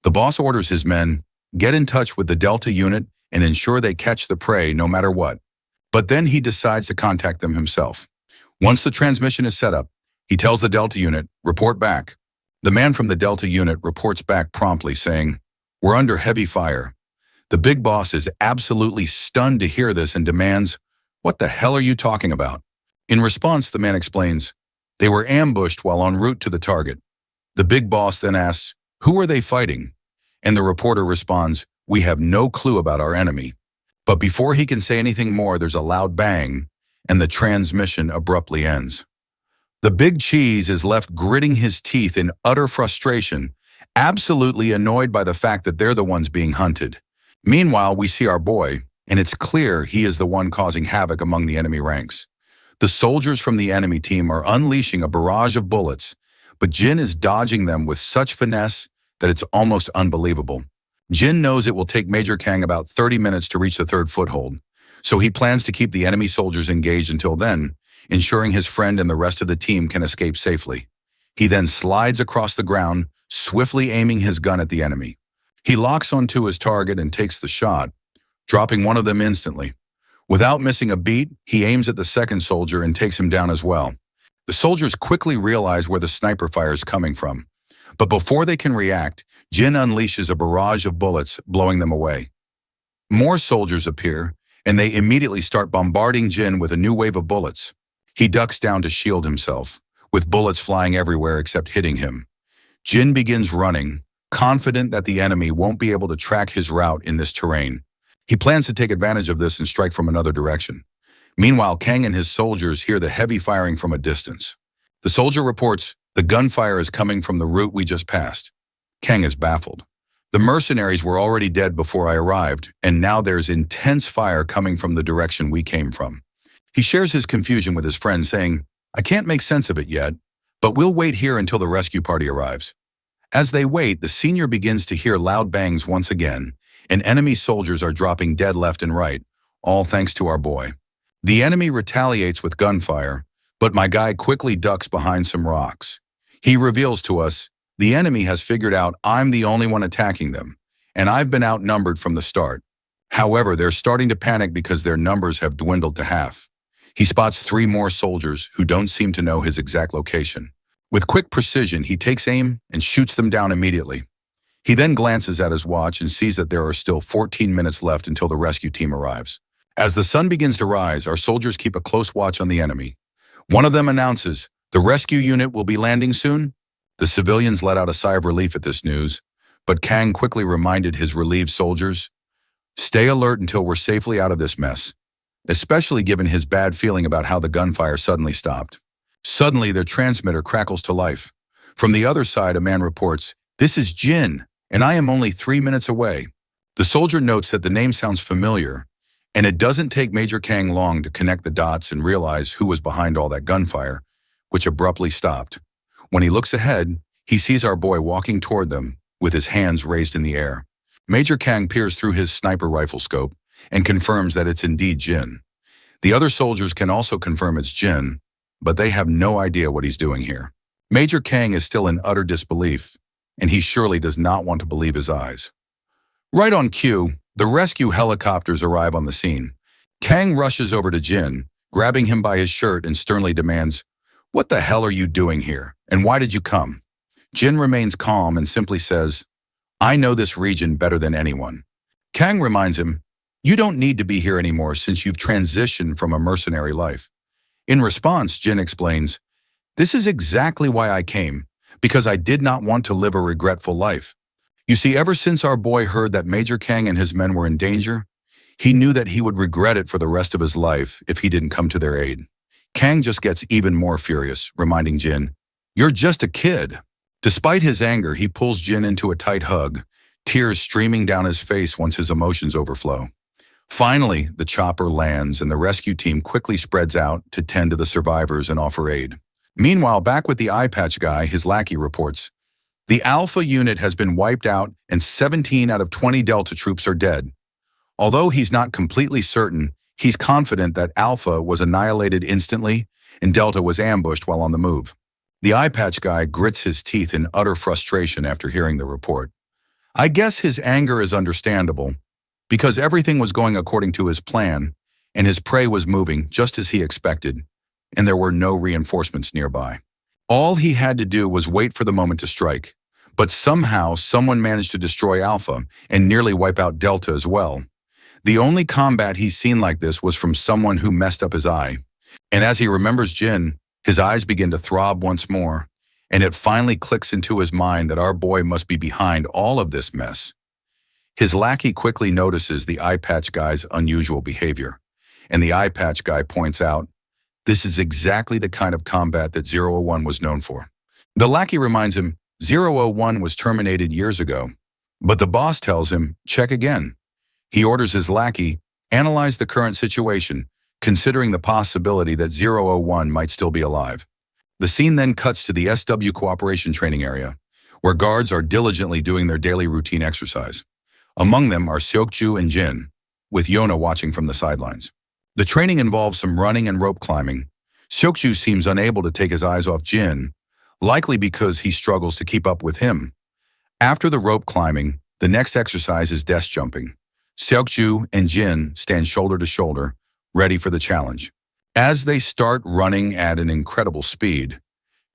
The boss orders his men, "Get in touch with the Delta unit and ensure they catch the prey no matter what." But then he decides to contact them himself. Once the transmission is set up, he tells the Delta unit, "Report back." The man from the Delta unit reports back promptly, saying, "We're under heavy fire." The big boss is absolutely stunned to hear this and demands, "What the hell are you talking about?" In response, the man explains, "They were ambushed while en route to the target." The big boss then asks, "Who are they fighting?" And the reporter responds, "We have no clue about our enemy." But before he can say anything more, there's a loud bang, and the transmission abruptly ends. The big cheese is left gritting his teeth in utter frustration, absolutely annoyed by the fact that they're the ones being hunted. Meanwhile, we see our boy, and it's clear he is the one causing havoc among the enemy ranks. The soldiers from the enemy team are unleashing a barrage of bullets, but Jin is dodging them with such finesse that it's almost unbelievable. Jin knows it will take Major Kang about 30 minutes to reach the third foothold, so he plans to keep the enemy soldiers engaged until then, ensuring his friend and the rest of the team can escape safely. He then slides across the ground, swiftly aiming his gun at the enemy. He locks onto his target and takes the shot, dropping one of them instantly. Without missing a beat, he aims at the second soldier and takes him down as well. The soldiers quickly realize where the sniper fire is coming from, but before they can react, Jin unleashes a barrage of bullets, blowing them away. More soldiers appear, and they immediately start bombarding Jin with a new wave of bullets. He ducks down to shield himself, with bullets flying everywhere except hitting him. Jin begins running, confident that the enemy won't be able to track his route in this terrain. He plans to take advantage of this and strike from another direction. Meanwhile, Kang and his soldiers hear the heavy firing from a distance. The soldier reports, "The gunfire is coming from the route we just passed." Kang is baffled. The mercenaries were already dead before I arrived, and now there's intense fire coming from the direction we came from. He shares his confusion with his friend, saying, "I can't make sense of it yet, but we'll wait here until the rescue party arrives." As they wait, the senior begins to hear loud bangs once again, and enemy soldiers are dropping dead left and right, all thanks to our boy. The enemy retaliates with gunfire, but my guy quickly ducks behind some rocks. He reveals to us, "The enemy has figured out I'm the only one attacking them, and I've been outnumbered from the start. However, they're starting to panic because their numbers have dwindled to half." He spots 3 more soldiers who don't seem to know his exact location. With quick precision, he takes aim and shoots them down immediately. He then glances at his watch and sees that there are still 14 minutes left until the rescue team arrives. As the sun begins to rise, our soldiers keep a close watch on the enemy. One of them announces, "The rescue unit will be landing soon." The civilians let out a sigh of relief at this news, but Kang quickly reminded his relieved soldiers, "Stay alert until we're safely out of this mess," especially given his bad feeling about how the gunfire suddenly stopped. Suddenly, their transmitter crackles to life. From the other side, a man reports, "This is Jin, and I am only 3 minutes away." The soldier notes that the name sounds familiar, and it doesn't take Major Kang long to connect the dots and realize who was behind all that gunfire, which abruptly stopped. When he looks ahead, he sees our boy walking toward them with his hands raised in the air. Major Kang peers through his sniper rifle scope and confirms that it's indeed Jin. The other soldiers can also confirm it's Jin, but they have no idea what he's doing here. Major Kang is still in utter disbelief, and he surely does not want to believe his eyes. Right on cue, the rescue helicopters arrive on the scene. Kang rushes over to Jin, grabbing him by his shirt and sternly demands, "What the hell are you doing here, and why did you come?" Jin remains calm and simply says, "I know this region better than anyone." Kang reminds him, "You don't need to be here anymore since you've transitioned from a mercenary life." In response, Jin explains, "This is exactly why I came, because I did not want to live a regretful life. You see, ever since our boy heard that Major Kang and his men were in danger, he knew that he would regret it for the rest of his life if he didn't come to their aid." Kang just gets even more furious, reminding Jin, "You're just a kid." Despite his anger, he pulls Jin into a tight hug, tears streaming down his face once his emotions overflow. Finally, the chopper lands and the rescue team quickly spreads out to tend to the survivors and offer aid. Meanwhile, back with the eye patch guy, his lackey reports, "The Alpha unit has been wiped out and 17 out of 20 Delta troops are dead." Although he's not completely certain, he's confident that Alpha was annihilated instantly and Delta was ambushed while on the move. The eye patch guy grits his teeth in utter frustration after hearing the report. I guess his anger is understandable, because everything was going according to his plan, and his prey was moving just as he expected, and there were no reinforcements nearby. All he had to do was wait for the moment to strike, but somehow someone managed to destroy Alpha and nearly wipe out Delta as well. The only combat he's seen like this was from someone who messed up his eye, and as he remembers Jin, his eyes begin to throb once more, and it finally clicks into his mind that our boy must be behind all of this mess. His lackey quickly notices the eye patch guy's unusual behavior, and the eye patch guy points out, "This is exactly the kind of combat that 001 was known for." The lackey reminds him, 001 was terminated years ago, but the boss tells him, "Check again." He orders his lackey, "Analyze the current situation, considering the possibility that 001 might still be alive." The scene then cuts to the SW Cooperation Training Area, where guards are diligently doing their daily routine exercise. Among them are Seokju and Jin, with Yona watching from the sidelines. The training involves some running and rope climbing. Seokju seems unable to take his eyes off Jin, likely because he struggles to keep up with him. After the rope climbing, the next exercise is desk jumping. Seokju and Jin stand shoulder to shoulder, ready for the challenge. As they start running at an incredible speed,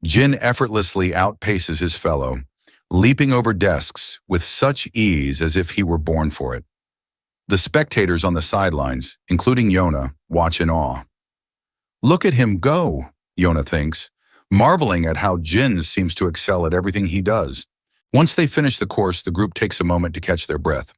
Jin effortlessly outpaces his fellow, leaping over desks with such ease as if he were born for it. The spectators on the sidelines, including Yona, watch in awe. "Look at him go," Yona thinks, marveling at how Jin seems to excel at everything he does. Once they finish the course, the group takes a moment to catch their breath.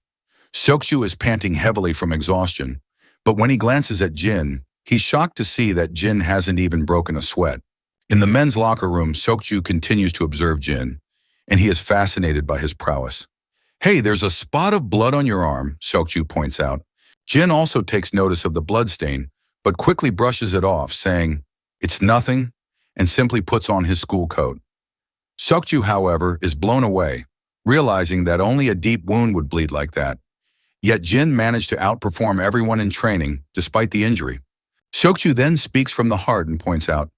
Seokju is panting heavily from exhaustion, but when he glances at Jin, he's shocked to see that Jin hasn't even broken a sweat. In the men's locker room, Seokju continues to observe Jin, and he is fascinated by his prowess. "Hey, there's a spot of blood on your arm," Seokju points out. Jin also takes notice of the blood stain, but quickly brushes it off, saying, "It's nothing," and simply puts on his school coat. Seokju, however, is blown away, realizing that only a deep wound would bleed like that. Yet Jin managed to outperform everyone in training, despite the injury. Seokju then speaks from the heart and points out,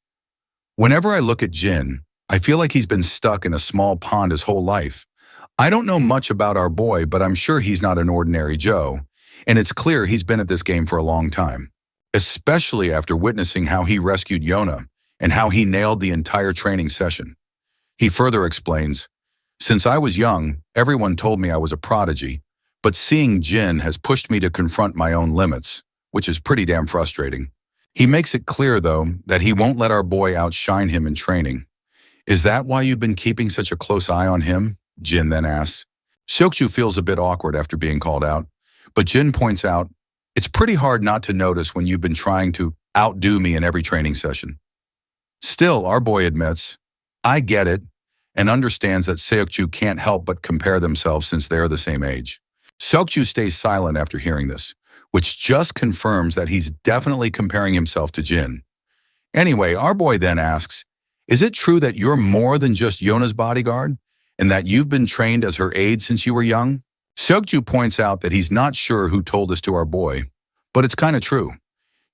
"Whenever I look at Jin, I feel like he's been stuck in a small pond his whole life. I don't know much about our boy, but I'm sure he's not an ordinary Joe, and it's clear he's been at this game for a long time, especially after witnessing how he rescued Yona and how he nailed the entire training session." He further explains, "Since I was young, everyone told me I was a prodigy, but seeing Jin has pushed me to confront my own limits, which is pretty damn frustrating." He makes it clear, though, that he won't let our boy outshine him in training. "Is that why you've been keeping such a close eye on him?" Jin then asks. Seokju feels a bit awkward after being called out, but Jin points out, "It's pretty hard not to notice when you've been trying to outdo me in every training session." Still, our boy admits, "I get it," and understands that Seokju can't help but compare themselves since they're the same age. Seokju stays silent after hearing this, which just confirms that he's definitely comparing himself to Jin. Anyway, our boy then asks, "Is it true that you're more than just Yona's bodyguard, and that you've been trained as her aide since you were young?" Seokju points out that he's not sure who told this to our boy, but it's kind of true.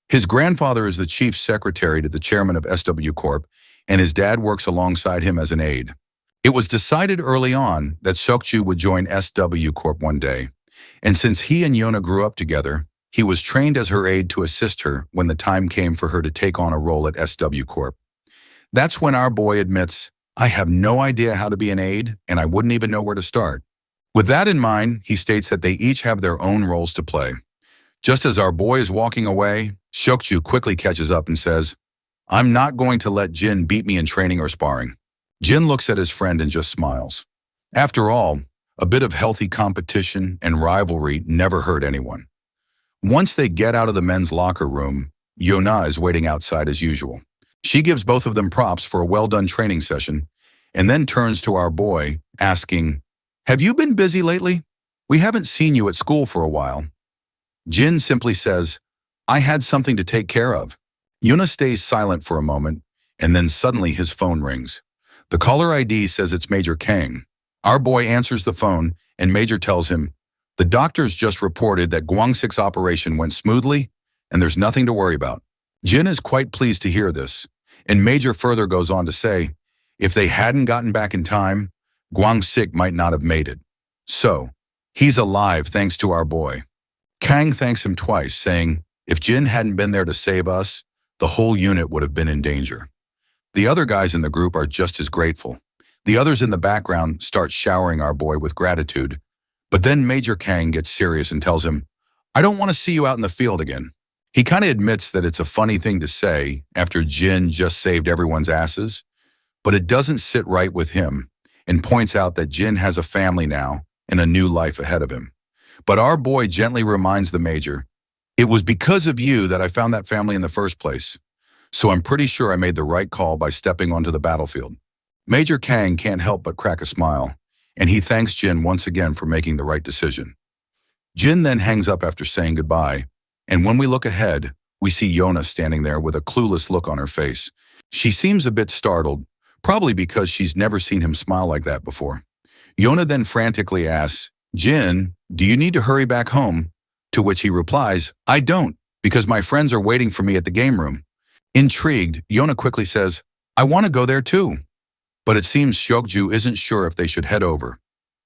His grandfather is the chief secretary to the chairman of SW Corp, and his dad works alongside him as an aide. It was decided early on that Seokju would join SW Corp one day, and since he and Yona grew up together, he was trained as her aide to assist her when the time came for her to take on a role at SW Corp. That's when our boy admits, "I have no idea how to be an aide, and I wouldn't even know where to start." With that in mind, he states that they each have their own roles to play. Just as our boy is walking away, Seokju quickly catches up and says, "I'm not going to let Jin beat me in training or sparring." Jin looks at his friend and just smiles. After all, a bit of healthy competition and rivalry never hurt anyone. Once they get out of the men's locker room, Yona is waiting outside as usual. She gives both of them props for a well-done training session, and then turns to our boy, asking, "Have you been busy lately? We haven't seen you at school for a while." Jin simply says, "I had something to take care of." Yuna stays silent for a moment, and then suddenly his phone rings. The caller ID says it's Major Kang. Our boy answers the phone, and Major tells him, "The doctors just reported that Guangsik's operation went smoothly, and there's nothing to worry about." Jin is quite pleased to hear this, and Major further goes on to say, if they hadn't gotten back in time, Guangsik might not have made it. So, he's alive thanks to our boy. Kang thanks him twice, saying, if Jin hadn't been there to save us, the whole unit would have been in danger. The other guys in the group are just as grateful. The others in the background start showering our boy with gratitude, but then Major Kang gets serious and tells him, "I don't want to see you out in the field again." He kind of admits that it's a funny thing to say after Jin just saved everyone's asses, but it doesn't sit right with him, and points out that Jin has a family now and a new life ahead of him. But our boy gently reminds the Major, "It was because of you that I found that family in the first place, so I'm pretty sure I made the right call by stepping onto the battlefield." Major Kang can't help but crack a smile, and he thanks Jin once again for making the right decision. Jin then hangs up after saying goodbye, and when we look ahead, we see Yona standing there with a clueless look on her face. She seems a bit startled, probably because she's never seen him smile like that before. Yona then frantically asks, "Jin, do you need to hurry back home?" To which he replies, "I don't, because my friends are waiting for me at the game room." Intrigued, Yona quickly says, "I want to go there too." But it seems Seokju isn't sure if they should head over.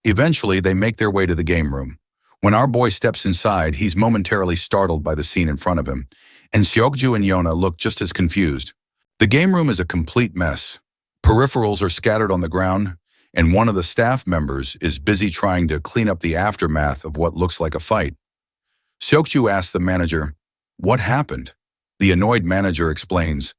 Eventually, they make their way to the game room. When our boy steps inside, he's momentarily startled by the scene in front of him, and Seokju and Yona look just as confused. The game room is a complete mess. Peripherals are scattered on the ground, and one of the staff members is busy trying to clean up the aftermath of what looks like a fight. Seokju asks the manager, "What happened?" The annoyed manager explains,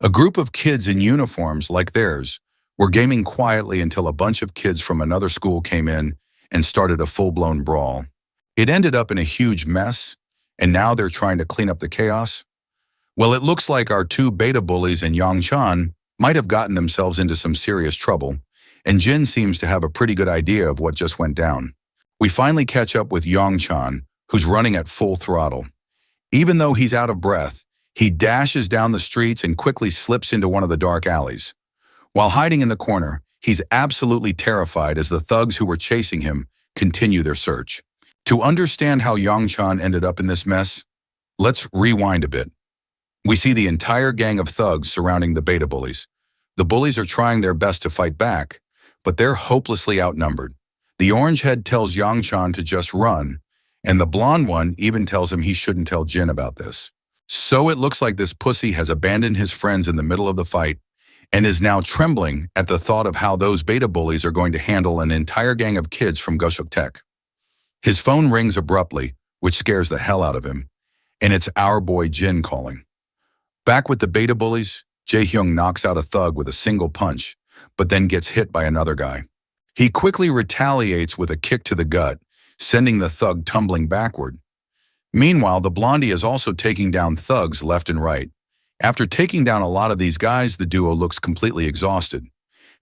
"A group of kids in uniforms like theirs were gaming quietly until a bunch of kids from another school came in and started a full-blown brawl. It ended up in a huge mess, and now they're trying to clean up the chaos. Well, it looks like our two beta bullies and Yang Chan might have gotten themselves into some serious trouble, and Jin seems to have a pretty good idea of what just went down. We finally catch up with Yang Chan, who's running at full throttle. Even though he's out of breath, he dashes down the streets and quickly slips into one of the dark alleys. While hiding in the corner, he's absolutely terrified as the thugs who were chasing him continue their search. To understand how Yang Chan ended up in this mess, let's rewind a bit. We see the entire gang of thugs surrounding the beta bullies. The bullies are trying their best to fight back, but they're hopelessly outnumbered. The orange head tells Yang Chan to just run, and the blonde one even tells him he shouldn't tell Jin about this. So it looks like this pussy has abandoned his friends in the middle of the fight and is now trembling at the thought of how those beta bullies are going to handle an entire gang of kids from Goshuk Tech. His phone rings abruptly, which scares the hell out of him, and it's our boy Jin calling. Back with the beta bullies, Jae-hyung knocks out a thug with a single punch, but then gets hit by another guy. He quickly retaliates with a kick to the gut, sending the thug tumbling backward. Meanwhile, the blondie is also taking down thugs left and right. After taking down a lot of these guys, the duo looks completely exhausted.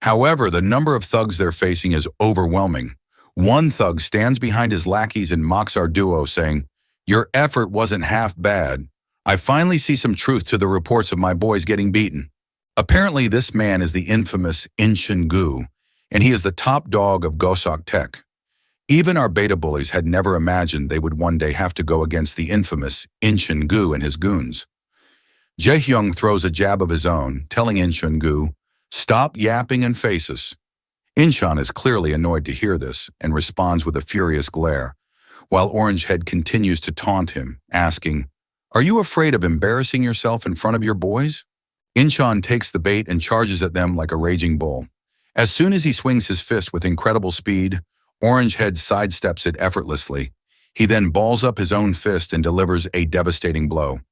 However, the number of thugs they're facing is overwhelming. One thug stands behind his lackeys and mocks our duo, saying, "Your effort wasn't half bad. I finally see some truth to the reports of my boys getting beaten." Apparently, this man is the infamous In Shin Gu, and he is the top dog of Goshuk Tech. Even our beta bullies had never imagined they would one day have to go against the infamous In-chun-gu and his goons. Jae-hyung throws a jab of his own, telling In-chun-gu, "Stop yapping and face us." In-chan is clearly annoyed to hear this and responds with a furious glare, while Orangehead continues to taunt him, asking, "Are you afraid of embarrassing yourself in front of your boys?" In-chan takes the bait and charges at them like a raging bull. As soon as he swings his fist with incredible speed, Orangehead sidesteps it effortlessly. He then balls up his own fist and delivers a devastating blow.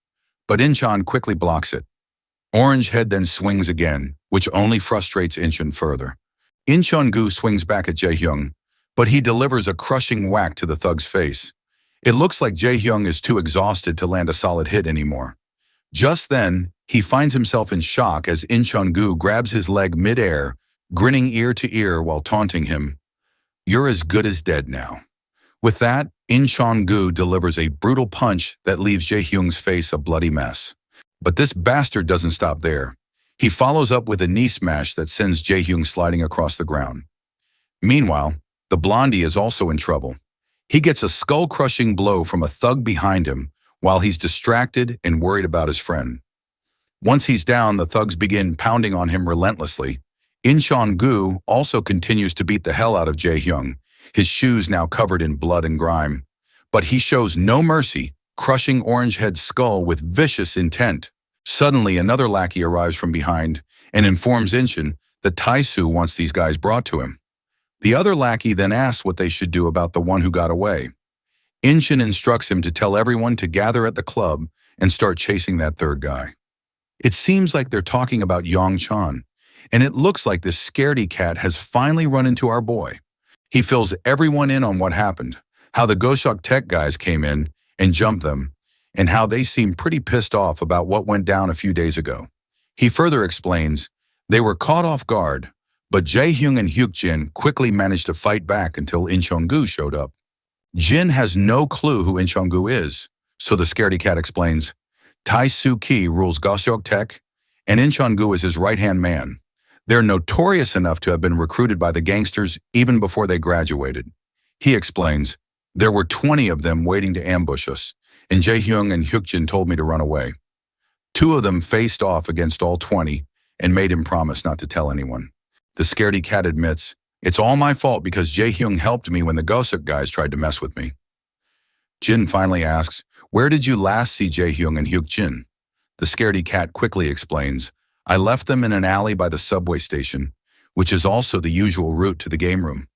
But In-chan quickly blocks it. Orangehead then swings again, which only frustrates In-chan further. In-chun-gu swings back at Jae-hyung, but he delivers a crushing whack to the thug's face. It looks like Jae-hyung is too exhausted to land a solid hit anymore. Just then, he finds himself in shock as In-chun-gu grabs his leg mid-air, grinning ear to ear while taunting him. "You're as good as dead now." With that, In-chun-gu delivers a brutal punch that leaves Jae-hyung's face a bloody mess. But this bastard doesn't stop there. He follows up with a knee smash that sends Jae-hyung sliding across the ground. Meanwhile, the blondie is also in trouble. He gets a skull-crushing blow from a thug behind him while he's distracted and worried about his friend. Once he's down, the thugs begin pounding on him relentlessly. In-chun-gu also continues to beat the hell out of Jae-hyung, his shoes now covered in blood and grime. But he shows no mercy, crushing Orangehead's skull with vicious intent. Suddenly, another lackey arrives from behind and informs In-chan that Tae-soo wants these guys brought to him. The other lackey then asks what they should do about the one who got away. In-chan instructs him to tell everyone to gather at the club and start chasing that third guy. It seems like they're talking about Yong-chan, and it looks like this scaredy cat has finally run into our boy. He fills everyone in on what happened, how the Goshok Tech guys came in and jumped them, and how they seem pretty pissed off about what went down a few days ago. He further explains, they were caught off guard, but Jae-hyung and Hyuk-jin quickly managed to fight back until In-chun-gu showed up. Jin has no clue who In-chun-gu is, so the scaredy cat explains, Tae-soo-ki rules Goshok Tech, and In-chun-gu is his right-hand man. They're notorious enough to have been recruited by the gangsters even before they graduated. He explains, there were 20 of them waiting to ambush us, and Jae-hyung and Hyuk-jin told me to run away. 2 of them faced off against all 20 and made him promise not to tell anyone. The scaredy cat admits, it's all my fault because Jae-hyung helped me when the Goshok guys tried to mess with me. Jin finally asks, where did you last see Jae-hyung and Hyuk-jin? The scaredy cat quickly explains, I left them in an alley by the subway station, which is also the usual route to the game room.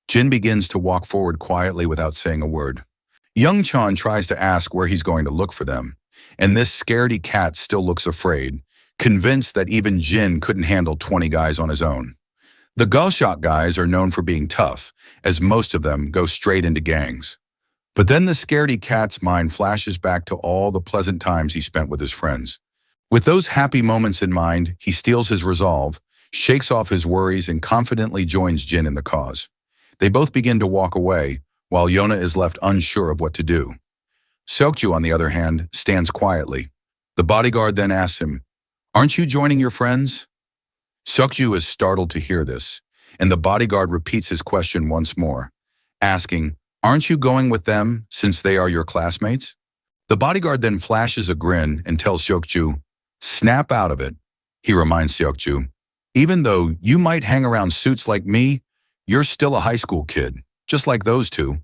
Jin begins to walk forward quietly without saying a word. Young-chan tries to ask where he's going to look for them, and this scaredy cat still looks afraid, convinced that even Jin couldn't handle 20 guys on his own. The Goshok guys are known for being tough, as most of them go straight into gangs. But then the scaredy cat's mind flashes back to all the pleasant times he spent with his friends. With those happy moments in mind, he steals his resolve, shakes off his worries, and confidently joins Jin in the cause. They both begin to walk away, while Yona is left unsure of what to do. Seokju, on the other hand, stands quietly. The bodyguard then asks him, aren't you joining your friends? Seokju is startled to hear this, and the bodyguard repeats his question once more, asking, aren't you going with them since they are your classmates? The bodyguard then flashes a grin and tells Seokju, snap out of it. He reminds Seokju, even though you might hang around suits like me, you're still a high school kid, just like those two.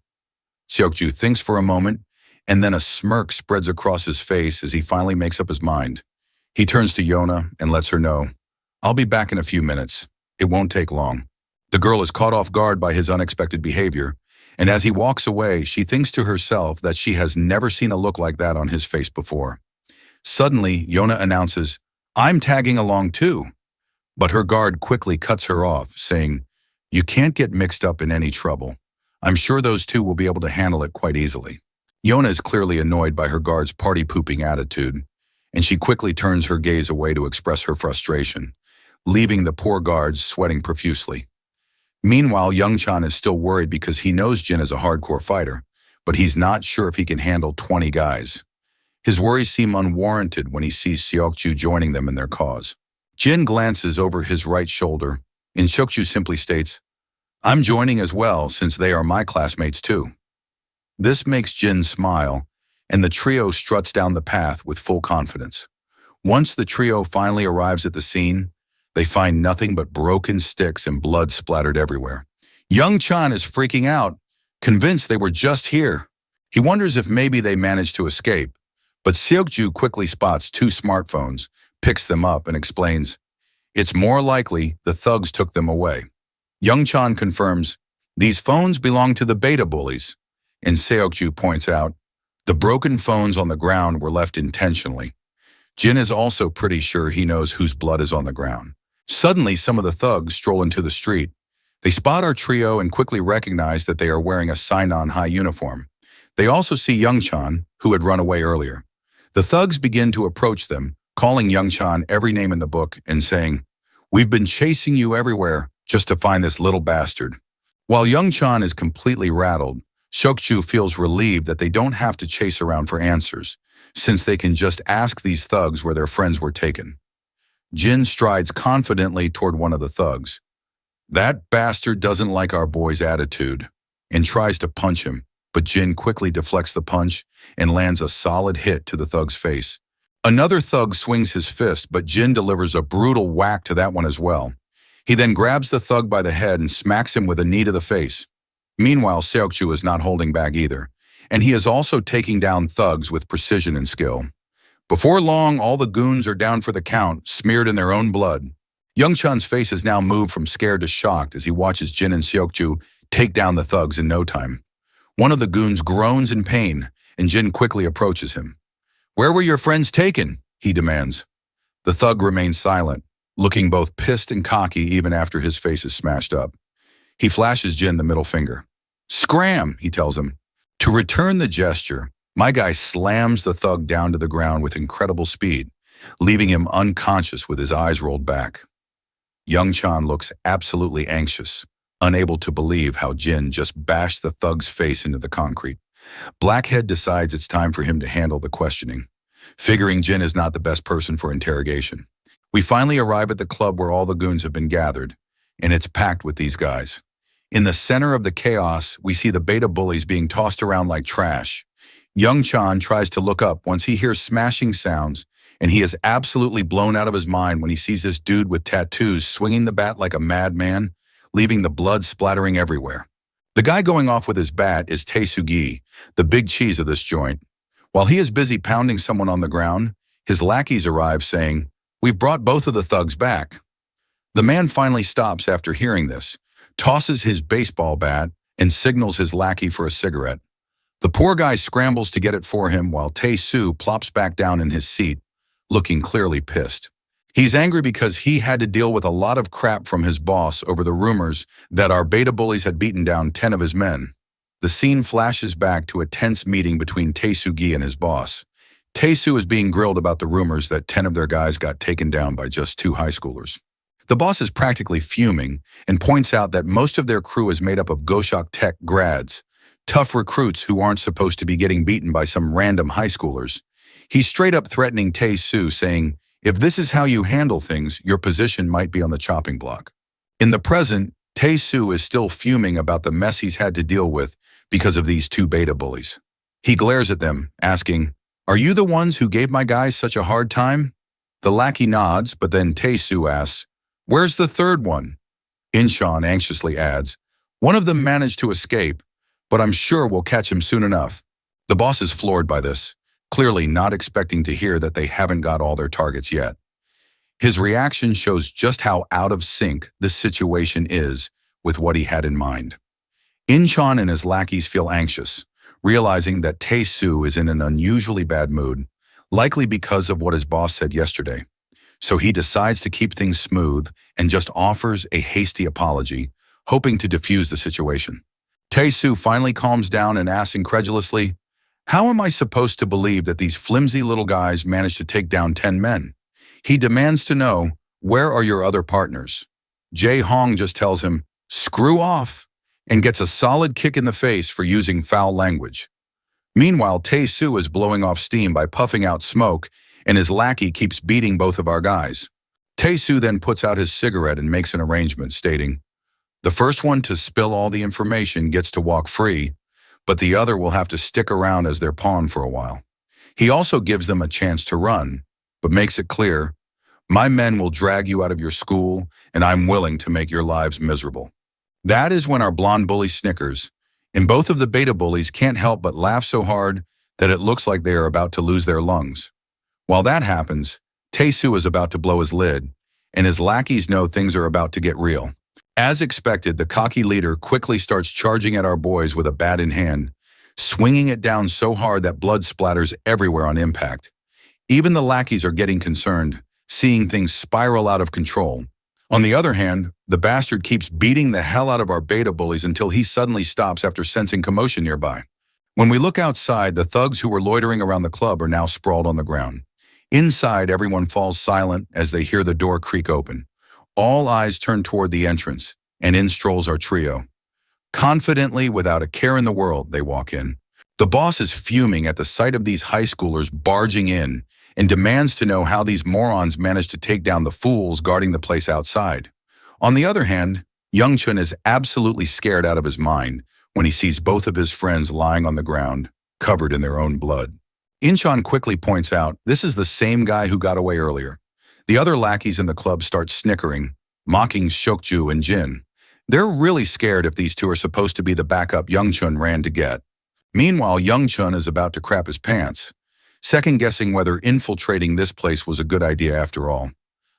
Seokju thinks for a moment, and then a smirk spreads across his face as he finally makes up his mind. He turns to Yona and lets her know, I'll be back in a few minutes. It won't take long. The girl is caught off guard by his unexpected behavior, and as he walks away, she thinks to herself that she has never seen a look like that on his face before. Suddenly, Yona announces, I'm tagging along too. But her guard quickly cuts her off, saying, you can't get mixed up in any trouble. I'm sure those two will be able to handle it quite easily. Yona is clearly annoyed by her guard's party-pooping attitude, and she quickly turns her gaze away to express her frustration, leaving the poor guards sweating profusely. Meanwhile, Young-chan is still worried because he knows Jin is a hardcore fighter, but he's not sure if he can handle 20 guys. His worries seem unwarranted when he sees Seokju joining them in their cause. Jin glances over his right shoulder, and Seokju simply states, I'm joining as well since they are my classmates too. This makes Jin smile, and the trio struts down the path with full confidence. Once the trio finally arrives at the scene, they find nothing but broken sticks and blood splattered everywhere. Young Chan is freaking out, convinced they were just here. He wonders if maybe they managed to escape, but Seokju quickly spots two smartphones, picks them up, and explains, it's more likely the thugs took them away. Young Chan confirms, these phones belong to the beta bullies, and Seokju points out, the broken phones on the ground were left intentionally. Jin is also pretty sure he knows whose blood is on the ground. Suddenly, some of the thugs stroll into the street. They spot our trio and quickly recognize that they are wearing a Sainon High uniform. They also see Young Chan, who had run away earlier. The thugs begin to approach them, calling Young Chan every name in the book and saying, we've been chasing you everywhere just to find this little bastard. While Young Chan is completely rattled, Seokju feels relieved that they don't have to chase around for answers, since they can just ask these thugs where their friends were taken. Jin strides confidently toward one of the thugs. That bastard doesn't like our boy's attitude and tries to punch him, but Jin quickly deflects the punch and lands a solid hit to the thug's face. Another thug swings his fist, but Jin delivers a brutal whack to that one as well. He then grabs the thug by the head and smacks him with a knee to the face. Meanwhile, Seokju is not holding back either, and he is also taking down thugs with precision and skill. Before long, all the goons are down for the count, smeared in their own blood. Young Chan's face has now moved from scared to shocked as he watches Jin and Seokju take down the thugs in no time. One of the goons groans in pain, and Jin quickly approaches him. Where were your friends taken? He demands. The thug remains silent, looking both pissed and cocky even after his face is smashed up. He flashes Jin the middle finger. Scram, he tells him. To return the gesture, my guy slams the thug down to the ground with incredible speed, leaving him unconscious with his eyes rolled back. Young Chan looks absolutely anxious, unable to believe how Jin just bashed the thug's face into the concrete. Blackhead decides it's time for him to handle the questioning, figuring Jin is not the best person for interrogation. We finally arrive at the club where all the goons have been gathered, and it's packed with these guys. In the center of the chaos, we see the beta bullies being tossed around like trash. Young Chan tries to look up once he hears smashing sounds, and he is absolutely blown out of his mind when he sees this dude with tattoos swinging the bat like a madman, leaving the blood splattering everywhere. The guy going off with his bat is Tae-Soo-gi, the big cheese of this joint. While he is busy pounding someone on the ground, his lackeys arrive saying, we've brought both of the thugs back. The man finally stops after hearing this, tosses his baseball bat, and signals his lackey for a cigarette. The poor guy scrambles to get it for him while Tae-Soo plops back down in his seat, looking clearly pissed. He's angry because he had to deal with a lot of crap from his boss over the rumors that our beta bullies had beaten down 10 of his men. The scene flashes back to a tense meeting between Tae-Soo-gi and his boss. Tae-Soo is being grilled about the rumors that 10 of their guys got taken down by just 2 high schoolers. The boss is practically fuming and points out that most of their crew is made up of Goshok Tech grads, tough recruits who aren't supposed to be getting beaten by some random high schoolers. He's straight up threatening Tae-Soo, saying, if this is how you handle things, your position might be on the chopping block. In the present, Tae-Soo is still fuming about the mess he's had to deal with because of these 2 beta bullies. He glares at them, asking, are you the ones who gave my guys such a hard time? The lackey nods, but then Tae-Soo asks, where's the third one? Incheon anxiously adds, one of them managed to escape, but I'm sure we'll catch him soon enough. The boss is floored by this, clearly not expecting to hear that they haven't got all their targets yet. His reaction shows just how out of sync this situation is with what he had in mind. Incheon and his lackeys feel anxious, realizing that Tae-Soo is in an unusually bad mood, likely because of what his boss said yesterday. So he decides to keep things smooth and just offers a hasty apology, hoping to defuse the situation. Tae-Soo finally calms down and asks incredulously, how am I supposed to believe that these flimsy little guys managed to take down 10 men? He demands to know, where are your other partners? Jae Hong just tells him, screw off, and gets a solid kick in the face for using foul language. Meanwhile, Tae-Soo is blowing off steam by puffing out smoke, and his lackey keeps beating both of our guys. Tae-Soo then puts out his cigarette and makes an arrangement, stating, The first one to spill all the information gets to walk free, but the other will have to stick around as their pawn for a while. He also gives them a chance to run, but makes it clear, my men will drag you out of your school, and I'm willing to make your lives miserable. That is when our blonde bully snickers, and both of the beta bullies can't help but laugh so hard that it looks like they are about to lose their lungs. While that happens, Taesu is about to blow his lid, and his lackeys know things are about to get real. As expected, the cocky leader quickly starts charging at our boys with a bat in hand, swinging it down so hard that blood splatters everywhere on impact. Even the lackeys are getting concerned, seeing things spiral out of control. On the other hand, the bastard keeps beating the hell out of our beta bullies until he suddenly stops after sensing commotion nearby. When we look outside, the thugs who were loitering around the club are now sprawled on the ground. Inside, everyone falls silent as they hear the door creak open. All eyes turn toward the entrance, and in strolls our trio. Confidently, without a care in the world, they walk in. The boss is fuming at the sight of these high schoolers barging in and demands to know how these morons managed to take down the fools guarding the place outside. On the other hand, Youngchun is absolutely scared out of his mind when he sees both of his friends lying on the ground, covered in their own blood. Incheon quickly points out this is the same guy who got away earlier. The other lackeys in the club start snickering, mocking Seokju and Jin. They're really scared if these two are supposed to be the backup Youngchun ran to get. Meanwhile, Youngchun is about to crap his pants, second-guessing whether infiltrating this place was a good idea after all.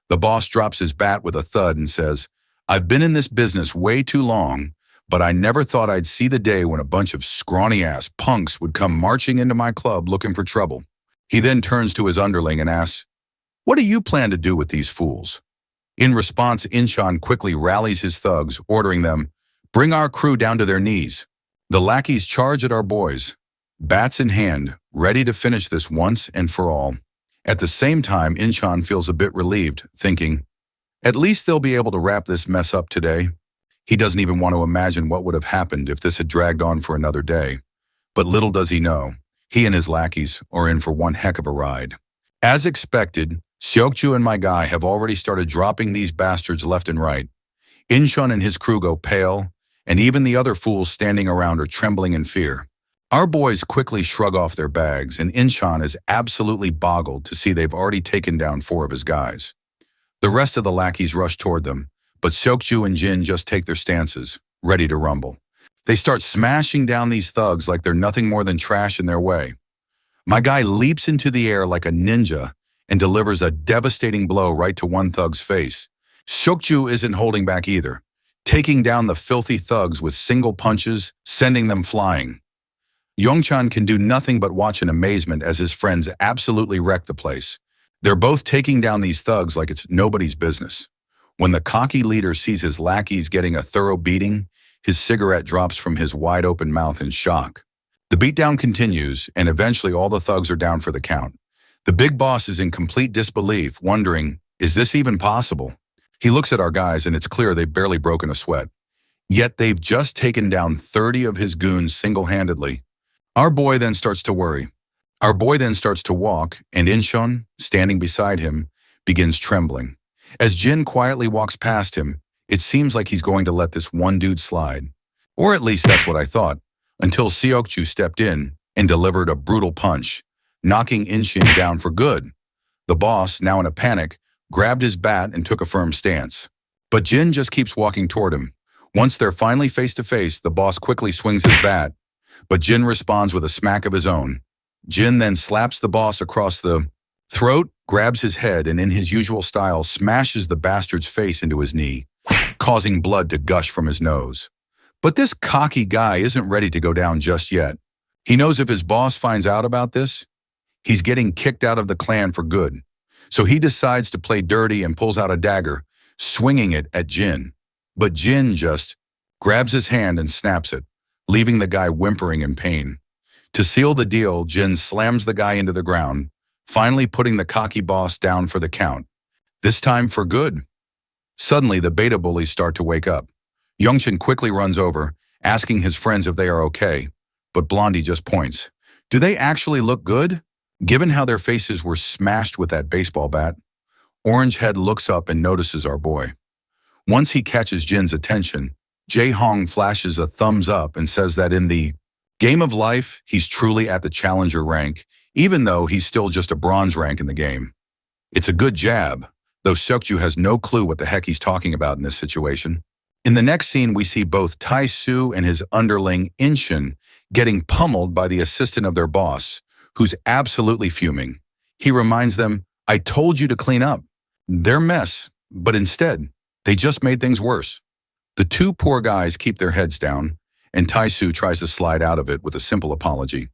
The boss drops his bat with a thud and says, I've been in this business way too long, but I never thought I'd see the day when a bunch of scrawny-ass punks would come marching into my club looking for trouble. He then turns to his underling and asks, what do you plan to do with these fools? In response, Incheon quickly rallies his thugs, ordering them, bring our crew down to their knees. The lackeys charge at our boys, bats in hand, ready to finish this once and for all. At the same time, Incheon feels a bit relieved, thinking, at least they'll be able to wrap this mess up today. He doesn't even want to imagine what would have happened if this had dragged on for another day. But little does he know, he and his lackeys are in for one heck of a ride. As expected, Seokju and my guy have already started dropping these bastards left and right. Incheon and his crew go pale, and even the other fools standing around are trembling in fear. Our boys quickly shrug off their bags, and Incheon is absolutely boggled to see they've already taken down 4 of his guys. The rest of the lackeys rush toward them, but Seokju and Jin just take their stances, ready to rumble. They start smashing down these thugs like they're nothing more than trash in their way. My guy leaps into the air like a ninja and delivers a devastating blow right to one thug's face. Seokju isn't holding back either, taking down the filthy thugs with single punches, sending them flying. Youngchan can do nothing but watch in amazement as his friends absolutely wreck the place. They're both taking down these thugs like it's nobody's business. When the cocky leader sees his lackeys getting a thorough beating, his cigarette drops from his wide-open mouth in shock. The beatdown continues, and eventually all the thugs are down for the count. The big boss is in complete disbelief, wondering, is this even possible? He looks at our guys, and it's clear they've barely broken a sweat. Yet they've just taken down 30 of his goons single-handedly. Our boy then starts to worry. Our boy then starts to walk, and Incheon, standing beside him, begins trembling. As Jin quietly walks past him, it seems like he's going to let this one dude slide. Or at least that's what I thought, until Seokju stepped in and delivered a brutal punch, knocking Incheon down for good. The boss, now in a panic, grabbed his bat and took a firm stance. But Jin just keeps walking toward him. Once they're finally face to face, the boss quickly swings his bat, but Jin responds with a smack of his own. Jin then slaps the boss across the throat, grabs his head, and in his usual style smashes the bastard's face into his knee, causing blood to gush from his nose. But this cocky guy isn't ready to go down just yet. He knows if his boss finds out about this, he's getting kicked out of the clan for good. So he decides to play dirty and pulls out a dagger, swinging it at Jin. But Jin just grabs his hand and snaps it, leaving the guy whimpering in pain. To seal the deal, Jin slams the guy into the ground, finally putting the cocky boss down for the count. This time for good. Suddenly, the beta bullies start to wake up. Youngchan quickly runs over, asking his friends if they are okay, but Blondie just points. Do they actually look good, given how their faces were smashed with that baseball bat? Orangehead looks up and notices our boy. Once he catches Jin's attention, Jae Hong flashes a thumbs up and says that in the game of life, he's truly at the challenger rank, even though he's still just a bronze rank in the game. It's a good jab, though Seokju has no clue what the heck he's talking about in this situation. In the next scene, we see both Tai-soo and his underling Inshin getting pummeled by the assistant of their boss, who's absolutely fuming. He reminds them, "I told you to clean up." Their mess, but instead, they just made things worse. The two poor guys keep their heads down, and Tai-soo tries to slide out of it with a simple apology.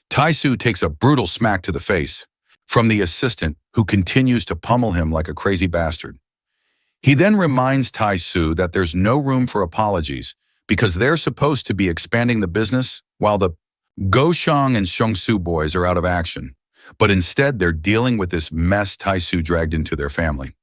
Tai-soo takes a brutal smack to the face from the assistant, who continues to pummel him like a crazy bastard. He then reminds Tai-soo that there's no room for apologies because they're supposed to be expanding the business while the Go-shang and Seong-soo boys are out of action. But instead, they're dealing with this mess Tai-soo dragged into their family.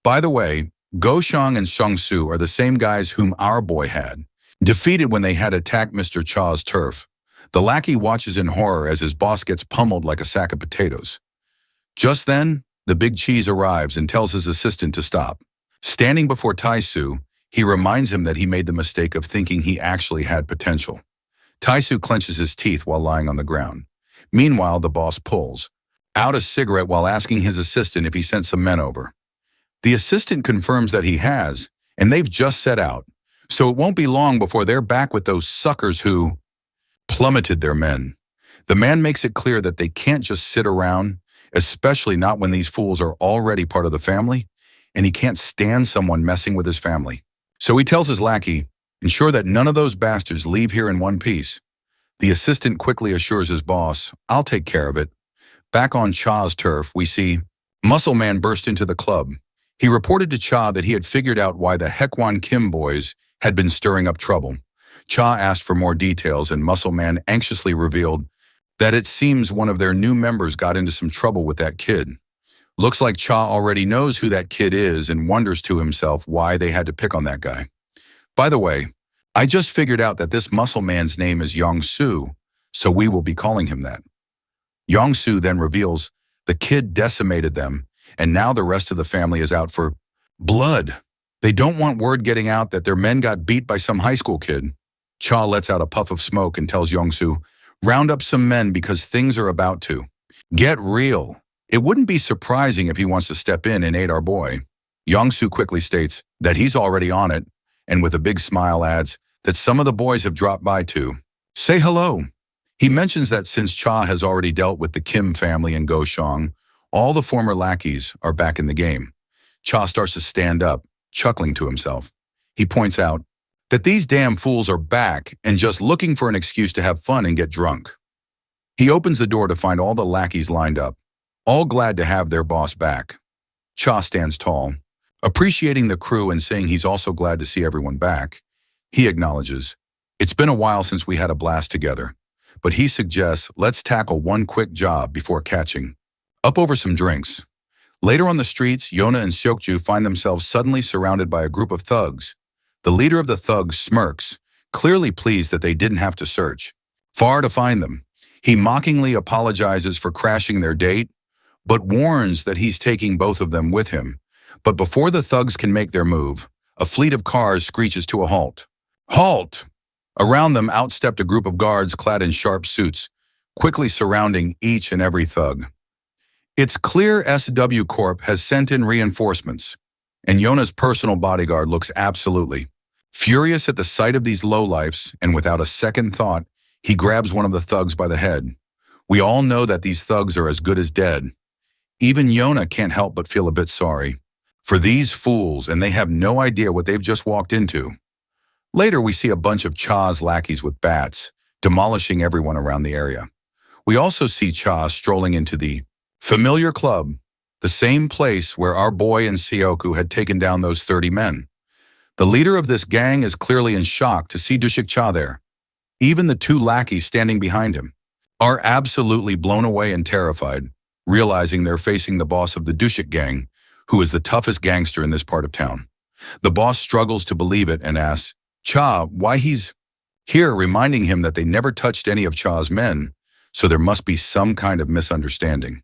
By the way, Go-shang and Seong-soo are the same guys whom our boy had, defeated when they had attacked Mr. Cha's turf. The lackey watches in horror as his boss gets pummeled like a sack of potatoes. Just then, the big cheese arrives and tells his assistant to stop. Standing before Tai-soo, he reminds him that he made the mistake of thinking he actually had potential. Tai-soo clenches his teeth while lying on the ground. Meanwhile, the boss pulls out a cigarette while asking his assistant if he sent some men over. The assistant confirms that he has, and they've just set out, so it won't be long before they're back with those suckers who plummeted their men. The man makes it clear that they can't just sit around, especially not when these fools are already part of the family, and he can't stand someone messing with his family. So he tells his lackey, "Ensure that none of those bastards leave here in one piece." The assistant quickly assures his boss, "I'll take care of it." Back on Cha's turf, we see Muscle Man burst into the club. He reported to Cha that he had figured out why the Haekwon Kim boys had been stirring up trouble. Cha asked for more details, and Muscle Man anxiously revealed that it seems one of their new members got into some trouble with that kid. Looks like Cha already knows who that kid is and wonders to himself why they had to pick on that guy. By the way, I just figured out that this Muscle Man's name is Yong-soo, so we will be calling him that. Yong-soo then reveals the kid decimated them, and now the rest of the family is out for blood. They don't want word getting out that their men got beat by some high school kid. Cha lets out a puff of smoke and tells Yong-soo, "Round up some men because things are about to get real." It wouldn't be surprising if he wants to step in and aid our boy. Yong-soo quickly states that he's already on it, and with a big smile adds that some of the boys have dropped by to say hello. He mentions that since Cha has already dealt with the Kim family and Go-shang, all the former lackeys are back in the game. Cha starts to stand up, chuckling to himself. He points out that these damn fools are back and just looking for an excuse to have fun and get drunk. He opens the door to find all the lackeys lined up, all glad to have their boss back. Cha stands tall, appreciating the crew and saying he's also glad to see everyone back. He acknowledges, "It's been a while since we had a blast together," but he suggests let's tackle one quick job before catching up over some drinks. Later on the streets, Yona and Seokju find themselves suddenly surrounded by a group of thugs. The leader of the thugs smirks, clearly pleased that they didn't have to search far to find them. He mockingly apologizes for crashing their date, but warns that he's taking both of them with him. But before the thugs can make their move, a fleet of cars screeches to a halt. Halt! Around them outstepped a group of guards clad in sharp suits, quickly surrounding each and every thug. It's clear SW Corp has sent in reinforcements, and Yona's personal bodyguard looks absolutely furious at the sight of these lowlifes, and without a second thought, he grabs one of the thugs by the head. We all know that these thugs are as good as dead. Even Yona can't help but feel a bit sorry for these fools, and they have no idea what they've just walked into. Later, we see a bunch of Cha's lackeys with bats, demolishing everyone around the area. We also see Cha strolling into the familiar club, the same place where our boy and Seoku had taken down those 30 men. The leader of this gang is clearly in shock to see Dushik Cha there. Even the two lackeys standing behind him are absolutely blown away and terrified, realizing they're facing the boss of the Dushik gang, who is the toughest gangster in this part of town. The boss struggles to believe it and asks Cha why he's here, reminding him that they never touched any of Cha's men, so there must be some kind of misunderstanding.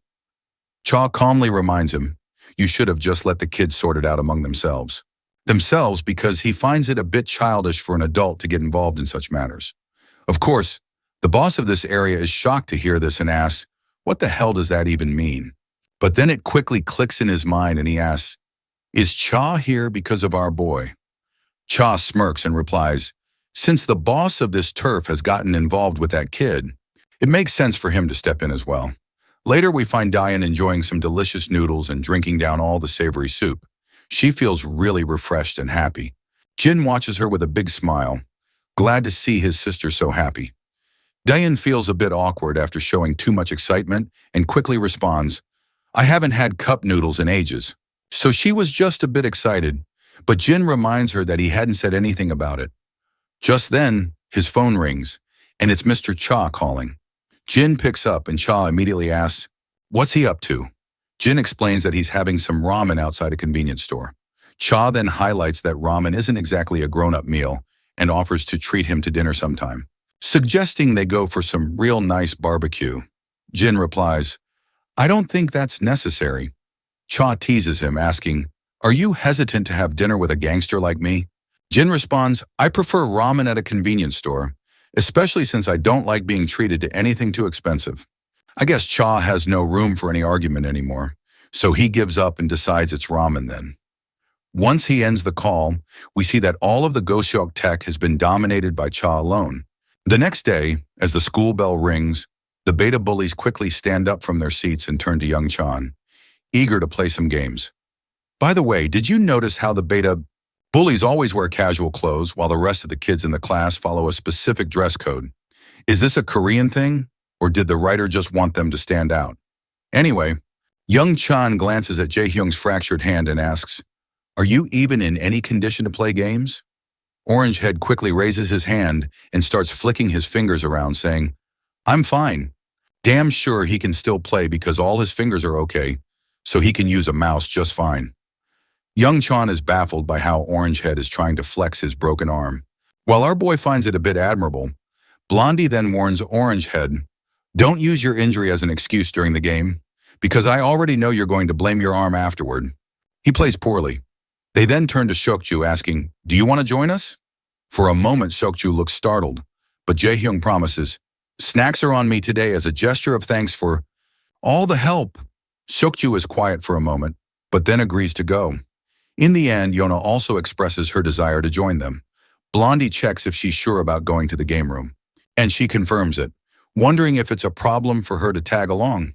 Cha calmly reminds him, "You should have just let the kids sort it out among themselves. themselves because he finds it a bit childish for an adult to get involved in such matters. Of course, the boss of this area is shocked to hear this and asks, "What the hell does that even mean?" But then it quickly clicks in his mind and he asks, "Is Cha here because of our boy?" Cha smirks and replies, "Since the boss of this turf has gotten involved with that kid, it makes sense for him to step in as well." Later, we find Diane enjoying some delicious noodles and drinking down all the savory soup. She feels really refreshed and happy. Jin watches her with a big smile, glad to see his sister so happy. Diane feels a bit awkward after showing too much excitement and quickly responds, "I haven't had cup noodles in ages." So she was just a bit excited, but Jin reminds her that he hadn't said anything about it. Just then, his phone rings, and it's Mr. Cha calling. Jin picks up and Cha immediately asks, "What's he up to?" Jin explains that he's having some ramen outside a convenience store. Cha then highlights that ramen isn't exactly a grown-up meal and offers to treat him to dinner sometime, suggesting they go for some real nice barbecue. Jin replies, "I don't think that's necessary." Cha teases him, asking, "Are you hesitant to have dinner with a gangster like me?" Jin responds, "I prefer ramen at a convenience store, especially since I don't like being treated to anything too expensive." I guess Cha has no room for any argument anymore, so he gives up and decides it's ramen then. Once he ends the call, we see that all of the Goseok tech has been dominated by Cha alone. The next day, as the school bell rings, the beta bullies quickly stand up from their seats and turn to young Chan, eager to play some games. By the way, did you notice how the beta bullies always wear casual clothes while the rest of the kids in the class follow a specific dress code? Is this a Korean thing, or did the writer just want them to stand out? Anyway, young Chan glances at Jae-hyung's fractured hand and asks, "Are you even in any condition to play games?" Orangehead quickly raises his hand and starts flicking his fingers around, saying, "I'm fine." Damn sure he can still play because all his fingers are okay, so he can use a mouse just fine. Young Chan is baffled by how Orangehead is trying to flex his broken arm. While our boy finds it a bit admirable, Blondie then warns Orangehead, "Don't use your injury as an excuse during the game, because I already know you're going to blame your arm afterward." He plays poorly. They then turn to Seokju asking, "Do you want to join us?" For a moment, Seokju looks startled, but Jae-hyung promises, "Snacks are on me today as a gesture of thanks for all the help." Seokju is quiet for a moment, but then agrees to go. In the end, Yona also expresses her desire to join them. Blondie checks if she's sure about going to the game room, and she confirms it, wondering if it's a problem for her to tag along.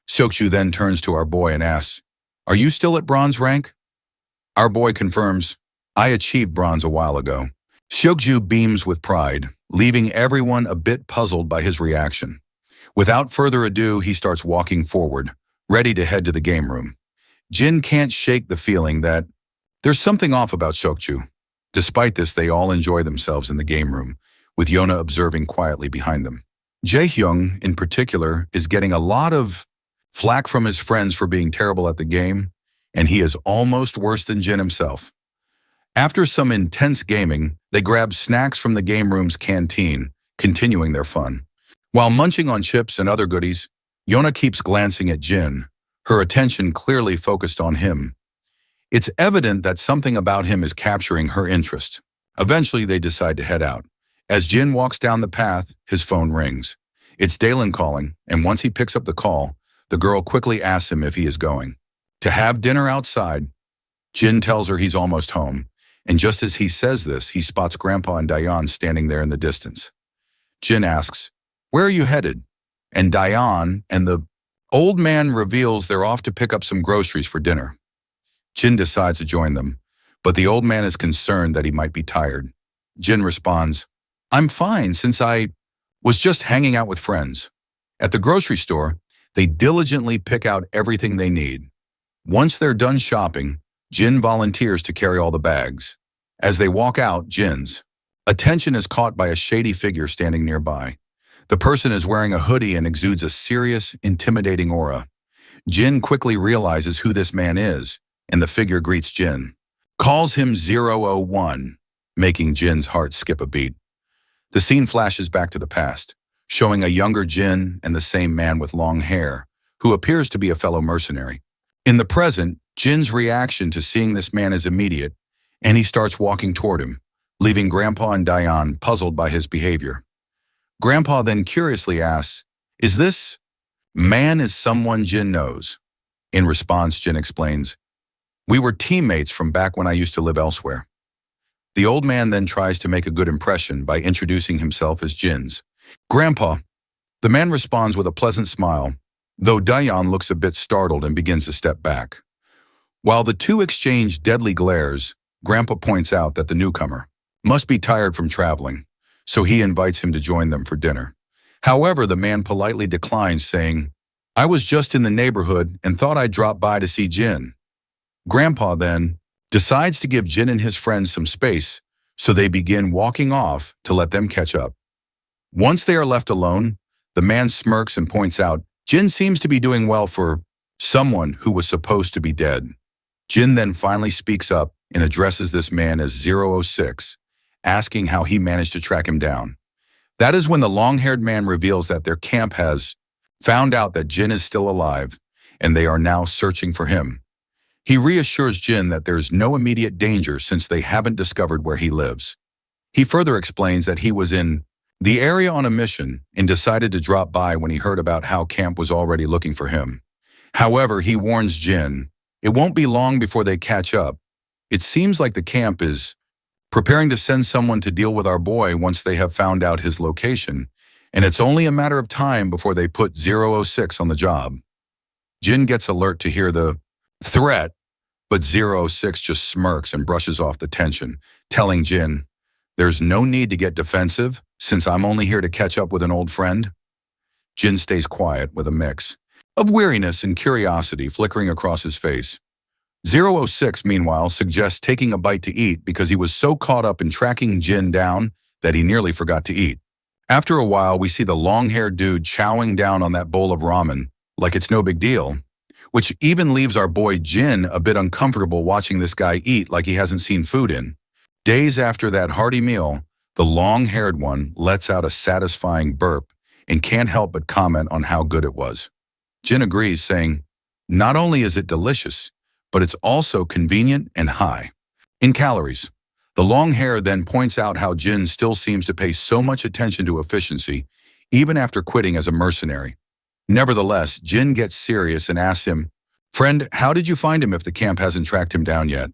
Seokju then turns to our boy and asks, "Are you still at bronze rank?" Our boy confirms, "I achieved bronze a while ago." Seokju beams with pride, leaving everyone a bit puzzled by his reaction. Without further ado, he starts walking forward, ready to head to the game room. Jin can't shake the feeling that there's something off about Seokju. Despite this, they all enjoy themselves in the game room, with Yona observing quietly behind them. Jae-hyung, in particular, is getting a lot of flack from his friends for being terrible at the game, and he is almost worse than Jin himself. After some intense gaming, they grab snacks from the game room's canteen, continuing their fun. While munching on chips and other goodies, Yona keeps glancing at Jin, her attention clearly focused on him. It's evident that something about him is capturing her interest. Eventually, they decide to head out. As Jin walks down the path, his phone rings. It's Dalen calling, and once he picks up the call, the girl quickly asks him if he is going to have dinner outside. Jin tells her he's almost home, and just as he says this, he spots Grandpa and Dayan standing there in the distance. Jin asks, "Where are you headed?" And Dayan and the old man reveals they're off to pick up some groceries for dinner. Jin decides to join them, but the old man is concerned that he might be tired. Jin responds, "I'm fine since I was just hanging out with friends." At the grocery store, they diligently pick out everything they need. Once they're done shopping, Jin volunteers to carry all the bags. As they walk out, Jin's attention is caught by a shady figure standing nearby. The person is wearing a hoodie and exudes a serious, intimidating aura. Jin quickly realizes who this man is, and the figure greets Jin, calls him 001, making Jin's heart skip a beat. The scene flashes back to the past, showing a younger Jin and the same man with long hair, who appears to be a fellow mercenary. In the present, Jin's reaction to seeing this man is immediate, and he starts walking toward him, leaving Grandpa and Diane puzzled by his behavior. Grandpa then curiously asks, "Is this man is someone Jin knows?" In response, Jin explains, "We were teammates from back when I used to live elsewhere." The old man then tries to make a good impression by introducing himself as Jin's grandpa. The man responds with a pleasant smile, though Diane looks a bit startled and begins to step back. While the two exchange deadly glares, Grandpa points out that the newcomer must be tired from traveling, so he invites him to join them for dinner. However, the man politely declines, saying, "I was just in the neighborhood and thought I'd drop by to see Jin." Grandpa then decides to give Jin and his friends some space, so they begin walking off to let them catch up. Once they are left alone, the man smirks and points out, Jin seems to be doing well for someone who was supposed to be dead. Jin then finally speaks up and addresses this man as 006, asking how he managed to track him down. That is when the long-haired man reveals that their camp has found out that Jin is still alive, and they are now searching for him. He reassures Jin that there is no immediate danger since they haven't discovered where he lives. He further explains that he was in the area on a mission and decided to drop by when he heard about how camp was already looking for him. However, he warns Jin, it won't be long before they catch up. It seems like the camp is preparing to send someone to deal with our boy once they have found out his location, and it's only a matter of time before they put 006 on the job. Jin gets alert to hear the threat, but 006 just smirks and brushes off the tension, telling Jin, "There's no need to get defensive, since I'm only here to catch up with an old friend." Jin stays quiet with a mix of weariness and curiosity flickering across his face. 006, meanwhile, suggests taking a bite to eat because he was so caught up in tracking Jin down that he nearly forgot to eat. After a while, we see the long-haired dude chowing down on that bowl of ramen like it's no big deal, which even leaves our boy Jin a bit uncomfortable watching this guy eat like he hasn't seen food in. Days after that hearty meal, the long-haired one lets out a satisfying burp and can't help but comment on how good it was. Jin agrees, saying, "Not only is it delicious, but it's also convenient and high in calories." The long hair then points out how Jin still seems to pay so much attention to efficiency, even after quitting as a mercenary. Nevertheless, Jin gets serious and asks him, "Friend, how did you find him if the camp hasn't tracked him down yet?"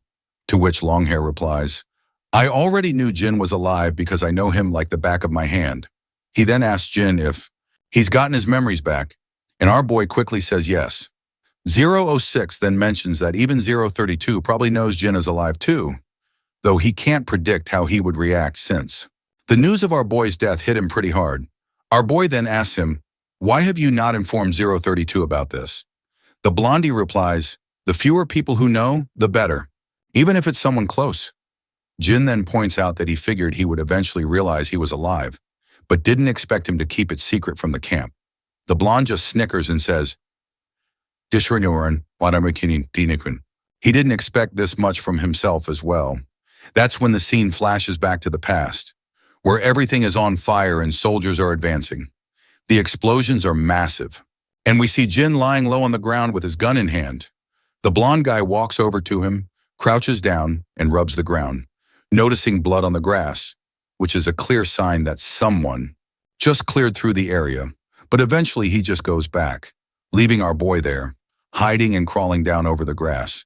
To which Longhair replies, "I already knew Jin was alive because I know him like the back of my hand." He then asks Jin if he's gotten his memories back, and our boy quickly says yes. 006 then mentions that even 032 probably knows Jin is alive too, though he can't predict how he would react since the news of our boy's death hit him pretty hard. Our boy then asks him, "Why have you not informed 032 about this?" The blondie replies, "The fewer people who know, the better, even if it's someone close." Jin then points out that he figured he would eventually realize he was alive, but didn't expect him to keep it secret from the camp. The blonde just snickers and says, he didn't expect this much from himself as well. That's when the scene flashes back to the past, where everything is on fire and soldiers are advancing. The explosions are massive, and we see Jin lying low on the ground with his gun in hand. The blonde guy walks over to him, crouches down, and rubs the ground, noticing blood on the grass, which is a clear sign that someone just cleared through the area, but eventually he just goes back, leaving our boy there, hiding and crawling down over the grass.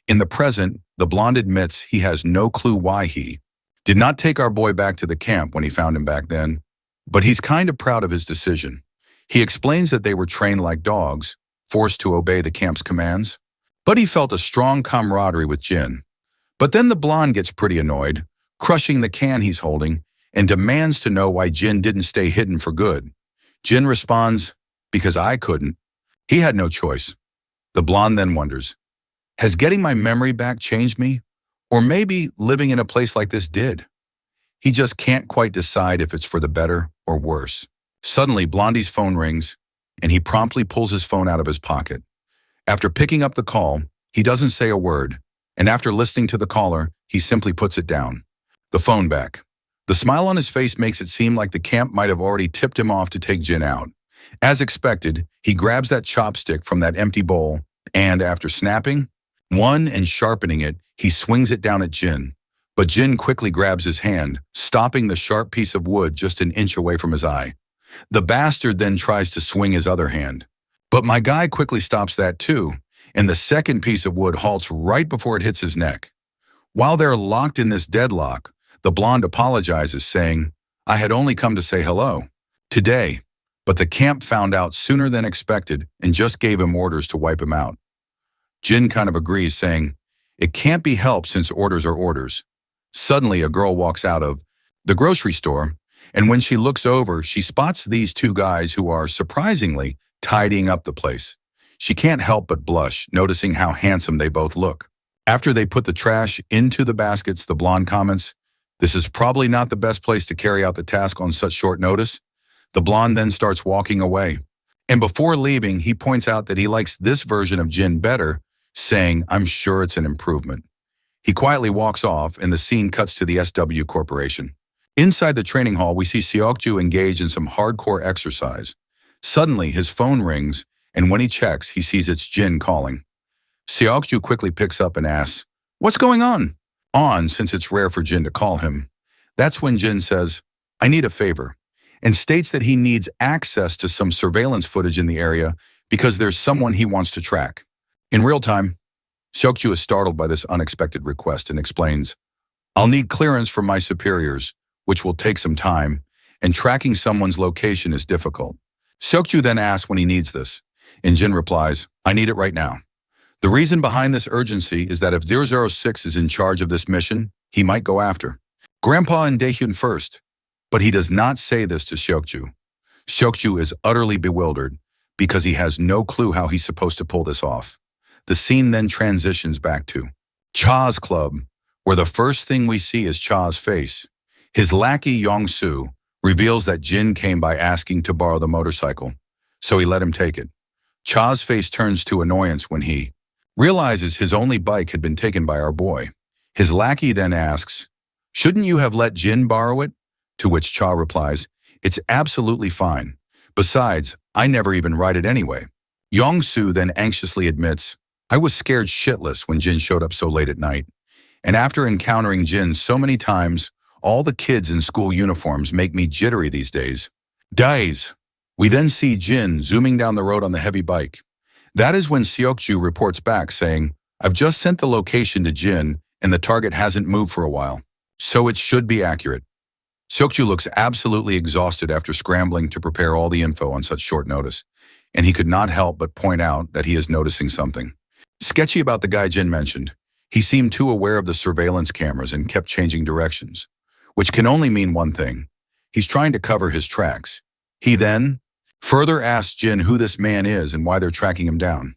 In the present, the blonde admits he has no clue why he did not take our boy back to the camp when he found him back then, but he's kind of proud of his decision. He explains that they were trained like dogs, forced to obey the camp's commands, but he felt a strong camaraderie with Jin. But then the blonde gets pretty annoyed, crushing the can he's holding, and demands to know why Jin didn't stay hidden for good. Jin responds, "Because I couldn't." He had no choice. The blonde then wonders, has getting my memory back changed me? Or maybe living in a place like this did? He just can't quite decide if it's for the better or worse. Suddenly, Blondie's phone rings, and he promptly pulls his phone out of his pocket. After picking up the call, he doesn't say a word, and after listening to the caller, he simply puts it down. The phone back. The smile on his face makes it seem like the camp might have already tipped him off to take Jin out. As expected, he grabs that chopstick from that empty bowl, and after snapping one and sharpening it, he swings it down at Jin, But Jin quickly grabs his hand, stopping the sharp piece of wood just an inch away from his eye. The bastard then tries to swing his other hand. But my guy quickly stops that too, and the second piece of wood halts right before it hits his neck. While they're locked in this deadlock, the blonde apologizes, saying, "I had only come to say hello today," but the camp found out sooner than expected and just gave him orders to wipe him out. Jin kind of agrees, saying, "It can't be helped since orders are orders." Suddenly, a girl walks out of the grocery store, and when she looks over, she spots these two guys who are, surprisingly, tidying up the place. She can't help but blush, noticing how handsome they both look. After they put the trash into the baskets, the blonde comments, "This is probably not the best place to carry out the task on such short notice." The blonde then starts walking away. And before leaving, he points out that he likes this version of Jin better, saying, "I'm sure it's an improvement." He quietly walks off, and the scene cuts to the SW Corporation. Inside the training hall, we see Seokju engage in some hardcore exercise. Suddenly, his phone rings, and when he checks, he sees it's Jin calling. Seokju quickly picks up and asks, "What's going on?" Since it's rare for Jin to call him. That's when Jin says, "I need a favor," and states that he needs access to some surveillance footage in the area because there's someone he wants to track. In real time, Seokju is startled by this unexpected request and explains, "I'll need clearance from my superiors, which will take some time, and tracking someone's location is difficult." Seokju then asks when he needs this, and Jin replies, "I need it right now." The reason behind this urgency is that if 006 is in charge of this mission, he might go after Grandpa and Daehyun first, but he does not say this to Seokju. Seokju is utterly bewildered because he has no clue how he's supposed to pull this off. The scene then transitions back to Cha's club, where the first thing we see is Cha's face. His lackey Yong-soo reveals that Jin came by asking to borrow the motorcycle, so he let him take it. Cha's face turns to annoyance when he realizes his only bike had been taken by our boy. His lackey then asks, "Shouldn't you have let Jin borrow it?" To which Cha replies, "It's absolutely fine. Besides, I never even ride it anyway." Yong-soo then anxiously admits, "I was scared shitless when Jin showed up so late at night. And after encountering Jin so many times, all the kids in school uniforms make me jittery these days." We then see Jin zooming down the road on the heavy bike. That is when Seokju reports back saying, "I've just sent the location to Jin and the target hasn't moved for a while, so it should be accurate." Seokju looks absolutely exhausted after scrambling to prepare all the info on such short notice, and he could not help but point out that he is noticing something sketchy about the guy Jin mentioned. He seemed too aware of the surveillance cameras and kept changing directions, which can only mean one thing. He's trying to cover his tracks. He then further asks Jin who this man is and why they're tracking him down.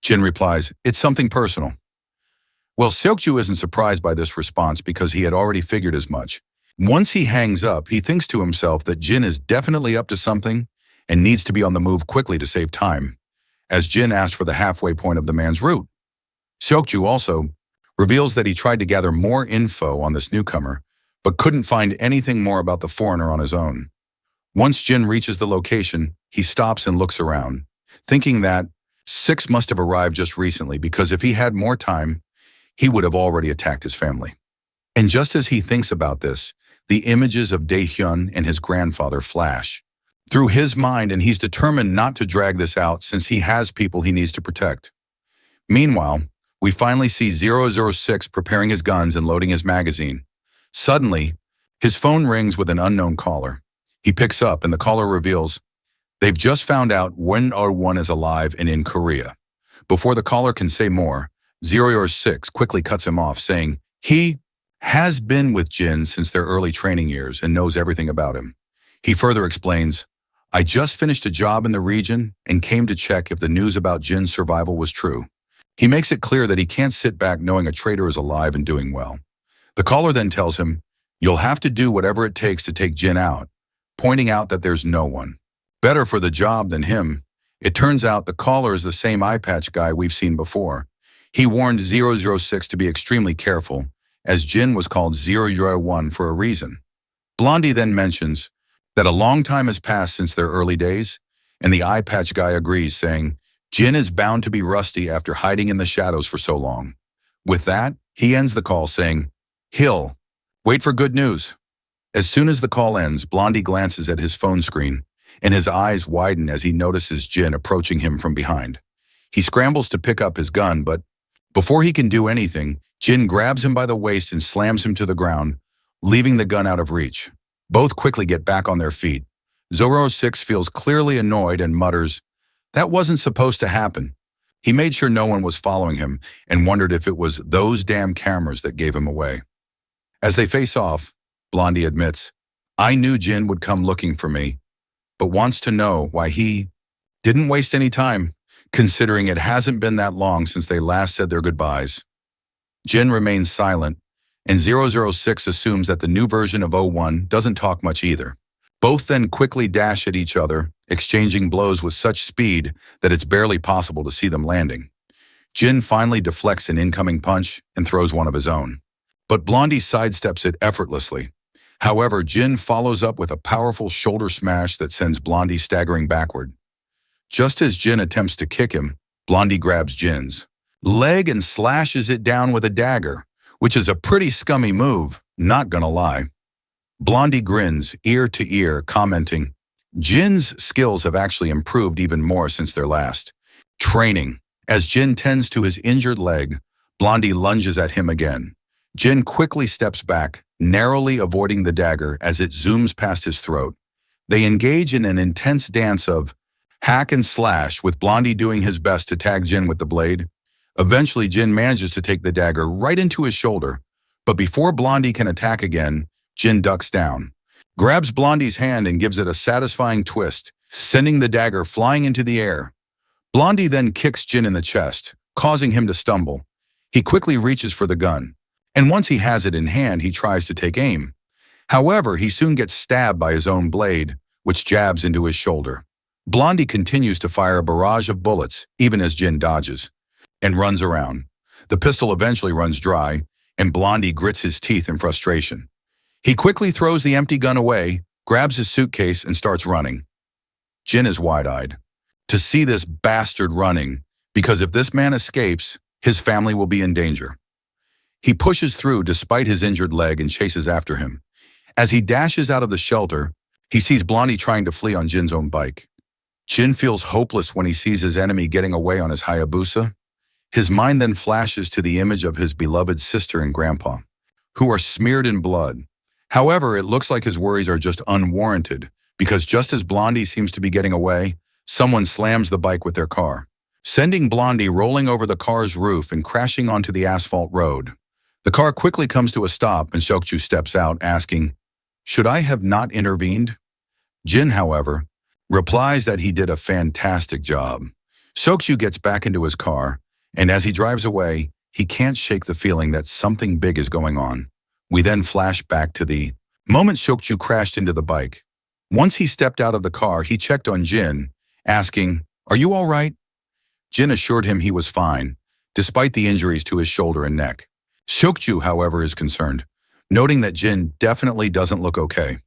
Jin replies, "It's something personal." Well, Seokju isn't surprised by this response because he had already figured as much. Once he hangs up, he thinks to himself that Jin is definitely up to something and needs to be on the move quickly to save time, as Jin asked for the halfway point of the man's route. Seokju also reveals that he tried to gather more info on this newcomer, but couldn't find anything more about the foreigner on his own. Once Jin reaches the location, he stops and looks around, thinking that Six must have arrived just recently because if he had more time, he would have already attacked his family. And just as he thinks about this, the images of Daehyun and his grandfather flash through his mind, and he's determined not to drag this out since he has people he needs to protect. Meanwhile, we finally see 006 preparing his guns and loading his magazine. Suddenly, his phone rings with an unknown caller. He picks up and the caller reveals they've just found out when R1 is alive and in Korea. Before the caller can say more, 006 quickly cuts him off, saying he has been with Jin since their early training years and knows everything about him. He further explains, "I just finished a job in the region and came to check if the news about Jin's survival was true." He makes it clear that he can't sit back knowing a traitor is alive and doing well. The caller then tells him, "You'll have to do whatever it takes to take Jin out," pointing out that there's no one better for the job than him. It turns out the caller is the same eye patch guy we've seen before. He warned 006 to be extremely careful, as Jin was called 001 for a reason. Blondie then mentions that a long time has passed since their early days, and the eye patch guy agrees, saying, "Jin is bound to be rusty after hiding in the shadows for so long." With that, he ends the call saying, Hill, wait for good news. As soon as the call ends, Blondie glances at his phone screen, and his eyes widen as he notices Jin approaching him from behind. He scrambles to pick up his gun, but before he can do anything, Jin grabs him by the waist and slams him to the ground, leaving the gun out of reach. Both quickly get back on their feet. 006 feels clearly annoyed and mutters, "That wasn't supposed to happen." He made sure no one was following him and wondered if it was those damn cameras that gave him away. As they face off, Blondie admits, "I knew Jin would come looking for me, but wants to know why he didn't waste any time, considering it hasn't been that long since they last said their goodbyes." Jin remains silent, and 006 assumes that the new version of 01 doesn't talk much either. Both then quickly dash at each other, exchanging blows with such speed that it's barely possible to see them landing. Jin finally deflects an incoming punch and throws one of his own. But Blondie sidesteps it effortlessly. However, Jin follows up with a powerful shoulder smash that sends Blondie staggering backward. Just as Jin attempts to kick him, Blondie grabs Jin's leg and slashes it down with a dagger, which is a pretty scummy move, not gonna lie. Blondie grins ear to ear, commenting, "Jin's skills have actually improved even more since their last training." As Jin tends to his injured leg, Blondie lunges at him again. Jin quickly steps back, narrowly avoiding the dagger as it zooms past his throat. They engage in an intense dance of hack and slash, with Blondie doing his best to tag Jin with the blade. Eventually, Jin manages to take the dagger right into his shoulder, but before Blondie can attack again, Jin ducks down, grabs Blondie's hand and gives it a satisfying twist, sending the dagger flying into the air. Blondie then kicks Jin in the chest, causing him to stumble. He quickly reaches for the gun, and once he has it in hand, he tries to take aim. However, he soon gets stabbed by his own blade, which jabs into his shoulder. Blondie continues to fire a barrage of bullets, even as Jin dodges, and runs around. The pistol eventually runs dry, and Blondie grits his teeth in frustration. He quickly throws the empty gun away, grabs his suitcase, and starts running. Jin is wide-eyed to see this bastard running, because if this man escapes, his family will be in danger. He pushes through despite his injured leg and chases after him. As he dashes out of the shelter, he sees Blondie trying to flee on Jin's own bike. Jin feels hopeless when he sees his enemy getting away on his Hayabusa. His mind then flashes to the image of his beloved sister and grandpa, who are smeared in blood. However, it looks like his worries are just unwarranted, because just as Blondie seems to be getting away, someone slams the bike with their car, sending Blondie rolling over the car's roof and crashing onto the asphalt road. The car quickly comes to a stop and Seokju steps out, asking, "Should I have not intervened?" Jin, however, replies that he did a fantastic job. Seokju gets back into his car, and as he drives away, he can't shake the feeling that something big is going on. We then flash back to the moment Seokju crashed into the bike. Once he stepped out of the car, he checked on Jin, asking, "Are you all right?" Jin assured him he was fine, despite the injuries to his shoulder and neck. Seokju, however, is concerned, noting that Jin definitely doesn't look okay.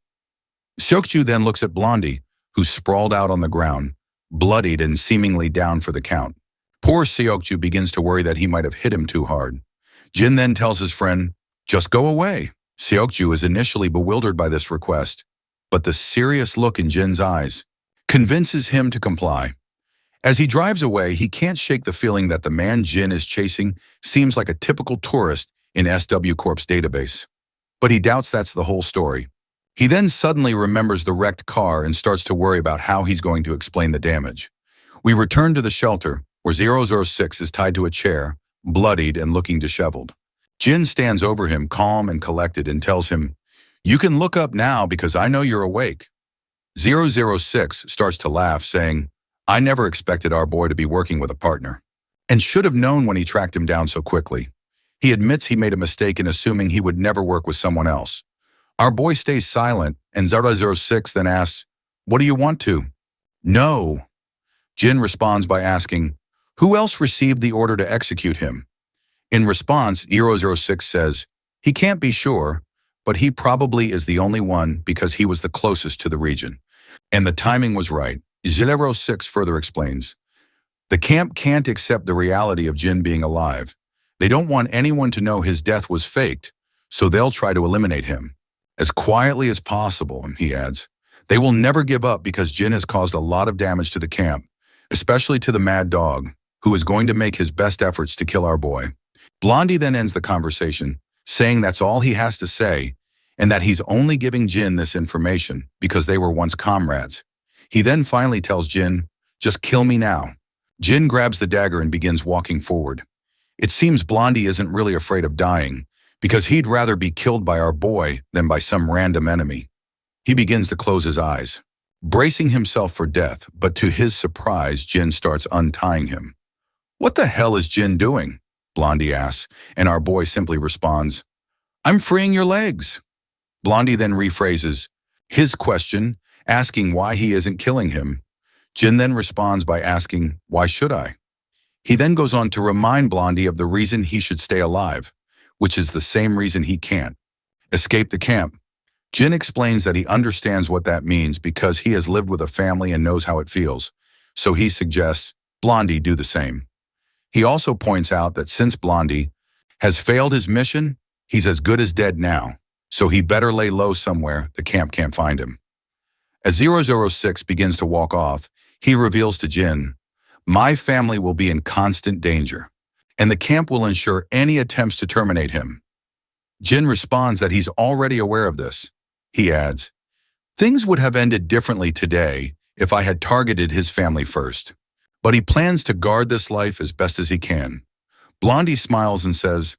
Seokju then looks at Blondie, who's sprawled out on the ground, bloodied and seemingly down for the count. Poor Seokju begins to worry that he might have hit him too hard. Jin then tells his friend, "Just go away." Seokju is initially bewildered by this request, but the serious look in Jin's eyes convinces him to comply. As he drives away, he can't shake the feeling that the man Jin is chasing seems like a typical tourist in SW Corp's database. But he doubts that's the whole story. He then suddenly remembers the wrecked car and starts to worry about how he's going to explain the damage. We return to the shelter, where 006 is tied to a chair, bloodied and looking disheveled. Jin stands over him, calm and collected, and tells him, "You can look up now because I know you're awake." 006 starts to laugh, saying, "I never expected our boy to be working with a partner, and should have known when he tracked him down so quickly." He admits he made a mistake in assuming he would never work with someone else. Our boy stays silent, and 006 then asks, "What do you want to?" "No." Jin responds by asking, "Who else received the order to execute him?" In response, 006 says, he can't be sure, but he probably is the only one because he was the closest to the region. And the timing was right. 006 further explains, "The camp can't accept the reality of Jin being alive. They don't want anyone to know his death was faked, so they'll try to eliminate him. As quietly as possible, he adds. They will never give up because Jin has caused a lot of damage to the camp, especially to the mad dog, who is going to make his best efforts to kill our boy. Blondie then ends the conversation, saying that's all he has to say, and that he's only giving Jin this information because they were once comrades. He then finally tells Jin, just kill me now. Jin grabs the dagger and begins walking forward. It seems Blondie isn't really afraid of dying, because he'd rather be killed by our boy than by some random enemy. He begins to close his eyes, bracing himself for death, but to his surprise, Jin starts untying him. What the hell is Jin doing? Blondie asks, and our boy simply responds, I'm freeing your legs. Blondie then rephrases his question, asking why he isn't killing him. Jin then responds by asking, why should I? He then goes on to remind Blondie of the reason he should stay alive, which is the same reason he can't escape the camp. Jin explains that he understands what that means because he has lived with a family and knows how it feels, so he suggests Blondie do the same. He also points out that since Blondie has failed his mission, he's as good as dead now, so he better lay low somewhere the camp can't find him. As 006 begins to walk off, he reveals to Jin, my family will be in constant danger, and the camp will ensure any attempts to terminate him. Jin responds that he's already aware of this. He adds, things would have ended differently today if I had targeted his family first, but he plans to guard this life as best as he can. Blondie smiles and says,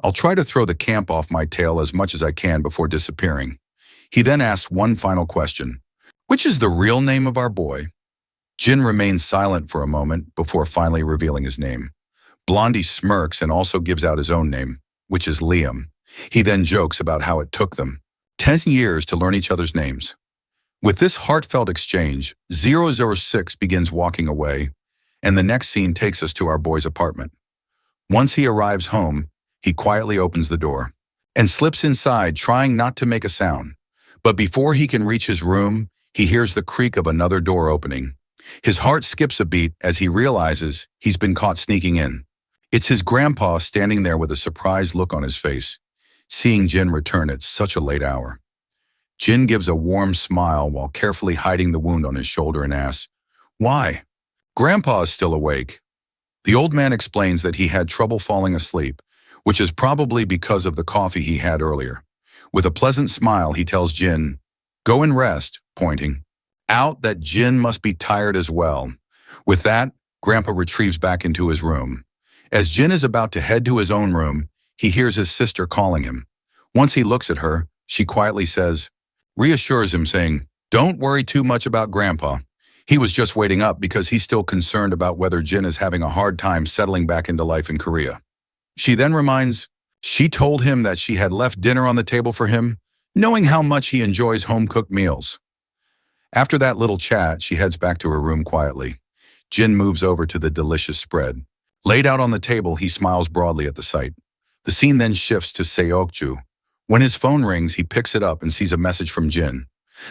I'll try to throw the camp off my tail as much as I can before disappearing. He then asks one final question, which is the real name of our boy? Jin remains silent for a moment before finally revealing his name. Blondie smirks and also gives out his own name, which is Liam. He then jokes about how it took them 10 years to learn each other's names. With this heartfelt exchange, 006 begins walking away, and the next scene takes us to our boy's apartment. Once he arrives home, he quietly opens the door and slips inside, trying not to make a sound. But before he can reach his room, he hears the creak of another door opening. His heart skips a beat as he realizes he's been caught sneaking in. It's his grandpa standing there with a surprised look on his face, seeing Jin return at such a late hour. Jin gives a warm smile while carefully hiding the wound on his shoulder and asks, why? Grandpa is still awake. The old man explains that he had trouble falling asleep, which is probably because of the coffee he had earlier. With a pleasant smile, he tells Jin, go and rest, pointing out that Jin must be tired as well. With that, Grandpa retrieves back into his room. As Jin is about to head to his own room, he hears his sister calling him. Once he looks at her, she quietly reassures him saying, don't worry too much about Grandpa. He was just waiting up because he's still concerned about whether Jin is having a hard time settling back into life in Korea. She then reminds, she told him that she had left dinner on the table for him, knowing how much he enjoys home-cooked meals. After that little chat, she heads back to her room quietly. Jin moves over to the delicious spread. Laid out on the table, he smiles broadly at the sight. The scene then shifts to Seokju. When his phone rings, he picks it up and sees a message from Jin.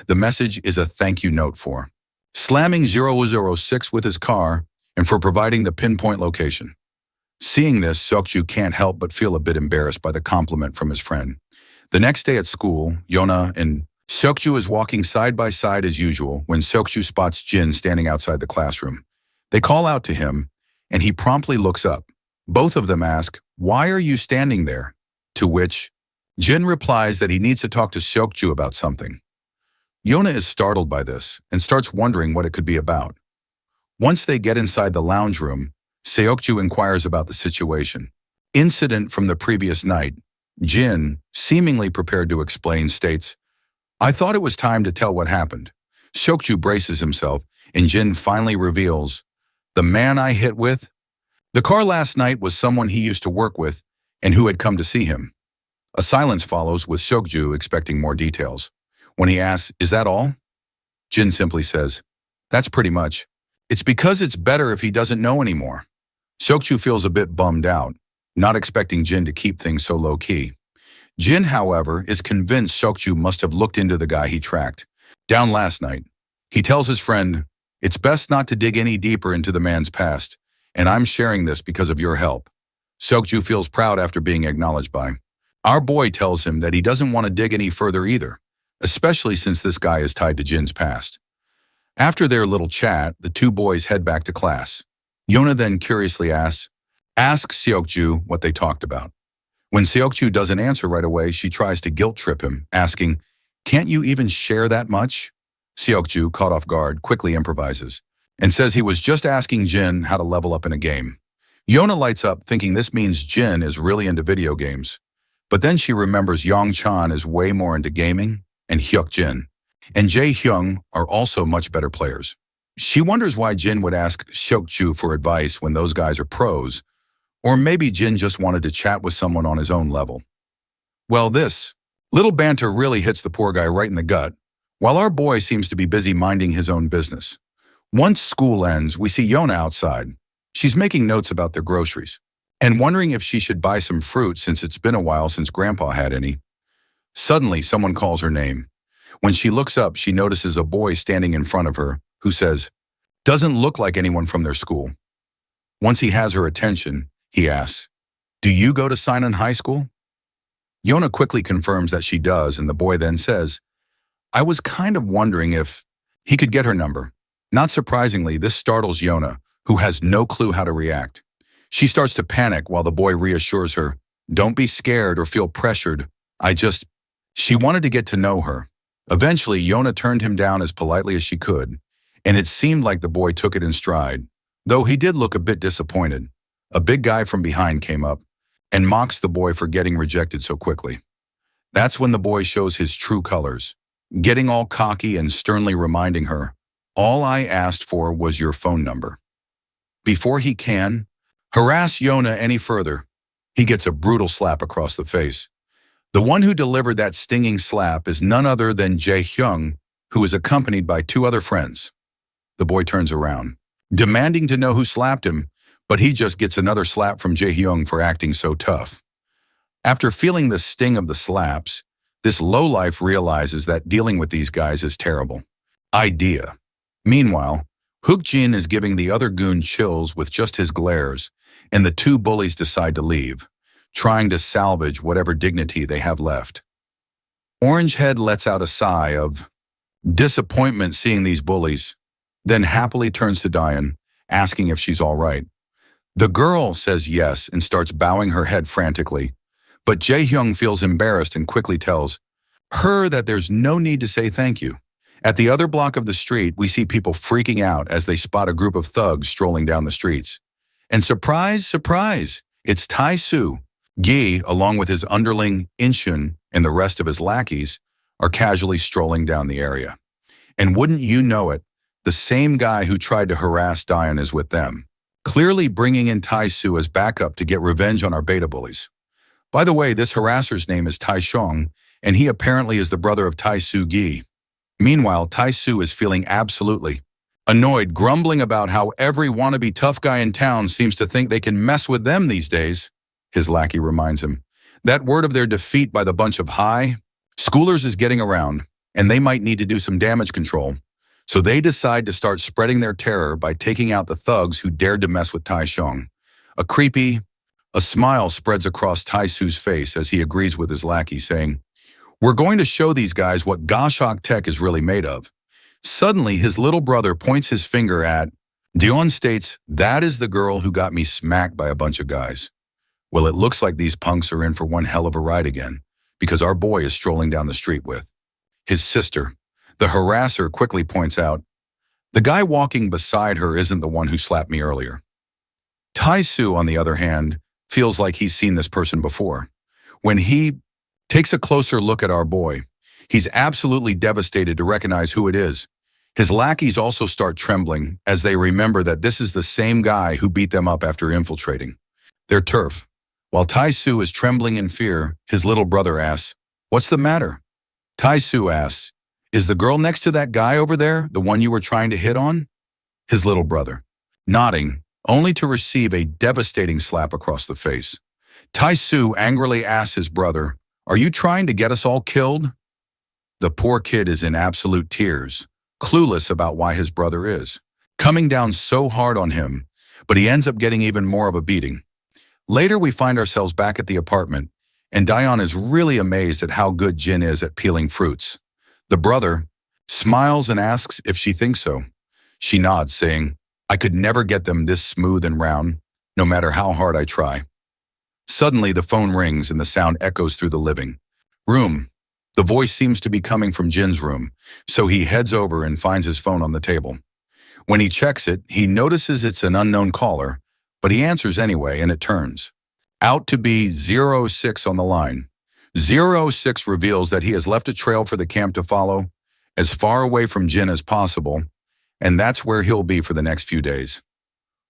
The message is a thank you note for slamming 006 with his car and for providing the pinpoint location. Seeing this, Seokju can't help but feel a bit embarrassed by the compliment from his friend. The next day at school, Yona and Seokju is walking side by side as usual when Seokju spots Jin standing outside the classroom. They call out to him, and he promptly looks up. Both of them ask, why are you standing there? To which Jin replies that he needs to talk to Seokju about something. Yona is startled by this and starts wondering what it could be about. Once they get inside the lounge room, Seokju inquires about the situation. Incident from the previous night. Jin, seemingly prepared to explain, states, I thought it was time to tell what happened. Seokju braces himself, and Jin finally reveals, the man I hit with? The car last night was someone he used to work with and who had come to see him. A silence follows, with Seokju expecting more details. When he asks, is that all? Jin simply says, that's pretty much. It's because it's better if he doesn't know anymore. Seokju feels a bit bummed out, not expecting Jin to keep things so low-key. Jin, however, is convinced Seokju must have looked into the guy he tracked down last night. He tells his friend, it's best not to dig any deeper into the man's past, and I'm sharing this because of your help. Seokju feels proud after being acknowledged by Our boy tells him that he doesn't want to dig any further either, especially since this guy is tied to Jin's past. After their little chat, the two boys head back to class. Yona then curiously asks Seokju what they talked about. When Seokju doesn't answer right away, she tries to guilt trip him, asking, "Can't you even share that much?" Seokju, caught off guard, quickly improvises and says he was just asking Jin how to level up in a game. Yona lights up, thinking this means Jin is really into video games. But then she remembers Yong-chan is way more into gaming, and Hyuk-jin and Jae-hyung are also much better players. She wonders why Jin would ask Seokju for advice when those guys are pros, or maybe Jin just wanted to chat with someone on his own level. Well, this little banter really hits the poor guy right in the gut, while our boy seems to be busy minding his own business. Once school ends, we see Yona outside. She's making notes about their groceries and wondering if she should buy some fruit since it's been a while since Grandpa had any. Suddenly, someone calls her name. When she looks up, she notices a boy standing in front of her who says, "Doesn't look like anyone from their school." Once he has her attention, he asks, "Do you go to Seinan High School?" Yona quickly confirms that she does, and the boy then says, "I was kind of wondering if he could get her number." Not surprisingly, this startles Yona, who has no clue how to react. She starts to panic while the boy reassures her, "Don't be scared or feel pressured. She wanted to get to know her. Eventually, Yona turned him down as politely as she could, and it seemed like the boy took it in stride, though he did look a bit disappointed. A big guy from behind came up and mocks the boy for getting rejected so quickly. That's when the boy shows his true colors, getting all cocky and sternly reminding her, "All I asked for was your phone number." Before he can harass Yona any further, he gets a brutal slap across the face. The one who delivered that stinging slap is none other than Jae-hyung, who is accompanied by two other friends. The boy turns around, demanding to know who slapped him, but he just gets another slap from Jae-hyung for acting so tough. After feeling the sting of the slaps, this lowlife realizes that dealing with these guys is terrible. Idea. Meanwhile, Hook-jin is giving the other goon chills with just his glares, and the two bullies decide to leave, trying to salvage whatever dignity they have left. Orangehead lets out a sigh of disappointment seeing these bullies, then happily turns to Diane, asking if she's all right. The girl says yes and starts bowing her head frantically, but Jae-hyung feels embarrassed and quickly tells her that there's no need to say thank you. At the other block of the street, we see people freaking out as they spot a group of thugs strolling down the streets. And surprise, surprise, it's Tai-soo. Gi, along with his underling Inshun and the rest of his lackeys, are casually strolling down the area. And wouldn't you know it, the same guy who tried to harass Diane is with them, clearly bringing in Tai-soo as backup to get revenge on our beta bullies. By the way, this harasser's name is Tai-shong, and he apparently is the brother of Tai-soo Gi. Meanwhile, Tai-soo is feeling absolutely annoyed, grumbling about how every wannabe tough guy in town seems to think they can mess with them these days. His lackey reminds him that word of their defeat by the bunch of high schoolers is getting around, and they might need to do some damage control. So they decide to start spreading their terror by taking out the thugs who dared to mess with Tai-shong. A smile spreads across Tai-soo's face as he agrees with his lackey, saying, "We're going to show these guys what Goshok Tech is really made of." Suddenly, his little brother points his finger at Dion, states, "That is the girl who got me smacked by a bunch of guys." Well, it looks like these punks are in for one hell of a ride again, because our boy is strolling down the street with his sister. The harasser quickly points out, "The guy walking beside her isn't the one who slapped me earlier." Tai-soo, on the other hand, feels like he's seen this person before. When he takes a closer look at our boy, he's absolutely devastated to recognize who it is. His lackeys also start trembling as they remember that this is the same guy who beat them up after infiltrating their turf. While Tai-soo is trembling in fear, his little brother asks, "What's the matter?" Tai-soo asks, "Is the girl next to that guy over there the one you were trying to hit on?" His little brother, nodding, only to receive a devastating slap across the face. Tai-soo angrily asks his brother, "Are you trying to get us all killed?" The poor kid is in absolute tears, clueless about why his brother is coming down so hard on him, but he ends up getting even more of a beating. Later, we find ourselves back at the apartment, and Dayon is really amazed at how good Jin is at peeling fruits. The brother smiles and asks if she thinks so. She nods, saying, I could never get them this smooth and round, no matter how hard I try. Suddenly, the phone rings and the sound echoes through the living room. The voice seems to be coming from Jin's room, so he heads over and finds his phone on the table. When he checks it, he notices it's an unknown caller, but he answers anyway, and it turns out to be 06 on the line. 06 reveals that he has left a trail for the camp to follow, as far away from Jin as possible, and that's where he'll be for the next few days.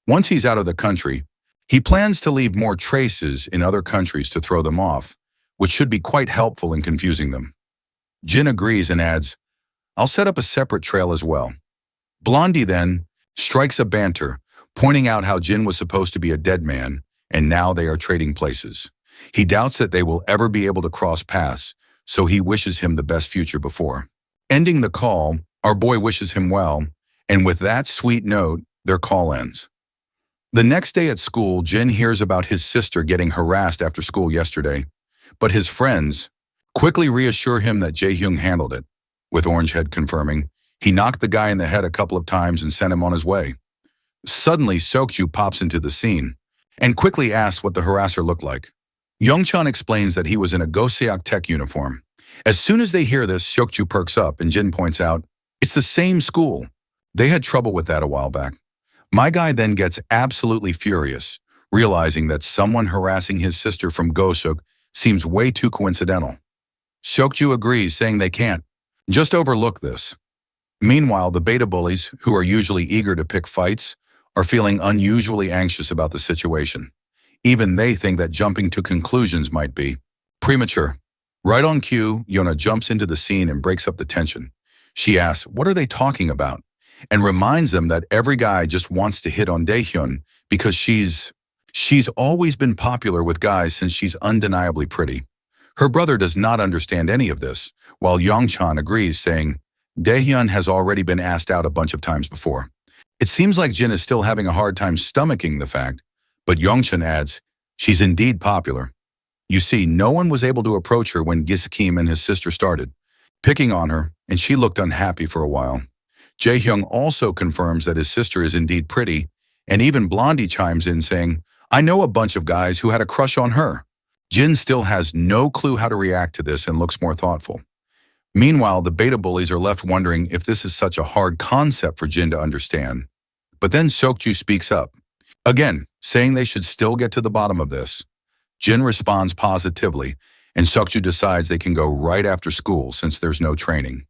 Once he's out of the country, he plans to leave more traces in other countries to throw them off, which should be quite helpful in confusing them. Jin agrees and adds, I'll set up a separate trail as well. Blondie then strikes a banter, pointing out how Jin was supposed to be a dead man, and now they are trading places. He doubts that they will ever be able to cross paths, so he wishes him the best future before. Ending the call, our boy wishes him well, and with that sweet note, their call ends. The next day at school, Jin hears about his sister getting harassed after school yesterday, but his friends quickly reassure him that Jae-hyung handled it, with Orangehead confirming he knocked the guy in the head a couple of times and sent him on his way. Suddenly, Seokju pops into the scene and quickly asks what the harasser looked like. Youngchan explains that he was in a Goseok Tech uniform. As soon as they hear this, Seokju perks up and Jin points out, it's the same school. They had trouble with that a while back. My guy then gets absolutely furious, realizing that someone harassing his sister from Goseok seems way too coincidental. Seokju agrees, saying they can't just overlook this. Meanwhile, the beta bullies, who are usually eager to pick fights, are feeling unusually anxious about the situation. Even they think that jumping to conclusions might be premature. Right on cue, Yona jumps into the scene and breaks up the tension. She asks, what are they talking about? And reminds them that every guy just wants to hit on Daehyun because she's always been popular with guys since she's undeniably pretty. Her brother does not understand any of this, while Youngchan agrees, saying, Daehyun has already been asked out a bunch of times before. It seems like Jin is still having a hard time stomaching the fact, but Youngchan adds, she's indeed popular. You see, no one was able to approach her when Gis-kim and his sister started picking on her, and she looked unhappy for a while. Jae-hyung also confirms that his sister is indeed pretty, and even Blondie chimes in saying, I know a bunch of guys who had a crush on her. Jin still has no clue how to react to this and looks more thoughtful. Meanwhile, the beta bullies are left wondering if this is such a hard concept for Jin to understand. But then Seokju speaks up, again, saying they should still get to the bottom of this. Jin responds positively, and Seokju decides they can go right after school since there's no training.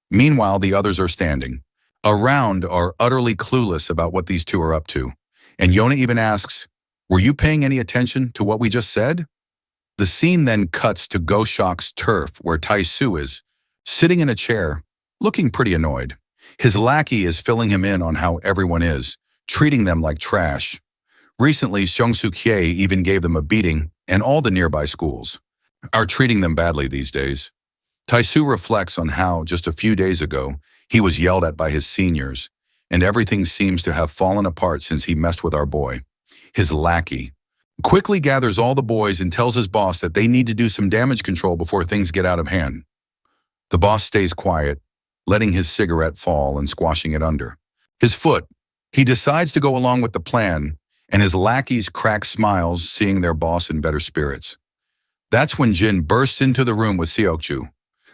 Meanwhile, the others are standing around, are utterly clueless about what these two are up to. And Yona even asks, were you paying any attention to what we just said? The scene then cuts to Goseok's turf, where Tae-soo is, sitting in a chair, looking pretty annoyed. His lackey is filling him in on how everyone is, treating them like trash. Recently, Seong-suk-hye even gave them a beating, and all the nearby schools are treating them badly these days. Tae-soo reflects on how, just a few days ago, he was yelled at by his seniors, and everything seems to have fallen apart since he messed with our boy. His lackey quickly gathers all the boys and tells his boss that they need to do some damage control before things get out of hand. The boss stays quiet, letting his cigarette fall and squashing it under his foot. He decides to go along with the plan, and his lackeys crack smiles, seeing their boss in better spirits. That's when Jin bursts into the room with Seokju.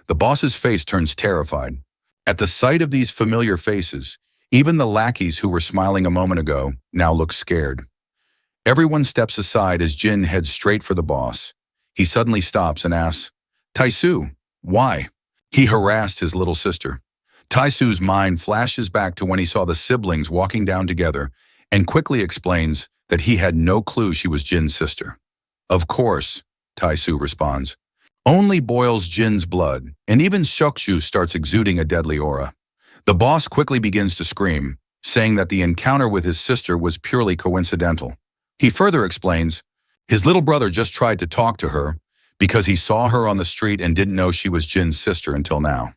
The boss's face turns terrified. At the sight of these familiar faces, even the lackeys who were smiling a moment ago now look scared. Everyone steps aside as Jin heads straight for the boss. He suddenly stops and asks, Tae-soo, why? He harassed his little sister. Tae-soo's mind flashes back to when he saw the siblings walking down together and quickly explains that he had no clue she was Jin's sister. Of course, Tae-soo responds. Only boils Jin's blood, and even Seokju starts exuding a deadly aura. The boss quickly begins to scream, saying that the encounter with his sister was purely coincidental. He further explains, his little brother just tried to talk to her because he saw her on the street and didn't know she was Jin's sister until now.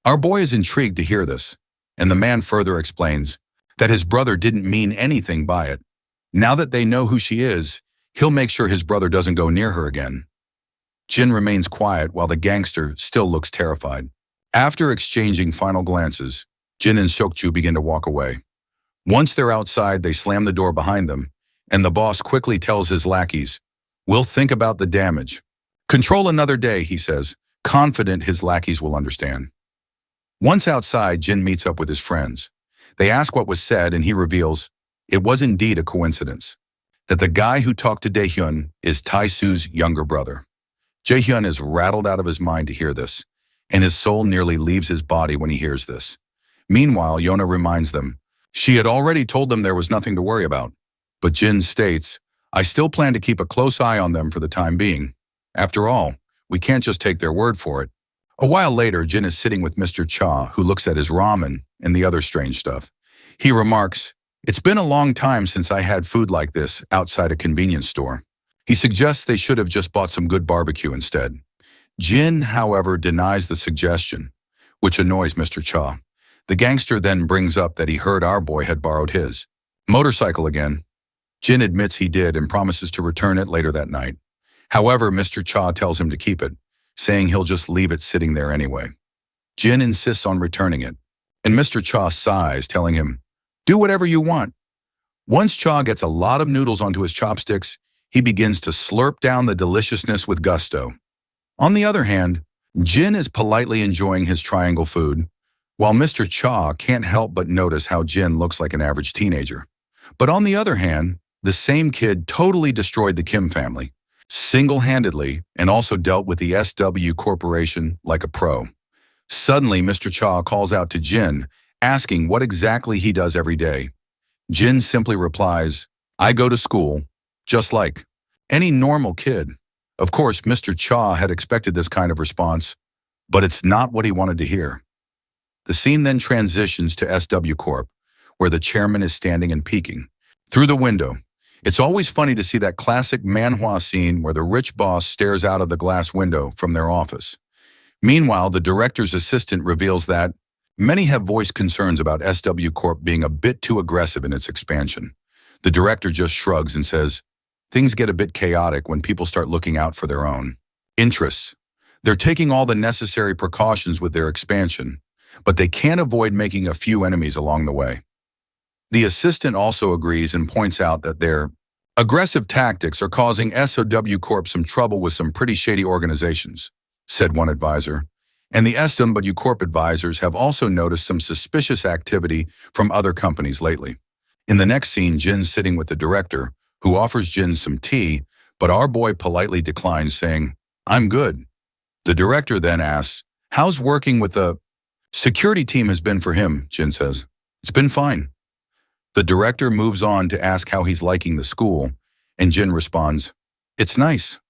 Our boy is intrigued to hear this, and the man further explains that his brother didn't mean anything by it. Now that they know who she is, he'll make sure his brother doesn't go near her again. Jin remains quiet while the gangster still looks terrified. After exchanging final glances, Jin and Seokju begin to walk away. Once they're outside, they slam the door behind them, and the boss quickly tells his lackeys, "We'll think about the damage." "Control another day," he says, confident his lackeys will understand. Once outside, Jin meets up with his friends. They ask what was said, and he reveals it was indeed a coincidence, that the guy who talked to Daehyun is Tae-soo's younger brother. Jaehyun is rattled out of his mind to hear this, and his soul nearly leaves his body when he hears this. Meanwhile, Yona reminds them, she had already told them there was nothing to worry about. But Jin states, "I still plan to keep a close eye on them for the time being. After all, we can't just take their word for it." A while later, Jin is sitting with Mr. Cha, who looks at his ramen and the other strange stuff. He remarks, "It's been a long time since I had food like this outside a convenience store." He suggests they should have just bought some good barbecue instead. Jin, however, denies the suggestion, which annoys Mr. Cha. The gangster then brings up that he heard our boy had borrowed his motorcycle again. Jin admits he did and promises to return it later that night. However, Mr. Cha tells him to keep it, saying he'll just leave it sitting there anyway. Jin insists on returning it, and Mr. Cha sighs, telling him, "Do whatever you want." Once Cha gets a lot of noodles onto his chopsticks, he begins to slurp down the deliciousness with gusto. On the other hand, Jin is politely enjoying his triangle food, while Mr. Cha can't help but notice how Jin looks like an average teenager. But on the other hand, the same kid totally destroyed the Kim family, single-handedly, and also dealt with the SW Corporation like a pro. Suddenly, Mr. Cha calls out to Jin, asking what exactly he does every day. Jin simply replies, "I go to school, just like any normal kid." Of course, Mr. Cha had expected this kind of response, but it's not what he wanted to hear. The scene then transitions to SW Corp, where the chairman is standing and peeking through the window. It's always funny to see that classic Manhwa scene where the rich boss stares out of the glass window from their office. Meanwhile, the director's assistant reveals that many have voiced concerns about SW Corp being a bit too aggressive in its expansion. The director just shrugs and says, "Things get a bit chaotic when people start looking out for their own interests. They're taking all the necessary precautions with their expansion, but they can't avoid making a few enemies along the way." The assistant also agrees and points out that their aggressive tactics are causing SOW Corp some trouble with some pretty shady organizations, said one advisor. And the SW Corp advisors have also noticed some suspicious activity from other companies lately. In the next scene, Jin's sitting with the director, who offers Jin some tea, but our boy politely declines, saying, "I'm good." The director then asks, "How's working with the security team has been for him?" Jin says, "It's been fine." The director moves on to ask how he's liking the school, and Jin responds, "It's nice."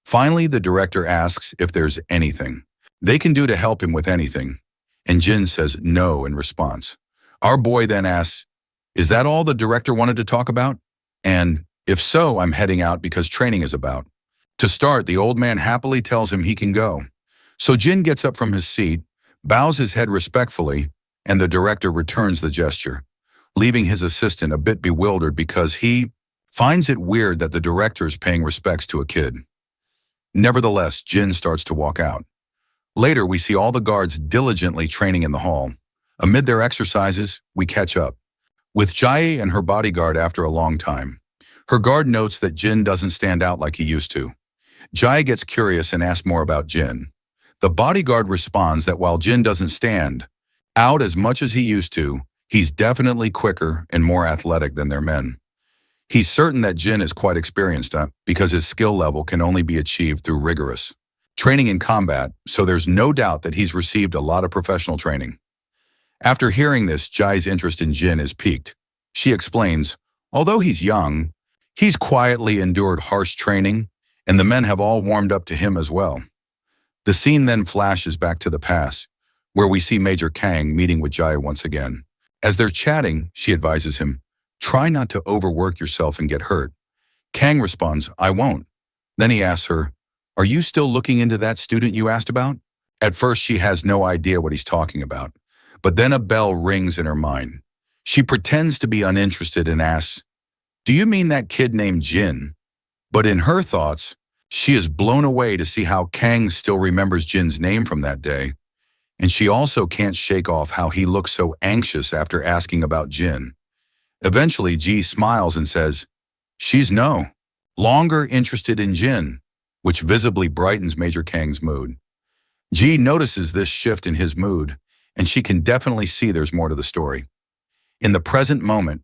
Finally, the director asks if there's anything they can do to help him with anything, and Jin says no in response. Our boy then asks, "Is that all the director wanted to talk about? And if so, I'm heading out because training is about." To start, the old man happily tells him he can go. So Jin gets up from his seat, bows his head respectfully, and the director returns the gesture, leaving his assistant a bit bewildered because he finds it weird that the director is paying respects to a kid. Nevertheless, Jin starts to walk out. Later, we see all the guards diligently training in the hall. Amid their exercises, we catch up with Jae and her bodyguard after a long time. Her guard notes that Jin doesn't stand out like he used to. Jae gets curious and asks more about Jin. The bodyguard responds that while Jin doesn't stand out as much as he used to, he's definitely quicker and more athletic than their men. He's certain that Jin is quite experienced because his skill level can only be achieved through rigorous training in combat, so there's no doubt that he's received a lot of professional training. After hearing this, Jae's interest in Jin is piqued. She explains, although he's young, he's quietly endured harsh training, and the men have all warmed up to him as well. The scene then flashes back to the past, where we see Major Kang meeting with Jae once again. As they're chatting, she advises him, "Try not to overwork yourself and get hurt." Kang responds, "I won't." Then he asks her, "Are you still looking into that student you asked about?" At first, she has no idea what he's talking about, but then a bell rings in her mind. She pretends to be uninterested and asks, "Do you mean that kid named Jin?" But in her thoughts, She is blown away to see how Kang still remembers Jin's name from that day, and she also can't shake off how he looks so anxious after asking about Jin. Eventually, Ji smiles and says, she's no longer interested in Jin, which visibly brightens Major Kang's mood. Ji notices this shift in his mood, and she can definitely see there's more to the story. In the present moment,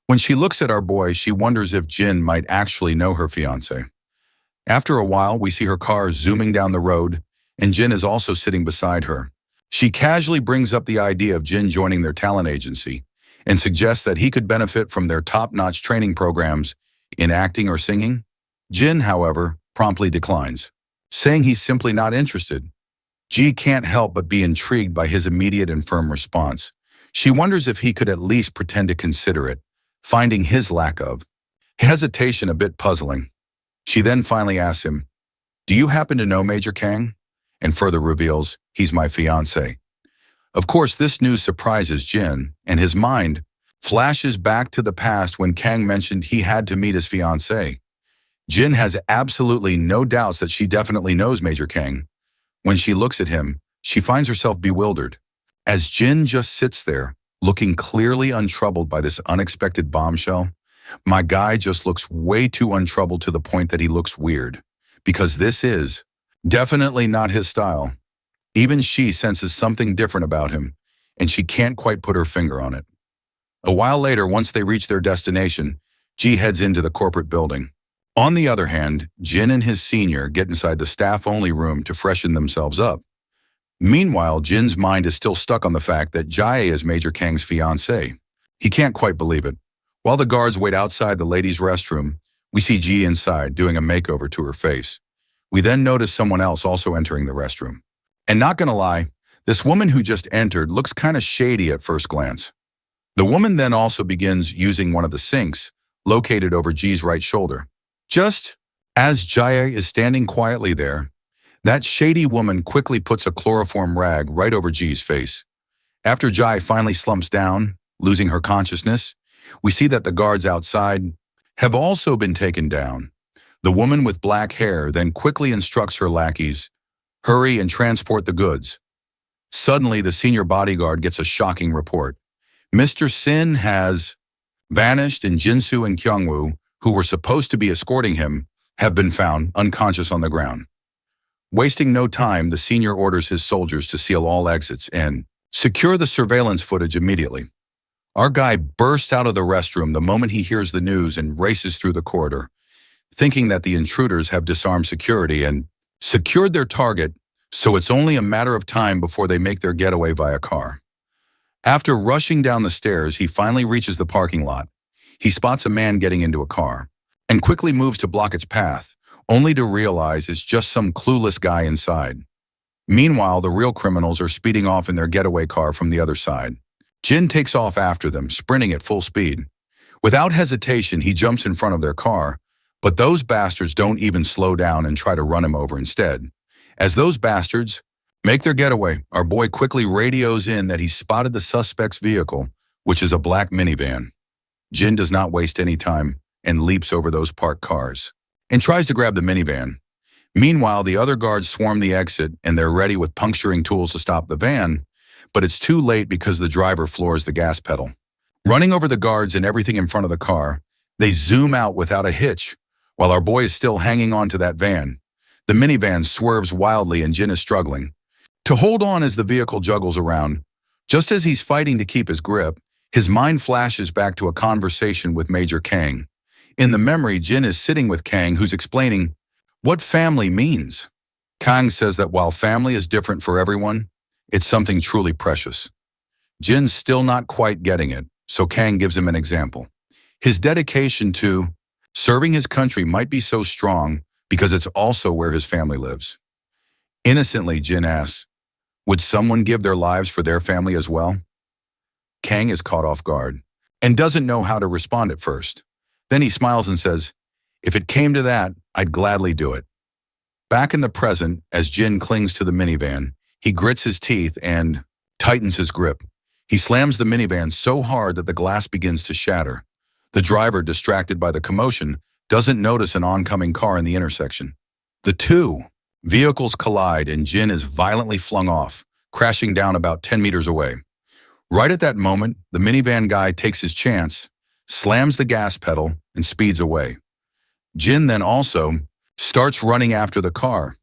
when she looks at our boy, she wonders if Jin might actually know her fiancé. After a while, we see her car zooming down the road, and Jin is also sitting beside her. She casually brings up the idea of Jin joining their talent agency and suggests that he could benefit from their top-notch training programs in acting or singing. Jin, however, promptly declines, saying he's simply not interested. Ji can't help but be intrigued by his immediate and firm response. She wonders if he could at least pretend to consider it, finding his lack of hesitation a bit puzzling. She then finally asks him, "Do you happen to know Major Kang?" and further reveals, "He's my fiancé." Of course, this news surprises Jin, and his mind flashes back to the past when Kang mentioned he had to meet his fiancé. Jin has absolutely no doubts that she definitely knows Major Kang. When she looks at him, she finds herself bewildered, as Jin just sits there, looking clearly untroubled by this unexpected bombshell. My guy just looks way too untroubled to the point that he looks weird, because this is definitely not his style. Even she senses something different about him, and she can't quite put her finger on it. A while later, once they reach their destination, Ji heads into the corporate building. On the other hand, Jin and his senior get inside the staff-only room to freshen themselves up. Meanwhile, Jin's mind is still stuck on the fact that Jae is Major Kang's fiancée. He can't quite believe it. While the guards wait outside the ladies' restroom, we see Ji inside doing a makeover to her face. We then notice someone else also entering the restroom. And not gonna lie, this woman who just entered looks kinda shady at first glance. The woman then also begins using one of the sinks located over Ji's right shoulder. Just as Jae is standing quietly there, that shady woman quickly puts a chloroform rag right over Ji's face. After Jae finally slumps down, losing her consciousness, we see that the guards outside have also been taken down. The woman with black hair then quickly instructs her lackeys, "Hurry and transport the goods." Suddenly, the senior bodyguard gets a shocking report. Mr. Sin has vanished, and Jinsu and Kyungwoo, who were supposed to be escorting him, have been found unconscious on the ground. Wasting no time, the senior orders his soldiers to seal all exits and secure the surveillance footage immediately. Our guy bursts out of the restroom the moment he hears the news and races through the corridor, thinking that the intruders have disarmed security and secured their target, so it's only a matter of time before they make their getaway via car. After rushing down the stairs, he finally reaches the parking lot. He spots a man getting into a car and quickly moves to block its path, only to realize it's just some clueless guy inside. Meanwhile, the real criminals are speeding off in their getaway car from the other side. Jin takes off after them, sprinting at full speed. Without hesitation, he jumps in front of their car, but those bastards don't even slow down and try to run him over instead. As those bastards make their getaway, our boy quickly radios in that he spotted the suspect's vehicle, which is a black minivan. Jin does not waste any time and leaps over those parked cars and tries to grab the minivan. Meanwhile, the other guards swarm the exit and they're ready with puncturing tools to stop the van, but it's too late because the driver floors the gas pedal. Running over the guards and everything in front of the car, they zoom out without a hitch, while our boy is still hanging on to that van. The minivan swerves wildly and Jin is struggling to hold on as the vehicle juggles around. Just as he's fighting to keep his grip, his mind flashes back to a conversation with Major Kang. In the memory, Jin is sitting with Kang, who's explaining what family means. Kang says that while family is different for everyone, it's something truly precious. Jin's still not quite getting it, so Kang gives him an example. His dedication to serving his country might be so strong because it's also where his family lives. Innocently, Jin asks, would someone give their lives for their family as well? Kang is caught off guard and doesn't know how to respond at first. Then he smiles and says, "If it came to that, I'd gladly do it." Back in the present, as Jin clings to the minivan, he grits his teeth and tightens his grip. He slams the minivan so hard that the glass begins to shatter. The driver, distracted by the commotion, doesn't notice an oncoming car in the intersection. The two vehicles collide and Jin is violently flung off, crashing down about 10 meters away. Right at that moment, the minivan guy takes his chance, slams the gas pedal, and speeds away. Jin then also starts running after the car.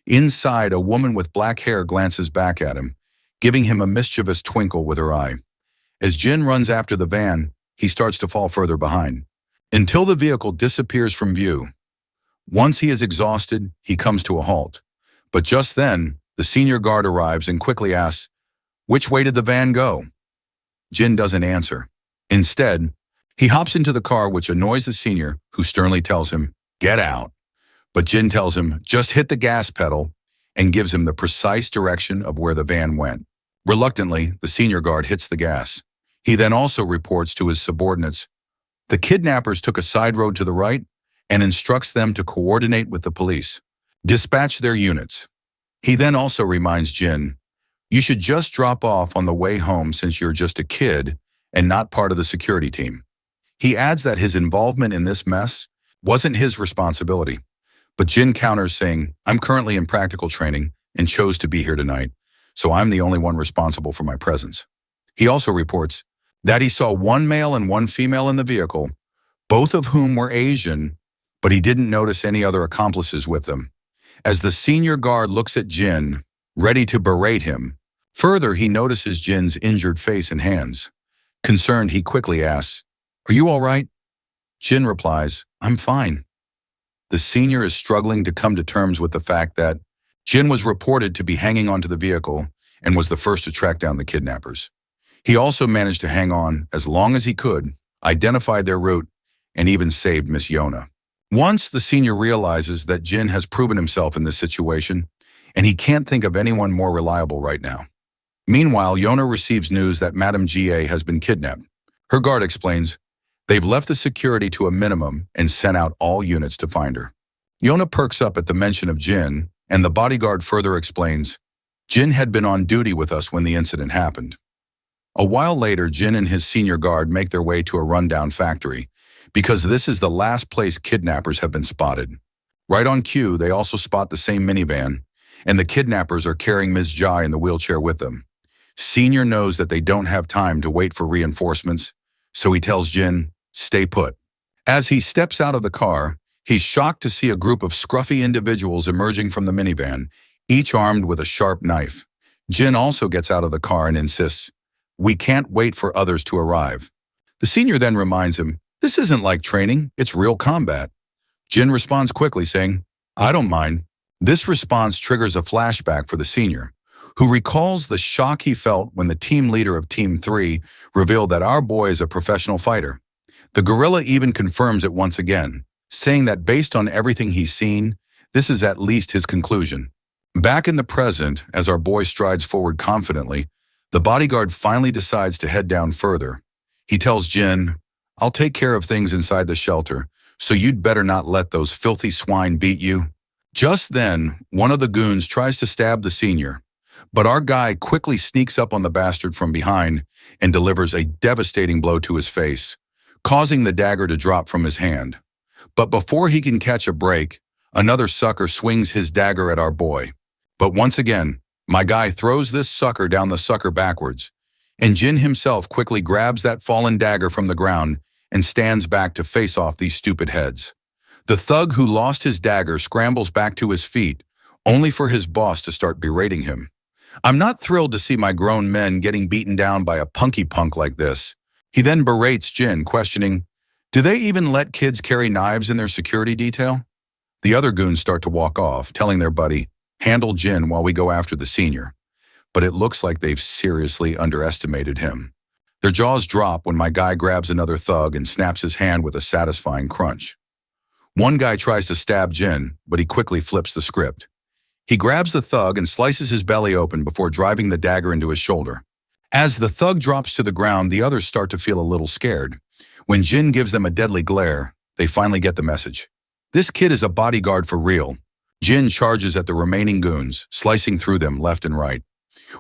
Inside, a woman with black hair glances back at him, giving him a mischievous twinkle with her eye. As Jin runs after the van, he starts to fall further behind, until the vehicle disappears from view. Once he is exhausted, he comes to a halt. But just then, the senior guard arrives and quickly asks, "Which way did the van go?" Jin doesn't answer. Instead, he hops into the car, which annoys the senior, who sternly tells him, "Get out." But Jin tells him, "Just hit the gas pedal," and gives him the precise direction of where the van went. Reluctantly, the senior guard hits the gas. He then also reports to his subordinates, "The kidnappers took a side road to the right," and instructs them to coordinate with the police. Dispatch their units. He then also reminds Jin, "You should just drop off on the way home since you're just a kid and not part of the security team." He adds that his involvement in this mess wasn't his responsibility. But Jin counters saying, "I'm currently in practical training and chose to be here tonight, so I'm the only one responsible for my presence." He also reports that he saw one male and one female in the vehicle, both of whom were Asian, but he didn't notice any other accomplices with them. As the senior guard looks at Jin, ready to berate him, further he notices Jin's injured face and hands. Concerned, he quickly asks, "Are you all right?" Jin replies, "I'm fine." The senior is struggling to come to terms with the fact that Jin was reported to be hanging onto the vehicle and was the first to track down the kidnappers. He also managed to hang on as long as he could, identified their route, and even saved Miss Yona. Once the senior realizes that Jin has proven himself in this situation, and he can't think of anyone more reliable right now. Meanwhile, Yona receives news that Madame Ga has been kidnapped. Her guard explains, they've left the security to a minimum and sent out all units to find her. Yona perks up at the mention of Jin, and the bodyguard further explains, Jin had been on duty with us when the incident happened. A while later, Jin and his senior guard make their way to a rundown factory, because this is the last place kidnappers have been spotted. Right on cue, they also spot the same minivan, and the kidnappers are carrying Ms. Jai in the wheelchair with them. Senior knows that they don't have time to wait for reinforcements, so he tells Jin, stay put. As he steps out of the car, he's shocked to see a group of scruffy individuals emerging from the minivan, each armed with a sharp knife. Jin also gets out of the car and insists, we can't wait for others to arrive. The senior then reminds him, this isn't like training, it's real combat. Jin responds quickly saying, I don't mind. This response triggers a flashback for the senior, who recalls the shock he felt when the team leader of Team 3 revealed that our boy is a professional fighter. The gorilla even confirms it once again, saying that based on everything he's seen, this is at least his conclusion. Back in the present, as our boy strides forward confidently, the bodyguard finally decides to head down further. He tells Jin, I'll take care of things inside the shelter, so you'd better not let those filthy swine beat you. Just then, one of the goons tries to stab the senior, but our guy quickly sneaks up on the bastard from behind and delivers a devastating blow to his face, causing the dagger to drop from his hand. But before he can catch a break, another sucker swings his dagger at our boy. But once again, my guy throws this sucker down the sucker backwards, and Jin himself quickly grabs that fallen dagger from the ground and stands back to face off these stupid heads. The thug who lost his dagger scrambles back to his feet, only for his boss to start berating him. I'm not thrilled to see my grown men getting beaten down by a punky punk like this. He then berates Jin, questioning, do they even let kids carry knives in their security detail? The other goons start to walk off, telling their buddy, handle Jin while we go after the senior. But it looks like they've seriously underestimated him. Their jaws drop when my guy grabs another thug and snaps his hand with a satisfying crunch. One guy tries to stab Jin, but he quickly flips the script. He grabs the thug and slices his belly open before driving the dagger into his shoulder. As the thug drops to the ground, the others start to feel a little scared. When Jin gives them a deadly glare, they finally get the message. This kid is a bodyguard for real. Jin charges at the remaining goons, slicing through them left and right.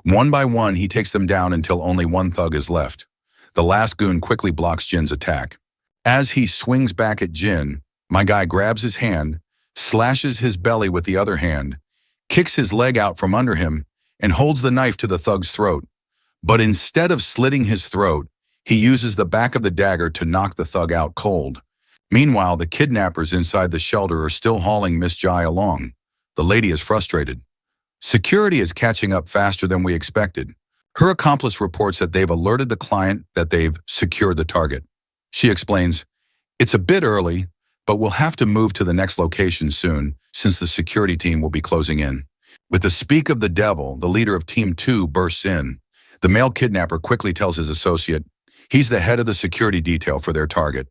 One by one, he takes them down until only one thug is left. The last goon quickly blocks Jin's attack. As he swings back at Jin, my guy grabs his hand, slashes his belly with the other hand, kicks his leg out from under him, and holds the knife to the thug's throat. But instead of slitting his throat, he uses the back of the dagger to knock the thug out cold. Meanwhile, the kidnappers inside the shelter are still hauling Miss Jai along. The lady is frustrated. Security is catching up faster than we expected. Her accomplice reports that they've alerted the client that they've secured the target. She explains, "It's a bit early, but we'll have to move to the next location soon since the security team will be closing in." With the speak of the devil, the leader of Team 2 bursts in. The male kidnapper quickly tells his associate he's the head of the security detail for their target.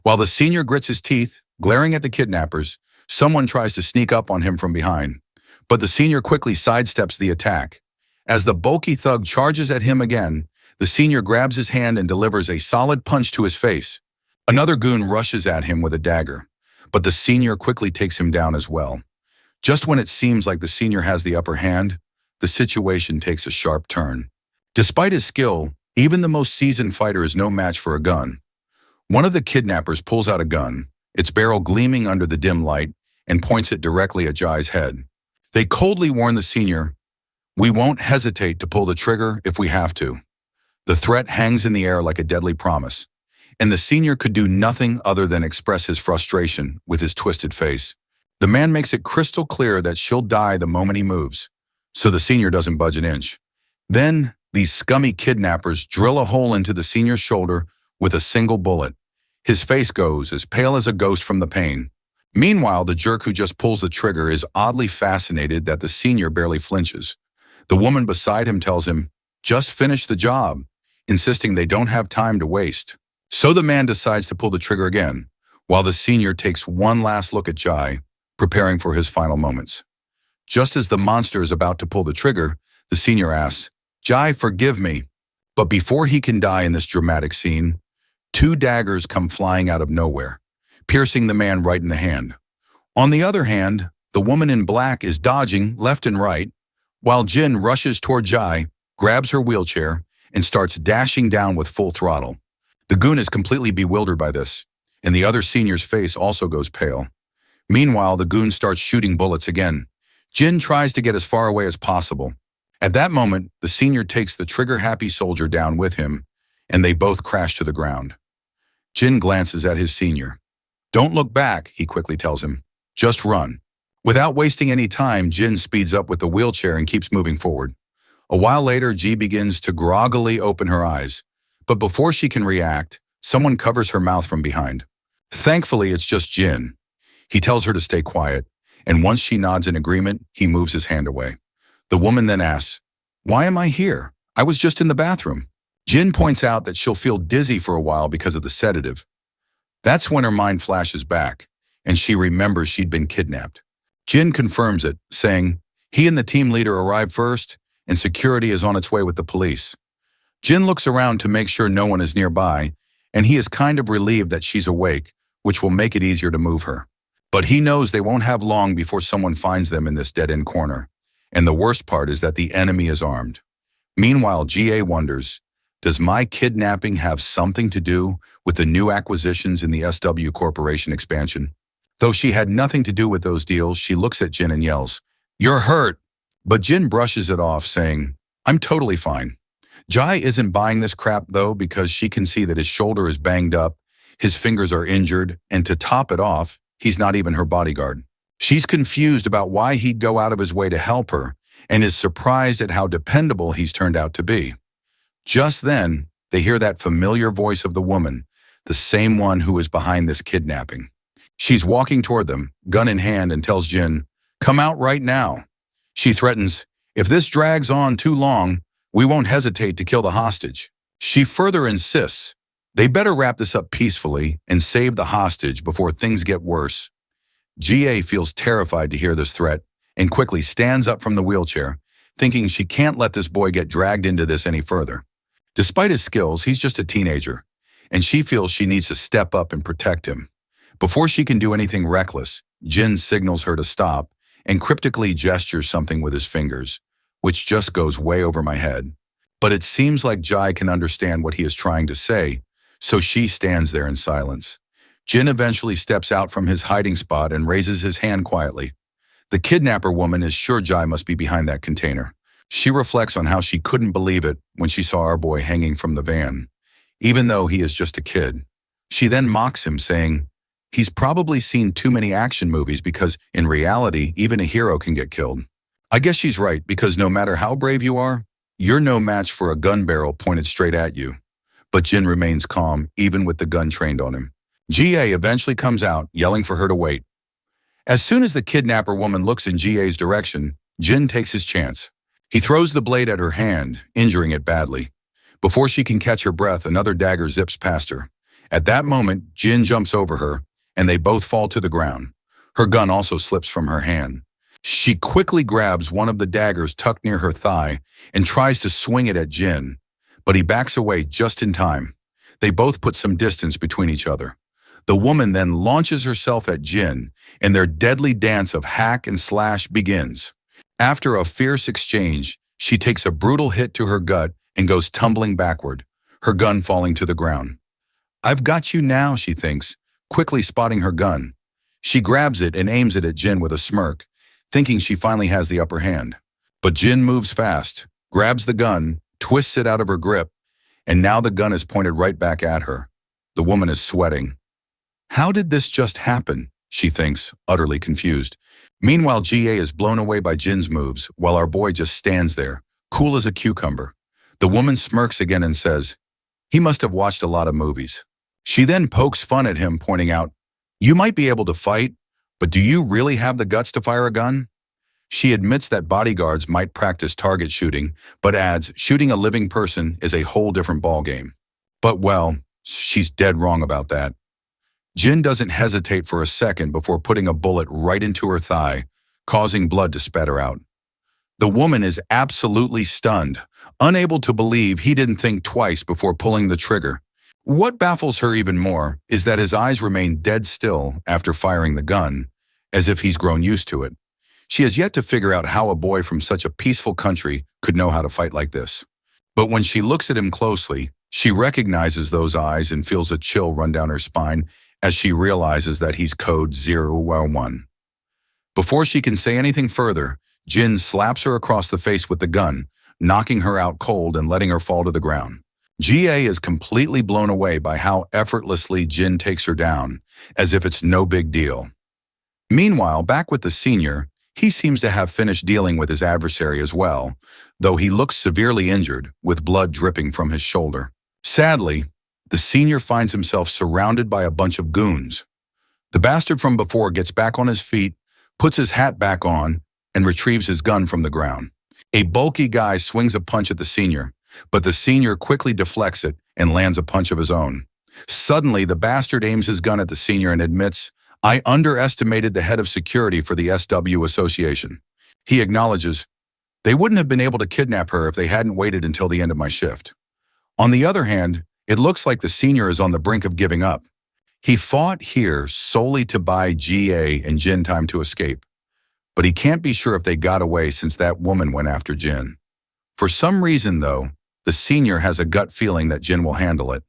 While the senior grits his teeth, glaring at the kidnappers, someone tries to sneak up on him from behind. But the senior quickly sidesteps the attack. As the bulky thug charges at him again, the senior grabs his hand and delivers a solid punch to his face. Another goon rushes at him with a dagger, but the senior quickly takes him down as well. Just when it seems like the senior has the upper hand, the situation takes a sharp turn. Despite his skill, even the most seasoned fighter is no match for a gun. One of the kidnappers pulls out a gun, its barrel gleaming under the dim light, and points it directly at Jai's head. They coldly warn the senior, "We won't hesitate to pull the trigger if we have to." The threat hangs in the air like a deadly promise, and the senior could do nothing other than express his frustration with his twisted face. The man makes it crystal clear that she'll die the moment he moves, so the senior doesn't budge an inch. Then, these scummy kidnappers drill a hole into the senior's shoulder with a single bullet. His face goes as pale as a ghost from the pain. Meanwhile, the jerk who just pulls the trigger is oddly fascinated that the senior barely flinches. The woman beside him tells him, "Just finish the job," insisting they don't have time to waste. So the man decides to pull the trigger again, while the senior takes one last look at Jai, preparing for his final moments. Just as the monster is about to pull the trigger, the senior asks, "Jai, forgive me." But before he can die in this dramatic scene, two daggers come flying out of nowhere, piercing the man right in the hand. On the other hand, the woman in black is dodging left and right, while Jin rushes toward Jai, grabs her wheelchair, and starts dashing down with full throttle. The goon is completely bewildered by this, and the other senior's face also goes pale. Meanwhile, the goon starts shooting bullets again. Jin tries to get as far away as possible. At that moment, the senior takes the trigger-happy soldier down with him, and they both crash to the ground. Jin glances at his senior. "Don't look back," he quickly tells him. "Just run." Without wasting any time, Jin speeds up with the wheelchair and keeps moving forward. A while later, Ji begins to groggily open her eyes, but before she can react, someone covers her mouth from behind. Thankfully, it's just Jin. He tells her to stay quiet, and once she nods in agreement, he moves his hand away. The woman then asks, "Why am I here? I was just in the bathroom." Jin points out that she'll feel dizzy for a while because of the sedative. That's when her mind flashes back, and she remembers she'd been kidnapped. Jin confirms it, saying he and the team leader arrived first, and security is on its way with the police. Jin looks around to make sure no one is nearby, and he is kind of relieved that she's awake, which will make it easier to move her. But he knows they won't have long before someone finds them in this dead-end corner. And the worst part is that the enemy is armed. Meanwhile, GA wonders, does my kidnapping have something to do with the new acquisitions in the SW Corporation expansion? Though she had nothing to do with those deals, she looks at Jin and yells, "You're hurt!" But Jin brushes it off, saying, "I'm totally fine." Jai isn't buying this crap, though, because she can see that his shoulder is banged up, his fingers are injured, and to top it off, he's not even her bodyguard. She's confused about why he'd go out of his way to help her, and is surprised at how dependable he's turned out to be. Just then, they hear that familiar voice of the woman, the same one who is behind this kidnapping. She's walking toward them, gun in hand, and tells Jin, "Come out right now." She threatens, "If this drags on too long, we won't hesitate to kill the hostage." She further insists, they better wrap this up peacefully and save the hostage before things get worse. GA feels terrified to hear this threat and quickly stands up from the wheelchair, thinking she can't let this boy get dragged into this any further. Despite his skills, he's just a teenager, and she feels she needs to step up and protect him. Before she can do anything reckless, Jin signals her to stop and cryptically gestures something with his fingers, which just goes way over my head. But it seems like Jai can understand what he is trying to say, so she stands there in silence. Jin eventually steps out from his hiding spot and raises his hand quietly. The kidnapper woman is sure Jai must be behind that container. She reflects on how she couldn't believe it when she saw our boy hanging from the van, even though he is just a kid. She then mocks him, saying, "He's probably seen too many action movies because, in reality, even a hero can get killed." I guess she's right, because no matter how brave you are, you're no match for a gun barrel pointed straight at you. But Jin remains calm, even with the gun trained on him. GA eventually comes out, yelling for her to wait. As soon as the kidnapper woman looks in GA's direction, Jin takes his chance. He throws the blade at her hand, injuring it badly. Before she can catch her breath, another dagger zips past her. At that moment, Jin jumps over her, and they both fall to the ground. Her gun also slips from her hand. She quickly grabs one of the daggers tucked near her thigh and tries to swing it at Jin, but he backs away just in time. They both put some distance between each other. The woman then launches herself at Jin, and their deadly dance of hack and slash begins. After a fierce exchange, she takes a brutal hit to her gut and goes tumbling backward, her gun falling to the ground. "I've got you now," she thinks, quickly spotting her gun. She grabs it and aims it at Jin with a smirk, thinking she finally has the upper hand. But Jin moves fast, grabs the gun, twists it out of her grip, and now the gun is pointed right back at her. The woman is sweating. How did this just happen? She thinks, utterly confused. Meanwhile, GA is blown away by Jin's moves, while our boy just stands there, cool as a cucumber. The woman smirks again and says, "He must have watched a lot of movies." She then pokes fun at him, pointing out, "You might be able to fight, but do you really have the guts to fire a gun?" She admits that bodyguards might practice target shooting, but adds, shooting a living person is a whole different ballgame. But well, she's dead wrong about that. Jin doesn't hesitate for a second before putting a bullet right into her thigh, causing blood to spatter out. The woman is absolutely stunned, unable to believe he didn't think twice before pulling the trigger. What baffles her even more is that his eyes remain dead still after firing the gun, as if he's grown used to it. She has yet to figure out how a boy from such a peaceful country could know how to fight like this. But when she looks at him closely, she recognizes those eyes and feels a chill run down her spine as she realizes that he's code 011. Before she can say anything further, Jin slaps her across the face with the gun, knocking her out cold and letting her fall to the ground. GA is completely blown away by how effortlessly Jin takes her down, as if it's no big deal. Meanwhile, back with the senior, he seems to have finished dealing with his adversary as well, though he looks severely injured, with blood dripping from his shoulder. Sadly, the senior finds himself surrounded by a bunch of goons. The bastard from before gets back on his feet, puts his hat back on, and retrieves his gun from the ground. A bulky guy swings a punch at the senior, but the senior quickly deflects it and lands a punch of his own. Suddenly, the bastard aims his gun at the senior and admits, "I underestimated the head of security for the SW Association." He acknowledges, "They wouldn't have been able to kidnap her if they hadn't waited until the end of my shift." On the other hand, it looks like the senior is on the brink of giving up. He fought here solely to buy GA and Jin time to escape, but he can't be sure if they got away since that woman went after Jin. For some reason, though, the senior has a gut feeling that Jin will handle it,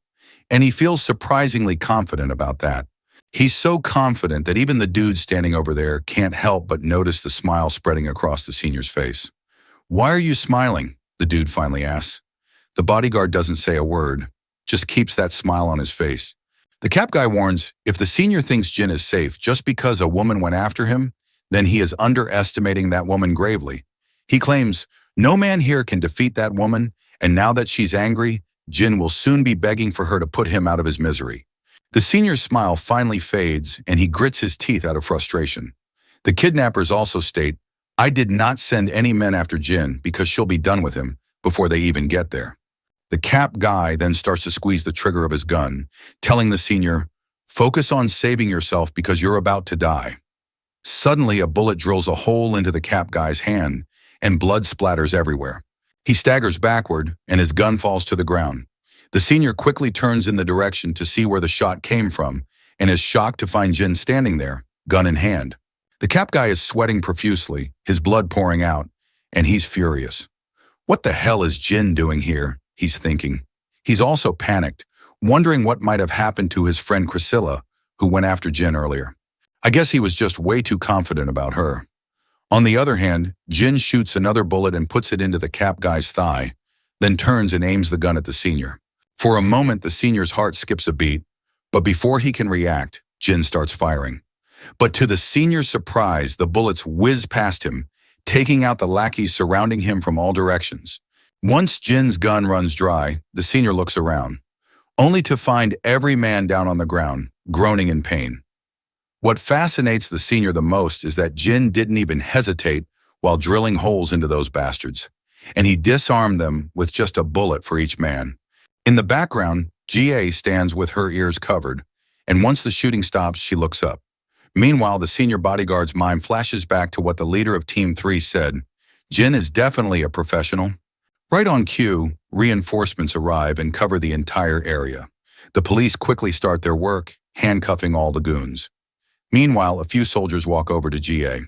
and he feels surprisingly confident about that. He's so confident that even the dude standing over there can't help but notice the smile spreading across the senior's face. "Why are you smiling?" the dude finally asks. The bodyguard doesn't say a word, just keeps that smile on his face. The cap guy warns, if the senior thinks Jin is safe just because a woman went after him, then he is underestimating that woman gravely. He claims, no man here can defeat that woman, and now that she's angry, Jin will soon be begging for her to put him out of his misery. The senior's smile finally fades, and he grits his teeth out of frustration. The kidnappers also state, "I did not send any men after Jin because she'll be done with him before they even get there." The cap guy then starts to squeeze the trigger of his gun, telling the senior, "Focus on saving yourself because you're about to die." Suddenly, a bullet drills a hole into the cap guy's hand, and blood splatters everywhere. He staggers backward, and his gun falls to the ground. The senior quickly turns in the direction to see where the shot came from, and is shocked to find Jin standing there, gun in hand. The cap guy is sweating profusely, his blood pouring out, and he's furious. What the hell is Jin doing here? He's thinking. He's also panicked, wondering what might have happened to his friend Priscilla, who went after Jin earlier. I guess he was just way too confident about her. On the other hand, Jin shoots another bullet and puts it into the cap guy's thigh, then turns and aims the gun at the senior. For a moment, the senior's heart skips a beat, but before he can react, Jin starts firing. But to the senior's surprise, the bullets whiz past him, taking out the lackeys surrounding him from all directions. Once Jin's gun runs dry, the senior looks around, only to find every man down on the ground, groaning in pain. What fascinates the senior the most is that Jin didn't even hesitate while drilling holes into those bastards, and he disarmed them with just a bullet for each man. In the background, GA stands with her ears covered, and once the shooting stops, she looks up. Meanwhile, the senior bodyguard's mind flashes back to what the leader of Team 3 said. Jin is definitely a professional. Right on cue, reinforcements arrive and cover the entire area. The police quickly start their work, handcuffing all the goons. Meanwhile, a few soldiers walk over to GA.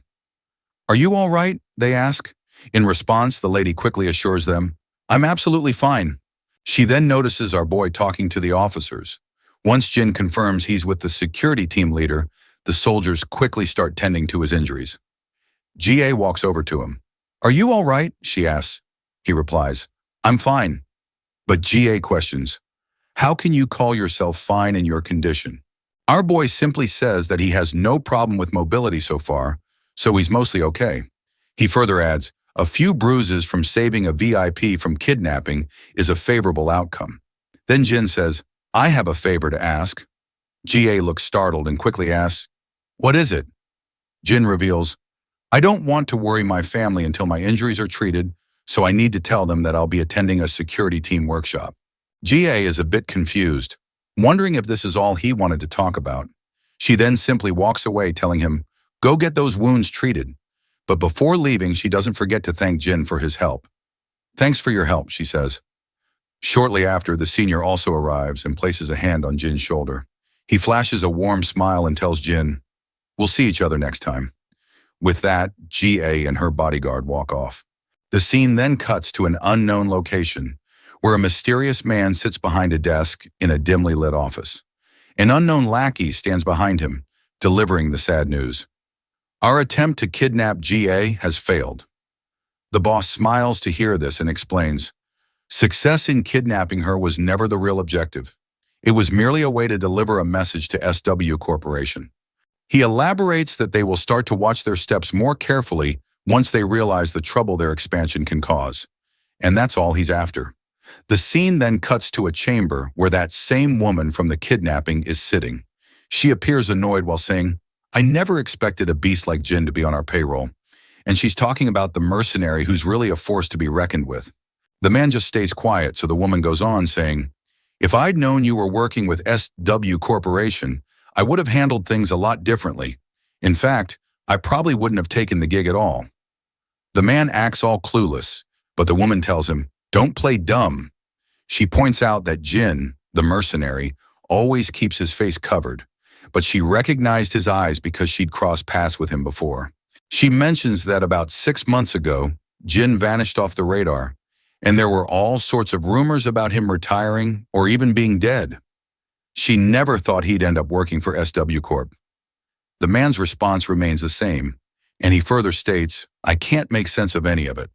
"Are you all right?" they ask. In response, the lady quickly assures them, "I'm absolutely fine." She then notices our boy talking to the officers. Once Jin confirms he's with the security team leader, the soldiers quickly start tending to his injuries. GA walks over to him. "Are you all right?" she asks. He replies, "I'm fine." But GA questions, "How can you call yourself fine in your condition?" Our boy simply says that he has no problem with mobility so far, so he's mostly okay. He further adds, "A few bruises from saving a VIP from kidnapping is a favorable outcome." Then Jin says, "I have a favor to ask." GA looks startled and quickly asks, "What is it?" Jin reveals, "I don't want to worry my family until my injuries are treated, so I need to tell them that I'll be attending a security team workshop." GA is a bit confused, wondering if this is all he wanted to talk about. She then simply walks away, telling him, "Go get those wounds treated." But before leaving, she doesn't forget to thank Jin for his help. "Thanks for your help," she says. Shortly after, the senior also arrives and places a hand on Jin's shoulder. He flashes a warm smile and tells Jin, "We'll see each other next time." With that, GA and her bodyguard walk off. The scene then cuts to an unknown location, where a mysterious man sits behind a desk in a dimly lit office. An unknown lackey stands behind him, delivering the sad news. "Our attempt to kidnap GA has failed." The boss smiles to hear this and explains, "Success in kidnapping her was never the real objective. It was merely a way to deliver a message to SW Corporation." He elaborates that they will start to watch their steps more carefully once they realize the trouble their expansion can cause. And that's all he's after. The scene then cuts to a chamber where that same woman from the kidnapping is sitting. She appears annoyed while saying, "I never expected a beast like Jin to be on our payroll." And she's talking about the mercenary who's really a force to be reckoned with. The man just stays quiet, so the woman goes on saying, "If I'd known you were working with SW Corporation, I would have handled things a lot differently. In fact, I probably wouldn't have taken the gig at all." The man acts all clueless, but the woman tells him, "Don't play dumb." She points out that Jin, the mercenary, always keeps his face covered, but she recognized his eyes because she'd crossed paths with him before. She mentions that about 6 months ago, Jin vanished off the radar, and there were all sorts of rumors about him retiring or even being dead. She never thought he'd end up working for SW Corp. The man's response remains the same, and he further states, "I can't make sense of any of it.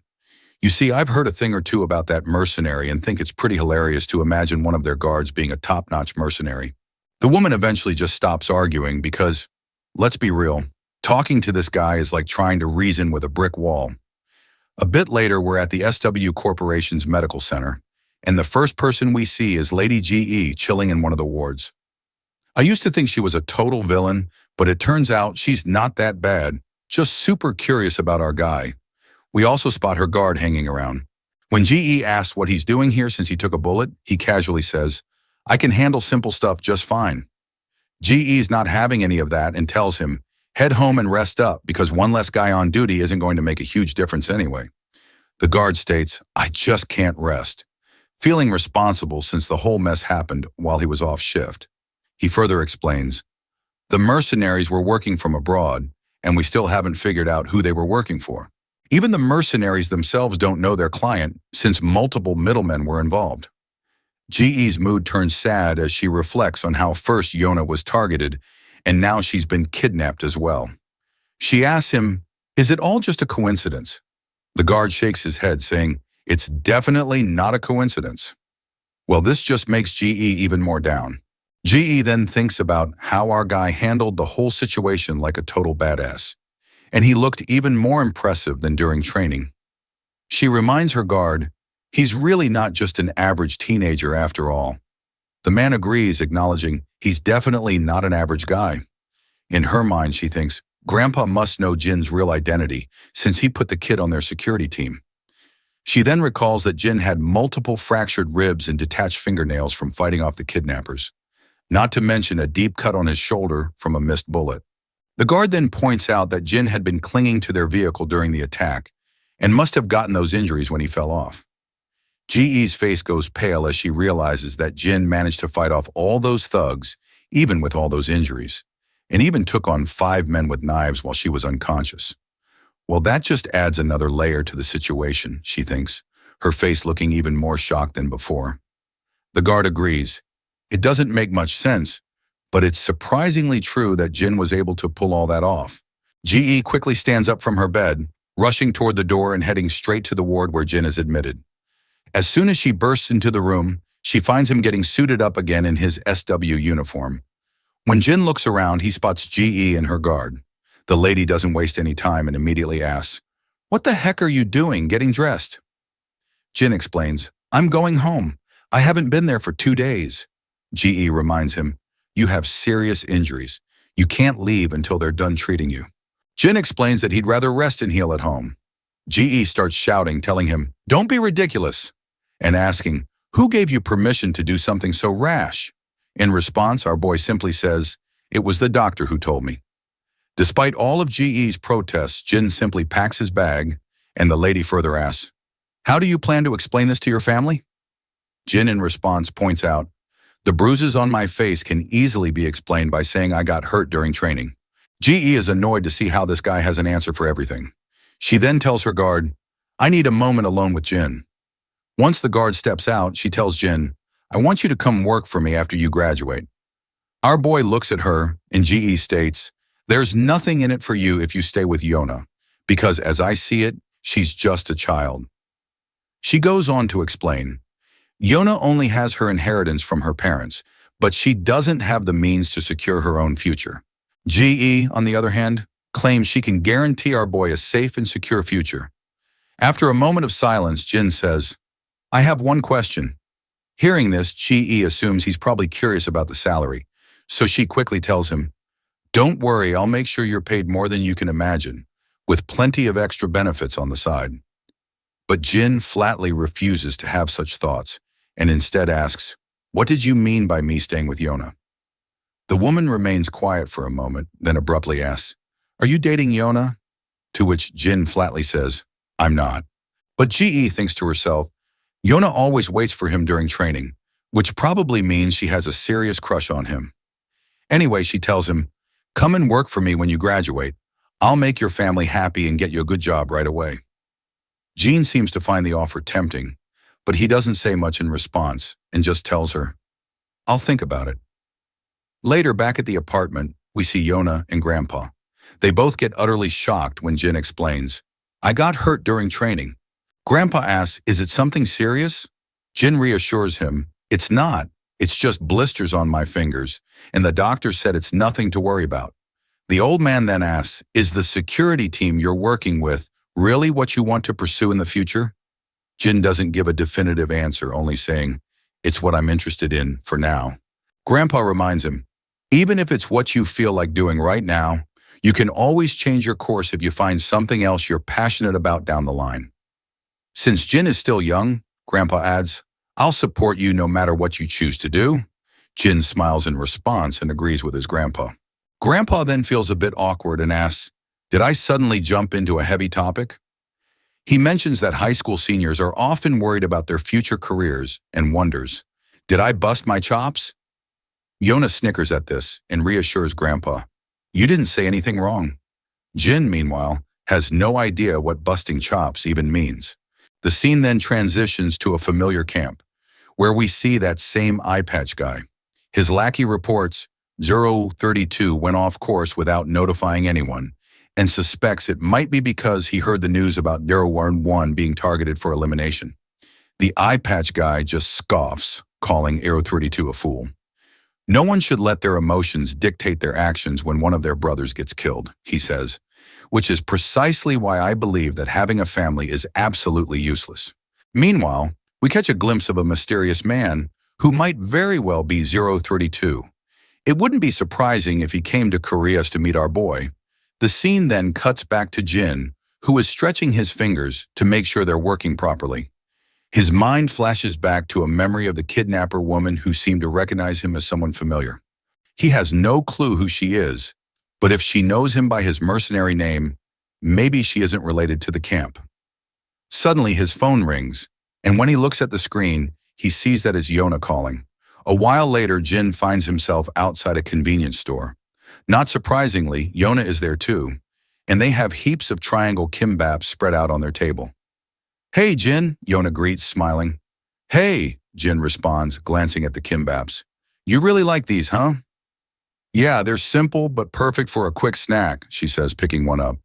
You see, I've heard a thing or two about that mercenary and think it's pretty hilarious to imagine one of their guards being a top-notch mercenary." The woman eventually just stops arguing because, let's be real, talking to this guy is like trying to reason with a brick wall. A bit later, we're at the SW Corporation's medical center, and the first person we see is Lady GE chilling in one of the wards. I used to think she was a total villain, but it turns out she's not that bad, just super curious about our guy. We also spot her guard hanging around. When GE asks what he's doing here since he took a bullet, he casually says, "I can handle simple stuff just fine." GE's not having any of that and tells him, "Head home and rest up because one less guy on duty isn't going to make a huge difference anyway." The guard states, "I just can't rest," feeling responsible since the whole mess happened while he was off shift. He further explains, "The mercenaries were working from abroad, and we still haven't figured out who they were working for. Even the mercenaries themselves don't know their client since multiple middlemen were involved." GE's mood turns sad as she reflects on how first Yona was targeted and now she's been kidnapped as well. She asks him, is it all just a coincidence? The guard shakes his head, saying, it's definitely not a coincidence. Well, this just makes GE even more down. GE then thinks about how our guy handled the whole situation like a total badass, and he looked even more impressive than during training. She reminds her guard, he's really not just an average teenager after all. The man agrees, acknowledging he's definitely not an average guy. In her mind, she thinks, Grandpa must know Jin's real identity since he put the kid on their security team. She then recalls that Jin had multiple fractured ribs and detached fingernails from fighting off the kidnappers, not to mention a deep cut on his shoulder from a missed bullet. The guard then points out that Jin had been clinging to their vehicle during the attack and must have gotten those injuries when he fell off. GE's face goes pale as she realizes that Jin managed to fight off all those thugs, even with all those injuries, and even took on 5 men with knives while she was unconscious. Well, that just adds another layer to the situation, she thinks, her face looking even more shocked than before. The guard agrees. It doesn't make much sense, but it's surprisingly true that Jin was able to pull all that off. GE quickly stands up from her bed, rushing toward the door and heading straight to the ward where Jin is admitted. As soon as she bursts into the room, she finds him getting suited up again in his SW uniform. When Jin looks around, he spots GE and her guard. The lady doesn't waste any time and immediately asks, what the heck are you doing getting dressed? Jin explains, I'm going home. I haven't been there for 2 days. GE reminds him, you have serious injuries. You can't leave until they're done treating you. Jin explains that he'd rather rest and heal at home. GE starts shouting, telling him, don't be ridiculous, and asking, who gave you permission to do something so rash? In response, our boy simply says, it was the doctor who told me. Despite all of GE's protests, Jin simply packs his bag, and the lady further asks, how do you plan to explain this to your family? Jin, in response, points out, the bruises on my face can easily be explained by saying I got hurt during training. GE is annoyed to see how this guy has an answer for everything. She then tells her guard, I need a moment alone with Jin. Once the guard steps out, she tells Jin, I want you to come work for me after you graduate. Our boy looks at her, and GE states, there's nothing in it for you if you stay with Yona, because as I see it, she's just a child. She goes on to explain, Yona only has her inheritance from her parents, but she doesn't have the means to secure her own future. GE, on the other hand, claims she can guarantee our boy a safe and secure future. After a moment of silence, Jin says, I have one question. Hearing this, GE assumes he's probably curious about the salary, so she quickly tells him, don't worry, I'll make sure you're paid more than you can imagine, with plenty of extra benefits on the side. But Jin flatly refuses to have such thoughts, and instead asks, what did you mean by me staying with Yona? The woman remains quiet for a moment, then abruptly asks, are you dating Yona? To which Jin flatly says, I'm not. But GE thinks to herself, Yona always waits for him during training, which probably means she has a serious crush on him. Anyway, she tells him, come and work for me when you graduate. I'll make your family happy and get you a good job right away. Jean seems to find the offer tempting, but he doesn't say much in response and just tells her, I'll think about it. Later, back at the apartment, we see Yona and Grandpa. They both get utterly shocked when Jin explains, I got hurt during training. Grandpa asks, is it something serious? Jin reassures him, it's not. It's just blisters on my fingers, and the doctor said it's nothing to worry about. The old man then asks, is the security team you're working with really what you want to pursue in the future? Jin doesn't give a definitive answer, only saying, it's what I'm interested in for now. Grandpa reminds him, even if it's what you feel like doing right now, you can always change your course if you find something else you're passionate about down the line. Since Jin is still young, Grandpa adds, I'll support you no matter what you choose to do. Jin smiles in response and agrees with his grandpa. Grandpa then feels a bit awkward and asks, did I suddenly jump into a heavy topic? He mentions that high school seniors are often worried about their future careers and wonders, did I bust my chops? Yona snickers at this and reassures Grandpa, you didn't say anything wrong. Jin, meanwhile, has no idea what busting chops even means. The scene then transitions to a familiar camp, where we see that same eye patch guy. His lackey reports, 032 went off course without notifying anyone and suspects it might be because he heard the news about 011 being targeted for elimination. The eye patch guy just scoffs, calling 032 a fool. No one should let their emotions dictate their actions when one of their brothers gets killed, he says, which is precisely why I believe that having a family is absolutely useless. Meanwhile, we catch a glimpse of a mysterious man who might very well be 032. It wouldn't be surprising if he came to Korea to meet our boy. The scene then cuts back to Jin, who is stretching his fingers to make sure they're working properly. His mind flashes back to a memory of the kidnapper woman who seemed to recognize him as someone familiar. He has no clue who she is, but if she knows him by his mercenary name, maybe she isn't related to the camp. Suddenly his phone rings, and when he looks at the screen, he sees that it's Yona calling. A while later, Jin finds himself outside a convenience store. Not surprisingly, Yona is there too, and they have heaps of triangle kimbap spread out on their table. "Hey, Jin," Yona greets, smiling. "Hey," Jin responds, glancing at the kimbaps. "You really like these, huh?" "Yeah, they're simple but perfect for a quick snack," she says, picking one up.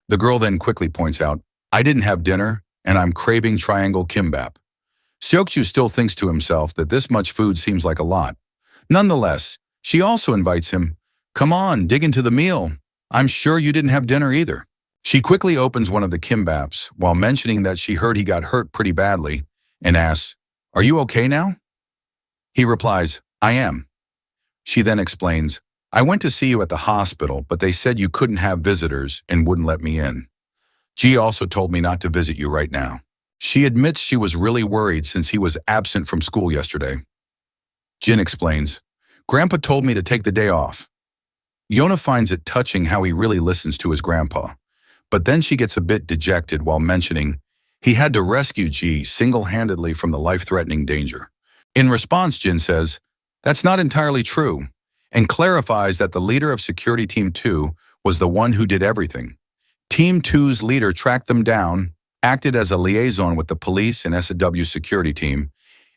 The girl then quickly points out, "I didn't have dinner, and I'm craving triangle kimbap." Seokju still thinks to himself that this much food seems like a lot. Nonetheless, she also invites him, "Come on, dig into the meal. I'm sure you didn't have dinner either." She quickly opens one of the kimbaps while mentioning that she heard he got hurt pretty badly and asks, "Are you okay now?" He replies, "I am." She then explains, "I went to see you at the hospital, but they said you couldn't have visitors and wouldn't let me in. Ji also told me not to visit you right now." She admits she was really worried since he was absent from school yesterday. Jin explains, "Grandpa told me to take the day off." Yona finds it touching how he really listens to his grandpa. But then she gets a bit dejected while mentioning he had to rescue Ji single-handedly from the life-threatening danger. In response, Jin says, "That's not entirely true," and clarifies that the leader of Security Team 2 was the one who did everything. Team 2's leader tracked them down, acted as a liaison with the police and SAW security team,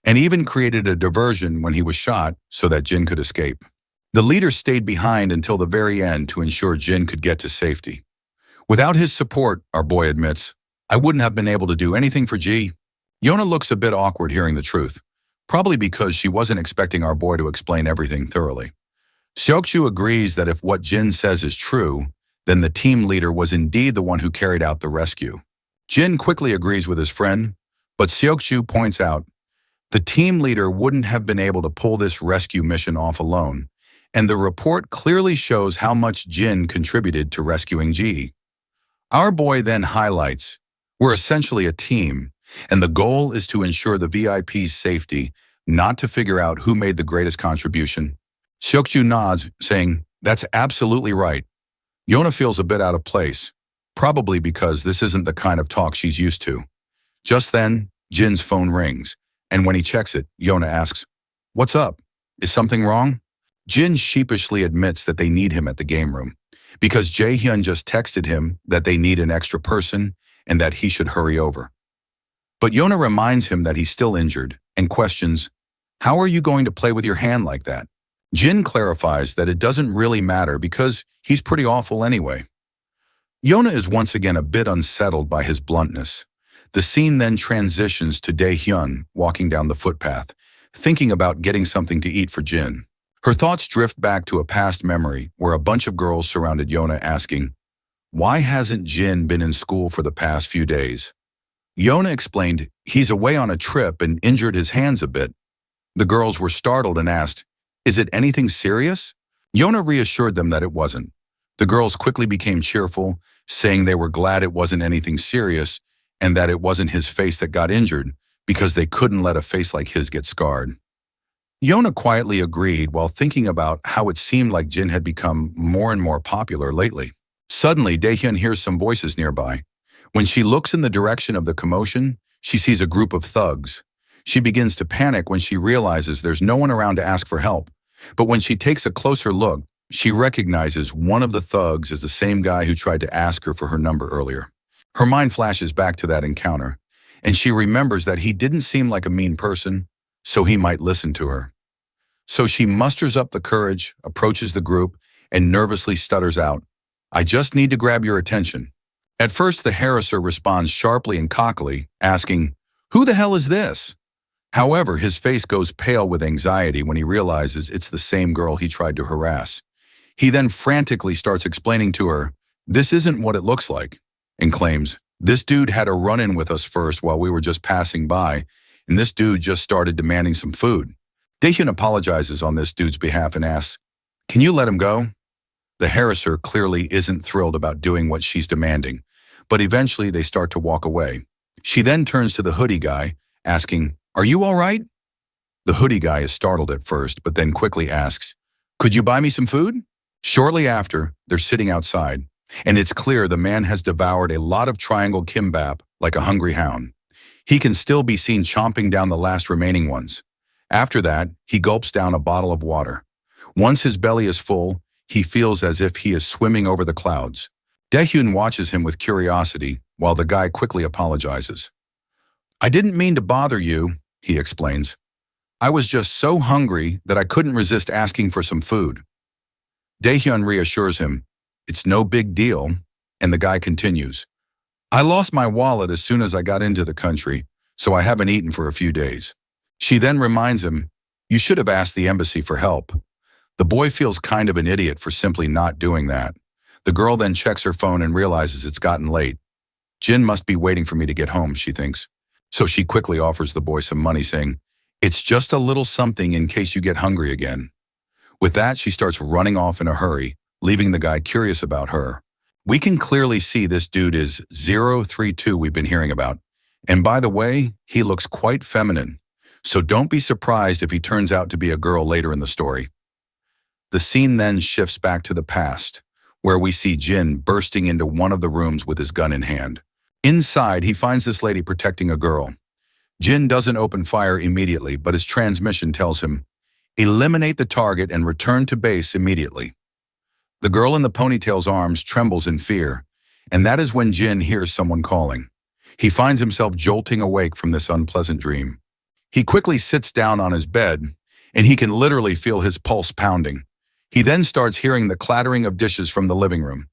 and even created a diversion when he was shot so that Jin could escape. The leader stayed behind until the very end to ensure Jin could get to safety. "Without his support," our boy admits, "I wouldn't have been able to do anything for Ji." Yona looks a bit awkward hearing the truth, probably because she wasn't expecting our boy to explain everything thoroughly. Seokju agrees that if what Jin says is true, then the team leader was indeed the one who carried out the rescue. Jin quickly agrees with his friend, but Seokju points out the team leader wouldn't have been able to pull this rescue mission off alone, and the report clearly shows how much Jin contributed to rescuing Ji. Our boy then highlights, "We're essentially a team, and the goal is to ensure the VIP's safety, not to figure out who made the greatest contribution." Seokju nods, saying, "That's absolutely right." Yona feels a bit out of place, probably because this isn't the kind of talk she's used to. Just then, Jin's phone rings, and when he checks it, Yona asks, "What's up? Is something wrong?" Jin sheepishly admits that they need him at the game room, because Jae-hyun just texted him that they need an extra person and that he should hurry over. But Yona reminds him that he's still injured and questions, "How are you going to play with your hand like that?" Jin clarifies that it doesn't really matter because he's pretty awful anyway. Yona is once again a bit unsettled by his bluntness. The scene then transitions to Dae-hyun walking down the footpath, thinking about getting something to eat for Jin. Her thoughts drift back to a past memory where a bunch of girls surrounded Yona asking, "Why hasn't Jin been in school for the past few days?" Yona explained he's away on a trip and injured his hands a bit. The girls were startled and asked, "Is it anything serious?" Yona reassured them that it wasn't. The girls quickly became cheerful, saying they were glad it wasn't anything serious and that it wasn't his face that got injured because they couldn't let a face like his get scarred. Yona quietly agreed while thinking about how it seemed like Jin had become more and more popular lately. Suddenly, Dae-hyun hears some voices nearby. When she looks in the direction of the commotion, she sees a group of thugs. She begins to panic when she realizes there's no one around to ask for help. But when she takes a closer look, she recognizes one of the thugs as the same guy who tried to ask her for her number earlier. Her mind flashes back to that encounter, and she remembers that he didn't seem like a mean person, so he might listen to her. So she musters up the courage, approaches the group, and nervously stutters out, "I just need to grab your attention." At first, the harasser responds sharply and cockily, asking, "Who the hell is this?" However, his face goes pale with anxiety when he realizes it's the same girl he tried to harass. He then frantically starts explaining to her, "This isn't what it looks like," and claims, "This dude had a run-in with us first while we were just passing by, and this dude just started demanding some food." Daehyun apologizes on this dude's behalf and asks, "Can you let him go?" The harasser clearly isn't thrilled about doing what she's demanding, but eventually they start to walk away. She then turns to the hoodie guy, asking, "Are you all right?" The hoodie guy is startled at first, but then quickly asks, "Could you buy me some food?" Shortly after, they're sitting outside, and it's clear the man has devoured a lot of triangle kimbap like a hungry hound. He can still be seen chomping down the last remaining ones. After that, he gulps down a bottle of water. Once his belly is full, he feels as if he is swimming over the clouds. Daehyun watches him with curiosity, while the guy quickly apologizes. "I didn't mean to bother you," he explains. "I was just so hungry that I couldn't resist asking for some food." Daehyun reassures him, "It's no big deal," and the guy continues, "I lost my wallet as soon as I got into the country, so I haven't eaten for a few days." She then reminds him, "You should have asked the embassy for help." The boy feels kind of an idiot for simply not doing that. The girl then checks her phone and realizes it's gotten late. Jin must be waiting for me to get home, she thinks. So she quickly offers the boy some money, saying, "It's just a little something in case you get hungry again." With that, she starts running off in a hurry, leaving the guy curious about her. We can clearly see this dude is 032 we've been hearing about. And by the way, he looks quite feminine. So don't be surprised if he turns out to be a girl later in the story. The scene then shifts back to the past, where we see Jin bursting into one of the rooms with his gun in hand. Inside, he finds this lady protecting a girl. Jin doesn't open fire immediately, but his transmission tells him, "Eliminate the target and return to base immediately." The girl in the ponytail's arms trembles in fear, and that is when Jin hears someone calling. He finds himself jolting awake from this unpleasant dream. He quickly sits down on his bed, and he can literally feel his pulse pounding. He then starts hearing the clattering of dishes from the living room.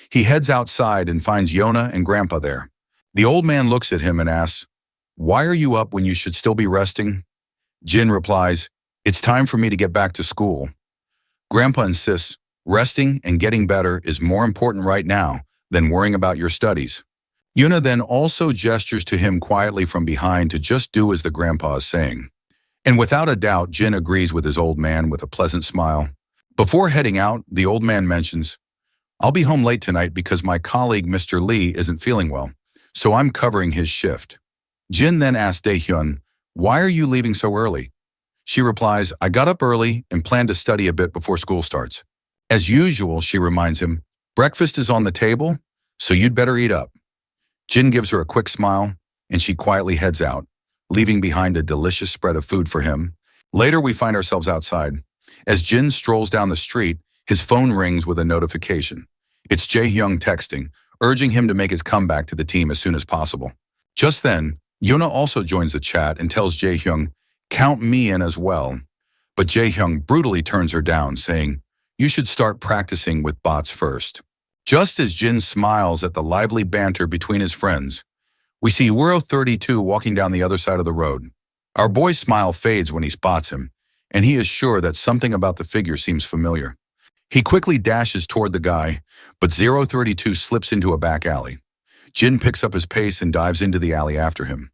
He heads outside and finds Yona and Grandpa there. The old man looks at him and asks, "Why are you up when you should still be resting?" Jin replies, "It's time for me to get back to school." Grandpa insists, "Resting and getting better is more important right now than worrying about your studies." Yuna then also gestures to him quietly from behind to just do as the grandpa is saying. And without a doubt, Jin agrees with his old man with a pleasant smile. Before heading out, the old man mentions, "I'll be home late tonight because my colleague Mr. Lee isn't feeling well, so I'm covering his shift." Jin then asks Daehyun, "Why are you leaving so early?" She replies, "I got up early and plan to study a bit before school starts." As usual, she reminds him, "Breakfast is on the table, so you'd better eat up." Jin gives her a quick smile, and she quietly heads out, leaving behind a delicious spread of food for him. Later, we find ourselves outside. As Jin strolls down the street, his phone rings with a notification. It's Jae-hyung texting, urging him to make his comeback to the team as soon as possible. Just then, Yona also joins the chat and tells Jae-hyung, "Count me in as well." But Jae-hyung brutally turns her down, saying, "You should start practicing with bots first." Just as Jin smiles at the lively banter between his friends, we see Wuro 32 walking down the other side of the road. Our boy's smile fades when he spots him, and he is sure that something about the figure seems familiar. He quickly dashes toward the guy, but 032 slips into a back alley. Jin picks up his pace and dives into the alley after him.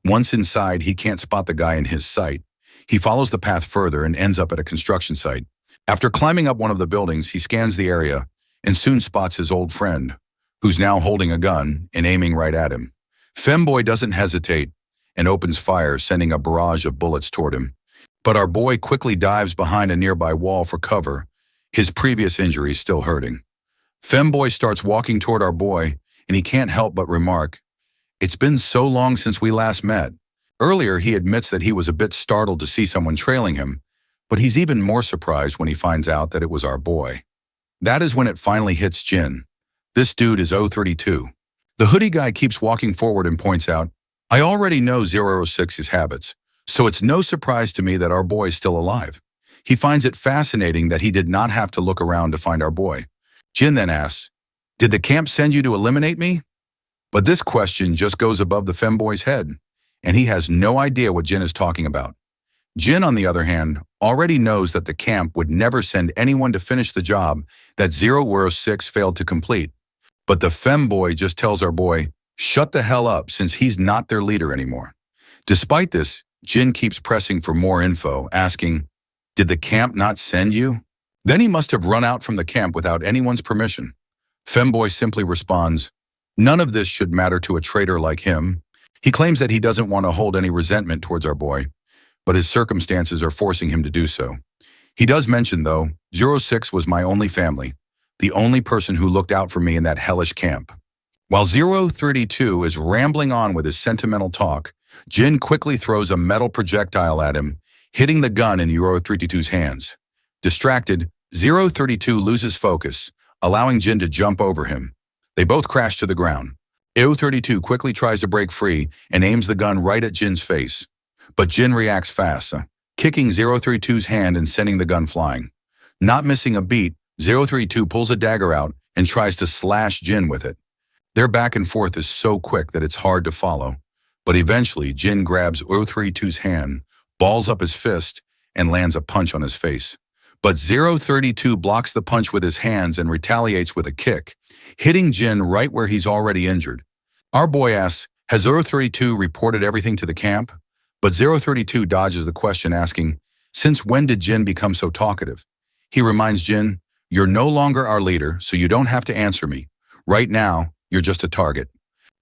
Once inside, he can't spot the guy in his sight. He follows the path further and ends up at a construction site. After climbing up one of the buildings, he scans the area and soon spots his old friend, who's now holding a gun and aiming right at him. Femboy doesn't hesitate and opens fire, sending a barrage of bullets toward him. But our boy quickly dives behind a nearby wall for cover, his previous injuries still hurting. Femboy starts walking toward our boy, and he can't help but remark, "It's been so long since we last met." Earlier, he admits that he was a bit startled to see someone trailing him, but he's even more surprised when he finds out that it was our boy. That is when it finally hits Jin. This dude is 032. The hoodie guy keeps walking forward and points out, "I already know 006's habits, so it's no surprise to me that our boy is still alive. He finds it fascinating that he did not have to look around to find our boy. Jin then asks, "Did the camp send you to eliminate me?" But this question just goes above the femboy's head, and he has no idea what Jin is talking about. Jin, on the other hand, already knows that the camp would never send anyone to finish the job that 006 failed to complete. But the femboy just tells our boy, shut the hell up since he's not their leader anymore. Despite this, Jin keeps pressing for more info, asking, "Did the camp not send you?" Then he must have run out from the camp without anyone's permission. Femboy simply responds, "None of this should matter to a traitor like him." He claims that he doesn't want to hold any resentment towards our boy, but his circumstances are forcing him to do so. He does mention, though, 06 was my only family, the only person who looked out for me in that hellish camp. While 032 is rambling on with his sentimental talk, Jin quickly throws a metal projectile at him, hitting the gun in 032's hands. Distracted, 032 loses focus, allowing Jin to jump over him. They both crash to the ground. 032 quickly tries to break free and aims the gun right at Jin's face. But Jin reacts fast, kicking 032's hand and sending the gun flying. Not missing a beat, 032 pulls a dagger out and tries to slash Jin with it. Their back and forth is so quick that it's hard to follow. But eventually, Jin grabs 032's hand, balls up his fist, and lands a punch on his face. But 032 blocks the punch with his hands and retaliates with a kick, hitting Jin right where he's already injured. Our boy asks, "Has 032 reported everything to the camp?" But 032 dodges the question, asking, "Since when did Jin become so talkative?" He reminds Jin, "You're no longer our leader, so you don't have to answer me. Right now, you're just a target."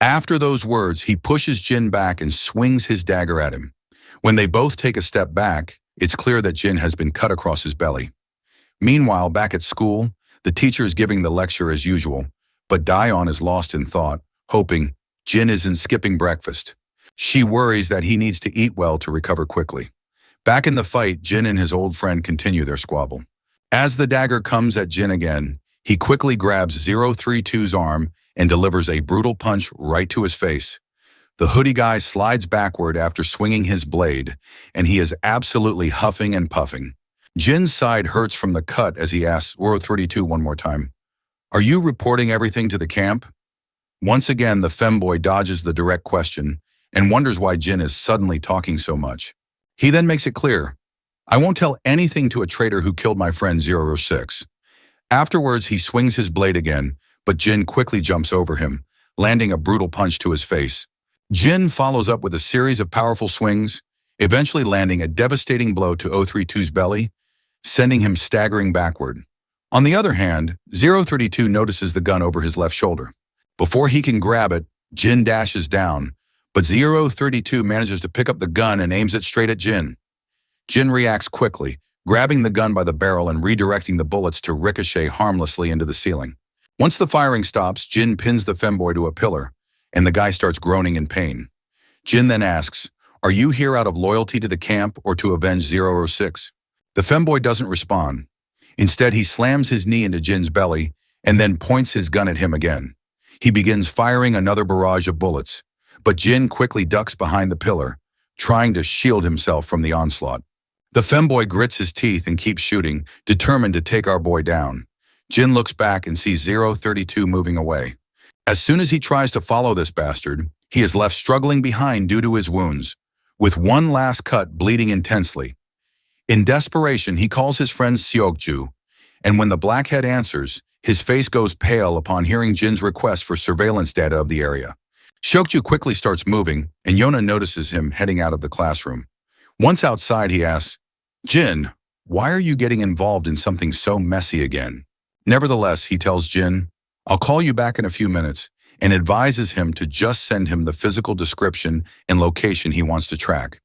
After those words, he pushes Jin back and swings his dagger at him. When they both take a step back, it's clear that Jin has been cut across his belly. Meanwhile, back at school, the teacher is giving the lecture as usual, but Daeon is lost in thought, hoping Jin isn't skipping breakfast. She worries that he needs to eat well to recover quickly. Back in the fight, Jin and his old friend continue their squabble. As the dagger comes at Jin again, he quickly grabs 032's arm and delivers a brutal punch right to his face. The hoodie guy slides backward after swinging his blade, and he is absolutely huffing and puffing. Jin's side hurts from the cut as he asks 032 one more time, "Are you reporting everything to the camp?" Once again, the femboy dodges the direct question and wonders why Jin is suddenly talking so much. He then makes it clear, "I won't tell anything to a traitor who killed my friend 006. Afterwards, he swings his blade again, but Jin quickly jumps over him, landing a brutal punch to his face. Jin follows up with a series of powerful swings, eventually landing a devastating blow to 032's belly, sending him staggering backward. On the other hand, 032 notices the gun over his left shoulder. Before he can grab it, Jin dashes down, but 032 manages to pick up the gun and aims it straight at Jin. Jin reacts quickly, grabbing the gun by the barrel and redirecting the bullets to ricochet harmlessly into the ceiling. Once the firing stops, Jin pins the femboy to a pillar, and the guy starts groaning in pain. Jin then asks, "Are you here out of loyalty to the camp or to avenge 006? The femboy doesn't respond. Instead, he slams his knee into Jin's belly and then points his gun at him again. He begins firing another barrage of bullets, but Jin quickly ducks behind the pillar, trying to shield himself from the onslaught. The femboy grits his teeth and keeps shooting, determined to take our boy down. Jin looks back and sees 032 moving away. As soon as he tries to follow this bastard, he is left struggling behind due to his wounds, with one last cut bleeding intensely. In desperation, he calls his friend Seokju, and when the blackhead answers, his face goes pale upon hearing Jin's request for surveillance data of the area. Seokju quickly starts moving, and Yona notices him heading out of the classroom. Once outside, he asks, "Jin, why are you getting involved in something so messy again?" Nevertheless, he tells Jin, "I'll call you back in a few minutes," and advises him to just send him the physical description and location he wants to track.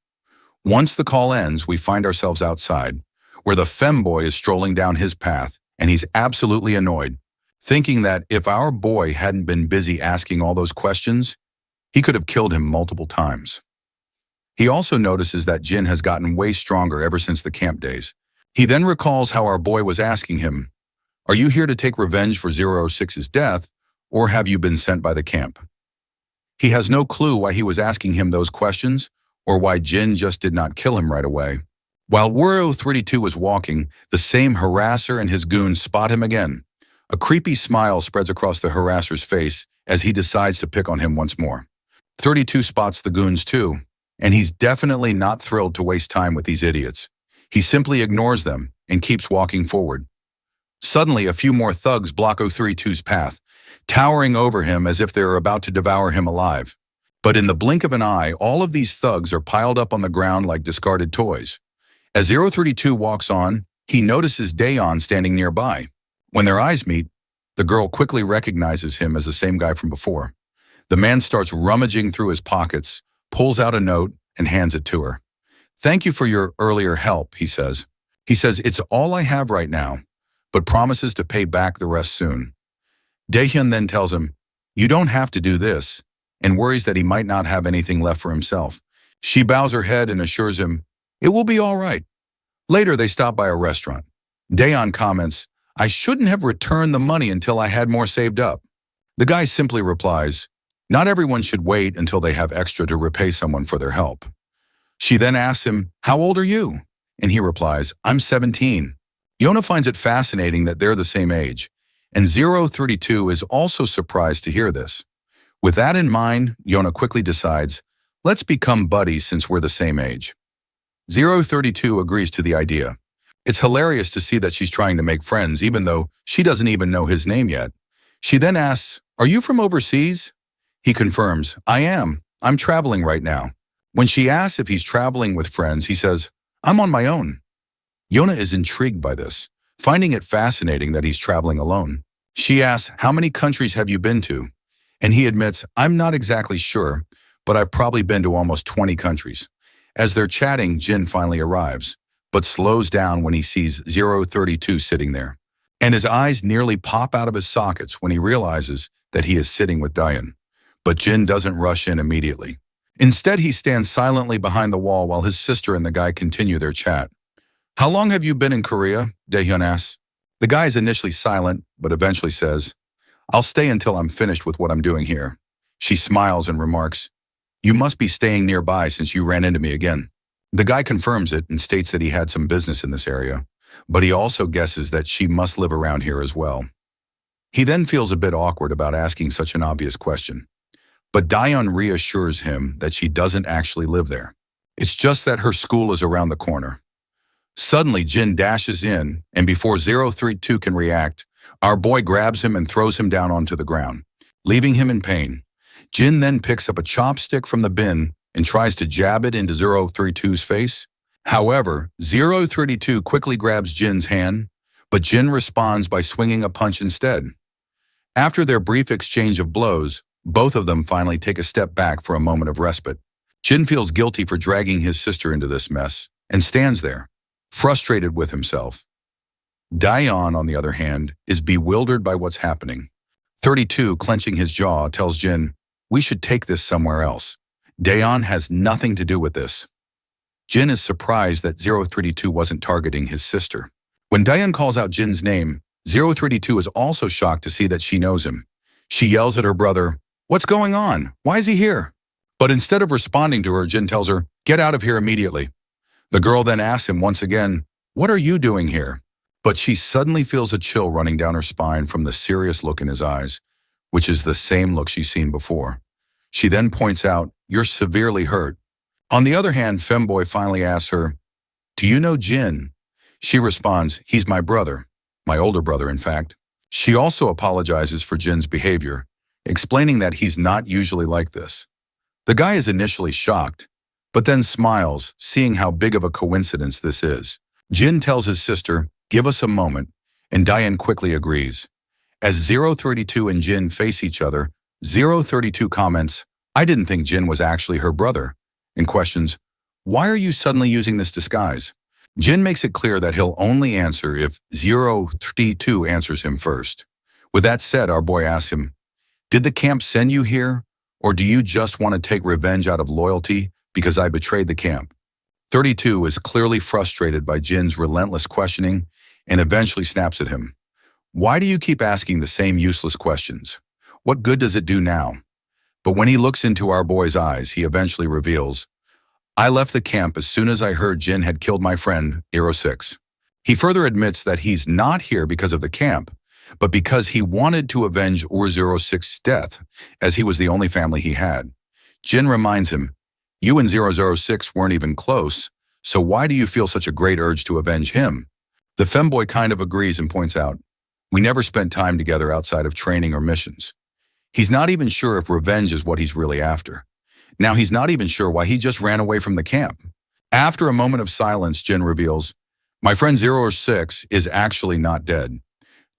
Once the call ends, we find ourselves outside, where the femboy is strolling down his path, and he's absolutely annoyed, thinking that if our boy hadn't been busy asking all those questions, he could have killed him multiple times. He also notices that Jin has gotten way stronger ever since the camp days. He then recalls how our boy was asking him, "Are you here to take revenge for 006's death, or have you been sent by the camp?" He has no clue why he was asking him those questions, or why Jin just did not kill him right away. While Wuro 32 was walking, the same harasser and his goons spot him again. A creepy smile spreads across the harasser's face as he decides to pick on him once more. 32 spots the goons too, and he's definitely not thrilled to waste time with these idiots. He simply ignores them and keeps walking forward. Suddenly, a few more thugs block 032's path, towering over him as if they are about to devour him alive. But in the blink of an eye, all of these thugs are piled up on the ground like discarded toys. As 032 walks on, he notices Daeon standing nearby. When their eyes meet, the girl quickly recognizes him as the same guy from before. The man starts rummaging through his pockets, pulls out a note, and hands it to her. "Thank you for your earlier help," he says. "It's all I have right now, but promises to pay back the rest soon." Daehyun then tells him, "You don't have to do this," and worries that he might not have anything left for himself. She bows her head and assures him, "It will be all right." Later, they stop by a restaurant. Daeon comments, "I shouldn't have returned the money until I had more saved up." The guy simply replies, "Not everyone should wait until they have extra to repay someone for their help." She then asks him, "How old are you?" And he replies, "I'm 17. Yona finds it fascinating that they're the same age, and 032 is also surprised to hear this. With that in mind, Yona quickly decides, "Let's become buddies since we're the same age." 032 agrees to the idea. It's hilarious to see that she's trying to make friends, even though she doesn't even know his name yet. She then asks, "Are you from overseas?" He confirms, "I am. I'm traveling right now." When she asks if he's traveling with friends, he says, "I'm on my own." Yona is intrigued by this, finding it fascinating that he's traveling alone. She asks, "How many countries have you been to?" And he admits, "I'm not exactly sure, but I've probably been to almost 20 countries. As they're chatting, Jin finally arrives, but slows down when he sees 032 sitting there. And his eyes nearly pop out of his sockets when he realizes that he is sitting with Daehyun. But Jin doesn't rush in immediately. Instead, he stands silently behind the wall while his sister and the guy continue their chat. "How long have you been in Korea?" Daehyun asks. The guy is initially silent, but eventually says, "I'll stay until I'm finished with what I'm doing here." She smiles and remarks, "You must be staying nearby since you ran into me again." The guy confirms it and states that he had some business in this area, but he also guesses that she must live around here as well. He then feels a bit awkward about asking such an obvious question. But Daehyun reassures him that she doesn't actually live there. It's just that her school is around the corner. Suddenly, Jin dashes in, and before 032 can react, our boy grabs him and throws him down onto the ground, leaving him in pain. Jin then picks up a chopstick from the bin and tries to jab it into 032's face. However, 032 quickly grabs Jin's hand, but Jin responds by swinging a punch instead. After their brief exchange of blows, both of them finally take a step back for a moment of respite. Jin feels guilty for dragging his sister into this mess and stands there, frustrated with himself. Daehyun, on the other hand, is bewildered by what's happening. 32, clenching his jaw, tells Jin, "We should take this somewhere else. Daehyun has nothing to do with this." Jin is surprised that 032 wasn't targeting his sister. When Daehyun calls out Jin's name, 032 is also shocked to see that she knows him. She yells at her brother, "What's going on? Why is he here?" But instead of responding to her, Jin tells her, "Get out of here immediately." The girl then asks him once again, "What are you doing here?" But she suddenly feels a chill running down her spine from the serious look in his eyes, which is the same look she's seen before. She then points out, "You're severely hurt." On the other hand, Femboy finally asks her, "Do you know Jin?" She responds, "He's my brother. My older brother, in fact." She also apologizes for Jin's behavior, explaining that he's not usually like this. The guy is initially shocked, but then smiles, seeing how big of a coincidence this is. Jin tells his sister, "Give us a moment," and Daehyun quickly agrees. As 032 and Jin face each other, 032 comments, "I didn't think Jin was actually her brother," and questions, "Why are you suddenly using this disguise?" Jin makes it clear that he'll only answer if 032 answers him first. With that said, our boy asks him, "Did the camp send you here, or do you just want to take revenge out of loyalty because I betrayed the camp?" 32 is clearly frustrated by Jin's relentless questioning and eventually snaps at him. "Why do you keep asking the same useless questions? What good does it do now?" But when he looks into our boy's eyes, he eventually reveals, I left the camp as soon as I heard Jin had killed my friend, Hero 6. He further admits that he's not here because of the camp, but because he wanted to avenge Ur-06's death, as he was the only family he had. Jin reminds him, you and 006 weren't even close, so why do you feel such a great urge to avenge him? The femboy kind of agrees and points out, we never spent time together outside of training or missions. He's not even sure if revenge is what he's really after. Now he's not even sure why he just ran away from the camp. After a moment of silence, Jin reveals, my friend 006 is actually not dead.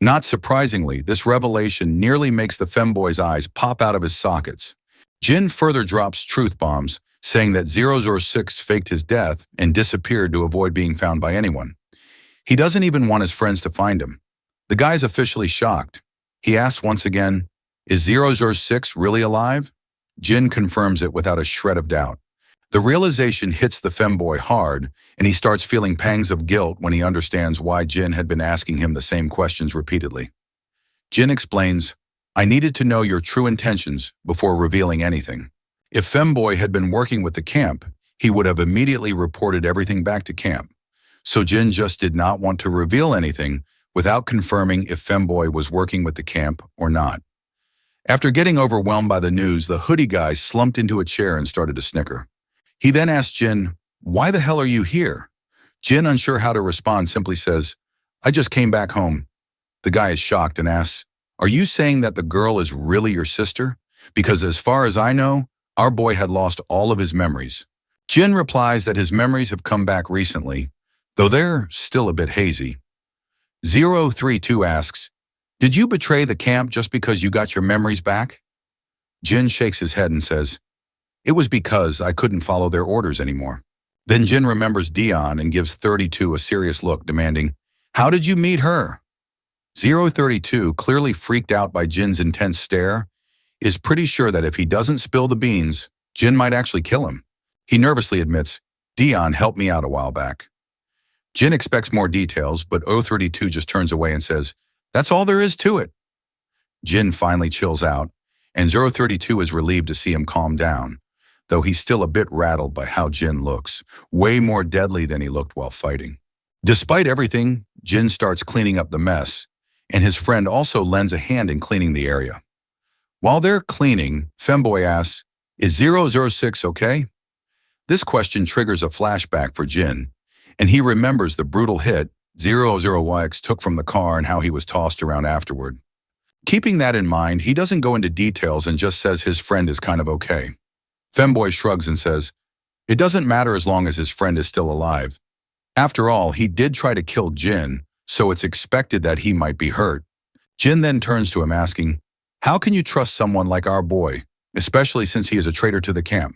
Not surprisingly, this revelation nearly makes the femboy's eyes pop out of his sockets. Jin further drops truth bombs, saying that 006 faked his death and disappeared to avoid being found by anyone. He doesn't even want his friends to find him. The guy's officially shocked. He asks once again, is 006 really alive? Jin confirms it without a shred of doubt. The realization hits the femboy hard, and he starts feeling pangs of guilt when he understands why Jin had been asking him the same questions repeatedly. Jin explains, I needed to know your true intentions before revealing anything. If femboy had been working with the camp, he would have immediately reported everything back to camp. So Jin just did not want to reveal anything without confirming if femboy was working with the camp or not. After getting overwhelmed by the news, the hoodie guy slumped into a chair and started to snicker. He then asked Jin, why the hell are you here? Jin, unsure how to respond, simply says, I just came back home. The guy is shocked and asks, are you saying that the girl is really your sister? Because as far as I know, our boy had lost all of his memories. Jin replies that his memories have come back recently, though they're still a bit hazy. 032 asks, did you betray the camp just because you got your memories back? Jin shakes his head and says, it was because I couldn't follow their orders anymore. Then Jin remembers Dion and gives 32 a serious look, demanding, how did you meet her? 032, clearly freaked out by Jin's intense stare, is pretty sure that if he doesn't spill the beans, Jin might actually kill him. He nervously admits, Dion helped me out a while back. Jin expects more details, but 032 just turns away and says, that's all there is to it. Jin finally chills out, and 032 is relieved to see him calm down, though he's still a bit rattled by how Jin looks, way more deadly than he looked while fighting. Despite everything, Jin starts cleaning up the mess, and his friend also lends a hand in cleaning the area. While they're cleaning, femboy asks, is 006 okay? This question triggers a flashback for Jin, and he remembers the brutal hit 00X took from the car and how he was tossed around afterward. Keeping that in mind, he doesn't go into details and just says his friend is kind of okay. Femboy shrugs and says, it doesn't matter as long as his friend is still alive. After all, he did try to kill Jin, so it's expected that he might be hurt. Jin then turns to him asking, how can you trust someone like our boy, especially since he is a traitor to the camp?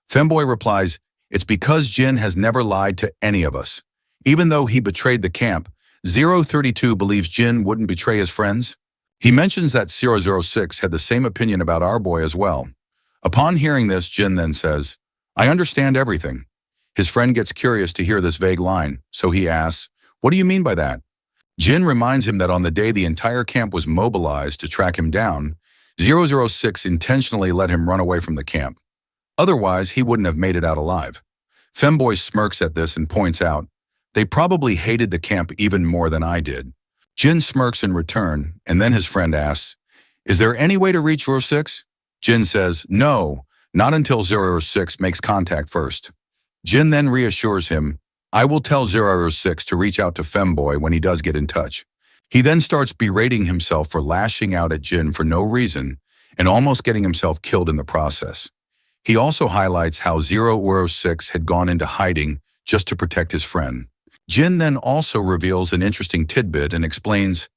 Femboy replies, it's because Jin has never lied to any of us. Even though he betrayed the camp, 032 believes Jin wouldn't betray his friends. He mentions that 006 had the same opinion about our boy as well. Upon hearing this, Jin then says, I understand everything. His friend gets curious to hear this vague line, so he asks, what do you mean by that? Jin reminds him that on the day the entire camp was mobilized to track him down, 006 intentionally let him run away from the camp. Otherwise, he wouldn't have made it out alive. Femboy smirks at this and points out, they probably hated the camp even more than I did. Jin smirks in return, and then his friend asks, is there any way to reach 06? Jin says, no, not until 006 makes contact first. Jin then reassures him, I will tell 006 to reach out to Femboy when he does get in touch. He then starts berating himself for lashing out at Jin for no reason and almost getting himself killed in the process. He also highlights how 006 had gone into hiding just to protect his friend. Jin then also reveals an interesting tidbit and explains,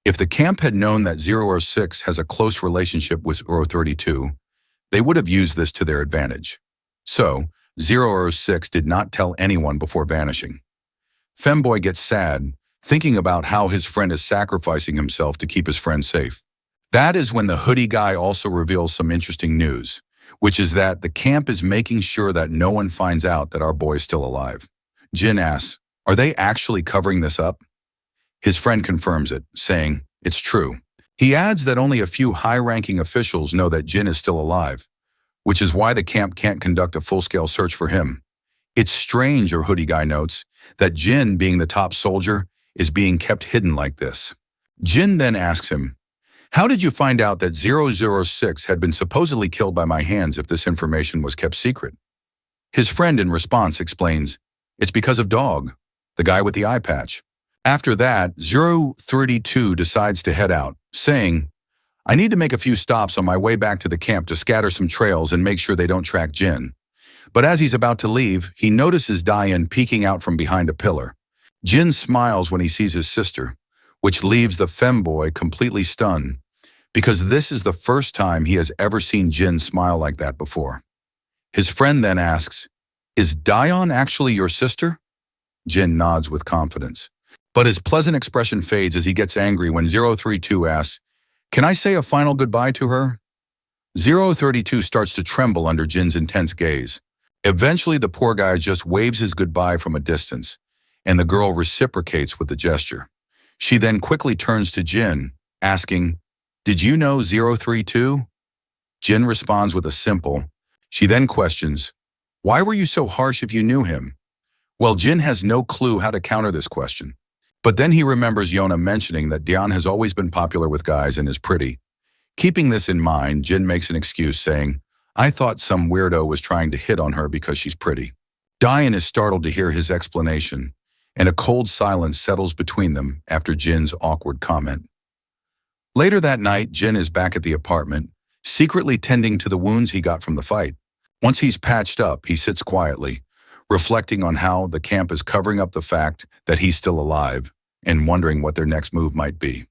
if the camp had known that 006 has a close relationship with 032, they would have used this to their advantage. So, 006 did not tell anyone before vanishing. Femboy gets sad, thinking about how his friend is sacrificing himself to keep his friend safe. That is when the hoodie guy also reveals some interesting news, which is that the camp is making sure that no one finds out that our boy is still alive. Jin asks, are they actually covering this up? His friend confirms it, saying, it's true. He adds that only a few high-ranking officials know that Jin is still alive, which is why the camp can't conduct a full-scale search for him. It's strange, our hoodie guy notes, that Jin, being the top soldier, is being kept hidden like this. Jin then asks him, "How did you find out that 006 had been supposedly killed by my hands if this information was kept secret?" His friend in response explains, "It's because of Dog, the guy with the eye patch." After that, 032 decides to head out, saying, "I need to make a few stops on my way back to the camp to scatter some trails and make sure they don't track Jin." But as he's about to leave, he notices Diane peeking out from behind a pillar. Jin smiles when he sees his sister, which leaves the femboy completely stunned, because this is the first time he has ever seen Jin smile like that before. His friend then asks, "Is Diane actually your sister?" Jin nods with confidence. But his pleasant expression fades as he gets angry when 032 asks, "Can I say a final goodbye to her?" 032 starts to tremble under Jin's intense gaze. Eventually, the poor guy just waves his goodbye from a distance, and the girl reciprocates with the gesture. She then quickly turns to Jin, asking, "Did you know 032? Jin responds with a simple. She then questions, "Why were you so harsh if you knew him?" Well, Jin has no clue how to counter this question. But then he remembers Yona mentioning that Diane has always been popular with guys and is pretty. Keeping this in mind, Jin makes an excuse saying, "I thought some weirdo was trying to hit on her because she's pretty." Diane is startled to hear his explanation, and a cold silence settles between them after Jin's awkward comment. Later that night, Jin is back at the apartment, secretly tending to the wounds he got from the fight. Once he's patched up, he sits quietly, reflecting on how the camp is covering up the fact that he's still alive and wondering what their next move might be.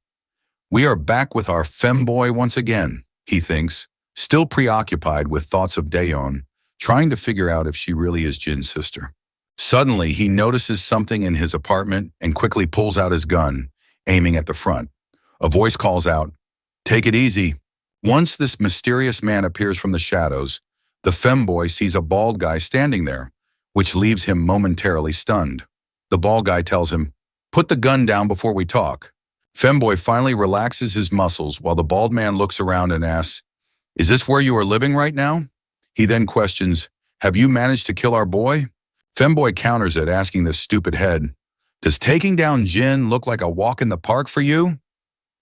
We are back with our femboy once again, he thinks, still preoccupied with thoughts of Daeon, trying to figure out if she really is Jin's sister. Suddenly, he notices something in his apartment and quickly pulls out his gun, aiming at the front. A voice calls out, "Take it easy." Once this mysterious man appears from the shadows, the femboy sees a bald guy standing there, which leaves him momentarily stunned. The bald guy tells him, "Put the gun down before we talk." Femboy finally relaxes his muscles while the bald man looks around and asks, "Is this where you are living right now?" He then questions, "Have you managed to kill our boy?" Femboy counters it, asking this stupid head, "Does taking down Jin look like a walk in the park for you?"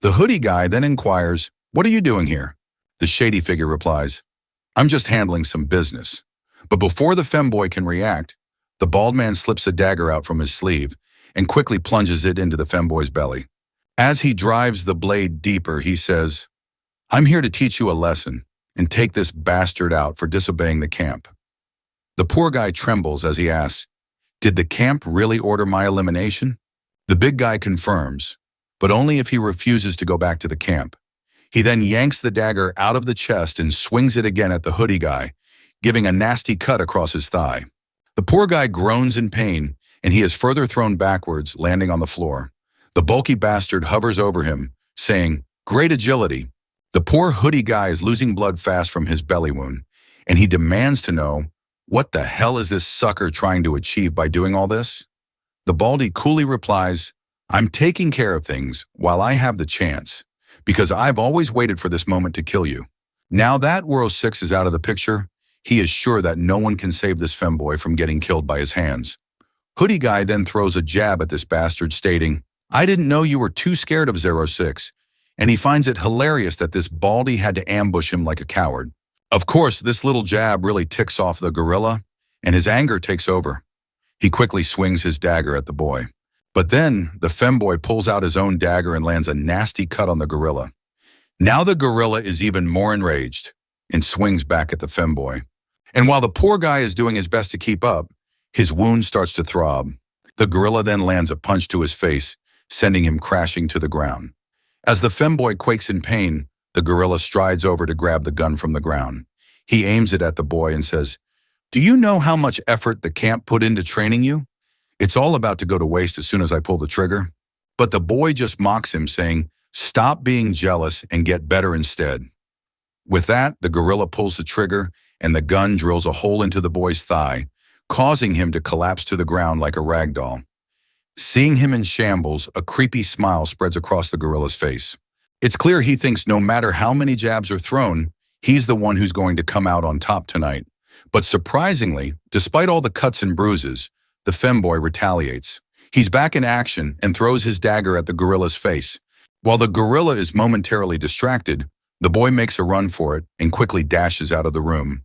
The hoodie guy then inquires, "What are you doing here?" The shady figure replies, "I'm just handling some business." But before the femboy can react, the bald man slips a dagger out from his sleeve and quickly plunges it into the femboy's belly. As he drives the blade deeper, he says, "I'm here to teach you a lesson and take this bastard out for disobeying the camp." The poor guy trembles as he asks, "Did the camp really order my elimination?" The big guy confirms, but only if he refuses to go back to the camp. He then yanks the dagger out of the chest and swings it again at the hoodie guy, giving a nasty cut across his thigh. The poor guy groans in pain, and he is further thrown backwards, landing on the floor. The bulky bastard hovers over him, saying, "Great agility." The poor hoodie guy is losing blood fast from his belly wound, and he demands to know, what the hell is this sucker trying to achieve by doing all this? The baldy coolly replies, "I'm taking care of things while I have the chance, because I've always waited for this moment to kill you." Now that 6 is out of the picture, he is sure that no one can save this femboy from getting killed by his hands. Hoodie guy then throws a jab at this bastard, stating, "I didn't know you were too scared of 06, and he finds it hilarious that this baldy had to ambush him like a coward. Of course, this little jab really ticks off the gorilla, and his anger takes over. He quickly swings his dagger at the boy. But then, the femboy pulls out his own dagger and lands a nasty cut on the gorilla. Now the gorilla is even more enraged and swings back at the femboy. And while the poor guy is doing his best to keep up, his wound starts to throb. The gorilla then lands a punch to his face, sending him crashing to the ground. As the femboy quakes in pain, the gorilla strides over to grab the gun from the ground. He aims it at the boy and says, "Do you know how much effort the camp put into training you? It's all about to go to waste as soon as I pull the trigger." But the boy just mocks him, saying, "Stop being jealous and get better instead." With that, the gorilla pulls the trigger and the gun drills a hole into the boy's thigh, causing him to collapse to the ground like a rag doll. Seeing him in shambles, a creepy smile spreads across the gorilla's face. It's clear he thinks no matter how many jabs are thrown, He's the one who's going to come out on top tonight. But surprisingly, despite all the cuts and bruises, the femboy retaliates. He's back in action and throws his dagger at the gorilla's face. While the gorilla is momentarily distracted, the boy makes a run for it and quickly dashes out of the room.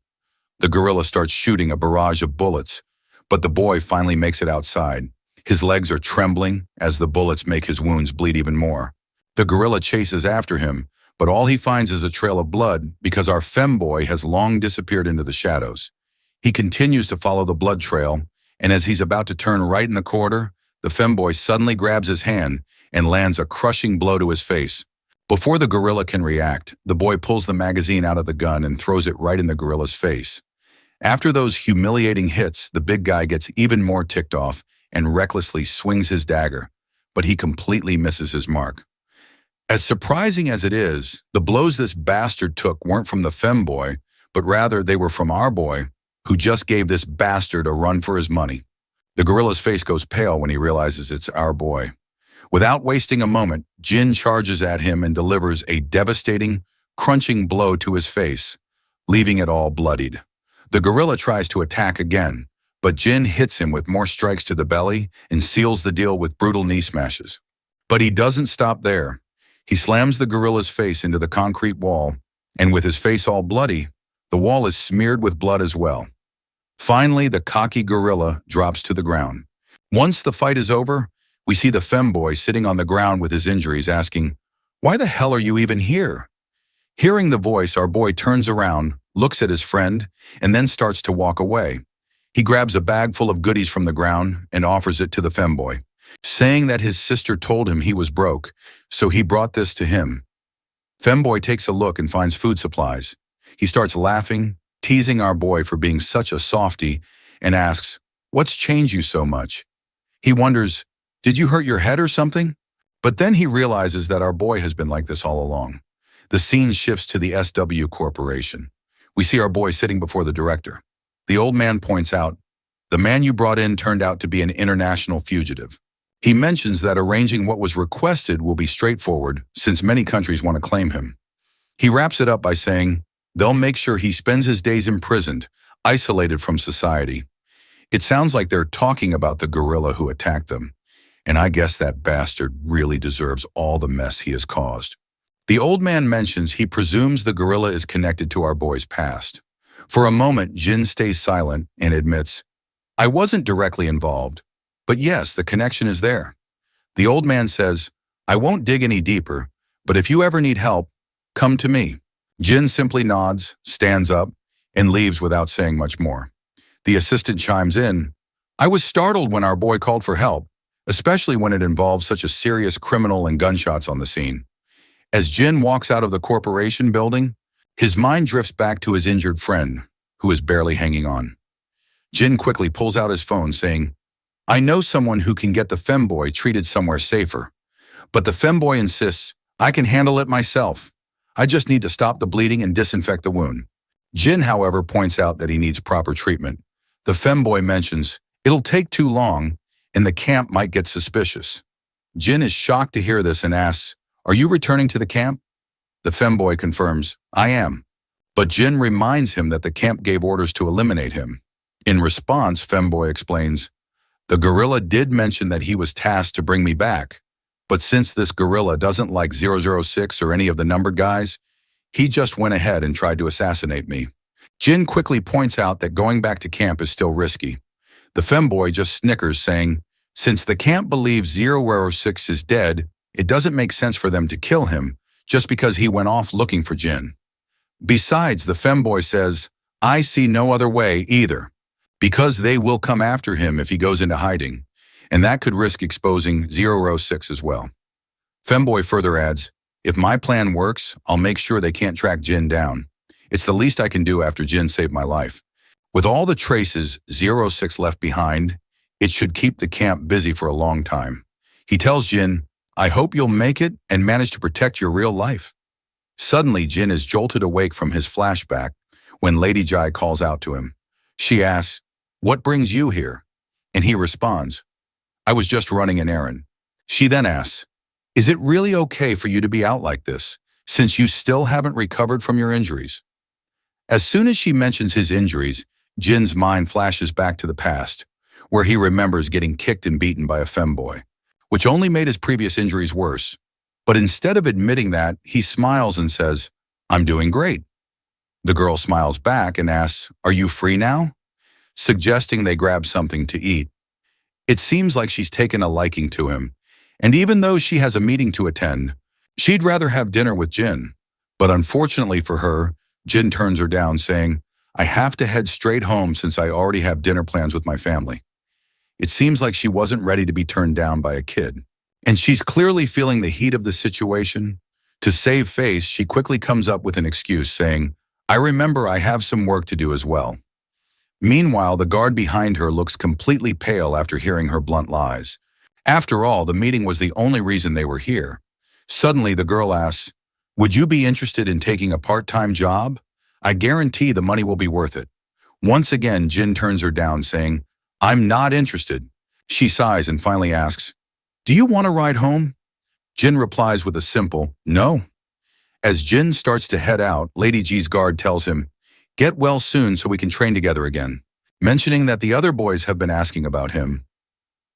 The gorilla starts shooting a barrage of bullets, but the boy finally makes it outside. His legs are trembling as the bullets make his wounds bleed even more. The gorilla chases after him, but all he finds is a trail of blood because our femboy has long disappeared into the shadows. He continues to follow the blood trail, and as he's about to turn right in the corner, the femboy suddenly grabs his hand and lands a crushing blow to his face. Before the gorilla can react, the boy pulls the magazine out of the gun and throws it right in the gorilla's face. After those humiliating hits, the big guy gets even more ticked off and recklessly swings his dagger, but he completely misses his mark. As surprising as it is, the blows this bastard took weren't from the femboy, but rather they were from our boy, who just gave this bastard a run for his money. The gorilla's face goes pale when he realizes it's our boy. Without wasting a moment, Jin charges at him and delivers a devastating, crunching blow to his face, leaving it all bloodied. The gorilla tries to attack again, but Jin hits him with more strikes to the belly and seals the deal with brutal knee smashes. But he doesn't stop there. He slams the gorilla's face into the concrete wall, and with his face all bloody, the wall is smeared with blood as well. Finally, the cocky gorilla drops to the ground. Once the fight is over, we see the femboy sitting on the ground with his injuries asking, "Why the hell are you even here?" Hearing the voice, our boy turns around, looks at his friend, and then starts to walk away. He grabs a bag full of goodies from the ground and offers it to the femboy, saying that his sister told him he was broke, so he brought this to him. Femboy takes a look and finds food supplies. He starts laughing, teasing our boy for being such a softy, and asks, "What's changed you so much?" He wonders, "Did you hurt your head or something?" But then he realizes that our boy has been like this all along. The scene shifts to the SW Corporation. We see our boy sitting before the director. The old man points out, "The man you brought in turned out to be an international fugitive." He mentions that arranging what was requested will be straightforward since many countries want to claim him. He wraps it up by saying, they'll make sure he spends his days imprisoned, isolated from society. It sounds like they're talking about the gorilla who attacked them, and I guess that bastard really deserves all the mess he has caused. The old man mentions he presumes the gorilla is connected to our boy's past. For a moment, Jin stays silent and admits, "I wasn't directly involved, but yes, the connection is there." The old man says, "I won't dig any deeper, but if you ever need help, come to me." Jin simply nods, stands up, and leaves without saying much more. The assistant chimes in, "I was startled when our boy called for help, especially when it involves such a serious criminal and gunshots on the scene." As Jin walks out of the corporation building, his mind drifts back to his injured friend, who is barely hanging on. Jin quickly pulls out his phone saying, "I know someone who can get the femboy treated somewhere safer." But the femboy insists, "I can handle it myself. I just need to stop the bleeding and disinfect the wound." Jin, however, points out that he needs proper treatment. The femboy mentions, "It'll take too long, and the camp might get suspicious." Jin is shocked to hear this and asks, "Are you returning to the camp?" The femboy confirms, "I am." But Jin reminds him that the camp gave orders to eliminate him. In response, femboy explains, "The gorilla did mention that he was tasked to bring me back, but since this gorilla doesn't like 006 or any of the numbered guys, he just went ahead and tried to assassinate me." Jin quickly points out that going back to camp is still risky. The femboy just snickers, saying, "Since the camp believes 006 is dead, it doesn't make sense for them to kill him just because he went off looking for Jin." Besides, the femboy says, "I see no other way either, because they will come after him if he goes into hiding, and that could risk exposing 006 as well." Femboy further adds, "If my plan works, I'll make sure they can't track Jin down. It's the least I can do after Jin saved my life." With all the traces 006 left behind, it should keep the camp busy for a long time. He tells Jin, "I hope you'll make it and manage to protect your real life." Suddenly, Jin is jolted awake from his flashback when Lady Jai calls out to him. She asks, "What brings you here?" And he responds, "I was just running an errand." She then asks, "Is it really okay for you to be out like this, since you still haven't recovered from your injuries?" As soon as she mentions his injuries, Jin's mind flashes back to the past, where he remembers getting kicked and beaten by a femboy, which only made his previous injuries worse. But instead of admitting that, he smiles and says, "I'm doing great." The girl smiles back and asks, "Are you free now?" suggesting they grab something to eat. It seems like she's taken a liking to him, and even though she has a meeting to attend, she'd rather have dinner with Jin. But unfortunately for her, Jin turns her down, saying, "I have to head straight home since I already have dinner plans with my family." It seems like she wasn't ready to be turned down by a kid, and she's clearly feeling the heat of the situation. To save face, she quickly comes up with an excuse, saying, "I remember I have some work to do as well." Meanwhile, the guard behind her looks completely pale after hearing her blunt lies. After all, the meeting was the only reason they were here. Suddenly, the girl asks, "Would you be interested in taking a part-time job? I guarantee the money will be worth it." Once again, Jin turns her down, saying, "I'm not interested." She sighs and finally asks, "Do you want to ride home?" Jin replies with a simple, "No." As Jin starts to head out, Lady G's guard tells him, "Get well soon so we can train together again," mentioning that the other boys have been asking about him.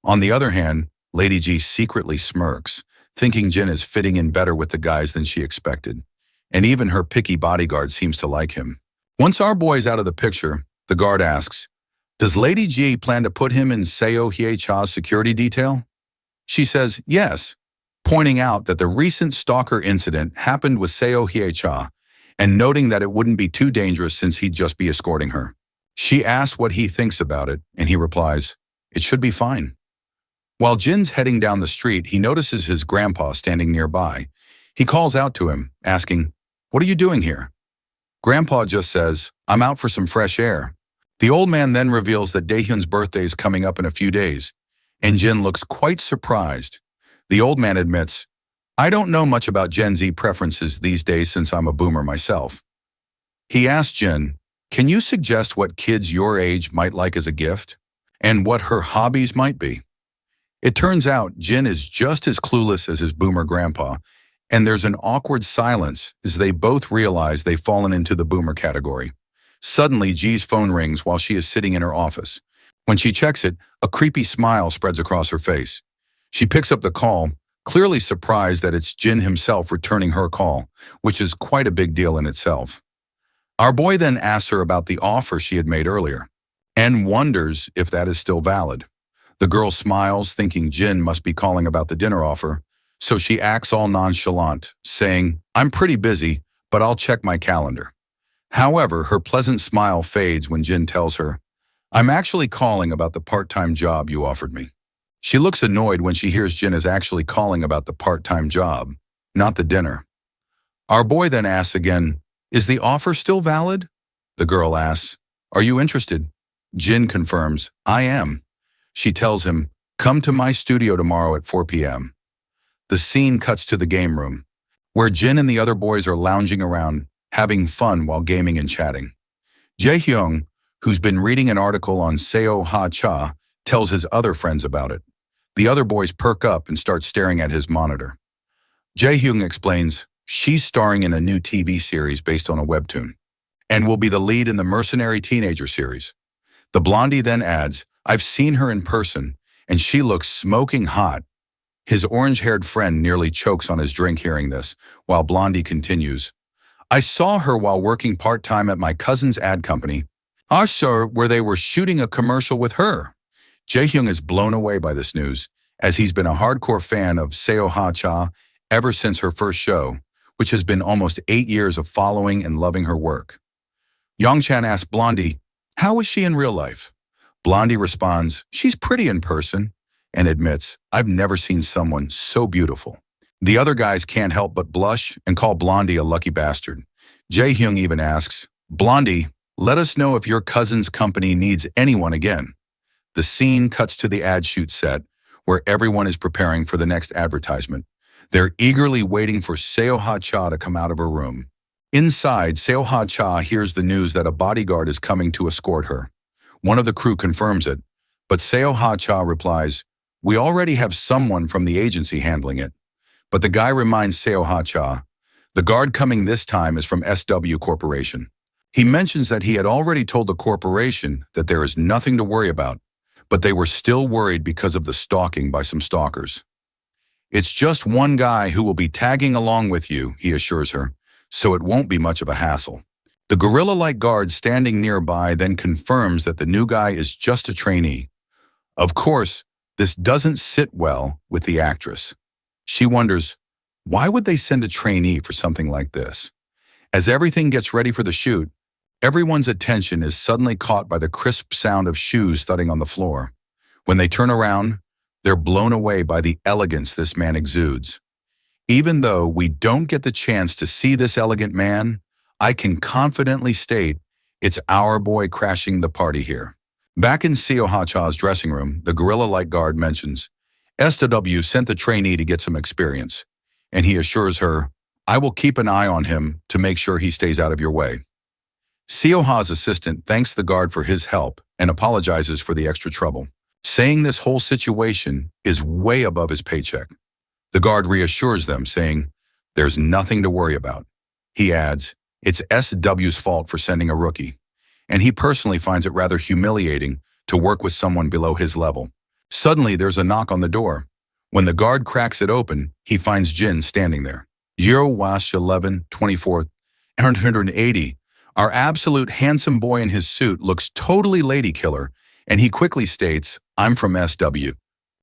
On the other hand, Lady G secretly smirks, thinking Jin is fitting in better with the guys than she expected. And even her picky bodyguard seems to like him. Once our boy's out of the picture, the guard asks, "Does Lady G plan to put him in Seo Hye-cha's security detail?" She says, "Yes," pointing out that the recent stalker incident happened with Seo Hye-cha, and noting that it wouldn't be too dangerous since he'd just be escorting her. She asks what he thinks about it, and he replies, "It should be fine." While Jin's heading down the street, he notices his grandpa standing nearby. He calls out to him, asking, "What are you doing here?" Grandpa just says, "I'm out for some fresh air." The old man then reveals that Daehyun's birthday is coming up in a few days, and Jin looks quite surprised. The old man admits, "I don't know much about Gen Z preferences these days since I'm a boomer myself." He asks Jin, "Can you suggest what kids your age might like as a gift? And what her hobbies might be?" It turns out Jin is just as clueless as his boomer grandpa, and there's an awkward silence as they both realize they've fallen into the boomer category. Suddenly, G's phone rings while she is sitting in her office. When she checks it, a creepy smile spreads across her face. She picks up the call, clearly surprised that it's Jin himself returning her call, which is quite a big deal in itself. Our boy then asks her about the offer she had made earlier, and wonders if that is still valid. The girl smiles, thinking Jin must be calling about the dinner offer, so she acts all nonchalant, saying, "I'm pretty busy, but I'll check my calendar." However, her pleasant smile fades when Jin tells her, "I'm actually calling about the part-time job you offered me." She looks annoyed when she hears Jin is actually calling about the part-time job, not the dinner. Our boy then asks again, "Is the offer still valid?" The girl asks, "Are you interested?" Jin confirms, "I am." She tells him, "Come to my studio tomorrow at 4 p.m. The scene cuts to the game room, where Jin and the other boys are lounging around, having fun while gaming and chatting. Jae-hyung, who's been reading an article on Seo Ha-cha, tells his other friends about it. The other boys perk up and start staring at his monitor. Jae-hyung explains she's starring in a new TV series based on a webtoon, and will be the lead in the Mercenary teenager series. The blondie then adds, "I've seen her in person, and she looks smoking hot." His orange-haired friend nearly chokes on his drink hearing this, while Blondie continues, "I saw her while working part-time at my cousin's ad company. I saw where they were shooting a commercial with her." Jae-hyung is blown away by this news, as he's been a hardcore fan of Seo Ha-cha ever since her first show, which has been almost 8 years of following and loving her work. Yongchan asks Blondie, "How is she in real life?" Blondie responds, "She's pretty in person," and admits, "I've never seen someone so beautiful." The other guys can't help but blush and call Blondie a lucky bastard. Jae-hyung even asks, "Blondie, let us know if your cousin's company needs anyone again." The scene cuts to the ad shoot set, where everyone is preparing for the next advertisement. They're eagerly waiting for Seo Ha-cha to come out of her room. Inside, Seo Ha-cha hears the news that a bodyguard is coming to escort her. One of the crew confirms it, but Seo Ha-cha replies, "We already have someone from the agency handling it." But the guy reminds Seo Ha-cha, "The guard coming this time is from SW Corporation." He mentions that he had already told the corporation that there is nothing to worry about, but they were still worried because of the stalking by some stalkers. It's just one guy who will be tagging along with you, he assures her, so it won't be much of a hassle. The gorilla-like guard standing nearby then confirms that the new guy is just a trainee. Of course, this doesn't sit well with the actress. She wonders, why would they send a trainee for something like this? As everything gets ready for the shoot, everyone's attention is suddenly caught by the crisp sound of shoes thudding on the floor. When they turn around, they're blown away by the elegance this man exudes. Even though we don't get the chance to see this elegant man, I can confidently state it's our boy crashing the party here. Back in Seo Ha-cha's dressing room, the gorilla-like guard mentions, SW sent the trainee to get some experience, and he assures her, I will keep an eye on him to make sure he stays out of your way. Seo Ha's assistant thanks the guard for his help and apologizes for the extra trouble, saying this whole situation is way above his paycheck. The guard reassures them, saying, there's nothing to worry about. He adds, it's SW's fault for sending a rookie, and he personally finds it rather humiliating to work with someone below his level. Suddenly, there's a knock on the door. When the guard cracks it open, he finds Jin standing there. 0-11-24, 180. Our absolute handsome boy in his suit looks totally lady killer, and he quickly states, I'm from SW.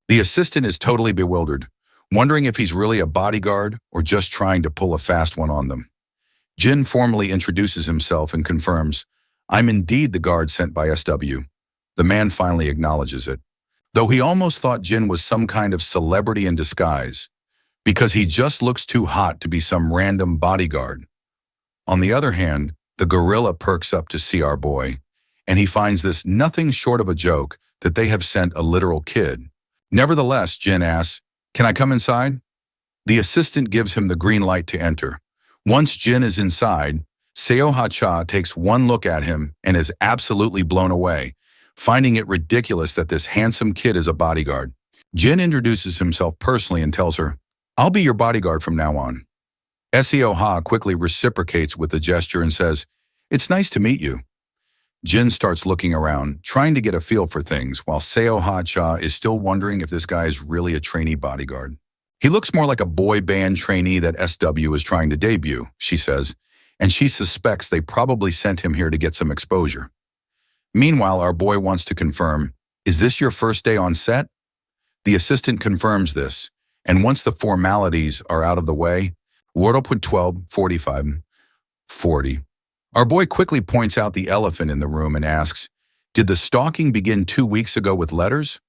The assistant is totally bewildered, wondering if he's really a bodyguard or just trying to pull a fast one on them. Jin formally introduces himself and confirms, I'm indeed the guard sent by SW. The man finally acknowledges it, though he almost thought Jin was some kind of celebrity in disguise, because he just looks too hot to be some random bodyguard. On the other hand, the gorilla perks up to see our boy, and he finds this nothing short of a joke that they have sent a literal kid. Nevertheless, Jin asks, can I come inside? The assistant gives him the green light to enter. Once Jin is inside, Seo Ha-cha takes one look at him and is absolutely blown away, finding it ridiculous that this handsome kid is a bodyguard. Jin introduces himself personally and tells her, I'll be your bodyguard from now on. Seo Ha quickly reciprocates with a gesture and says, it's nice to meet you. Jin starts looking around, trying to get a feel for things, while Seo Ha-cha is still wondering if this guy is really a trainee bodyguard. He looks more like a boy band trainee that SW is trying to debut, she says, and she suspects they probably sent him here to get some exposure. Meanwhile, our boy wants to confirm, is this your first day on set? The assistant confirms this, and once the formalities are out of the way, 12:45:40. Our boy quickly points out the elephant in the room and asks, did the stalking begin 2 weeks ago with letters?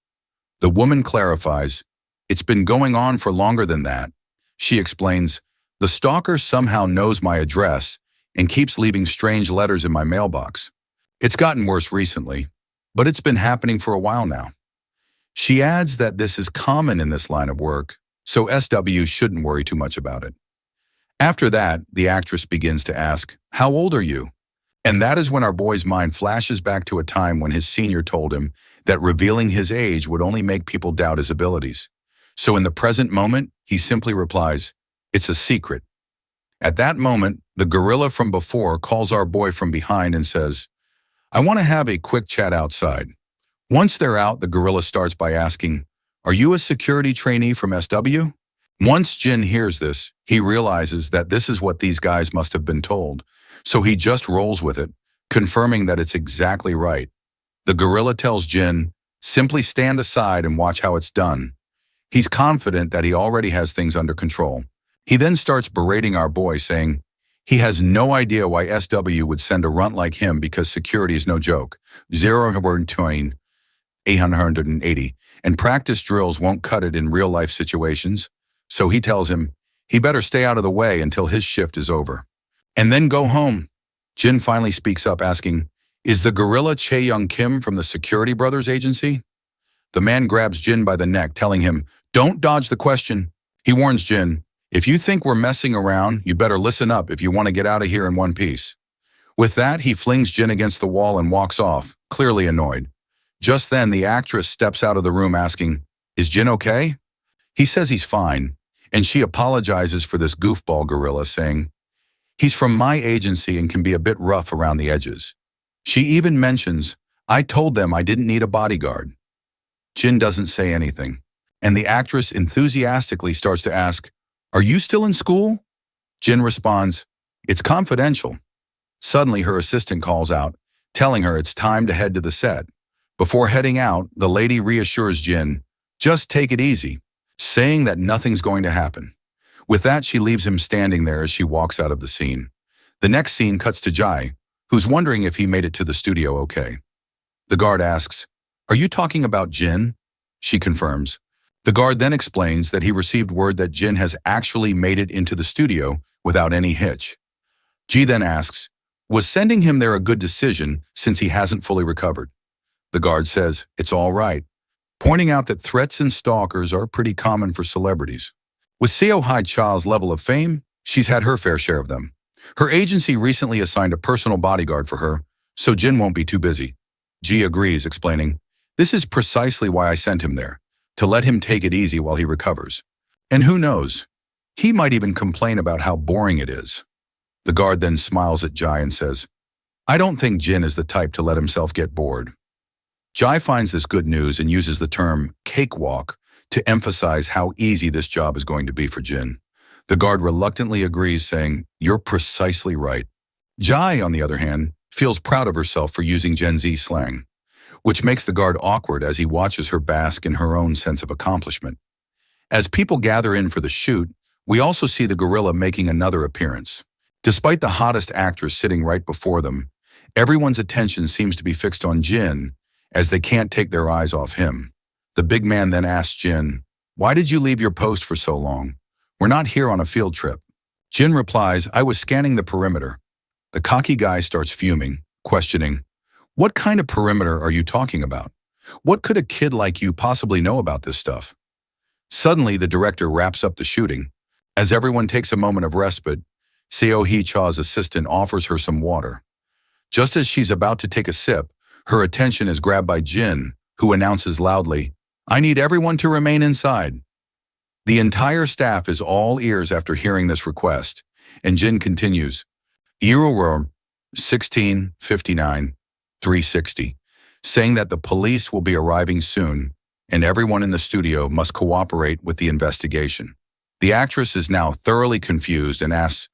The woman clarifies, it's been going on for longer than that. She explains, the stalker somehow knows my address and keeps leaving strange letters in my mailbox. It's gotten worse recently, but it's been happening for a while now. She adds that this is common in this line of work, so SW shouldn't worry too much about it. After that, the actress begins to ask, how old are you? And that is when our boy's mind flashes back to a time when his senior told him that revealing his age would only make people doubt his abilities. So in the present moment, he simply replies, it's a secret. At that moment, the gorilla from before calls our boy from behind and says, I want to have a quick chat outside. Once they're out, the gorilla starts by asking, are you a security trainee from SW? Once Jin hears this, he realizes that this is what these guys must have been told, so he just rolls with it, confirming that it's exactly right. The gorilla tells Jin, simply stand aside and watch how it's done. He's confident that he already has things under control. He then starts berating our boy, saying he has no idea why SW would send a runt like him because security is no joke. 0-880, and practice drills won't cut it in real-life situations. So he tells him he better stay out of the way until his shift is over. And then go home. Jin finally speaks up asking, is the gorilla Chae-young Kim from the Security Brothers agency? The man grabs Jin by the neck, telling him, don't dodge the question. He warns Jin, if you think we're messing around, you better listen up if you want to get out of here in one piece. With that, he flings Jin against the wall and walks off, clearly annoyed. Just then, the actress steps out of the room asking, is Jin okay? He says he's fine, and she apologizes for this goofball gorilla, saying, He's from my agency and can be a bit rough around the edges. She even mentions, I told them I didn't need a bodyguard. Jin doesn't say anything, and the actress enthusiastically starts to ask, are you still in school? Jin responds, it's confidential. Suddenly her assistant calls out, telling her it's time to head to the set. Before heading out, the lady reassures Jin, just take it easy, saying that nothing's going to happen. With that, she leaves him standing there as she walks out of the scene. The next scene cuts to Jai, who's wondering if he made it to the studio okay. The guard asks, are you talking about Jin? She confirms. The guard then explains that he received word that Jin has actually made it into the studio without any hitch. Ji then asks, was sending him there a good decision since he hasn't fully recovered? The guard says, it's all right, pointing out that threats and stalkers are pretty common for celebrities. With Seo Hai-cha's level of fame, she's had her fair share of them. Her agency recently assigned a personal bodyguard for her, so Jin won't be too busy. Ji agrees, explaining, this is precisely why I sent him there, to let him take it easy while he recovers. And who knows, he might even complain about how boring it is. The guard then smiles at Jai and says, I don't think Jin is the type to let himself get bored. Jai finds this good news and uses the term cakewalk to emphasize how easy this job is going to be for Jin. The guard reluctantly agrees, saying, you're precisely right. Jai, on the other hand, feels proud of herself for using Gen Z slang, which makes the guard awkward as he watches her bask in her own sense of accomplishment. As people gather in for the shoot, we also see the gorilla making another appearance. Despite the hottest actress sitting right before them, everyone's attention seems to be fixed on Jin, as they can't take their eyes off him. The big man then asks Jin, why did you leave your post for so long? We're not here on a field trip. Jin replies, I was scanning the perimeter. The cocky guy starts fuming, questioning, what kind of perimeter are you talking about? What could a kid like you possibly know about this stuff? Suddenly, the director wraps up the shooting. As everyone takes a moment of respite, Seo Hee-cha's assistant offers her some water. Just as she's about to take a sip, her attention is grabbed by Jin, who announces loudly, I need everyone to remain inside. The entire staff is all ears after hearing this request, and Jin continues, Euro 1659 360, saying that the police will be arriving soon, and everyone in the studio must cooperate with the investigation. The actress is now thoroughly confused and asks,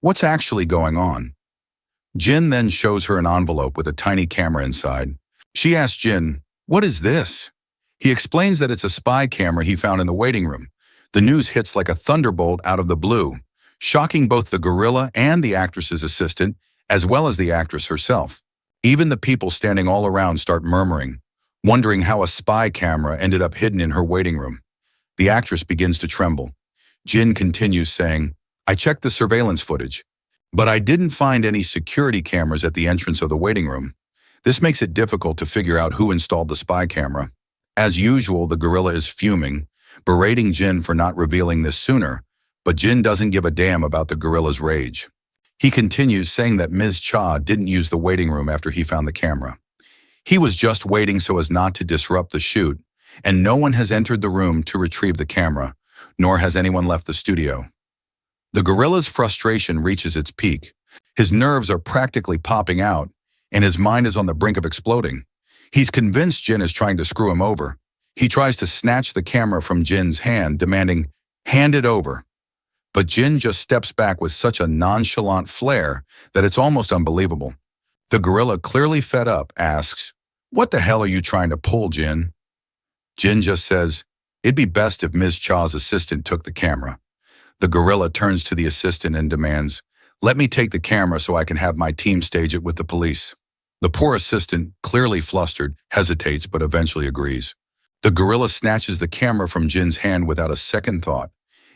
what's actually going on? Jin then shows her an envelope with a tiny camera inside. She asks Jin, what is this? He explains that it's a spy camera he found in the waiting room. The news hits like a thunderbolt out of the blue, shocking both the gorilla and the actress's assistant, as well as the actress herself. Even the people standing all around start murmuring, wondering how a spy camera ended up hidden in her waiting room. The actress begins to tremble. Jin continues saying, I checked the surveillance footage, but I didn't find any security cameras at the entrance of the waiting room. This makes it difficult to figure out who installed the spy camera. As usual, the gorilla is fuming, berating Jin for not revealing this sooner, but Jin doesn't give a damn about the gorilla's rage. He continues, saying that Ms. Cha didn't use the waiting room after he found the camera. He was just waiting so as not to disrupt the shoot, and no one has entered the room to retrieve the camera, nor has anyone left the studio. The gorilla's frustration reaches its peak. His nerves are practically popping out, and his mind is on the brink of exploding. He's convinced Jin is trying to screw him over. He tries to snatch the camera from Jin's hand, demanding, hand it over. But Jin just steps back with such a nonchalant flair that it's almost unbelievable. The gorilla, clearly fed up, asks, what the hell are you trying to pull, Jin? Jin just says, it'd be best if Ms. Cha's assistant took the camera. The gorilla turns to the assistant and demands, let me take the camera so I can have my team stage it with the police. The poor assistant, clearly flustered, hesitates but eventually agrees. The gorilla snatches the camera from Jin's hand without a second thought,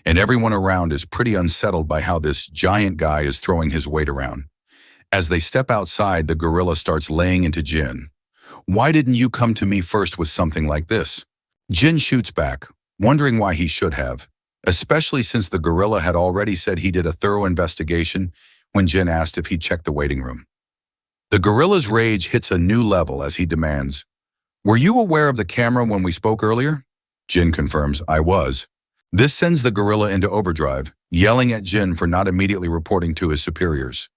and everyone around is pretty unsettled by how this giant guy is throwing his weight around. As they step outside, the gorilla starts laying into Jin. Why didn't you come to me first with something like this? Jin shoots back, wondering why he should have, especially since the gorilla had already said he did a thorough investigation when Jin asked if he'd checked the waiting room. The gorilla's rage hits a new level as he demands, were you aware of the camera when we spoke earlier? Jin confirms, I was. This sends the gorilla into overdrive, yelling at Jin for not immediately reporting to his superiors.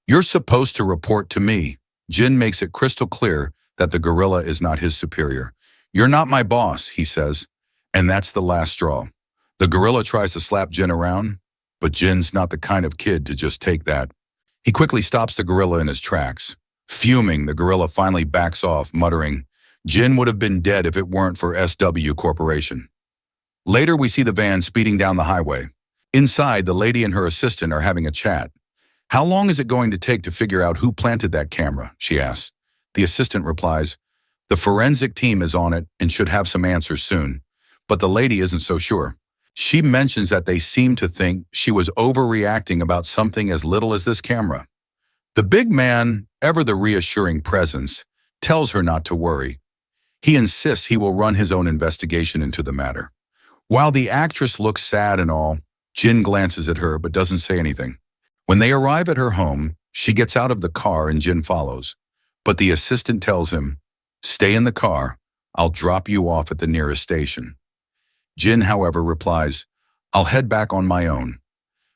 You're supposed to report to me. Jin makes it crystal clear that the gorilla is not his superior. You're not my boss, he says, and that's the last straw. The gorilla tries to slap Jin around, but Jin's not the kind of kid to just take that. He quickly stops the gorilla in his tracks. Fuming, the gorilla finally backs off, muttering, Jin would have been dead if it weren't for SW Corporation. Later, we see the van speeding down the highway. Inside, the lady and her assistant are having a chat. How long is it going to take to figure out who planted that camera? She asks. The assistant replies, the forensic team is on it and should have some answers soon. But the lady isn't so sure. She mentions that they seem to think she was overreacting about something as little as this camera. The big man, ever the reassuring presence, tells her not to worry. He insists he will run his own investigation into the matter. While the actress looks sad and all, Jin glances at her but doesn't say anything. When they arrive at her home, she gets out of the car and Jin follows. But the assistant tells him, stay in the car, I'll drop you off at the nearest station. Jin, however, replies, I'll head back on my own.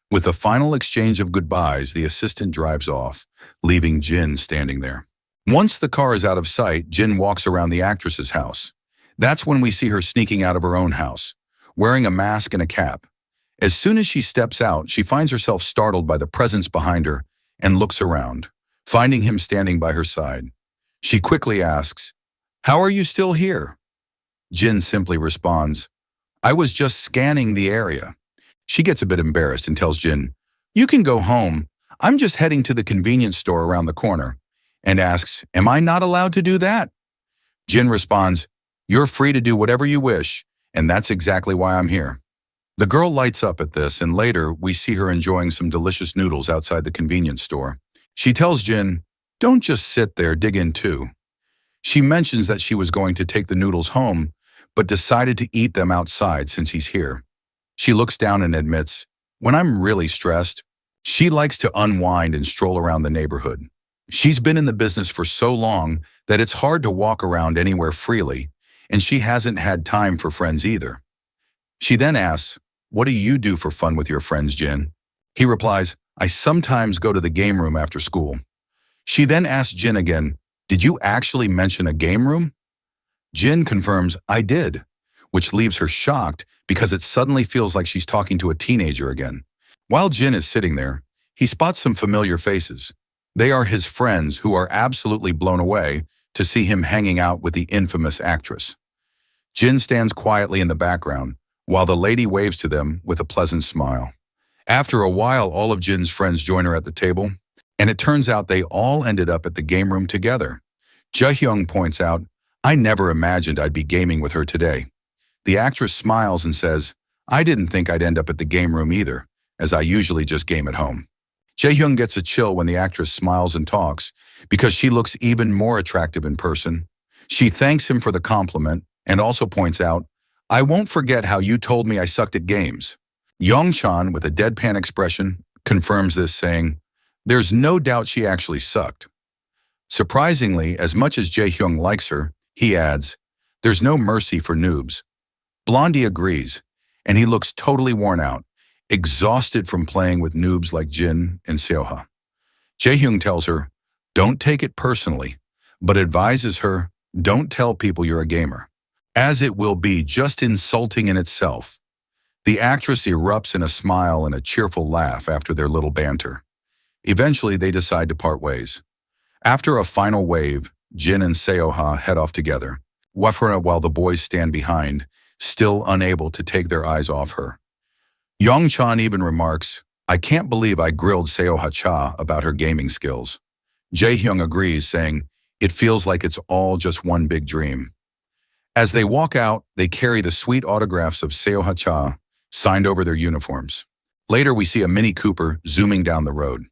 With a final exchange of goodbyes, the assistant drives off, leaving Jin standing there. Once the car is out of sight, Jin walks around the actress's house. That's when we see her sneaking out of her own house, wearing a mask and a cap. As soon as she steps out, she finds herself startled by the presence behind her and looks around, finding him standing by her side. She quickly asks, how are you still here? Jin simply responds, I was just scanning the area. She gets a bit embarrassed and tells Jin, you can go home. I'm just heading to the convenience store around the corner, and asks, am I not allowed to do that? Jin responds, you're free to do whatever you wish, and that's exactly why I'm here. The girl lights up at this, and later we see her enjoying some delicious noodles outside the convenience store. She tells Jin, don't just sit there, dig in too. She mentions that she was going to take the noodles home, but decided to eat them outside since he's here. She looks down and admits, when I'm really stressed, she likes to unwind and stroll around the neighborhood. She's been in the business for so long that it's hard to walk around anywhere freely, and she hasn't had time for friends either. She then asks, what do you do for fun with your friends, Jin? He replies, I sometimes go to the game room after school. She then asks Jin again, did you actually mention a game room? Jin confirms, I did, which leaves her shocked because it suddenly feels like she's talking to a teenager again. While Jin is sitting there, he spots some familiar faces. They are his friends who are absolutely blown away to see him hanging out with the infamous actress. Jin stands quietly in the background, while the lady waves to them with a pleasant smile. After a while, all of Jin's friends join her at the table, and it turns out they all ended up at the game room together. Jae-hyung points out, I never imagined I'd be gaming with her today. The actress smiles and says, I didn't think I'd end up at the game room either, as I usually just game at home. Jae-hyung gets a chill when the actress smiles and talks, because she looks even more attractive in person. She thanks him for the compliment and also points out, I won't forget how you told me I sucked at games. Young-chan, with a deadpan expression, confirms this, saying, there's no doubt she actually sucked. Surprisingly, as much as Jae-hyung likes her, he adds, there's no mercy for noobs. Blondie agrees, and he looks totally worn out, exhausted from playing with noobs like Jin and Seo-ha. Jae-hyung tells her, don't take it personally, but advises her, don't tell people you're a gamer, as it will be just insulting in itself. The actress erupts in a smile and a cheerful laugh after their little banter. Eventually, they decide to part ways. After a final wave, Jin and Seo-ha head off together, while the boys stand behind, still unable to take their eyes off her. Young-chan even remarks, I can't believe I grilled Seo-ha-cha about her gaming skills. Jae-hyung agrees, saying, it feels like it's all just one big dream. As they walk out, they carry the sweet autographs of Seo-ha-cha signed over their uniforms. Later, we see a Mini Cooper zooming down the road.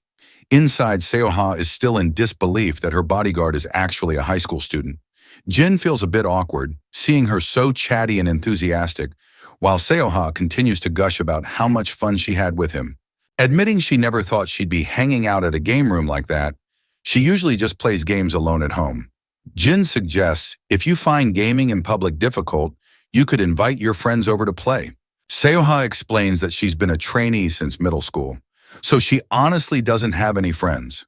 Inside, Seo-ha is still in disbelief that her bodyguard is actually a high school student. Jin feels a bit awkward, seeing her so chatty and enthusiastic, while Seo-ha continues to gush about how much fun she had with him. Admitting she never thought she'd be hanging out at a game room like that, she usually just plays games alone at home. Jin suggests if you find gaming in public difficult, you could invite your friends over to play. Seoha explains that she's been a trainee since middle school, so she honestly doesn't have any friends.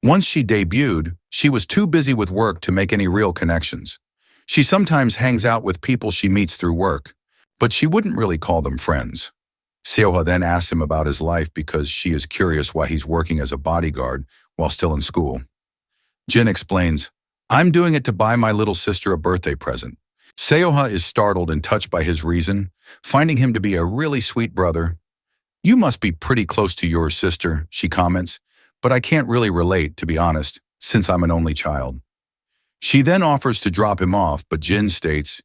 Once she debuted, she was too busy with work to make any real connections. She sometimes hangs out with people she meets through work, but she wouldn't really call them friends. Seoha then asks him about his life because she is curious why he's working as a bodyguard while still in school. Jin explains, "I'm doing it to buy my little sister a birthday present." Seoha is startled and touched by his reason, finding him to be a really sweet brother. "You must be pretty close to your sister," she comments, "but I can't really relate, to be honest, since I'm an only child." She then offers to drop him off, but Jin states,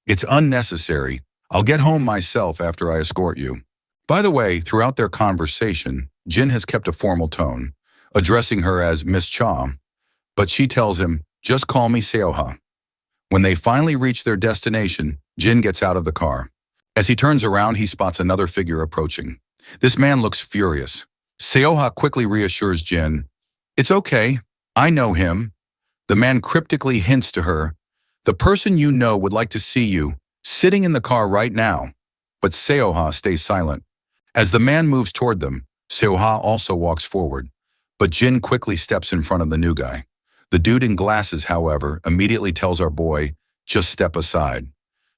"It's unnecessary. I'll get home myself after I escort you." By the way, throughout their conversation, Jin has kept a formal tone, addressing her as Miss Cha, but she tells him, "Just call me Seoha." When they finally reach their destination, Jin gets out of the car. As he turns around, he spots another figure approaching. This man looks furious. Seoha quickly reassures Jin, "It's okay, I know him." The man cryptically hints to her, "The person you know would like to see you, sitting in the car right now." But Seoha stays silent. As the man moves toward them, Seoha also walks forward, but Jin quickly steps in front of the new guy. The dude in glasses, however, immediately tells our boy, "Just step aside."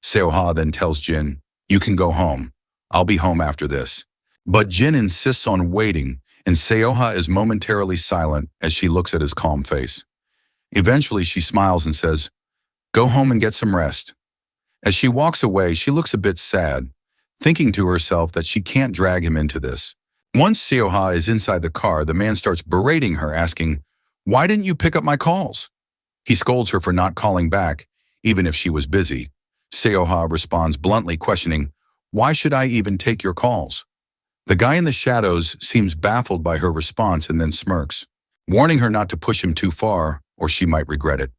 Seoha then tells Jin, "You can go home. I'll be home after this." But Jin insists on waiting, and Seoha is momentarily silent as she looks at his calm face. Eventually, she smiles and says, "Go home and get some rest." As she walks away, she looks a bit sad, thinking to herself that she can't drag him into this. Once Seoha is inside the car, the man starts berating her, asking, "Why didn't you pick up my calls?" He scolds her for not calling back, even if she was busy. Seoha responds bluntly, questioning, "Why should I even take your calls?" The guy in the shadows seems baffled by her response and then smirks, warning her not to push him too far or she might regret it.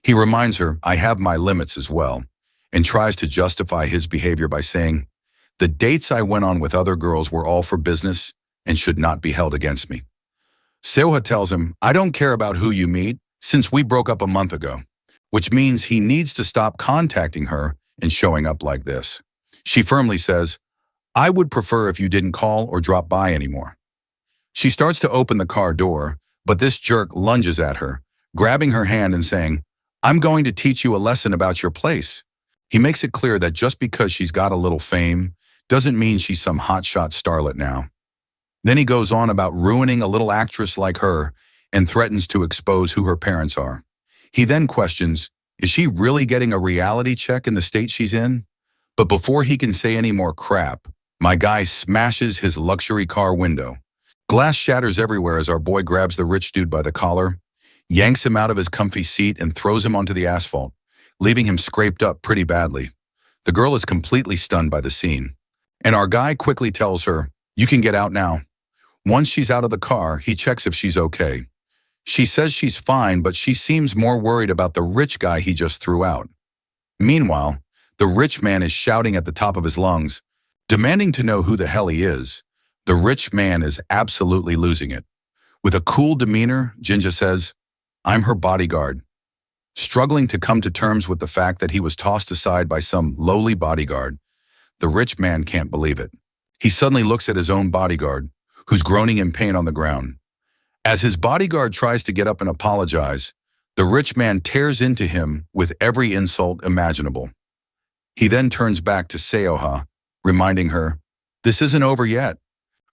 He reminds her, "I have my limits as well," and tries to justify his behavior by saying, "The dates I went on with other girls were all for business and should not be held against me." Seoha tells him, "I don't care about who you meet since we broke up a month ago," which means he needs to stop contacting her and showing up like this. She firmly says, "I would prefer if you didn't call or drop by anymore." She starts to open the car door, but this jerk lunges at her, grabbing her hand and saying, "I'm going to teach you a lesson about your place." He makes it clear that just because she's got a little fame doesn't mean she's some hotshot starlet now. Then he goes on about ruining a little actress like her and threatens to expose who her parents are. He then questions, is she really getting a reality check in the state she's in? But before he can say any more crap, my guy smashes his luxury car window. Glass shatters everywhere as our boy grabs the rich dude by the collar, yanks him out of his comfy seat and throws him onto the asphalt, leaving him scraped up pretty badly. The girl is completely stunned by the scene, and our guy quickly tells her, "You can get out now." Once she's out of the car, he checks if she's okay. She says she's fine, but she seems more worried about the rich guy he just threw out. Meanwhile, the rich man is shouting at the top of his lungs, demanding to know who the hell he is. The rich man is absolutely losing it. With a cool demeanor, Jinja says, "I'm her bodyguard." Struggling to come to terms with the fact that he was tossed aside by some lowly bodyguard, the rich man can't believe it. He suddenly looks at his own bodyguard, who's groaning in pain on the ground. As his bodyguard tries to get up and apologize, the rich man tears into him with every insult imaginable. He then turns back to Seoha, reminding her, "This isn't over yet."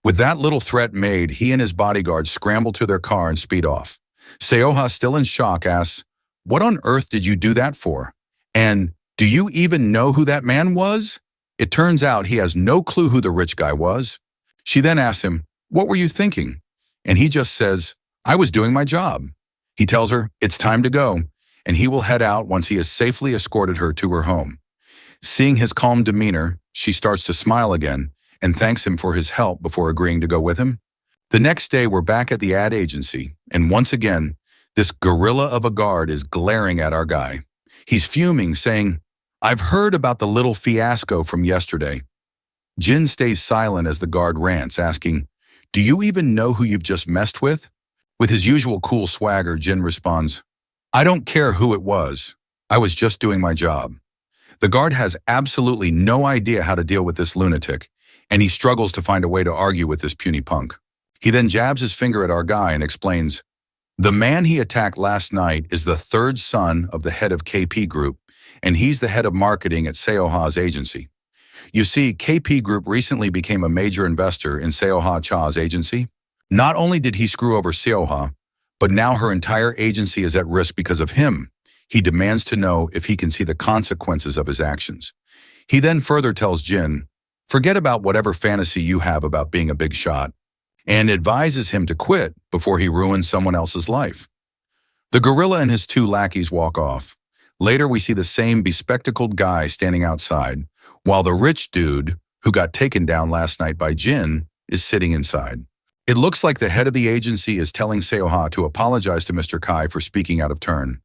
With that little threat made, he and his bodyguard scramble to their car and speed off. Seoha, still in shock, asks, "What on earth did you do that for? And do you even know who that man was?" It turns out he has no clue who the rich guy was. She then asks him, "What were you thinking?" And he just says, "I was doing my job." He tells her it's time to go, and he will head out once he has safely escorted her to her home. Seeing his calm demeanor, she starts to smile again and thanks him for his help before agreeing to go with him. The next day, we're back at the ad agency, and once again, this gorilla of a guard is glaring at our guy. He's fuming, saying, "I've heard about the little fiasco from yesterday." Jin stays silent as the guard rants, asking, "Do you even know who you've just messed with?" With his usual cool swagger, Jin responds, "I don't care who it was. I was just doing my job." The guard has absolutely no idea how to deal with this lunatic, and he struggles to find a way to argue with this puny punk. He then jabs his finger at our guy and explains, "The man he attacked last night is the third son of the head of KP Group, and he's the head of marketing at Seoha's agency. You see, KP Group recently became a major investor in Seoha Cha's agency. Not only did he screw over Seoha, but now her entire agency is at risk because of him. He demands to know if he can see the consequences of his actions." He then further tells Jin, "Forget about whatever fantasy you have about being a big shot," and advises him to quit before he ruins someone else's life. The gorilla and his two lackeys walk off. Later, we see the same bespectacled guy standing outside, while the rich dude, who got taken down last night by Jin, is sitting inside. It looks like the head of the agency is telling Seoha to apologize to Mr. Kai for speaking out of turn.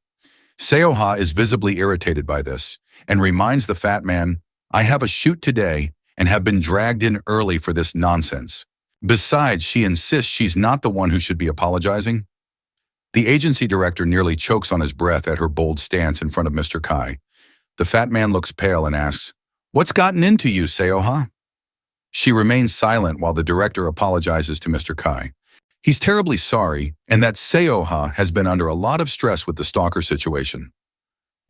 Seoha is visibly irritated by this and reminds the fat man, "I have a shoot today and have been dragged in early for this nonsense." Besides, she insists she's not the one who should be apologizing. The agency director nearly chokes on his breath at her bold stance in front of Mr. Kai. The fat man looks pale and asks, "What's gotten into you, Seoha?" She remains silent while the director apologizes to Mr. Kai. He's terribly sorry, and that Seoha has been under a lot of stress with the stalker situation.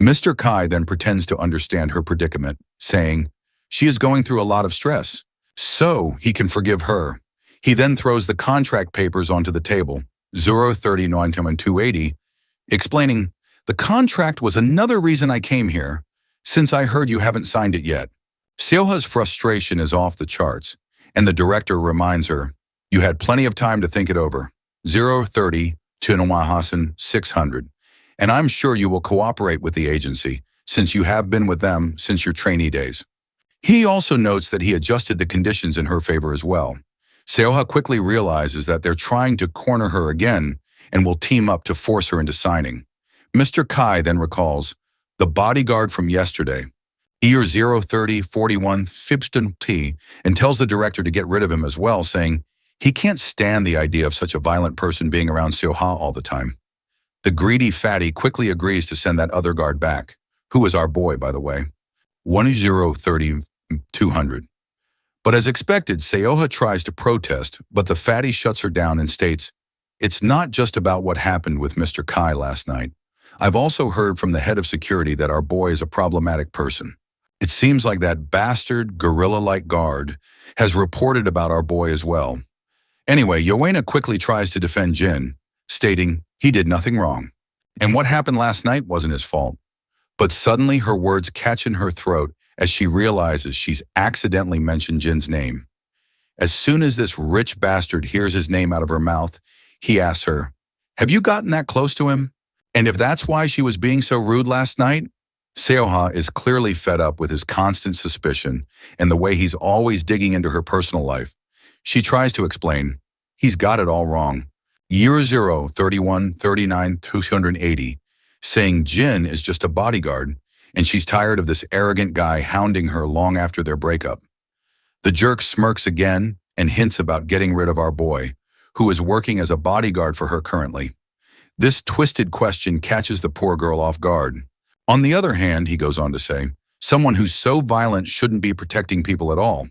Mr. Kai then pretends to understand her predicament, saying, "She is going through a lot of stress, so he can forgive her." He then throws the contract papers onto the table, 039 and 280, explaining, "The contract was another reason I came here, since I heard you haven't signed it yet." Seoha's frustration is off the charts, and the director reminds her, "You had plenty of time to think it over. 030 to Hassan 600, and I'm sure you will cooperate with the agency, since you have been with them since your trainee days." He also notes that he adjusted the conditions in her favor as well. Seoha quickly realizes that they're trying to corner her again and will team up to force her into signing. Mr. Kai then recalls, "The bodyguard from yesterday, year 030 41 Fibston T," and tells the director to get rid of him as well, saying he can't stand the idea of such a violent person being around Seoha all the time. The greedy fatty quickly agrees to send that other guard back, who is our boy, by the way, 1030 200. But as expected, Seoha tries to protest, but the fatty shuts her down and states, "It's not just about what happened with Mr. Kai last night. I've also heard from the head of security that our boy is a problematic person. It seems like that bastard, gorilla-like guard has reported about our boy as well." Anyway, Yowena quickly tries to defend Jin, stating he did nothing wrong, and what happened last night wasn't his fault. But suddenly her words catch in her throat as she realizes she's accidentally mentioned Jin's name. As soon as this rich bastard hears his name out of her mouth, he asks her, "Have you gotten that close to him? And if that's why she was being so rude last night?" Seoha is clearly fed up with his constant suspicion and the way he's always digging into her personal life. She tries to explain, he's got it all wrong. Year 0, 31, 39, 280, saying Jin is just a bodyguard, and she's tired of this arrogant guy hounding her long after their breakup. The jerk smirks again and hints about getting rid of our boy, who is working as a bodyguard for her currently. This twisted question catches the poor girl off guard. On the other hand, he goes on to say, someone who's so violent shouldn't be protecting people at all.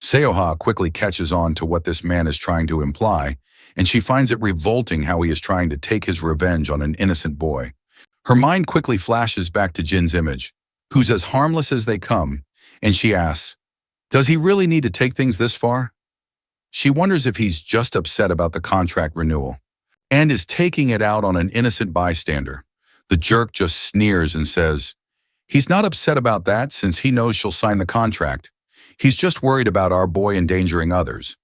Seoha quickly catches on to what this man is trying to imply, and she finds it revolting how he is trying to take his revenge on an innocent boy. Her mind quickly flashes back to Jin's image, who's as harmless as they come, and she asks, does he really need to take things this far? She wonders if he's just upset about the contract renewal, and is taking it out on an innocent bystander. The jerk just sneers and says, he's not upset about that since he knows she'll sign the contract. He's just worried about our boy endangering others.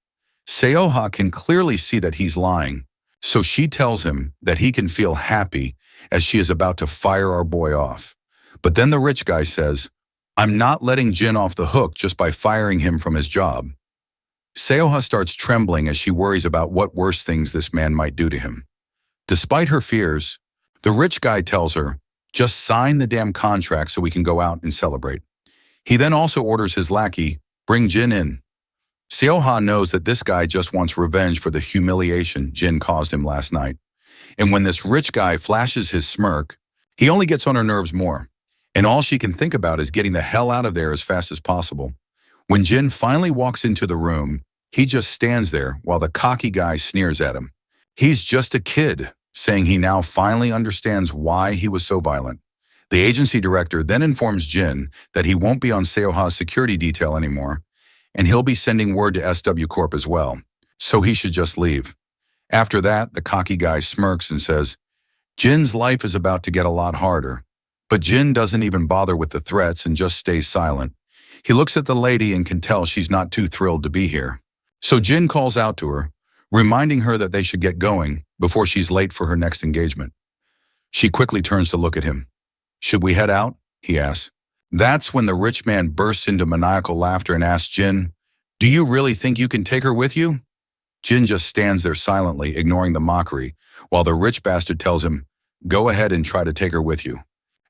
Seoha can clearly see that he's lying, so she tells him that he can feel happy as she is about to fire our boy off. But then the rich guy says, I'm not letting Jin off the hook just by firing him from his job. Seoha starts trembling as she worries about what worse things this man might do to him. Despite her fears, the rich guy tells her, just sign the damn contract so we can go out and celebrate. He then also orders his lackey, bring Jin in. Seoha knows that this guy just wants revenge for the humiliation Jin caused him last night. And when this rich guy flashes his smirk, he only gets on her nerves more. and all she can think about is getting the hell out of there as fast as possible. When Jin finally walks into the room, he just stands there while the cocky guy sneers at him. He's just a kid, saying he now finally understands why he was so violent. The agency director then informs Jin that he won't be on Seoha's security detail anymore, and he'll be sending word to SW Corp as well, so he should just leave. After that, the cocky guy smirks and says, Jin's life is about to get a lot harder. But Jin doesn't even bother with the threats and just stays silent. He looks at the lady and can tell she's not too thrilled to be here. So Jin calls out to her, reminding her that they should get going before she's late for her next engagement. She quickly turns to look at him. Should we head out? He asks. That's when the rich man bursts into maniacal laughter and asks Jin, do you really think you can take her with you? Jin just stands there silently, ignoring the mockery, while the rich bastard tells him, go ahead and try to take her with you.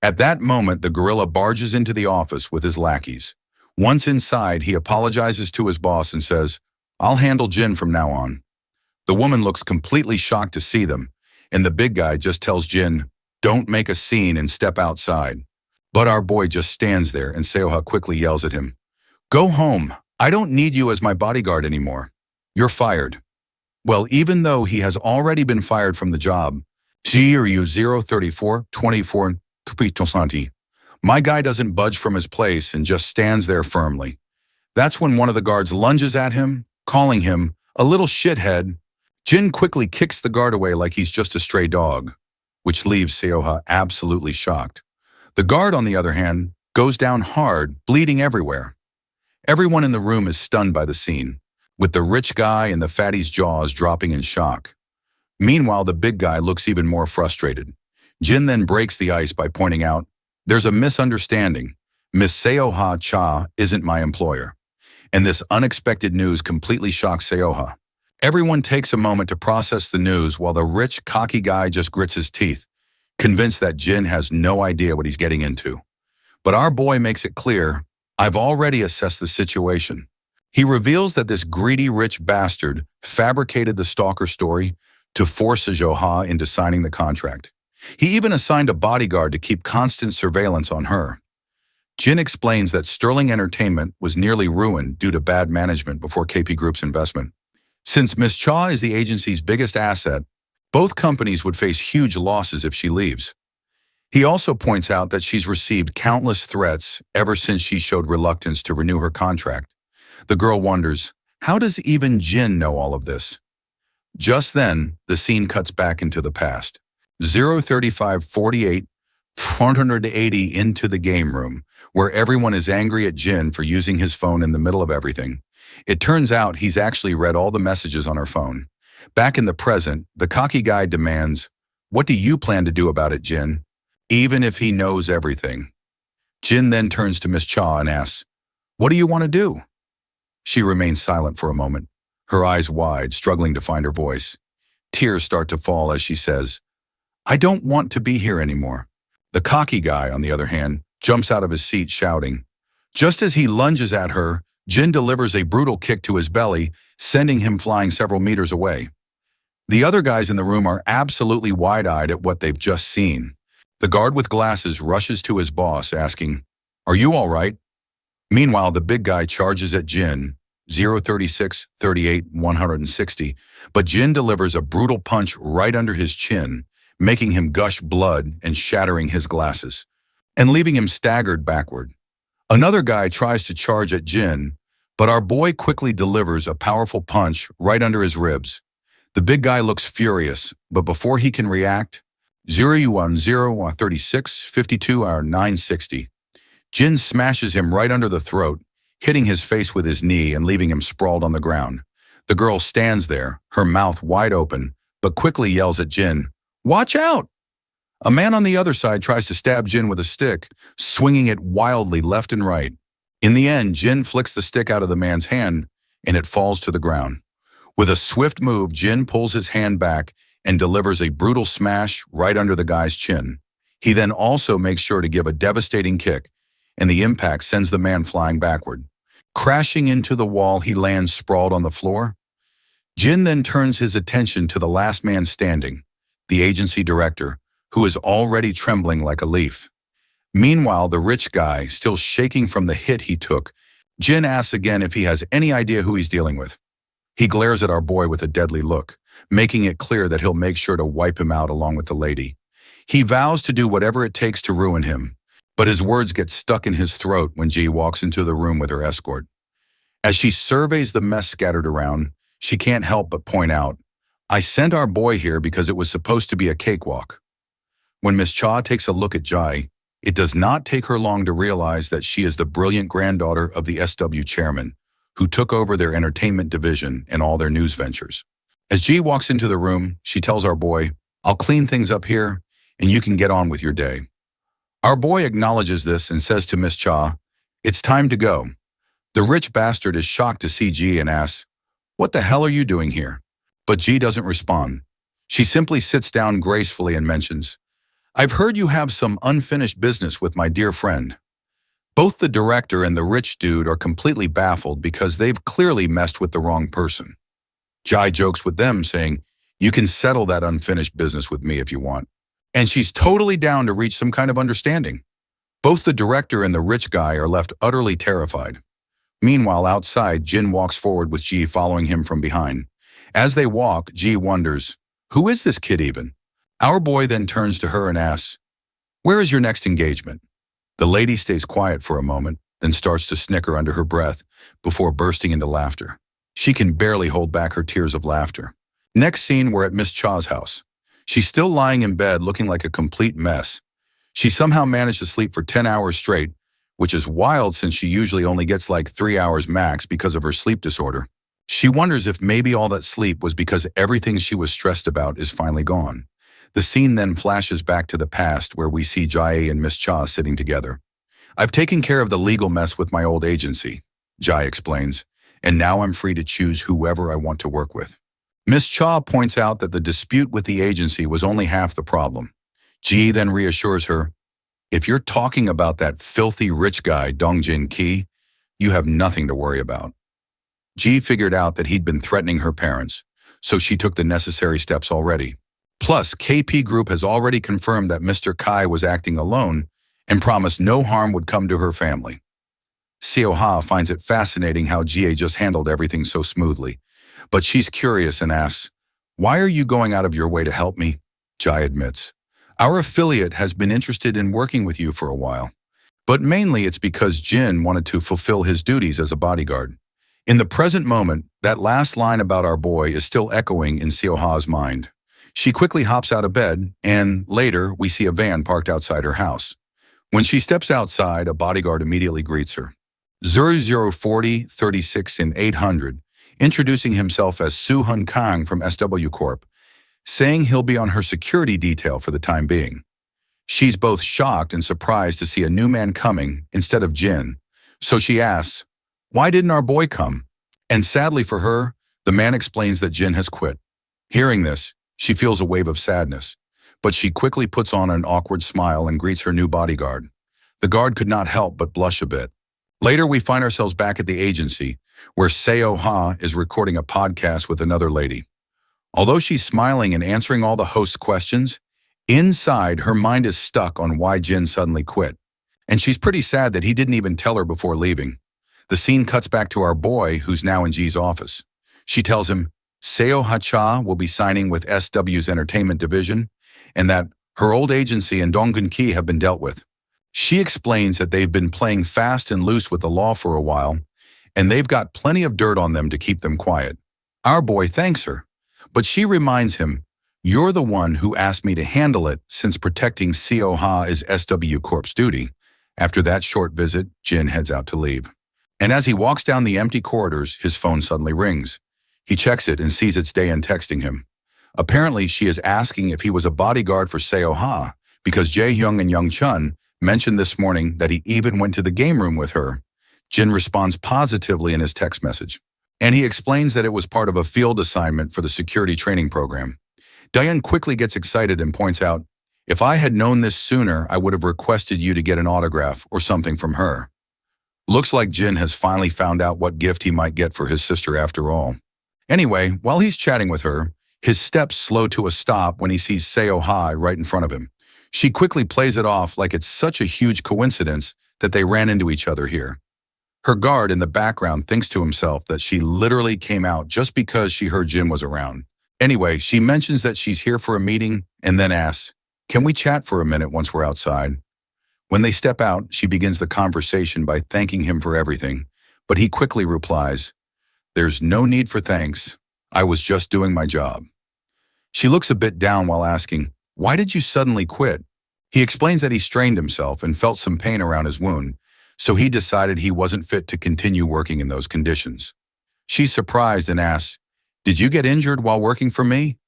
At that moment, the gorilla barges into the office with his lackeys. Once inside, he apologizes to his boss and says, I'll handle Jin from now on. The woman looks completely shocked to see them, and the big guy just tells Jin, don't make a scene and step outside. But our boy just stands there, and Seoha quickly yells at him, go home. I don't need you as my bodyguard anymore. You're fired. Well, even though he has already been fired from the job, GRU 034 24 my guy doesn't budge from his place and just stands there firmly. That's when one of the guards lunges at him, calling him a little shithead. Jin quickly kicks the guard away like he's just a stray dog, which leaves Seoha absolutely shocked. The guard, on the other hand, goes down hard, bleeding everywhere. Everyone in the room is stunned by the scene, with the rich guy and the fatty's jaws dropping in shock. Meanwhile, the big guy looks even more frustrated. Jin then breaks the ice by pointing out, there's a misunderstanding. Miss Seoha Cha isn't my employer. And this unexpected news completely shocks Seoha. Everyone takes a moment to process the news while the rich, cocky guy just grits his teeth, convinced that Jin has no idea what he's getting into. But our boy makes it clear, I've already assessed the situation. He reveals that this greedy rich bastard fabricated the stalker story to force Seoha into signing the contract. He even assigned a bodyguard to keep constant surveillance on her. Jin explains that Sterling Entertainment was nearly ruined due to bad management before KP Group's investment. Since Miss Cha is the agency's biggest asset, both companies would face huge losses if she leaves. He also points out that she's received countless threats ever since she showed reluctance to renew her contract. The girl wonders, how does even Jin know all of this? Just then, the scene cuts back into the past. 035-48, 480 into the game room, where everyone is angry at Jin for using his phone in the middle of everything. It turns out he's actually read all the messages on her phone. Back in the present, the cocky guy demands, what do you plan to do about it, Jin? Even if he knows everything. Jin then turns to Miss Cha and asks, what do you want to do? She remains silent for a moment, her eyes wide, struggling to find her voice. Tears start to fall as she says, I don't want to be here anymore. The cocky guy, on the other hand, jumps out of his seat shouting. Just as he lunges at her, Jin delivers a brutal kick to his belly, sending him flying several meters away. The other guys in the room are absolutely wide-eyed at what they've just seen. The guard with glasses rushes to his boss, asking, are you all right? Meanwhile, the big guy charges at Jin, 036, 38, 160, but Jin delivers a brutal punch right under his chin, making him gush blood and shattering his glasses, and leaving him staggered backward. Another guy tries to charge at Jin, but our boy quickly delivers a powerful punch right under his ribs. The big guy looks furious, but before he can react, 010, 36, 52, 960. Jin smashes him right under the throat, hitting his face with his knee and leaving him sprawled on the ground. The girl stands there, her mouth wide open, but quickly yells at Jin, watch out! A man on the other side tries to stab Jin with a stick, swinging it wildly left and right. In the end, Jin flicks the stick out of the man's hand, and it falls to the ground. With a swift move, Jin pulls his hand back and delivers a brutal smash right under the guy's chin. He then also makes sure to give a devastating kick, and the impact sends the man flying backward. Crashing into the wall, he lands sprawled on the floor. Jin then turns his attention to the last man standing, the agency director, who is already trembling like a leaf. Meanwhile, the rich guy, still shaking from the hit he took, Jin asks again if he has any idea who he's dealing with. He glares at our boy with a deadly look, making it clear that he'll make sure to wipe him out along with the lady. He vows to do whatever it takes to ruin him, but his words get stuck in his throat when Ji walks into the room with her escort. As she surveys the mess scattered around, she can't help but point out, "I sent our boy here because it was supposed to be a cakewalk." When Miss Cha takes a look at Jai, it does not take her long to realize that she is the brilliant granddaughter of the SW chairman, who took over their entertainment division and all their news ventures. As Ji walks into the room, she tells our boy, "I'll clean things up here, and you can get on with your day." Our boy acknowledges this and says to Miss Cha, "It's time to go." The rich bastard is shocked to see Ji and asks, "What the hell are you doing here?" But Ji doesn't respond. She simply sits down gracefully and mentions, "I've heard you have some unfinished business with my dear friend." Both the director and the rich dude are completely baffled because they've clearly messed with the wrong person. Jai jokes with them, saying, "You can settle that unfinished business with me if you want." And she's totally down to reach some kind of understanding. Both the director and the rich guy are left utterly terrified. Meanwhile, outside, Jin walks forward with Ji following him from behind. As they walk, Ji wonders, "Who is this kid even?" Our boy then turns to her and asks, "Where is your next engagement?" The lady stays quiet for a moment, then starts to snicker under her breath before bursting into laughter. She can barely hold back her tears of laughter. Next scene, we're at Miss Cha's house. She's still lying in bed looking like a complete mess. She somehow managed to sleep for 10 hours straight, which is wild since she usually only gets like 3 hours max because of her sleep disorder. She wonders if maybe all that sleep was because everything she was stressed about is finally gone. The scene then flashes back to the past where we see Jai and Miss Cha sitting together. "I've taken care of the legal mess with my old agency," Jai explains, "and now I'm free to choose whoever I want to work with." Miss Cha points out that the dispute with the agency was only half the problem. Ji then reassures her, "If you're talking about that filthy rich guy, Dongjin Ki, you have nothing to worry about." Ji figured out that he'd been threatening her parents, so she took the necessary steps already. Plus, KP Group has already confirmed that Mr. Kai was acting alone and promised no harm would come to her family. Seo Ha finds it fascinating how Jie just handled everything so smoothly, but she's curious and asks, "Why are you going out of your way to help me?" Jai admits, "Our affiliate has been interested in working with you for a while, but mainly it's because Jin wanted to fulfill his duties as a bodyguard." In the present moment, that last line about our boy is still echoing in Seo Ha's mind. She quickly hops out of bed, and later we see a van parked outside her house. When she steps outside, a bodyguard immediately greets her. 0040, 36, and 800, introducing himself as Soo-hun Kang from SW Corp, saying he'll be on her security detail for the time being. She's both shocked and surprised to see a new man coming instead of Jin, so she asks, "Why didn't our boy come?" And sadly for her, the man explains that Jin has quit. Hearing this, she feels a wave of sadness, but she quickly puts on an awkward smile and greets her new bodyguard. The guard could not help but blush a bit. Later, we find ourselves back at the agency, where Seo Ha is recording a podcast with another lady. Although she's smiling and answering all the host's questions, inside her mind is stuck on why Jin suddenly quit, and she's pretty sad that he didn't even tell her before leaving. The scene cuts back to our boy, who's now in Ji's office. She tells him Seo Ha-cha will be signing with SW's entertainment division, and that her old agency and Donggun Ki have been dealt with. She explains that they've been playing fast and loose with the law for a while, and they've got plenty of dirt on them to keep them quiet. Our boy thanks her, but she reminds him, "You're the one who asked me to handle it since protecting Seo Ha is SW Corp's duty." After that short visit, Jin heads out to leave. And as he walks down the empty corridors, his phone suddenly rings. He checks it and sees it's Daeun texting him. Apparently, she is asking if he was a bodyguard for Seo Ha, because Jae-hyung and Young-chun mentioned this morning that he even went to the game room with her. Jin responds positively in his text message, and he explains that it was part of a field assignment for the security training program. Daeun quickly gets excited and points out, "If I had known this sooner, I would have requested you to get an autograph or something from her." Looks like Jin has finally found out what gift he might get for his sister after all. Anyway, while he's chatting with her, his steps slow to a stop when he sees Seo Ha right in front of him. She quickly plays it off like it's such a huge coincidence that they ran into each other here. Her guard in the background thinks to himself that she literally came out just because she heard Jin was around. Anyway, she mentions that she's here for a meeting and then asks, "Can we chat for a minute once we're outside?" When they step out, she begins the conversation by thanking him for everything, but he quickly replies, "There's no need for thanks. I was just doing my job." She looks a bit down while asking, "Why did you suddenly quit?" He explains that he strained himself and felt some pain around his wound, so he decided he wasn't fit to continue working in those conditions. She's surprised and asks, "Did you get injured while working for me?"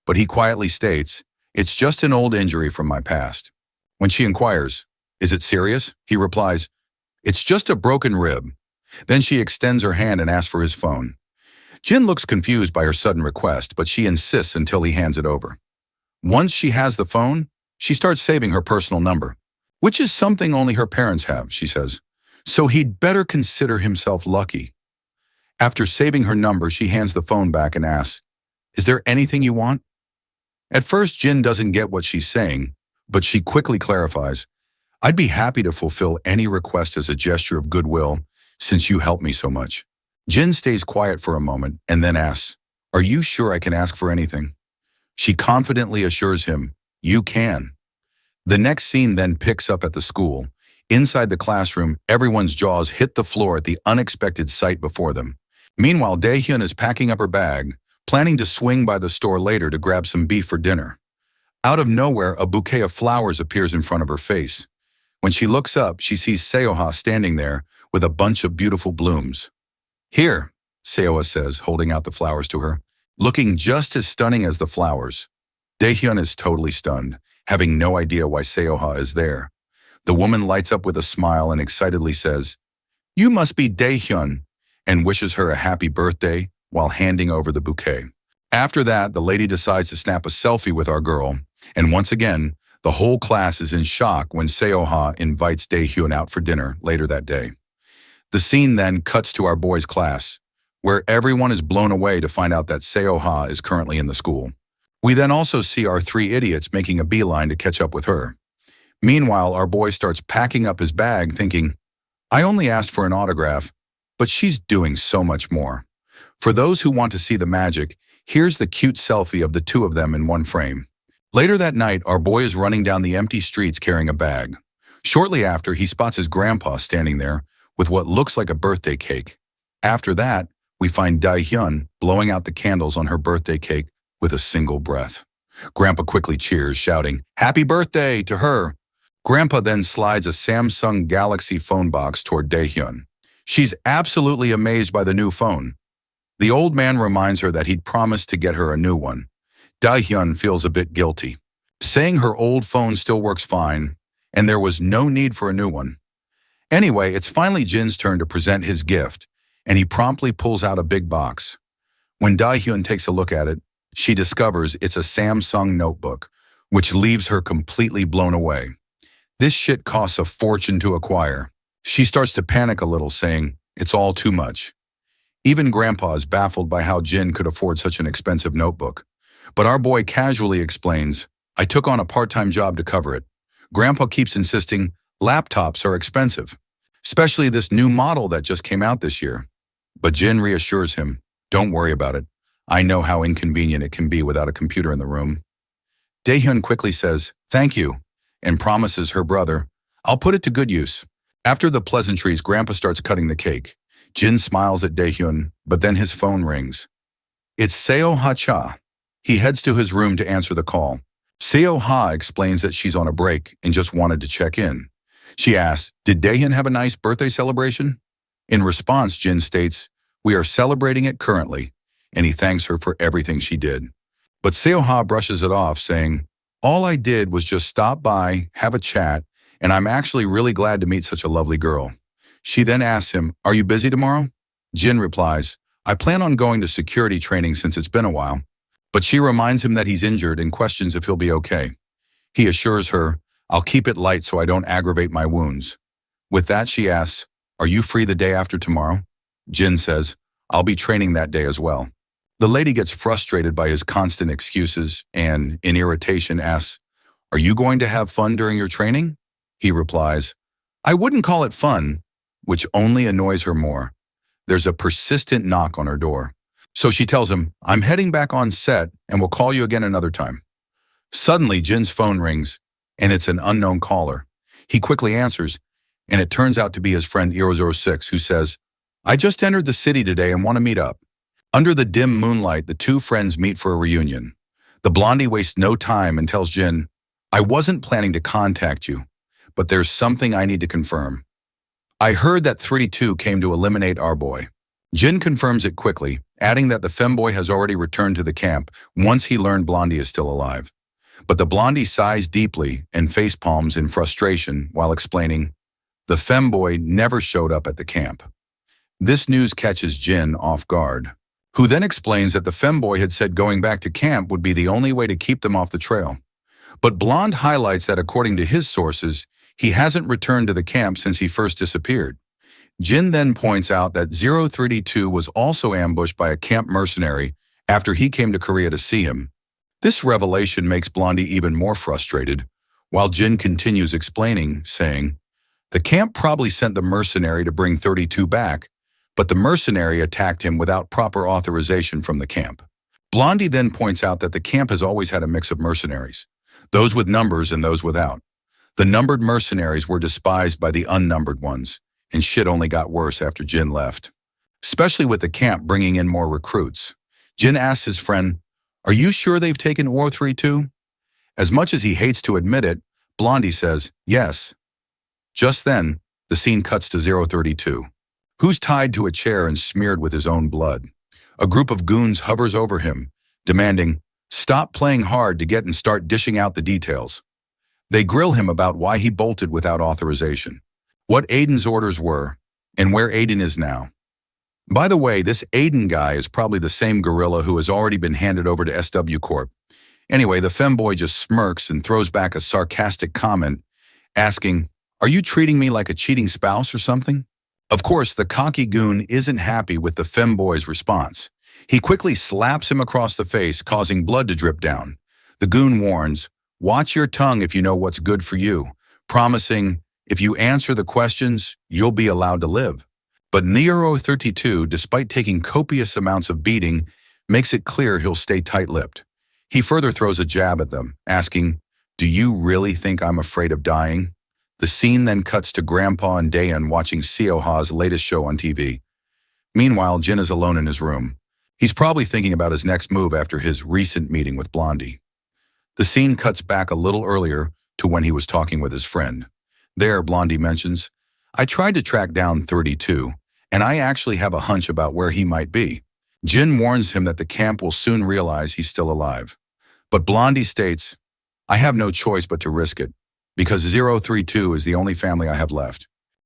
But he quietly states, "It's just an old injury from my past." When she inquires, "Is it serious?" he replies, "It's just a broken rib." Then she extends her hand and asks for his phone. Jin looks confused by her sudden request, but she insists until he hands it over. Once she has the phone, she starts saving her personal number, which is something only her parents have, she says. So he'd better consider himself lucky. After saving her number, she hands the phone back and asks, "Is there anything you want?" At first, Jin doesn't get what she's saying, but she quickly clarifies, "I'd be happy to fulfill any request as a gesture of goodwill, since you helped me so much." Jin stays quiet for a moment and then asks, "Are you sure I can ask for anything?" She confidently assures him, "You can." The next scene then picks up at the school. Inside the classroom, everyone's jaws hit the floor at the unexpected sight before them. Meanwhile, Daehyun is packing up her bag, planning to swing by the store later to grab some beef for dinner. Out of nowhere, a bouquet of flowers appears in front of her face. When she looks up, she sees Seoha standing there with a bunch of beautiful blooms. "Here," Seoha says, holding out the flowers to her, looking just as stunning as the flowers. Daehyun is totally stunned, having no idea why Seoha is there. The woman lights up with a smile and excitedly says, "You must be Daehyun," and wishes her a happy birthday while handing over the bouquet. After that, the lady decides to snap a selfie with our girl, and once again, the whole class is in shock when Seoha invites Daehyun out for dinner later that day. The scene then cuts to our boys' class, where everyone is blown away to find out that Seoha is currently in the school. We then also see our three idiots making a beeline to catch up with her. Meanwhile, our boy starts packing up his bag thinking, "I only asked for an autograph, but she's doing so much more." For those who want to see the magic, here's the cute selfie of the two of them in one frame. Later that night, our boy is running down the empty streets carrying a bag. Shortly after, he spots his grandpa standing there with what looks like a birthday cake. After that, we find Daehyun blowing out the candles on her birthday cake with a single breath. Grandpa quickly cheers, shouting, "Happy birthday!" to her. Grandpa then slides a Samsung Galaxy phone box toward Daehyun. She's absolutely amazed by the new phone. The old man reminds her that he'd promised to get her a new one. Daehyun feels a bit guilty, saying her old phone still works fine, and there was no need for a new one. Anyway, it's finally Jin's turn to present his gift, and he promptly pulls out a big box. When Daehyun takes a look at it, she discovers it's a Samsung notebook, which leaves her completely blown away. This shit costs a fortune to acquire. She starts to panic a little, saying, "It's all too much." Even Grandpa is baffled by how Jin could afford such an expensive notebook. But our boy casually explains, "I took on a part-time job to cover it." Grandpa keeps insisting, "Laptops are expensive, especially this new model that just came out this year." But Jin reassures him, "Don't worry about it. I know how inconvenient it can be without a computer in the room." Daehyun quickly says, "Thank you," and promises her brother, "I'll put it to good use." After the pleasantries, Grandpa starts cutting the cake. Jin smiles at Daehyun, but then his phone rings. It's Seo Ha-cha. He heads to his room to answer the call. Seo Ha explains that she's on a break and just wanted to check in. She asks, "Did Daehyun have a nice birthday celebration?" In response, Jin states, "We are celebrating it currently," and he thanks her for everything she did. But Seo Ha brushes it off, saying, "All I did was just stop by, have a chat, and I'm actually really glad to meet such a lovely girl." She then asks him, "Are you busy tomorrow?" Jin replies, "I plan on going to security training since it's been a while." But she reminds him that he's injured and questions if he'll be okay. He assures her, "I'll keep it light so I don't aggravate my wounds." With that, she asks, "Are you free the day after tomorrow?" Jin says, "I'll be training that day as well." The lady gets frustrated by his constant excuses and, in irritation, asks, "Are you going to have fun during your training?" He replies, "I wouldn't call it fun," which only annoys her more. There's a persistent knock on her door. So she tells him, "I'm heading back on set and will call you again another time." Suddenly, Jin's phone rings, and it's an unknown caller. He quickly answers, and it turns out to be his friend 006, who says, "I just entered the city today and want to meet up." Under the dim moonlight, the two friends meet for a reunion. The blondie wastes no time and tells Jin, "I wasn't planning to contact you, but there's something I need to confirm. I heard that 32 came to eliminate our boy." Jin confirms it quickly, adding that the femboy has already returned to the camp once he learned Blondie is still alive. But the blondie sighs deeply and facepalms in frustration while explaining, the femboy never showed up at the camp. This news catches Jin off guard, who then explains that the femboy had said going back to camp would be the only way to keep them off the trail. But Blonde highlights that according to his sources, he hasn't returned to the camp since he first disappeared. Jin then points out that 032 was also ambushed by a camp mercenary after he came to Korea to see him. This revelation makes Blondie even more frustrated, while Jin continues explaining, saying, "The camp probably sent the mercenary to bring 32 back, but the mercenary attacked him without proper authorization from the camp." Blondie then points out that the camp has always had a mix of mercenaries, those with numbers and those without. The numbered mercenaries were despised by the unnumbered ones, and shit only got worse after Jin left, especially with the camp bringing in more recruits. Jin asks his friend, "Are you sure they've taken 032? As much as he hates to admit it, Blondie says, "Yes." Just then, the scene cuts to 032, who's tied to a chair and smeared with his own blood. A group of goons hovers over him, demanding, "Stop playing hard to get and start dishing out the details." They grill him about why he bolted without authorization, what Aiden's orders were, and where Aiden is now. By the way, this Aiden guy is probably the same gorilla who has already been handed over to SW Corp. Anyway, the femboy just smirks and throws back a sarcastic comment, asking, "Are you treating me like a cheating spouse or something?" Of course, the cocky goon isn't happy with the femboy's response. He quickly slaps him across the face, causing blood to drip down. The goon warns, "Watch your tongue if you know what's good for you," promising, "If you answer the questions, you'll be allowed to live." But Nero 32, despite taking copious amounts of beating, makes it clear he'll stay tight-lipped. He further throws a jab at them, asking, "Do you really think I'm afraid of dying?" The scene then cuts to Grandpa and Daeun watching Seoha's latest show on TV. Meanwhile, Jin is alone in his room. He's probably thinking about his next move after his recent meeting with Blondie. The scene cuts back a little earlier to when he was talking with his friend. There, Blondie mentions, "I tried to track down 32, and I actually have a hunch about where he might be." Jin warns him that the camp will soon realize he's still alive. But Blondie states, "I have no choice but to risk it, because 032 is the only family I have left."